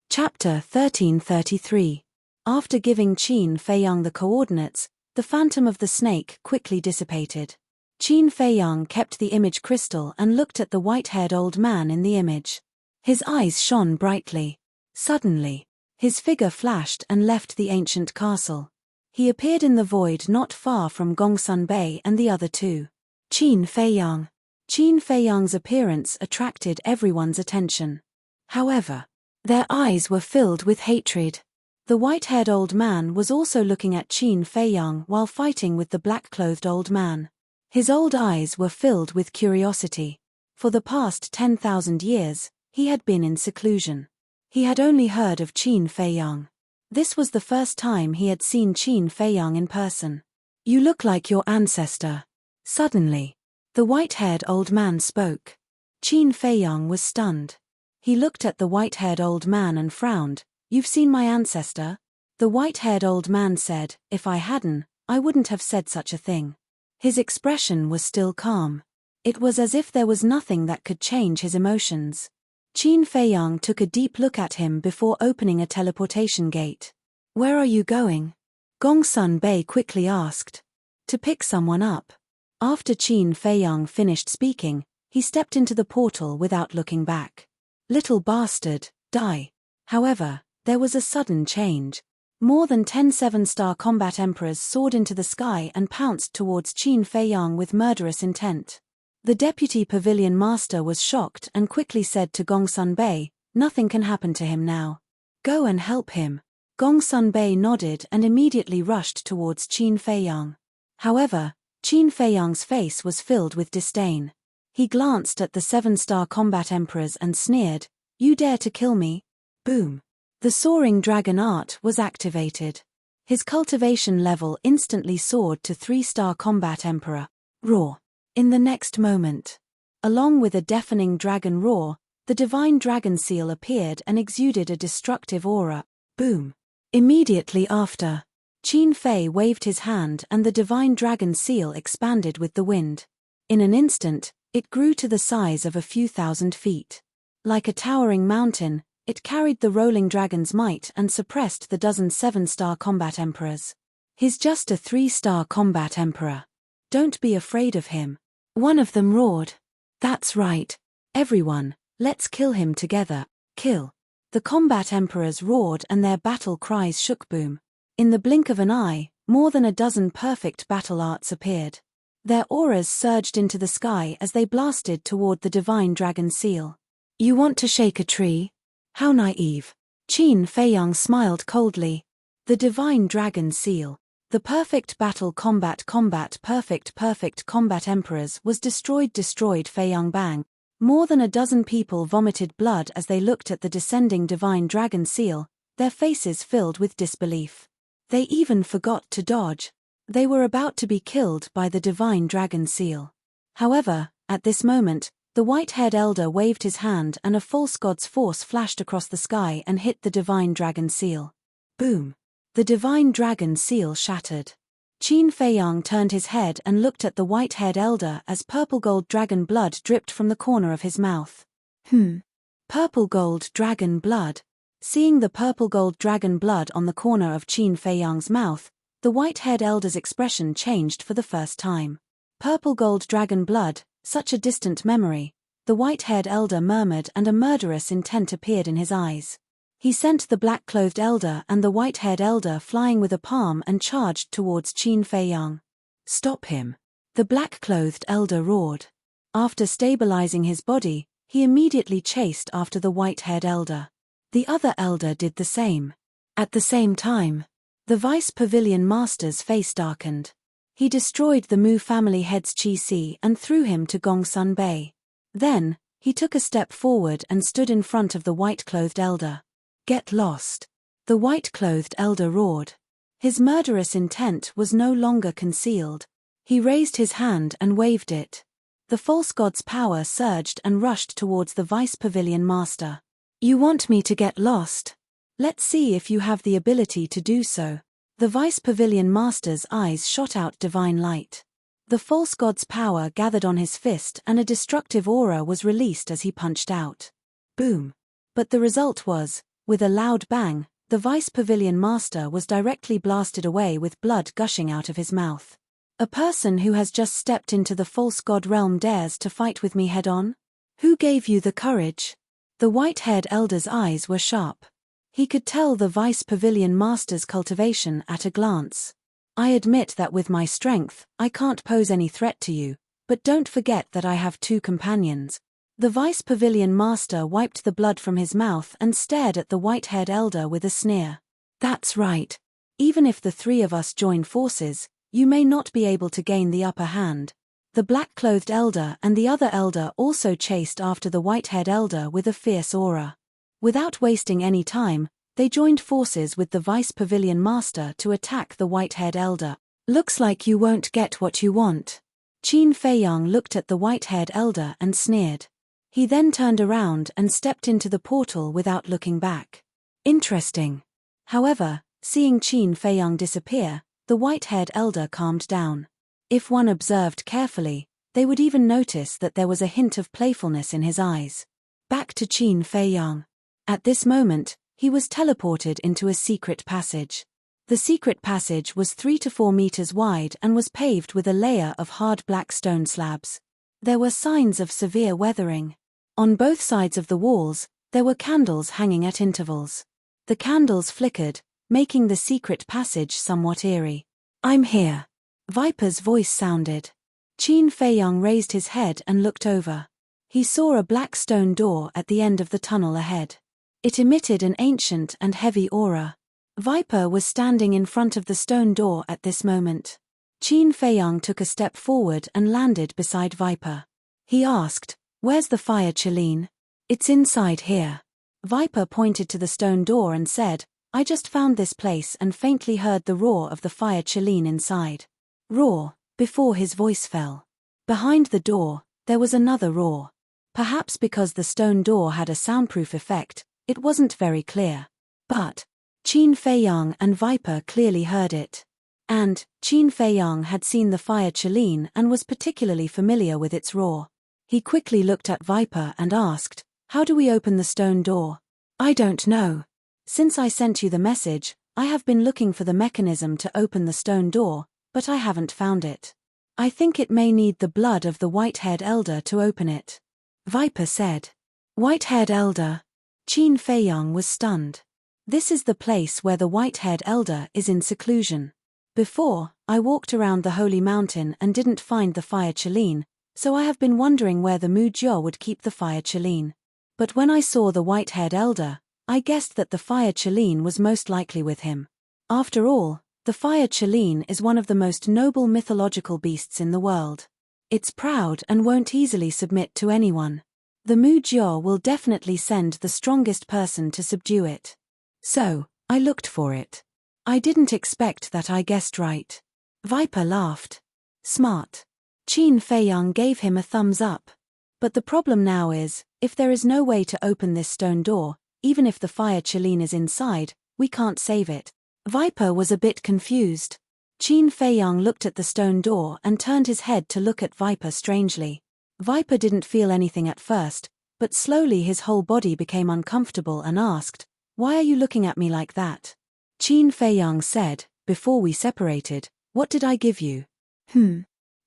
Chapter 1333. After giving Qin Feiyang the coordinates, the phantom of the snake quickly dissipated. Qin Feiyang kept the image crystal and looked at the white-haired old man in the image. His eyes shone brightly. Suddenly, his figure flashed and left the ancient castle. He appeared in the void not far from Gongsun Bei and the other 2. Qin Feiyang. Qin Feiyang's appearance attracted everyone's attention. However, their eyes were filled with hatred. The white-haired old man was also looking at Qin Feiyang while fighting with the black-clothed old man. His old eyes were filled with curiosity. For the past 10,000 years, he had been in seclusion. He had only heard of Qin Feiyang. This was the first time he had seen Qin Feiyang in person. "You look like your ancestor." Suddenly, the white-haired old man spoke. Qin Feiyang was stunned. He looked at the white-haired old man and frowned. "You've seen my ancestor?" The white-haired old man said, "If I hadn't, I wouldn't have said such a thing." His expression was still calm. It was as if there was nothing that could change his emotions. Qin Feiyang took a deep look at him before opening a teleportation gate. "Where are you going?" Gongsun Bei quickly asked. "To pick someone up." After Qin Feiyang finished speaking, he stepped into the portal without looking back. "Little bastard, die." However, there was a sudden change. More than 10 seven-star combat emperors soared into the sky and pounced towards Qin Feiyang with murderous intent. The deputy pavilion master was shocked and quickly said to Gongsun Bei, "Nothing can happen to him now. Go and help him." Gongsun Bei nodded and immediately rushed towards Qin Feiyang. However, Qin Feiyang's face was filled with disdain. He glanced at the 7-star combat emperors and sneered, "You dare to kill me?" Boom. The soaring dragon art was activated. His cultivation level instantly soared to 3-star combat emperor. Roar. In the next moment, along with a deafening dragon roar, the divine dragon seal appeared and exuded a destructive aura. Boom. Immediately after, Qin Fei waved his hand and the divine dragon seal expanded with the wind. In an instant, it grew to the size of a few thousand feet. Like a towering mountain, it carried the rolling dragon's might and suppressed the dozen 7-star combat emperors. "He's just a 3-star combat emperor. Don't be afraid of him." One of them roared. "That's right. Everyone, let's kill him together. Kill." The combat emperors roared and their battle cries shook. Boom. In the blink of an eye, more than a dozen perfect battle arts appeared. Their auras surged into the sky as they blasted toward the divine dragon seal. "You want to shake a tree? How naive." Qin Feiyang smiled coldly. The divine dragon seal. The perfect battle combat perfect combat emperors was destroyed Feiyang Bang. More than a dozen people vomited blood as they looked at the descending divine dragon seal, their faces filled with disbelief. They even forgot to dodge. They were about to be killed by the divine dragon seal. However, at this moment, the white-haired elder waved his hand and a false god's force flashed across the sky and hit the divine dragon seal. Boom. The divine dragon seal shattered. Qin Feiyang turned his head and looked at the white-haired elder as purple-gold dragon blood dripped from the corner of his mouth. Purple-gold dragon blood. Seeing the purple-gold dragon blood on the corner of Qin Feiyang's mouth, the white-haired elder's expression changed for the first time. Purple-gold dragon blood, such a distant memory, the white-haired elder murmured and a murderous intent appeared in his eyes. He sent the black-clothed elder and the white-haired elder flying with a palm and charged towards Qin Feiyang. "Stop him!" the black-clothed elder roared. After stabilizing his body, he immediately chased after the white-haired elder. The other elder did the same. At the same time, the vice pavilion master's face darkened. He destroyed the Mu family head's Qi Si and threw him to Gongsun Bei. Then, he took a step forward and stood in front of the white-clothed elder. "Get lost!" the white-clothed elder roared. His murderous intent was no longer concealed. He raised his hand and waved it. The false god's power surged and rushed towards the vice pavilion master. "You want me to get lost? Let's see if you have the ability to do so." The vice pavilion master's eyes shot out divine light. The false god's power gathered on his fist and a destructive aura was released as he punched out. Boom. But the result was, with a loud bang, the vice pavilion master was directly blasted away with blood gushing out of his mouth. "A person who has just stepped into the false god realm dares to fight with me head-on? Who gave you the courage?" The white-haired elder's eyes were sharp. He could tell the vice pavilion master's cultivation at a glance. "I admit that with my strength, I can't pose any threat to you, but don't forget that I have 2 companions." The vice pavilion master wiped the blood from his mouth and stared at the white-haired elder with a sneer. That's right. Even if the three of us join forces, you may not be able to gain the upper hand. The black-clothed elder and the other elder also chased after the white-haired elder with a fierce aura. Without wasting any time, they joined forces with the Vice Pavilion Master to attack the white-haired elder. Looks like you won't get what you want. Qin Feiyang looked at the white-haired elder and sneered. He then turned around and stepped into the portal without looking back. Interesting. However, seeing Qin Feiyang disappear, the white-haired elder calmed down. If one observed carefully, they would even notice that there was a hint of playfulness in his eyes. Back to Qin Feiyang. At this moment, he was teleported into a secret passage. The secret passage was 3 to 4 meters wide and was paved with a layer of hard black stone slabs. There were signs of severe weathering. On both sides of the walls, there were candles hanging at intervals. The candles flickered, making the secret passage somewhat eerie. I'm here. Viper's voice sounded. Qin Feiyang raised his head and looked over. He saw a black stone door at the end of the tunnel ahead. It emitted an ancient and heavy aura. Viper was standing in front of the stone door at this moment. Qin Feiyang took a step forward and landed beside Viper. He asked, "Where's the fire Qilin?" "It's inside here." Viper pointed to the stone door and said, "I just found this place and faintly heard the roar of the fire Qilin inside." Roar, before his voice fell. Behind the door, there was another roar. Perhaps because the stone door had a soundproof effect, it wasn't very clear. But Qin Feiyang and Viper clearly heard it. And Qin Feiyang had seen the fire Qilin and was particularly familiar with its roar. He quickly looked at Viper and asked, "How do we open the stone door?" "I don't know. Since I sent you the message, I have been looking for the mechanism to open the stone door, but I haven't found it. I think it may need the blood of the white-haired elder to open it." Viper said. "White-haired elder?" Qin Feiyang was stunned. This is the place where the white-haired elder is in seclusion. Before, I walked around the holy mountain and didn't find the fire Qilin, so I have been wondering where the Mu Jiao would keep the fire Qilin. But when I saw the white-haired elder, I guessed that the fire Qilin was most likely with him. After all, the fire Qilin is one of the most noble mythological beasts in the world. It's proud and won't easily submit to anyone. The Mu Jiao will definitely send the strongest person to subdue it. So, I looked for it. I didn't expect that I guessed right. Viper laughed. Smart. Qin Feiyang gave him a thumbs up. But the problem now is, if there is no way to open this stone door, even if the fire Qilin is inside, we can't save it. Viper was a bit confused. Qin Feiyang looked at the stone door and turned his head to look at Viper strangely. Viper didn't feel anything at first, but slowly his whole body became uncomfortable and asked, "Why are you looking at me like that?" Qin Feiyang said, "Before we separated, what did I give you?"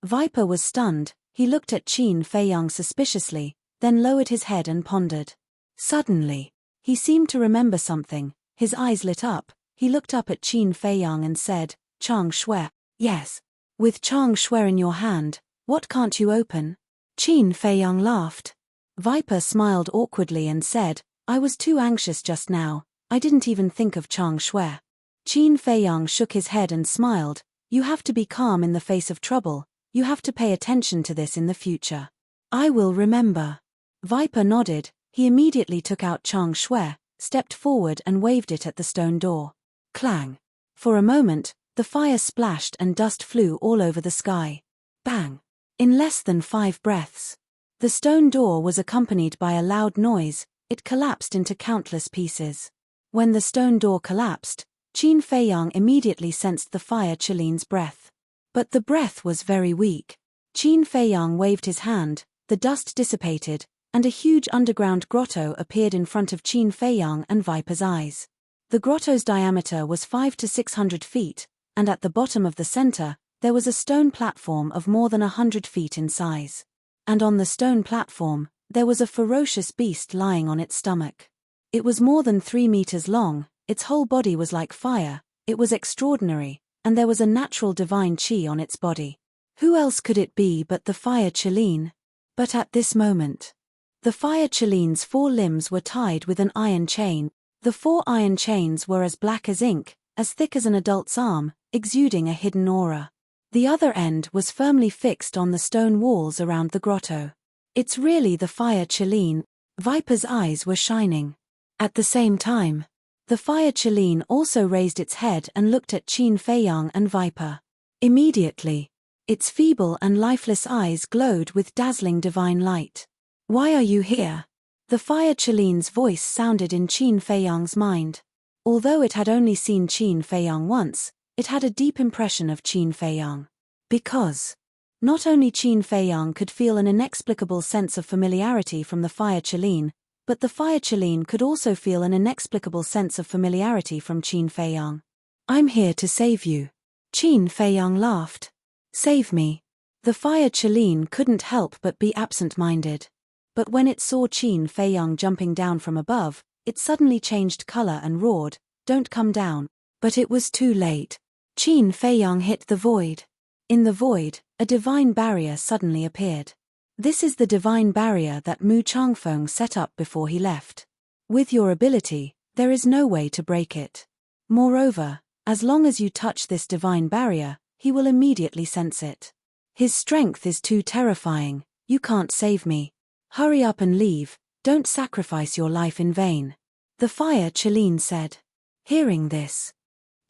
Viper was stunned. He looked at Qin Feiyang suspiciously, then lowered his head and pondered. Suddenly, he seemed to remember something. His eyes lit up. He looked up at Qin Feiyang and said, "Chang Shui." "Yes. With Chang Shui in your hand, what can't you open?" Qin Feiyang laughed. Viper smiled awkwardly and said, "I was too anxious just now, I didn't even think of Chang Shui." Qin Feiyang shook his head and smiled. "You have to be calm in the face of trouble, you have to pay attention to this in the future." "I will remember." Viper nodded. He immediately took out Chang Shui, stepped forward and waved it at the stone door. Clang. For a moment, the fire splashed and dust flew all over the sky. Bang. In less than 5 breaths. The stone door was accompanied by a loud noise. It collapsed into countless pieces. When the stone door collapsed, Qin Feiyang immediately sensed the fire Qilin's breath. But the breath was very weak. Qin Feiyang waved his hand, the dust dissipated, and a huge underground grotto appeared in front of Qin Feiyang and Viper's eyes. The grotto's diameter was 500 to 600 feet, and at the bottom of the center, there was a stone platform of more than 100 feet in size. And on the stone platform, there was a ferocious beast lying on its stomach. It was more than 3 meters long, its whole body was like fire, it was extraordinary, and there was a natural divine qi on its body. Who else could it be but the fire Qilin? But at this moment, the fire Qilin's 4 limbs were tied with an iron chain. The 4 iron chains were as black as ink, as thick as an adult's arm, exuding a hidden aura. The other end was firmly fixed on the stone walls around the grotto. It's really the fire Cheline. Viper's eyes were shining. At the same time, the fire Cheline also raised its head and looked at Qin Feiyang and Viper. Immediately, its feeble and lifeless eyes glowed with dazzling divine light. Why are you here? The fire Cheline's voice sounded in Qin Feiyang's mind. Although it had only seen Qin Feiyang once, it had a deep impression of Qin Feiyang. Because not only Qin Feiyang could feel an inexplicable sense of familiarity from the fire Cheline, but the fire Cheline could also feel an inexplicable sense of familiarity from Qin Feiyang. I'm here to save you. Qin Feiyang laughed. Save me. The fire Cheline couldn't help but be absent-minded. But when it saw Qin Feiyang jumping down from above, it suddenly changed color and roared, "Don't come down." But it was too late. Qin Feiyang hit the void. In the void, a divine barrier suddenly appeared. This is the divine barrier that Mu Changfeng set up before he left. With your ability, there is no way to break it. Moreover, as long as you touch this divine barrier, he will immediately sense it. His strength is too terrifying. You can't save me. Hurry up and leave, don't sacrifice your life in vain. The fire Cheline said. Hearing this.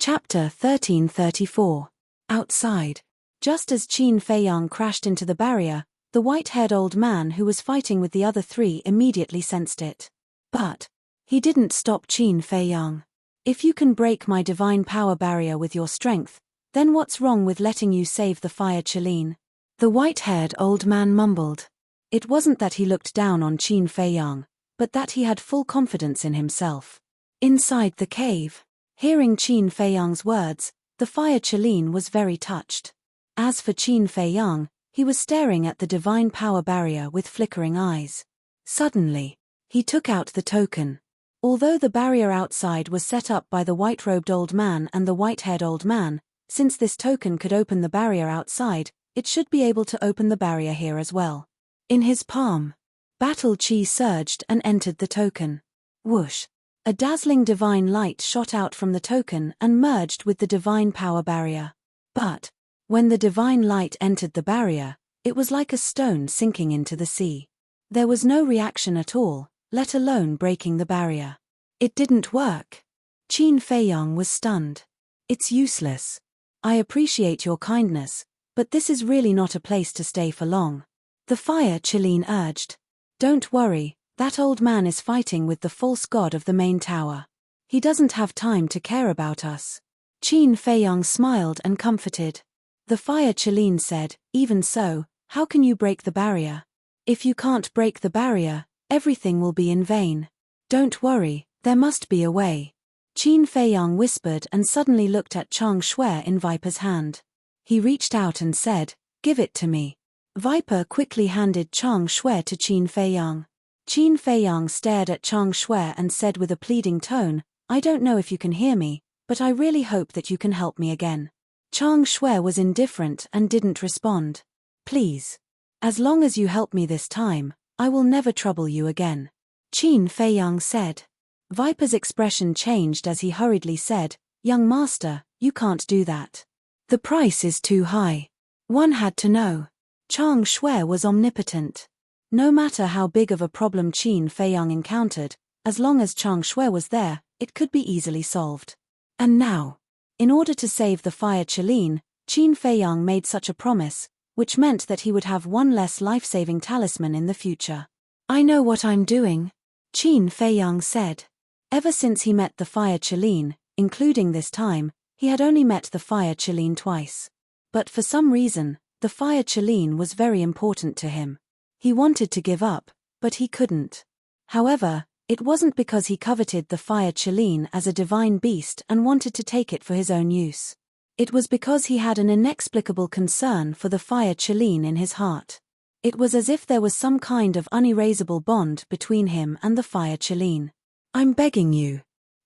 Chapter 1334. Outside. Just as Qin Feiyang crashed into the barrier, the white-haired old man who was fighting with the other 3 immediately sensed it. But he didn't stop Qin Feiyang. If you can break my divine power barrier with your strength, then what's wrong with letting you save the fire Cheline? The white-haired old man mumbled. It wasn't that he looked down on Qin Feiyang, but that he had full confidence in himself. Inside the cave, hearing Qin Feiyang's words, the fire Cheline was very touched. As for Qin Feiyang, he was staring at the divine power barrier with flickering eyes. Suddenly, he took out the token. Although the barrier outside was set up by the white-robed old man and the white-haired old man, since this token could open the barrier outside, it should be able to open the barrier here as well. In his palm, battle chi surged and entered the token. Whoosh! A dazzling divine light shot out from the token and merged with the divine power barrier. But when the divine light entered the barrier, it was like a stone sinking into the sea. There was no reaction at all, let alone breaking the barrier. It didn't work. Qin Feiyang was stunned. It's useless. I appreciate your kindness, but this is really not a place to stay for long. The fire Cheline urged. Don't worry, that old man is fighting with the false god of the main tower. He doesn't have time to care about us. Qin Feiyang smiled and comforted. The fire Cheline said, even so, how can you break the barrier? If you can't break the barrier, everything will be in vain. Don't worry, there must be a way. Qin Feiyang whispered and suddenly looked at Chang Shui in Viper's hand. He reached out and said, give it to me. Viper quickly handed Chang Shui to Qin Feiyang. Qin Feiyang stared at Chang Shui and said with a pleading tone, I don't know if you can hear me, but I really hope that you can help me again. Chang Shui was indifferent and didn't respond. Please. As long as you help me this time, I will never trouble you again. Qin Feiyang said. Viper's expression changed as he hurriedly said, young master, you can't do that. The price is too high. One had to know. Chang Shui was omnipotent. No matter how big of a problem Qin Feiyang encountered, as long as Chang Shui was there, it could be easily solved. And now, in order to save the fire Cheline, Qin Feiyang made such a promise, which meant that he would have one less life-saving talisman in the future. I know what I'm doing, Qin Feiyang said. Ever since he met the fire Cheline, including this time, he had only met the fire Cheline twice. But for some reason, the fire Cheline was very important to him. He wanted to give up, but he couldn't. However, it wasn't because he coveted the fire Cheline as a divine beast and wanted to take it for his own use. It was because he had an inexplicable concern for the fire Cheline in his heart. It was as if there was some kind of unerasable bond between him and the fire Cheline. I'm begging you.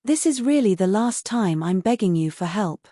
This is really the last time I'm begging you for help.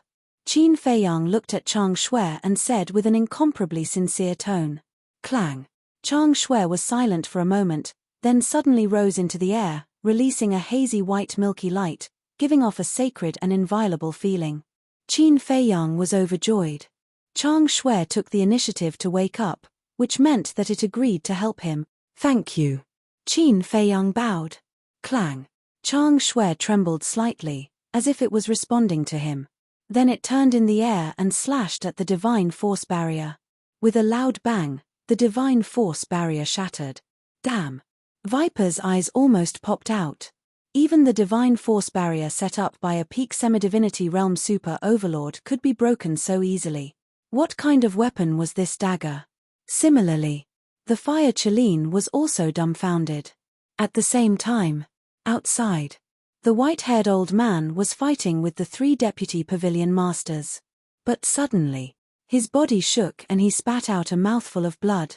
Qin Feiyang looked at Chang Shui and said with an incomparably sincere tone. Clang. Chang Shui was silent for a moment, then suddenly rose into the air, releasing a hazy white milky light, giving off a sacred and inviolable feeling. Qin Feiyang was overjoyed. Chang Shui took the initiative to wake up, which meant that it agreed to help him. "Thank you." Qin Feiyang bowed. Clang. Chang Shui trembled slightly, as if it was responding to him. Then it turned in the air and slashed at the divine force barrier. With a loud bang, the divine force barrier shattered. Damn. Viper's eyes almost popped out. Even the divine force barrier set up by a peak semi-divinity realm super overlord could be broken so easily. What kind of weapon was this dagger? Similarly, the fire Chalene was also dumbfounded. At the same time, outside, the white-haired old man was fighting with the 3 deputy pavilion masters. But suddenly, his body shook and he spat out a mouthful of blood.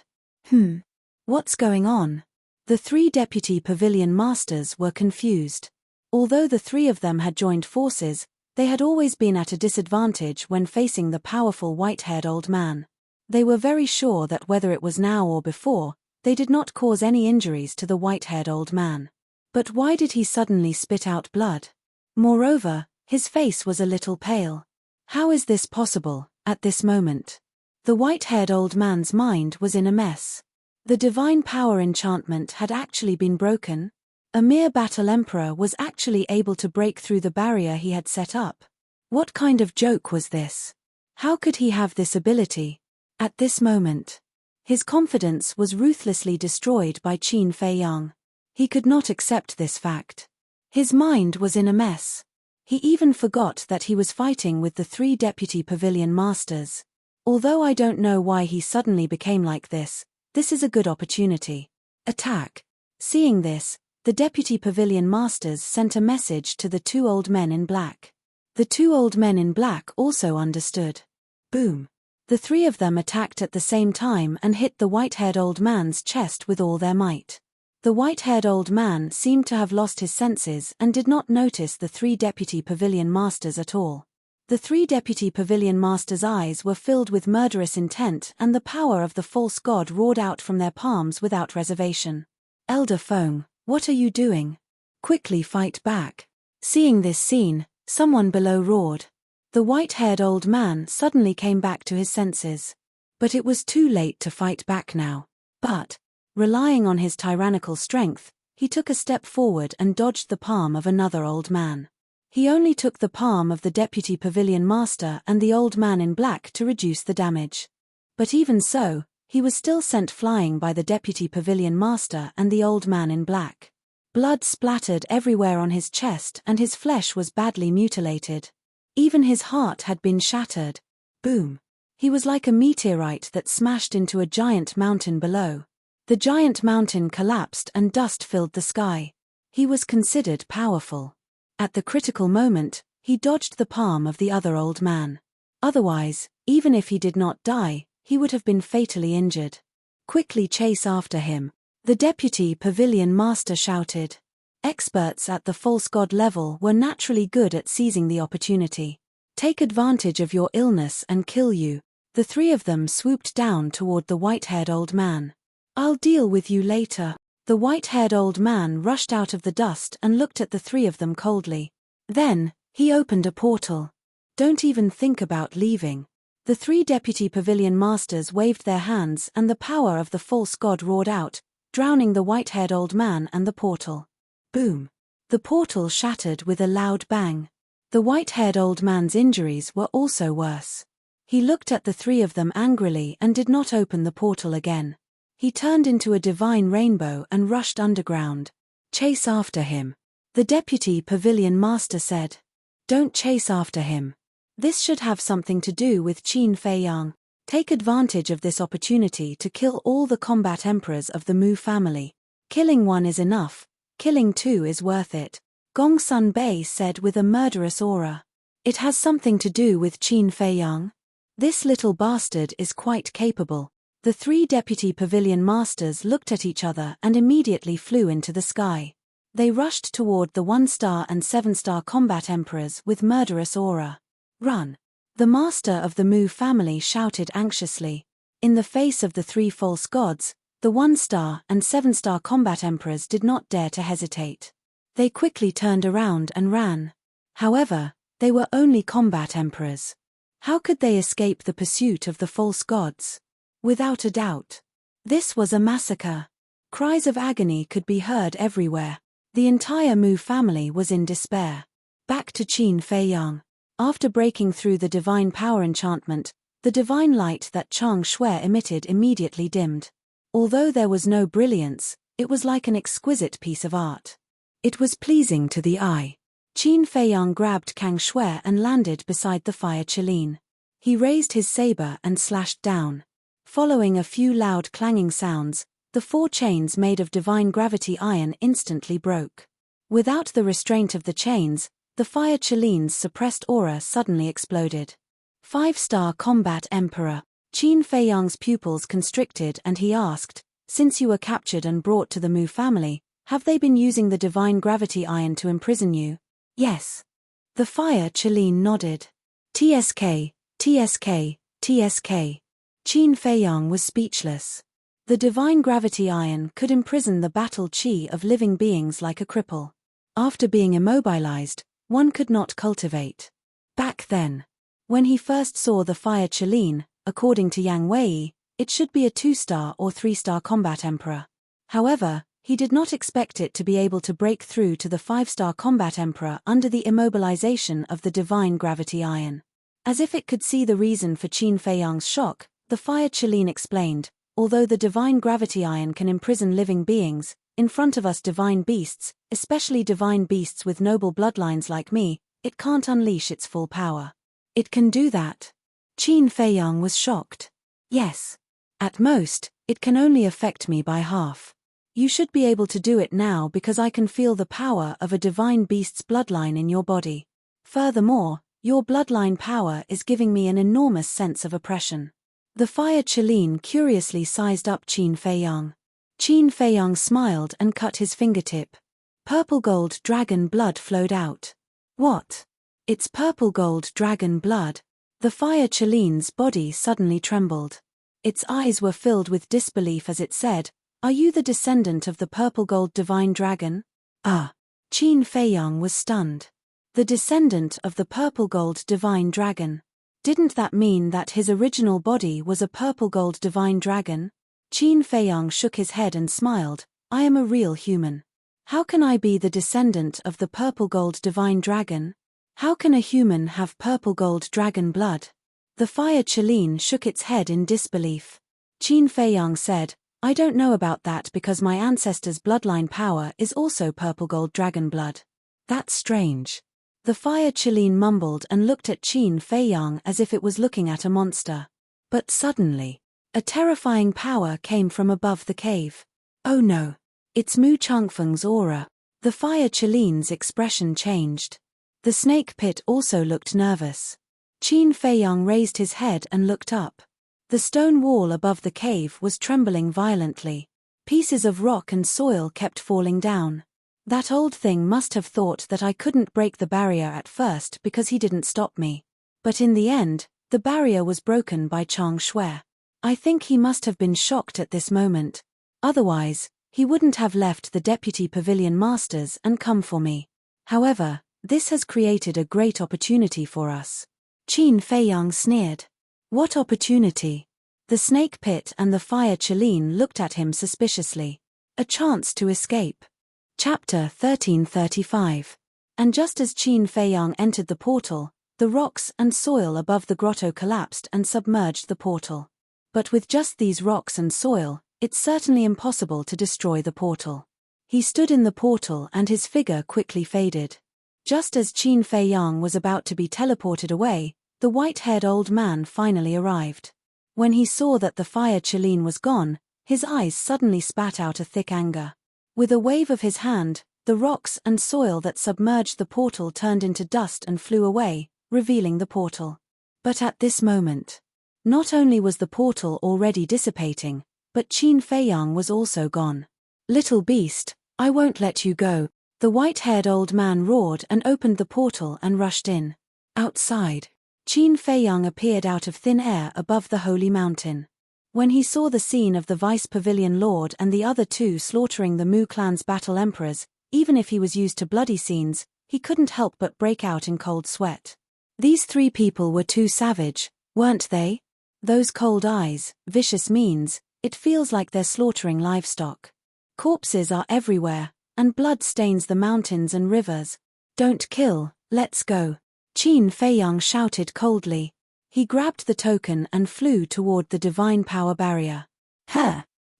What's going on? The 3 deputy pavilion masters were confused. Although the 3 of them had joined forces, they had always been at a disadvantage when facing the powerful white-haired old man. They were very sure that whether it was now or before, they did not cause any injuries to the white-haired old man. But why did he suddenly spit out blood? Moreover, his face was a little pale. How is this possible, at this moment? The white-haired old man's mind was in a mess. The divine power enchantment had actually been broken. A mere battle emperor was actually able to break through the barrier he had set up. What kind of joke was this? How could he have this ability? At this moment, his confidence was ruthlessly destroyed by Qin Feiyang. He could not accept this fact. His mind was in a mess. He even forgot that he was fighting with the 3 deputy pavilion masters. Although I don't know why he suddenly became like this is a good opportunity. Attack. Seeing this, the deputy pavilion masters sent a message to the 2 old men in black. The 2 old men in black also understood. Boom. The 3 of them attacked at the same time and hit the white-haired old man's chest with all their might. The white-haired old man seemed to have lost his senses and did not notice the 3 deputy pavilion masters at all. The 3 deputy pavilion masters' eyes were filled with murderous intent and the power of the false god roared out from their palms without reservation. "Elder Feng, what are you doing? Quickly fight back." Seeing this scene, someone below roared. The white-haired old man suddenly came back to his senses. But it was too late to fight back now. But, relying on his tyrannical strength, he took a step forward and dodged the palm of another old man. He only took the palm of the deputy pavilion master and the old man in black to reduce the damage. But even so, he was still sent flying by the deputy pavilion master and the old man in black. Blood splattered everywhere on his chest and his flesh was badly mutilated. Even his heart had been shattered. Boom. He was like a meteorite that smashed into a giant mountain below. The giant mountain collapsed and dust filled the sky. He was considered powerful. At the critical moment, he dodged the palm of the other old man. Otherwise, even if he did not die, he would have been fatally injured. "Quickly chase after him," the deputy pavilion master shouted. Experts at the false god level were naturally good at seizing the opportunity. "Take advantage of your illness and kill you." The 3 of them swooped down toward the white-haired old man. "I'll deal with you later." The white-haired old man rushed out of the dust and looked at the 3 of them coldly. Then, he opened a portal. "Don't even think about leaving." The 3 deputy pavilion masters waved their hands and the power of the false god roared out, drowning the white-haired old man and the portal. Boom. The portal shattered with a loud bang. The white-haired old man's injuries were also worse. He looked at the 3 of them angrily and did not open the portal again. He turned into a divine rainbow and rushed underground. "Chase after him," the deputy pavilion master said. "Don't chase after him. This should have something to do with Qin Feiyang. Take advantage of this opportunity to kill all the combat emperors of the Mu family. Killing 1 is enough, killing 2 is worth it," Gongsun Bei said with a murderous aura. "It has something to do with Qin Feiyang. This little bastard is quite capable." The 3 deputy pavilion masters looked at each other and immediately flew into the sky. They rushed toward the 1-star and 7-star combat emperors with murderous aura. "Run!" The master of the Mu family shouted anxiously. In the face of the 3 false gods, the 1-star and 7-star combat emperors did not dare to hesitate. They quickly turned around and ran. However, they were only combat emperors. How could they escape the pursuit of the false gods? Without a doubt. This was a massacre. Cries of agony could be heard everywhere. The entire Mu family was in despair. Back to Qin Feiyang. After breaking through the divine power enchantment, the divine light that Chang Shui emitted immediately dimmed. Although there was no brilliance, it was like an exquisite piece of art. It was pleasing to the eye. Qin Feiyang grabbed Kang Shui and landed beside the fire Qilin. He raised his saber and slashed down. Following a few loud clanging sounds, the 4 chains made of divine gravity iron instantly broke. Without the restraint of the chains, the fire Qilin's suppressed aura suddenly exploded. 5-star combat emperor. Qin Feiyang's pupils constricted and he asked, "Since you were captured and brought to the Mu family, have they been using the divine gravity iron to imprison you?" "Yes." The fire Qilin nodded. "TSK, TSK, TSK." Qin Feiyang was speechless. The divine gravity iron could imprison the battle chi of living beings like a cripple. After being immobilized, one could not cultivate. Back then, when he first saw the fire Qilin, according to Yang Wei, it should be a 2-star or 3-star combat emperor. However, he did not expect it to be able to break through to the 5-star combat emperor under the immobilization of the divine gravity iron. As if it could see the reason for Qin Feiyang's shock, the fire Qilin explained, "Although the divine gravity iron can imprison living beings, in front of us divine beasts, especially divine beasts with noble bloodlines like me, it can't unleash its full power." "It can do that?" Qin Feiyang was shocked. "Yes. At most, it can only affect me by half. You should be able to do it now because I can feel the power of a divine beast's bloodline in your body. Furthermore, your bloodline power is giving me an enormous sense of oppression." The fire Qilin curiously sized up Qin Feiyang. Qin Feiyang smiled and cut his fingertip. Purple gold dragon blood flowed out. "What? It's purple gold dragon blood." The fire Qilin's body suddenly trembled. Its eyes were filled with disbelief as it said, "Are you the descendant of the purple gold divine dragon?" "Ah." Qin Feiyang was stunned. The descendant of the purple gold divine dragon. Didn't that mean that his original body was a purple gold divine dragon? Qin Feiyang shook his head and smiled, "I am a real human. How can I be the descendant of the purple gold divine dragon? How can a human have purple gold dragon blood?" The fire Qilin shook its head in disbelief. Qin Feiyang said, "I don't know about that because my ancestors' bloodline power is also purple gold dragon blood." "That's strange." The fire Qilin mumbled and looked at Qin Feiyang as if it was looking at a monster. But suddenly, a terrifying power came from above the cave. "Oh no. It's Mu Changfeng's aura." The fire Qilin's expression changed. The snake pit also looked nervous. Qin Feiyang raised his head and looked up. The stone wall above the cave was trembling violently. Pieces of rock and soil kept falling down. That old thing must have thought that I couldn't break the barrier at first because he didn't stop me. But in the end, the barrier was broken by Chang Shui. I think he must have been shocked at this moment. Otherwise, he wouldn't have left the deputy pavilion masters and come for me. However, this has created a great opportunity for us. Qin Feiyang sneered. "What opportunity?" The snake pit and the fire Qilin looked at him suspiciously. "A chance to escape." Chapter 1335. And just as Qin Feiyang entered the portal, the rocks and soil above the grotto collapsed and submerged the portal. But with just these rocks and soil, it's certainly impossible to destroy the portal. He stood in the portal and his figure quickly faded. Just as Qin Feiyang was about to be teleported away, the white-haired old man finally arrived. When he saw that the fire Qilin was gone, his eyes suddenly spat out a thick anger. With a wave of his hand, the rocks and soil that submerged the portal turned into dust and flew away, revealing the portal. But at this moment, not only was the portal already dissipating, but Qin Feiyang was also gone. "Little beast, I won't let you go," the white-haired old man roared and opened the portal and rushed in. Outside, Qin Feiyang appeared out of thin air above the holy mountain. When he saw the scene of the Vice Pavilion Lord and the other two slaughtering the Mu clan's battle emperors, even if he was used to bloody scenes, he couldn't help but break out in cold sweat. These 3 people were too savage, weren't they? Those cold eyes, vicious means, it feels like they're slaughtering livestock. Corpses are everywhere, and blood stains the mountains and rivers. Don't kill, let's go. Qin Feiyang shouted coldly. He grabbed the token and flew toward the divine power barrier.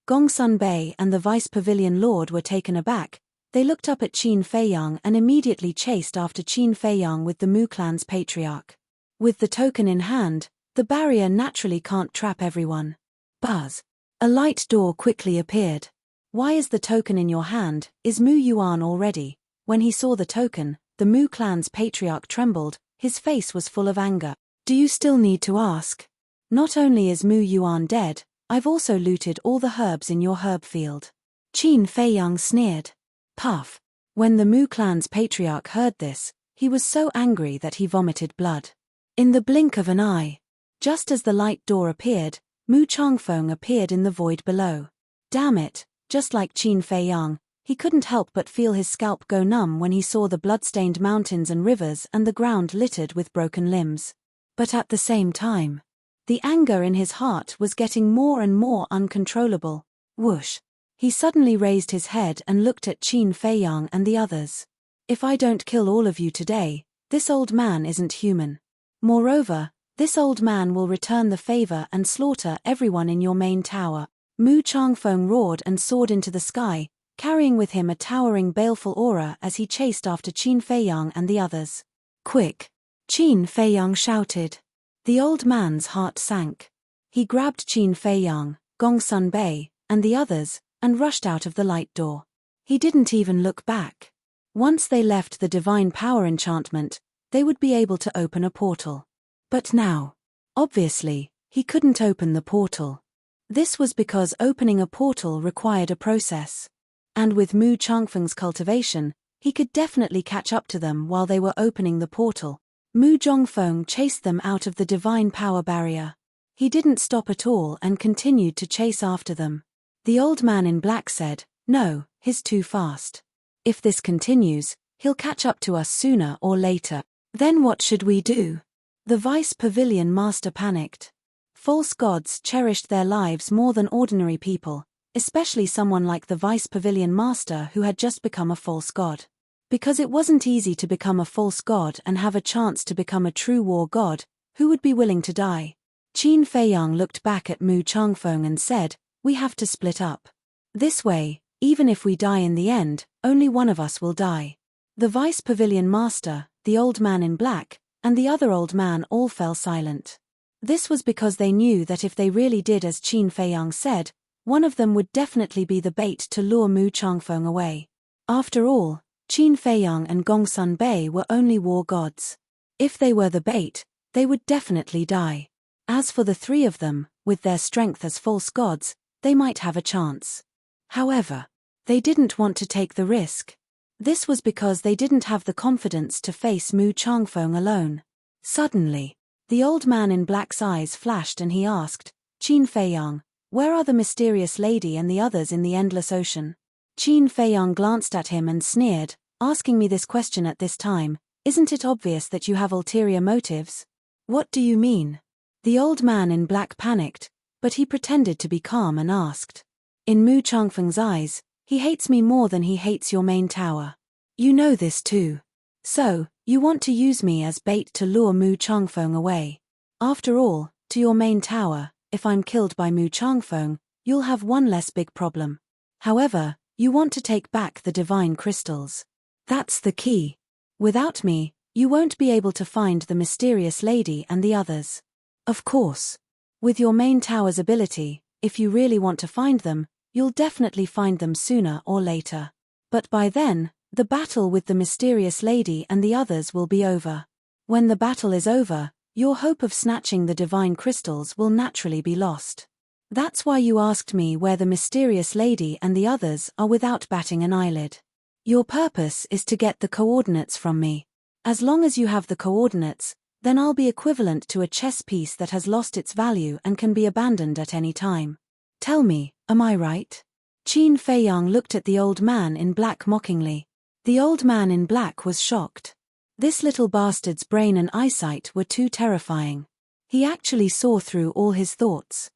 Gongsun Bei and the Vice Pavilion Lord were taken aback. They looked up at Qin Feiyang and immediately chased after Qin Feiyang with the Mu clan's patriarch. With the token in hand, the barrier naturally can't trap everyone. Buzz. A light door quickly appeared. Why is the token in your hand? Is Mu Yuan already? When he saw the token, the Mu clan's patriarch trembled. His face was full of anger. Do you still need to ask? Not only is Mu Yuan dead, I've also looted all the herbs in your herb field. Qin Feiyang sneered. Puff. When the Mu clan's patriarch heard this, he was so angry that he vomited blood. In the blink of an eye, just as the light door appeared, Mu Changfeng appeared in the void below. Damn it, just like Qin Feiyang, he couldn't help but feel his scalp go numb when he saw the blood-stained mountains and rivers and the ground littered with broken limbs. But at the same time, the anger in his heart was getting more and more uncontrollable. Whoosh. He suddenly raised his head and looked at Qin Feiyang and the others. If I don't kill all of you today, this old man isn't human. Moreover, this old man will return the favor and slaughter everyone in your main tower. Mu Changfeng roared and soared into the sky, carrying with him a towering baleful aura as he chased after Qin Feiyang and the others. Quick! Qin Feiyang shouted. The old man's heart sank. He grabbed Qin Feiyang, Gongsun Bei, and the others, and rushed out of the light door. He didn't even look back. Once they left the divine power enchantment, they would be able to open a portal. But now, obviously, he couldn't open the portal. This was because opening a portal required a process. And with Mu Changfeng's cultivation, he could definitely catch up to them while they were opening the portal. Mu Zhongfeng chased them out of the divine power barrier. He didn't stop at all and continued to chase after them. The old man in black said, "No, he's too fast. If this continues, he'll catch up to us sooner or later. Then what should we do?" The Vice Pavilion Master panicked. False gods cherished their lives more than ordinary people, especially someone like the Vice Pavilion Master who had just become a false god. Because it wasn't easy to become a false god and have a chance to become a true war god, who would be willing to die? Qin Feiyang looked back at Mu Changfeng and said, "We have to split up. This way, even if we die in the end, only one of us will die." The Vice Pavilion Master, the old man in black, and the other old man all fell silent. This was because they knew that if they really did as Qin Feiyang said, one of them would definitely be the bait to lure Mu Changfeng away. After all, Qin Feiyang and Gongsun Bei were only war gods. If they were the bait, they would definitely die. As for the 3 of them, with their strength as false gods, they might have a chance. However, they didn't want to take the risk. This was because they didn't have the confidence to face Mu Changfeng alone. Suddenly, the old man in black's eyes flashed and he asked, "Qin Feiyang, where are the mysterious lady and the others in the endless ocean?" Qin Feiyang glanced at him and sneered, "Asking me this question at this time, isn't it obvious that you have ulterior motives?" "What do you mean?" The old man in black panicked, but he pretended to be calm and asked. In Mu Changfeng's eyes, he hates me more than he hates your main tower. You know this too. So, you want to use me as bait to lure Mu Changfeng away. After all, to your main tower, if I'm killed by Mu Changfeng, you'll have one less big problem. However, you want to take back the divine crystals. That's the key. Without me, you won't be able to find the mysterious lady and the others. Of course. With your main tower's ability, if you really want to find them, you'll definitely find them sooner or later. But by then, the battle with the mysterious lady and the others will be over. When the battle is over, your hope of snatching the divine crystals will naturally be lost. That's why you asked me where the mysterious lady and the others are without batting an eyelid. Your purpose is to get the coordinates from me. As long as you have the coordinates, then I'll be equivalent to a chess piece that has lost its value and can be abandoned at any time. Tell me, am I right? Qin Feiyang looked at the old man in black mockingly. The old man in black was shocked. This little bastard's brain and eyesight were too terrifying. He actually saw through all his thoughts.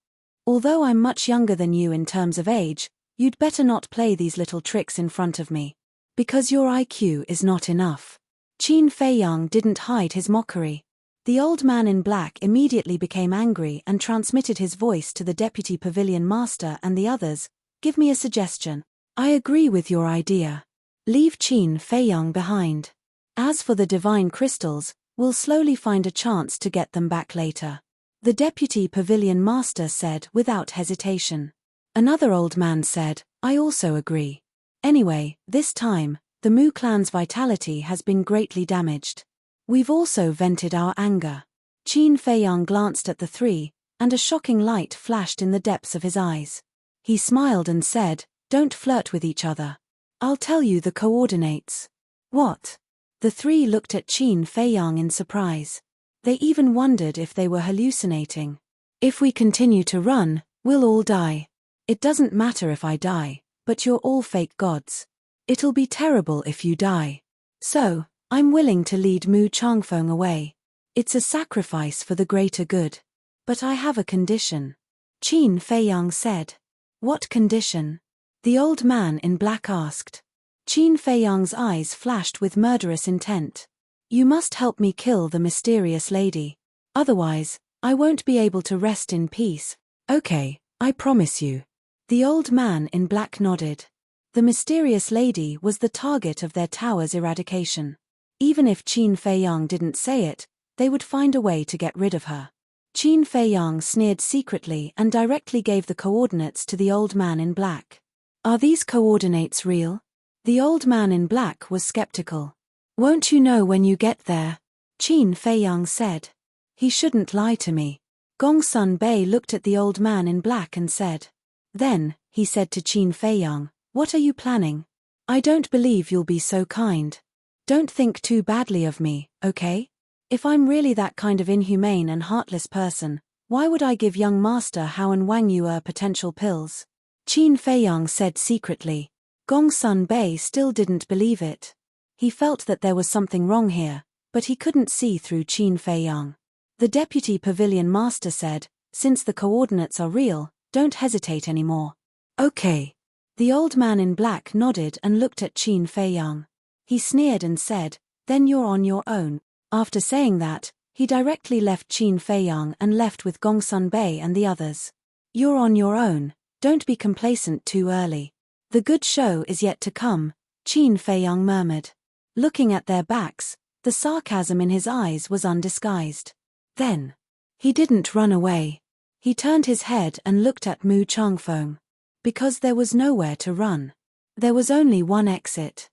Although I'm much younger than you in terms of age, you'd better not play these little tricks in front of me. Because your IQ is not enough. Qin Feiyang didn't hide his mockery. The old man in black immediately became angry and transmitted his voice to the deputy pavilion master and the others. Give me a suggestion. I agree with your idea. Leave Qin Feiyang behind. As for the divine crystals, we'll slowly find a chance to get them back later. The deputy pavilion master said without hesitation. Another old man said, I also agree. Anyway, this time, the Mu clan's vitality has been greatly damaged. We've also vented our anger. Qin Feiyang glanced at the three, and a shocking light flashed in the depths of his eyes. He smiled and said, don't flirt with each other. I'll tell you the coordinates. What? The three looked at Qin Feiyang in surprise. They even wondered if they were hallucinating. If we continue to run, we'll all die. It doesn't matter if I die, but you're all fake gods. It'll be terrible if you die. So, I'm willing to lead Mu Changfeng away. It's a sacrifice for the greater good. But I have a condition. Qin Feiyang said. What condition? The old man in black asked. Qin Feiyang's eyes flashed with murderous intent. You must help me kill the mysterious lady. Otherwise, I won't be able to rest in peace. Okay, I promise you. The old man in black nodded. The mysterious lady was the target of their tower's eradication. Even if Qin Feiyang didn't say it, they would find a way to get rid of her. Qin Feiyang sneered secretly and directly gave the coordinates to the old man in black. Are these coordinates real? The old man in black was skeptical. Won't you know when you get there? Qin Feiyang said. He shouldn't lie to me. Gongsun Bei looked at the old man in black and said. Then, he said to Qin Feiyang, what are you planning? I don't believe you'll be so kind. Don't think too badly of me, okay? If I'm really that kind of inhumane and heartless person, why would I give young master Hao and Wang Yu potential pills? Qin Feiyang said secretly. Gongsun Bei still didn't believe it. He felt that there was something wrong here, but he couldn't see through Qin Feiyang. The deputy pavilion master said, since the coordinates are real, don't hesitate anymore. Okay. The old man in black nodded and looked at Qin Feiyang. He sneered and said, then you're on your own. After saying that, he directly left Qin Feiyang and left with Gongsun Bei and the others. You're on your own, don't be complacent too early. The good show is yet to come, Qin Feiyang murmured. Looking at their backs, the sarcasm in his eyes was undisguised. Then, he didn't run away. He turned his head and looked at Mu Changfeng. Because there was nowhere to run. There was only one exit.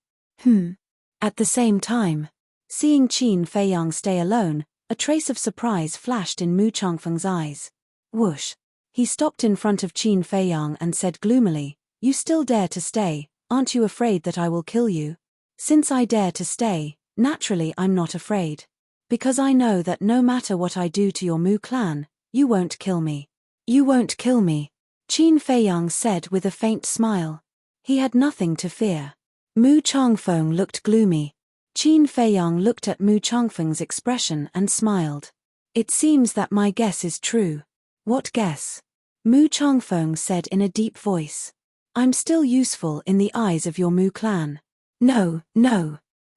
At the same time, seeing Qin Feiyang stay alone, a trace of surprise flashed in Mu Changfeng's eyes. Whoosh. He stopped in front of Qin Feiyang and said gloomily, you still dare to stay, aren't you afraid that I will kill you? Since I dare to stay, naturally I'm not afraid. Because I know that no matter what I do to your Mu clan, you won't kill me. You won't kill me, Qin Feiyang said with a faint smile. He had nothing to fear. Mu Changfeng looked gloomy. Qin Feiyang looked at Mu Changfeng's expression and smiled. It seems that my guess is true. What guess? Mu Changfeng said in a deep voice. I'm still useful in the eyes of your Mu clan. No.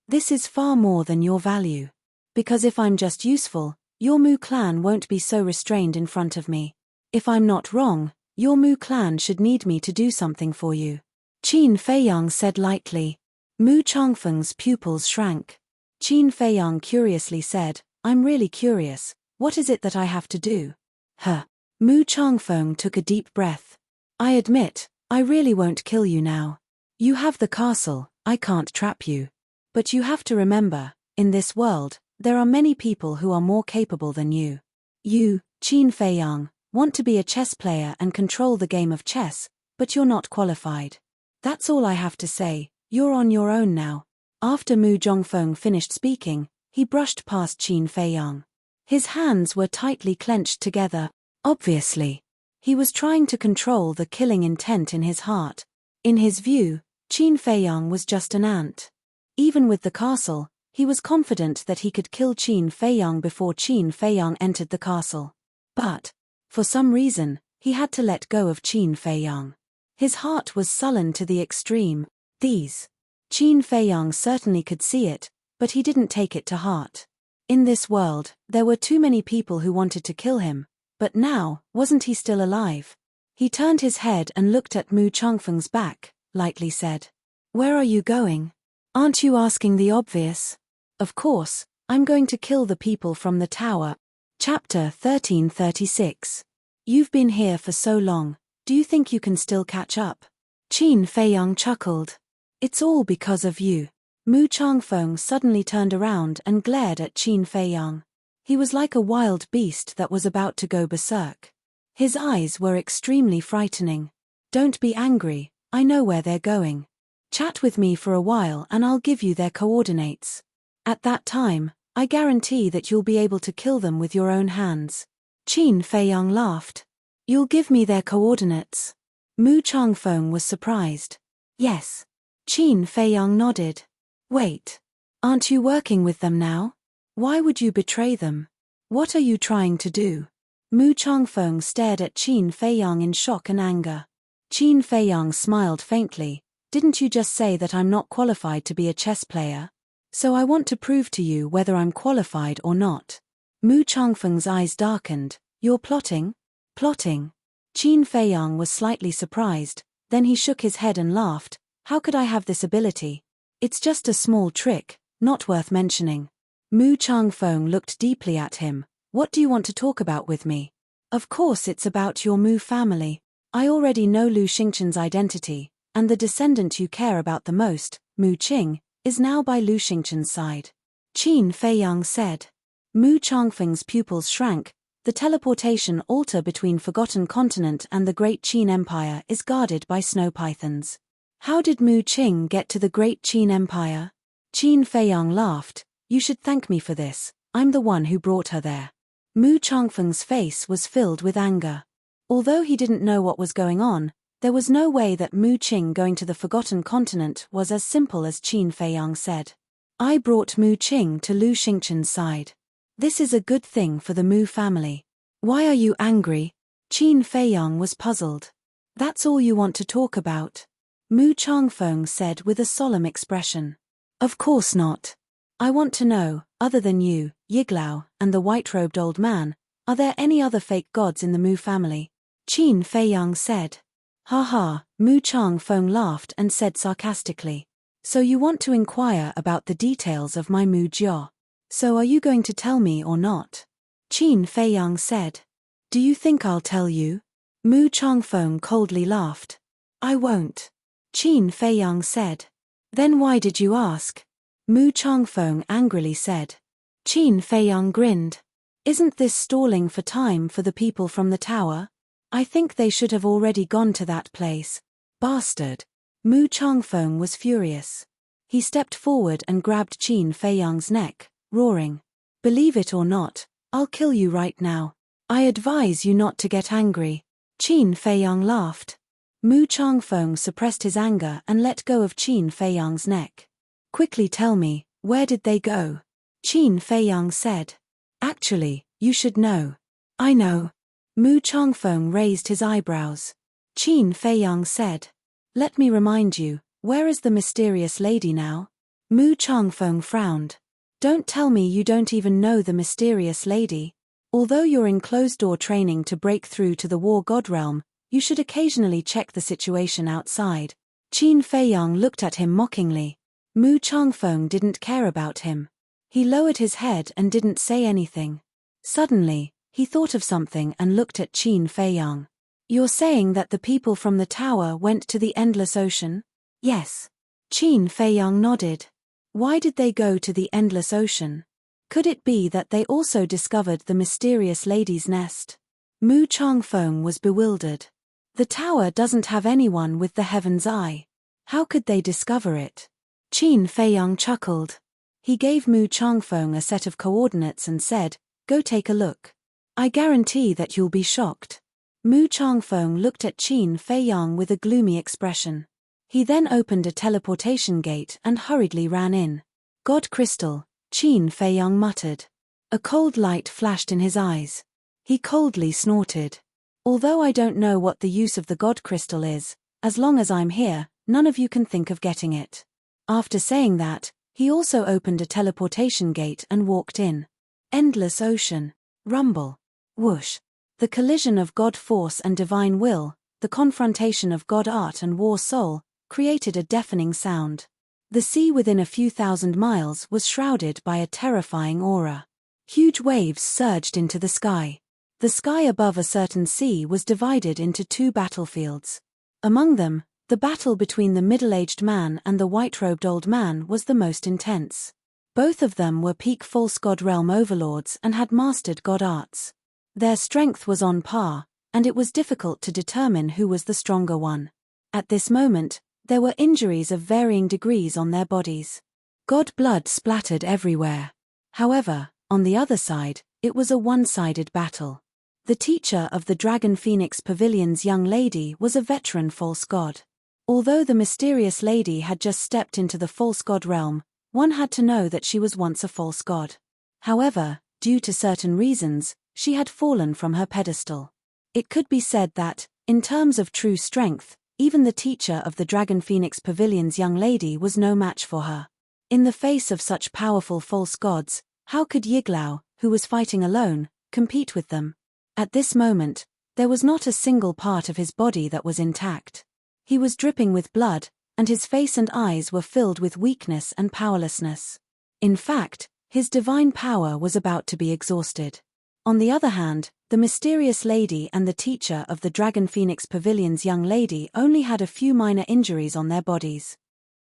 This is far more than your value. Because if I'm just useful, your Mu clan won't be so restrained in front of me. If I'm not wrong, your Mu clan should need me to do something for you. Qin Feiyang said lightly. Mu Changfeng's pupils shrank. Qin Feiyang curiously said, I'm really curious, what is it that I have to do? Mu Changfeng took a deep breath. I admit, I really won't kill you now. You have the castle, I can't trap you. But you have to remember, in this world, there are many people who are more capable than you. You, Qin Feiyang, want to be a chess player and control the game of chess, but you're not qualified. That's all I have to say, you're on your own now. After Mu Zhongfeng finished speaking, he brushed past Qin Feiyang. His hands were tightly clenched together. Obviously, he was trying to control the killing intent in his heart. In his view, Qin Feiyang was just an ant. Even with the castle, he was confident that he could kill Qin Feiyang before Qin Feiyang entered the castle. But, for some reason, he had to let go of Qin Feiyang. His heart was sullen to the extreme. Qin Feiyang certainly could see it, but he didn't take it to heart. In this world, there were too many people who wanted to kill him, but now, wasn't he still alive? He turned his head and looked at Mu Changfeng's back, lightly said, "Where are you going? Aren't you asking the obvious?" "Of course, I'm going to kill the people from the tower." Chapter 1336. You've been here for so long, do you think you can still catch up? Qin Feiyang chuckled. It's all because of you. Mu Changfeng suddenly turned around and glared at Qin Feiyang. He was like a wild beast that was about to go berserk. His eyes were extremely frightening. Don't be angry, I know where they're going. Chat with me for a while and I'll give you their coordinates. At that time, I guarantee that you'll be able to kill them with your own hands. Qin Feiyang laughed. You'll give me their coordinates? Mu Changfeng was surprised. Yes. Qin Feiyang nodded. Wait. Aren't you working with them now? Why would you betray them? What are you trying to do? Mu Changfeng stared at Qin Feiyang in shock and anger. Qin Feiyang smiled faintly. Didn't you just say that I'm not qualified to be a chess player? So I want to prove to you whether I'm qualified or not. Mu Changfeng's eyes darkened. You're plotting? Plotting? Qin Feiyang was slightly surprised, then he shook his head and laughed. How could I have this ability? It's just a small trick, not worth mentioning. Mu Changfeng looked deeply at him. What do you want to talk about with me? Of course it's about your Mu family. I already know Lu Xingchen's identity, and the descendant you care about the most, Mu Qing, is now by Lu Xingchen's side. Qin Feiyang said. Mu Changfeng's pupils shrank. The teleportation altar between Forgotten Continent and the Great Qin Empire is guarded by snow pythons. How did Mu Qing get to the Great Qin Empire? Qin Feiyang laughed. You should thank me for this, I'm the one who brought her there. Mu Changfeng's face was filled with anger. Although he didn't know what was going on, there was no way that Mu Qing going to the Forgotten Continent was as simple as Qin Feiyang said. I brought Mu Qing to Lu Xingchen's side. This is a good thing for the Mu family. Why are you angry? Qin Feiyang was puzzled. That's all you want to talk about? Mu Changfeng said with a solemn expression. Of course not. I want to know, other than you, Yiglao, and the white-robed old man, are there any other fake gods in the Mu family? Qin Feiyang said. Ha ha, Mu Changfeng laughed and said sarcastically. So you want to inquire about the details of my Mu Jiao. So are you going to tell me or not? Qin Feiyang said. Do you think I'll tell you? Mu Changfeng coldly laughed. I won't. Qin Feiyang said. Then why did you ask? Mu Changfeng angrily said. Qin Feiyang grinned. Isn't this stalling for time for the people from the tower? I think they should have already gone to that place. Bastard. Mu Changfeng was furious. He stepped forward and grabbed Qin Feiyang's neck, roaring. Believe it or not, I'll kill you right now. I advise you not to get angry. Qin Feiyang laughed. Mu Changfeng suppressed his anger and let go of Qin Feiyang's neck. Quickly tell me, where did they go? Qin Feiyang said. Actually, you should know. I know. Mu Changfeng raised his eyebrows. Qin Feiyang said. Let me remind you, where is the mysterious lady now? Mu Changfeng frowned. Don't tell me you don't even know the mysterious lady. Although you're in closed-door training to break through to the War God realm, you should occasionally check the situation outside. Qin Feiyang looked at him mockingly. Mu Changfeng didn't care about him. He lowered his head and didn't say anything. Suddenly, he thought of something and looked at Qin Feiyang. You're saying that the people from the tower went to the Endless Ocean? Yes. Qin Feiyang nodded. Why did they go to the Endless Ocean? Could it be that they also discovered the mysterious lady's nest? Mu Changfeng was bewildered. The tower doesn't have anyone with the Heaven's Eye. How could they discover it? Qin Feiyang chuckled. He gave Mu Changfeng a set of coordinates and said, go take a look. I guarantee that you'll be shocked. Mu Changfeng looked at Qin Feiyang with a gloomy expression. He then opened a teleportation gate and hurriedly ran in. God Crystal, Qin Feiyang muttered. A cold light flashed in his eyes. He coldly snorted. Although I don't know what the use of the God Crystal is, as long as I'm here, none of you can think of getting it. After saying that, he also opened a teleportation gate and walked in. Endless ocean. Rumble. Whoosh. The collision of God force and divine will, the confrontation of God art and war soul, created a deafening sound. The sea within a few thousand miles was shrouded by a terrifying aura. Huge waves surged into the sky. The sky above a certain sea was divided into two battlefields. Among them, the battle between the middle-aged man and the white-robed old man was the most intense. Both of them were peak false god realm overlords and had mastered god arts. Their strength was on par, and it was difficult to determine who was the stronger one. At this moment, there were injuries of varying degrees on their bodies. God blood splattered everywhere. However, on the other side, it was a one-sided battle. The teacher of the Dragon Phoenix Pavilion's young lady was a veteran false god. Although the mysterious lady had just stepped into the false god realm, one had to know that she was once a false god. However, due to certain reasons, she had fallen from her pedestal. It could be said that, in terms of true strength, even the teacher of the Dragon Phoenix Pavilion's young lady was no match for her. In the face of such powerful false gods, how could Yiglao, who was fighting alone, compete with them? At this moment, there was not a single part of his body that was intact. He was dripping with blood, and his face and eyes were filled with weakness and powerlessness. In fact, his divine power was about to be exhausted. On the other hand, the mysterious lady and the teacher of the Dragon Phoenix Pavilion's young lady only had a few minor injuries on their bodies.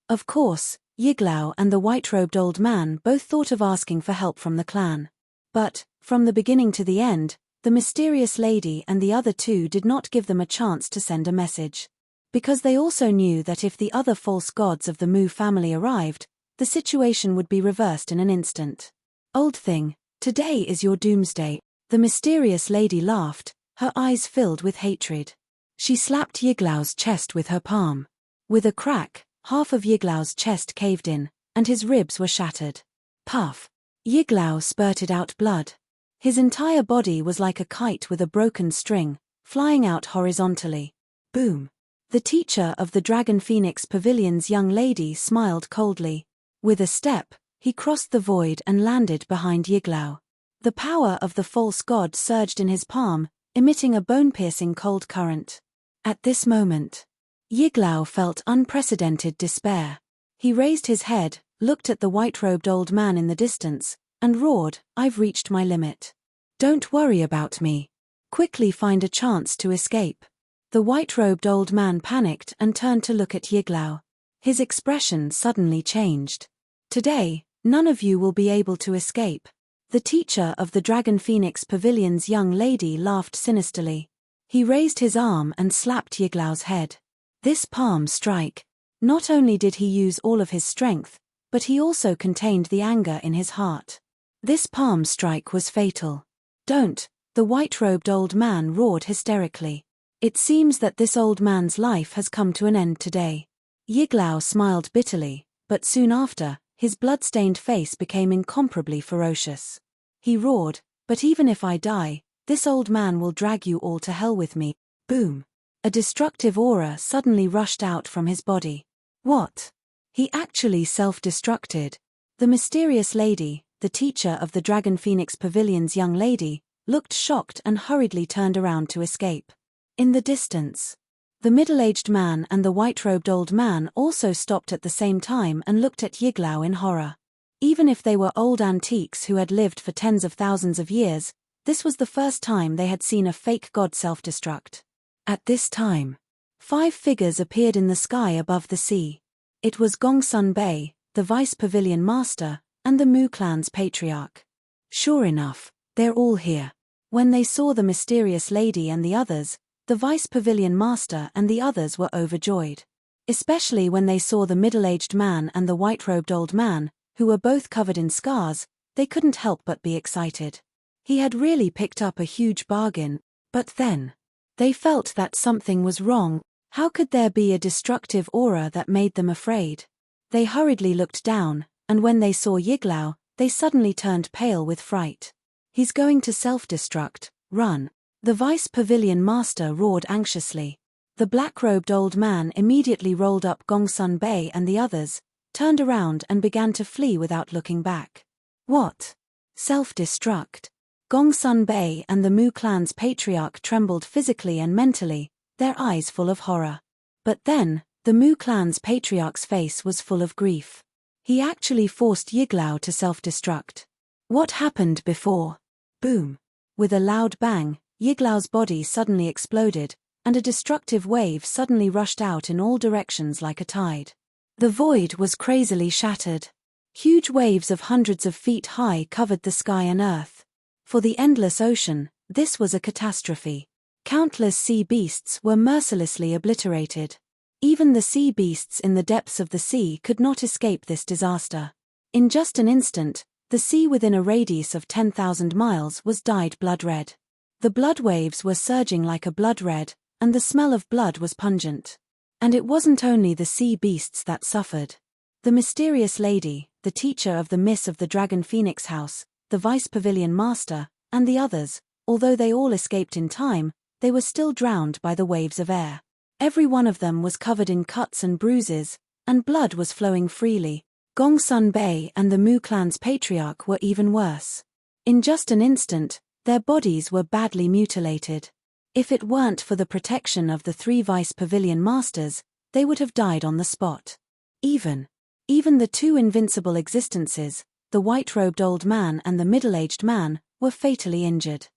Of course, Yiglao and the white-robed old man both thought of asking for help from the clan. But, from the beginning to the end, the mysterious lady and the other two did not give them a chance to send a message. Because they also knew that if the other false gods of the Mu family arrived, the situation would be reversed in an instant. Old thing, today is your doomsday. The mysterious lady laughed, her eyes filled with hatred. She slapped Yiglao's chest with her palm. With a crack, half of Yiglao's chest caved in, and his ribs were shattered. Puff. Yiglao spurted out blood. His entire body was like a kite with a broken string, flying out horizontally. Boom. The teacher of the Dragon Phoenix Pavilion's young lady smiled coldly. With a step, he crossed the void and landed behind Yiglao. The power of the false god surged in his palm, emitting a bone-piercing cold current. At this moment, Yiglao felt unprecedented despair. He raised his head, looked at the white-robed old man in the distance, and roared, "I've reached my limit. Don't worry about me. Quickly find a chance to escape." The white-robed old man panicked and turned to look at Yiglao. His expression suddenly changed. "Today, none of you will be able to escape." The teacher of the Dragon Phoenix Pavilion's young lady laughed sinisterly. He raised his arm and slapped Yiglao's head. This palm strike. Not only did he use all of his strength, but he also contained the anger in his heart. This palm strike was fatal. "Don't," the white-robed old man roared hysterically. "It seems that this old man's life has come to an end today." Yiglao smiled bitterly, but soon after, his blood-stained face became incomparably ferocious. He roared, "But even if I die, this old man will drag you all to hell with me." Boom. A destructive aura suddenly rushed out from his body. What? He actually self-destructed. The mysterious lady, the teacher of the Dragon Phoenix Pavilion's young lady, looked shocked and hurriedly turned around to escape. In the distance, the middle-aged man and the white-robed old man also stopped at the same time and looked at Yiglao in horror. Even if they were old antiques who had lived for tens of thousands of years, this was the first time they had seen a fake god self-destruct. At this time, 5 figures appeared in the sky above the sea. It was Gongsun Bei, the Vice Pavilion Master, and the Mu clan's patriarch. Sure enough, they're all here. When they saw the mysterious lady and the others, the Vice Pavilion Master and the others were overjoyed. Especially when they saw the middle-aged man and the white-robed old man, who were both covered in scars, they couldn't help but be excited. He had really picked up a huge bargain, but then, they felt that something was wrong. How could there be a destructive aura that made them afraid? They hurriedly looked down, and when they saw Yiglao, they suddenly turned pale with fright. He's going to self-destruct, run. The vice pavilion master roared anxiously. The black-robed old man immediately rolled up Gongsun Bei and the others, turned around and began to flee without looking back. What? Self-destruct? Gongsun Bei and the Mu clan's patriarch trembled physically and mentally, their eyes full of horror. But then, the Mu clan's patriarch's face was full of grief. He actually forced Yiglao to self-destruct. What happened before? Boom! With a loud bang, Yiglao's body suddenly exploded, and a destructive wave suddenly rushed out in all directions like a tide. The void was crazily shattered. Huge waves of hundreds of feet high covered the sky and earth. For the endless ocean, this was a catastrophe. Countless sea beasts were mercilessly obliterated. Even the sea beasts in the depths of the sea could not escape this disaster. In just an instant, the sea within a radius of 10,000 miles was dyed blood red. The blood waves were surging like a blood red, and the smell of blood was pungent. And it wasn't only the sea beasts that suffered. The mysterious lady, the teacher of the Miss of the Dragon Phoenix House, the vice pavilion master, and the others, although they all escaped in time, they were still drowned by the waves of air. Every one of them was covered in cuts and bruises, and blood was flowing freely. Gongsun Bei and the Mu clan's patriarch were even worse. In just an instant, their bodies were badly mutilated. If it weren't for the protection of the 3 vice pavilion masters, they would have died on the spot. Even the 2 invincible existences, the white-robed old man and the middle-aged man, were fatally injured.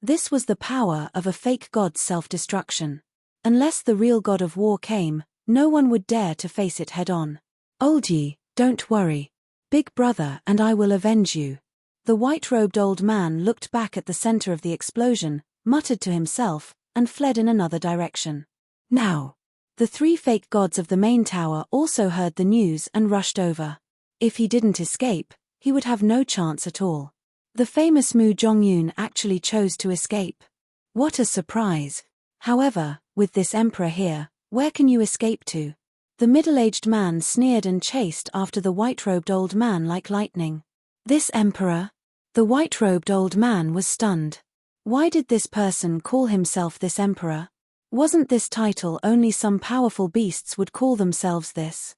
This was the power of a fake god's self-destruction. Unless the real god of war came, no one would dare to face it head-on. Old Yi, don't worry. Big brother and I will avenge you. The white-robed old man looked back at the center of the explosion, muttered to himself, and fled in another direction. Now, the 3 fake gods of the main tower also heard the news and rushed over. If he didn't escape, he would have no chance at all. The famous Mu Zhongyun actually chose to escape. What a surprise! However, with this emperor here, where can you escape to? The middle-aged man sneered and chased after the white-robed old man like lightning. This emperor? The white-robed old man was stunned. Why did this person call himself this emperor? Wasn't this title only some powerful beasts would call themselves this?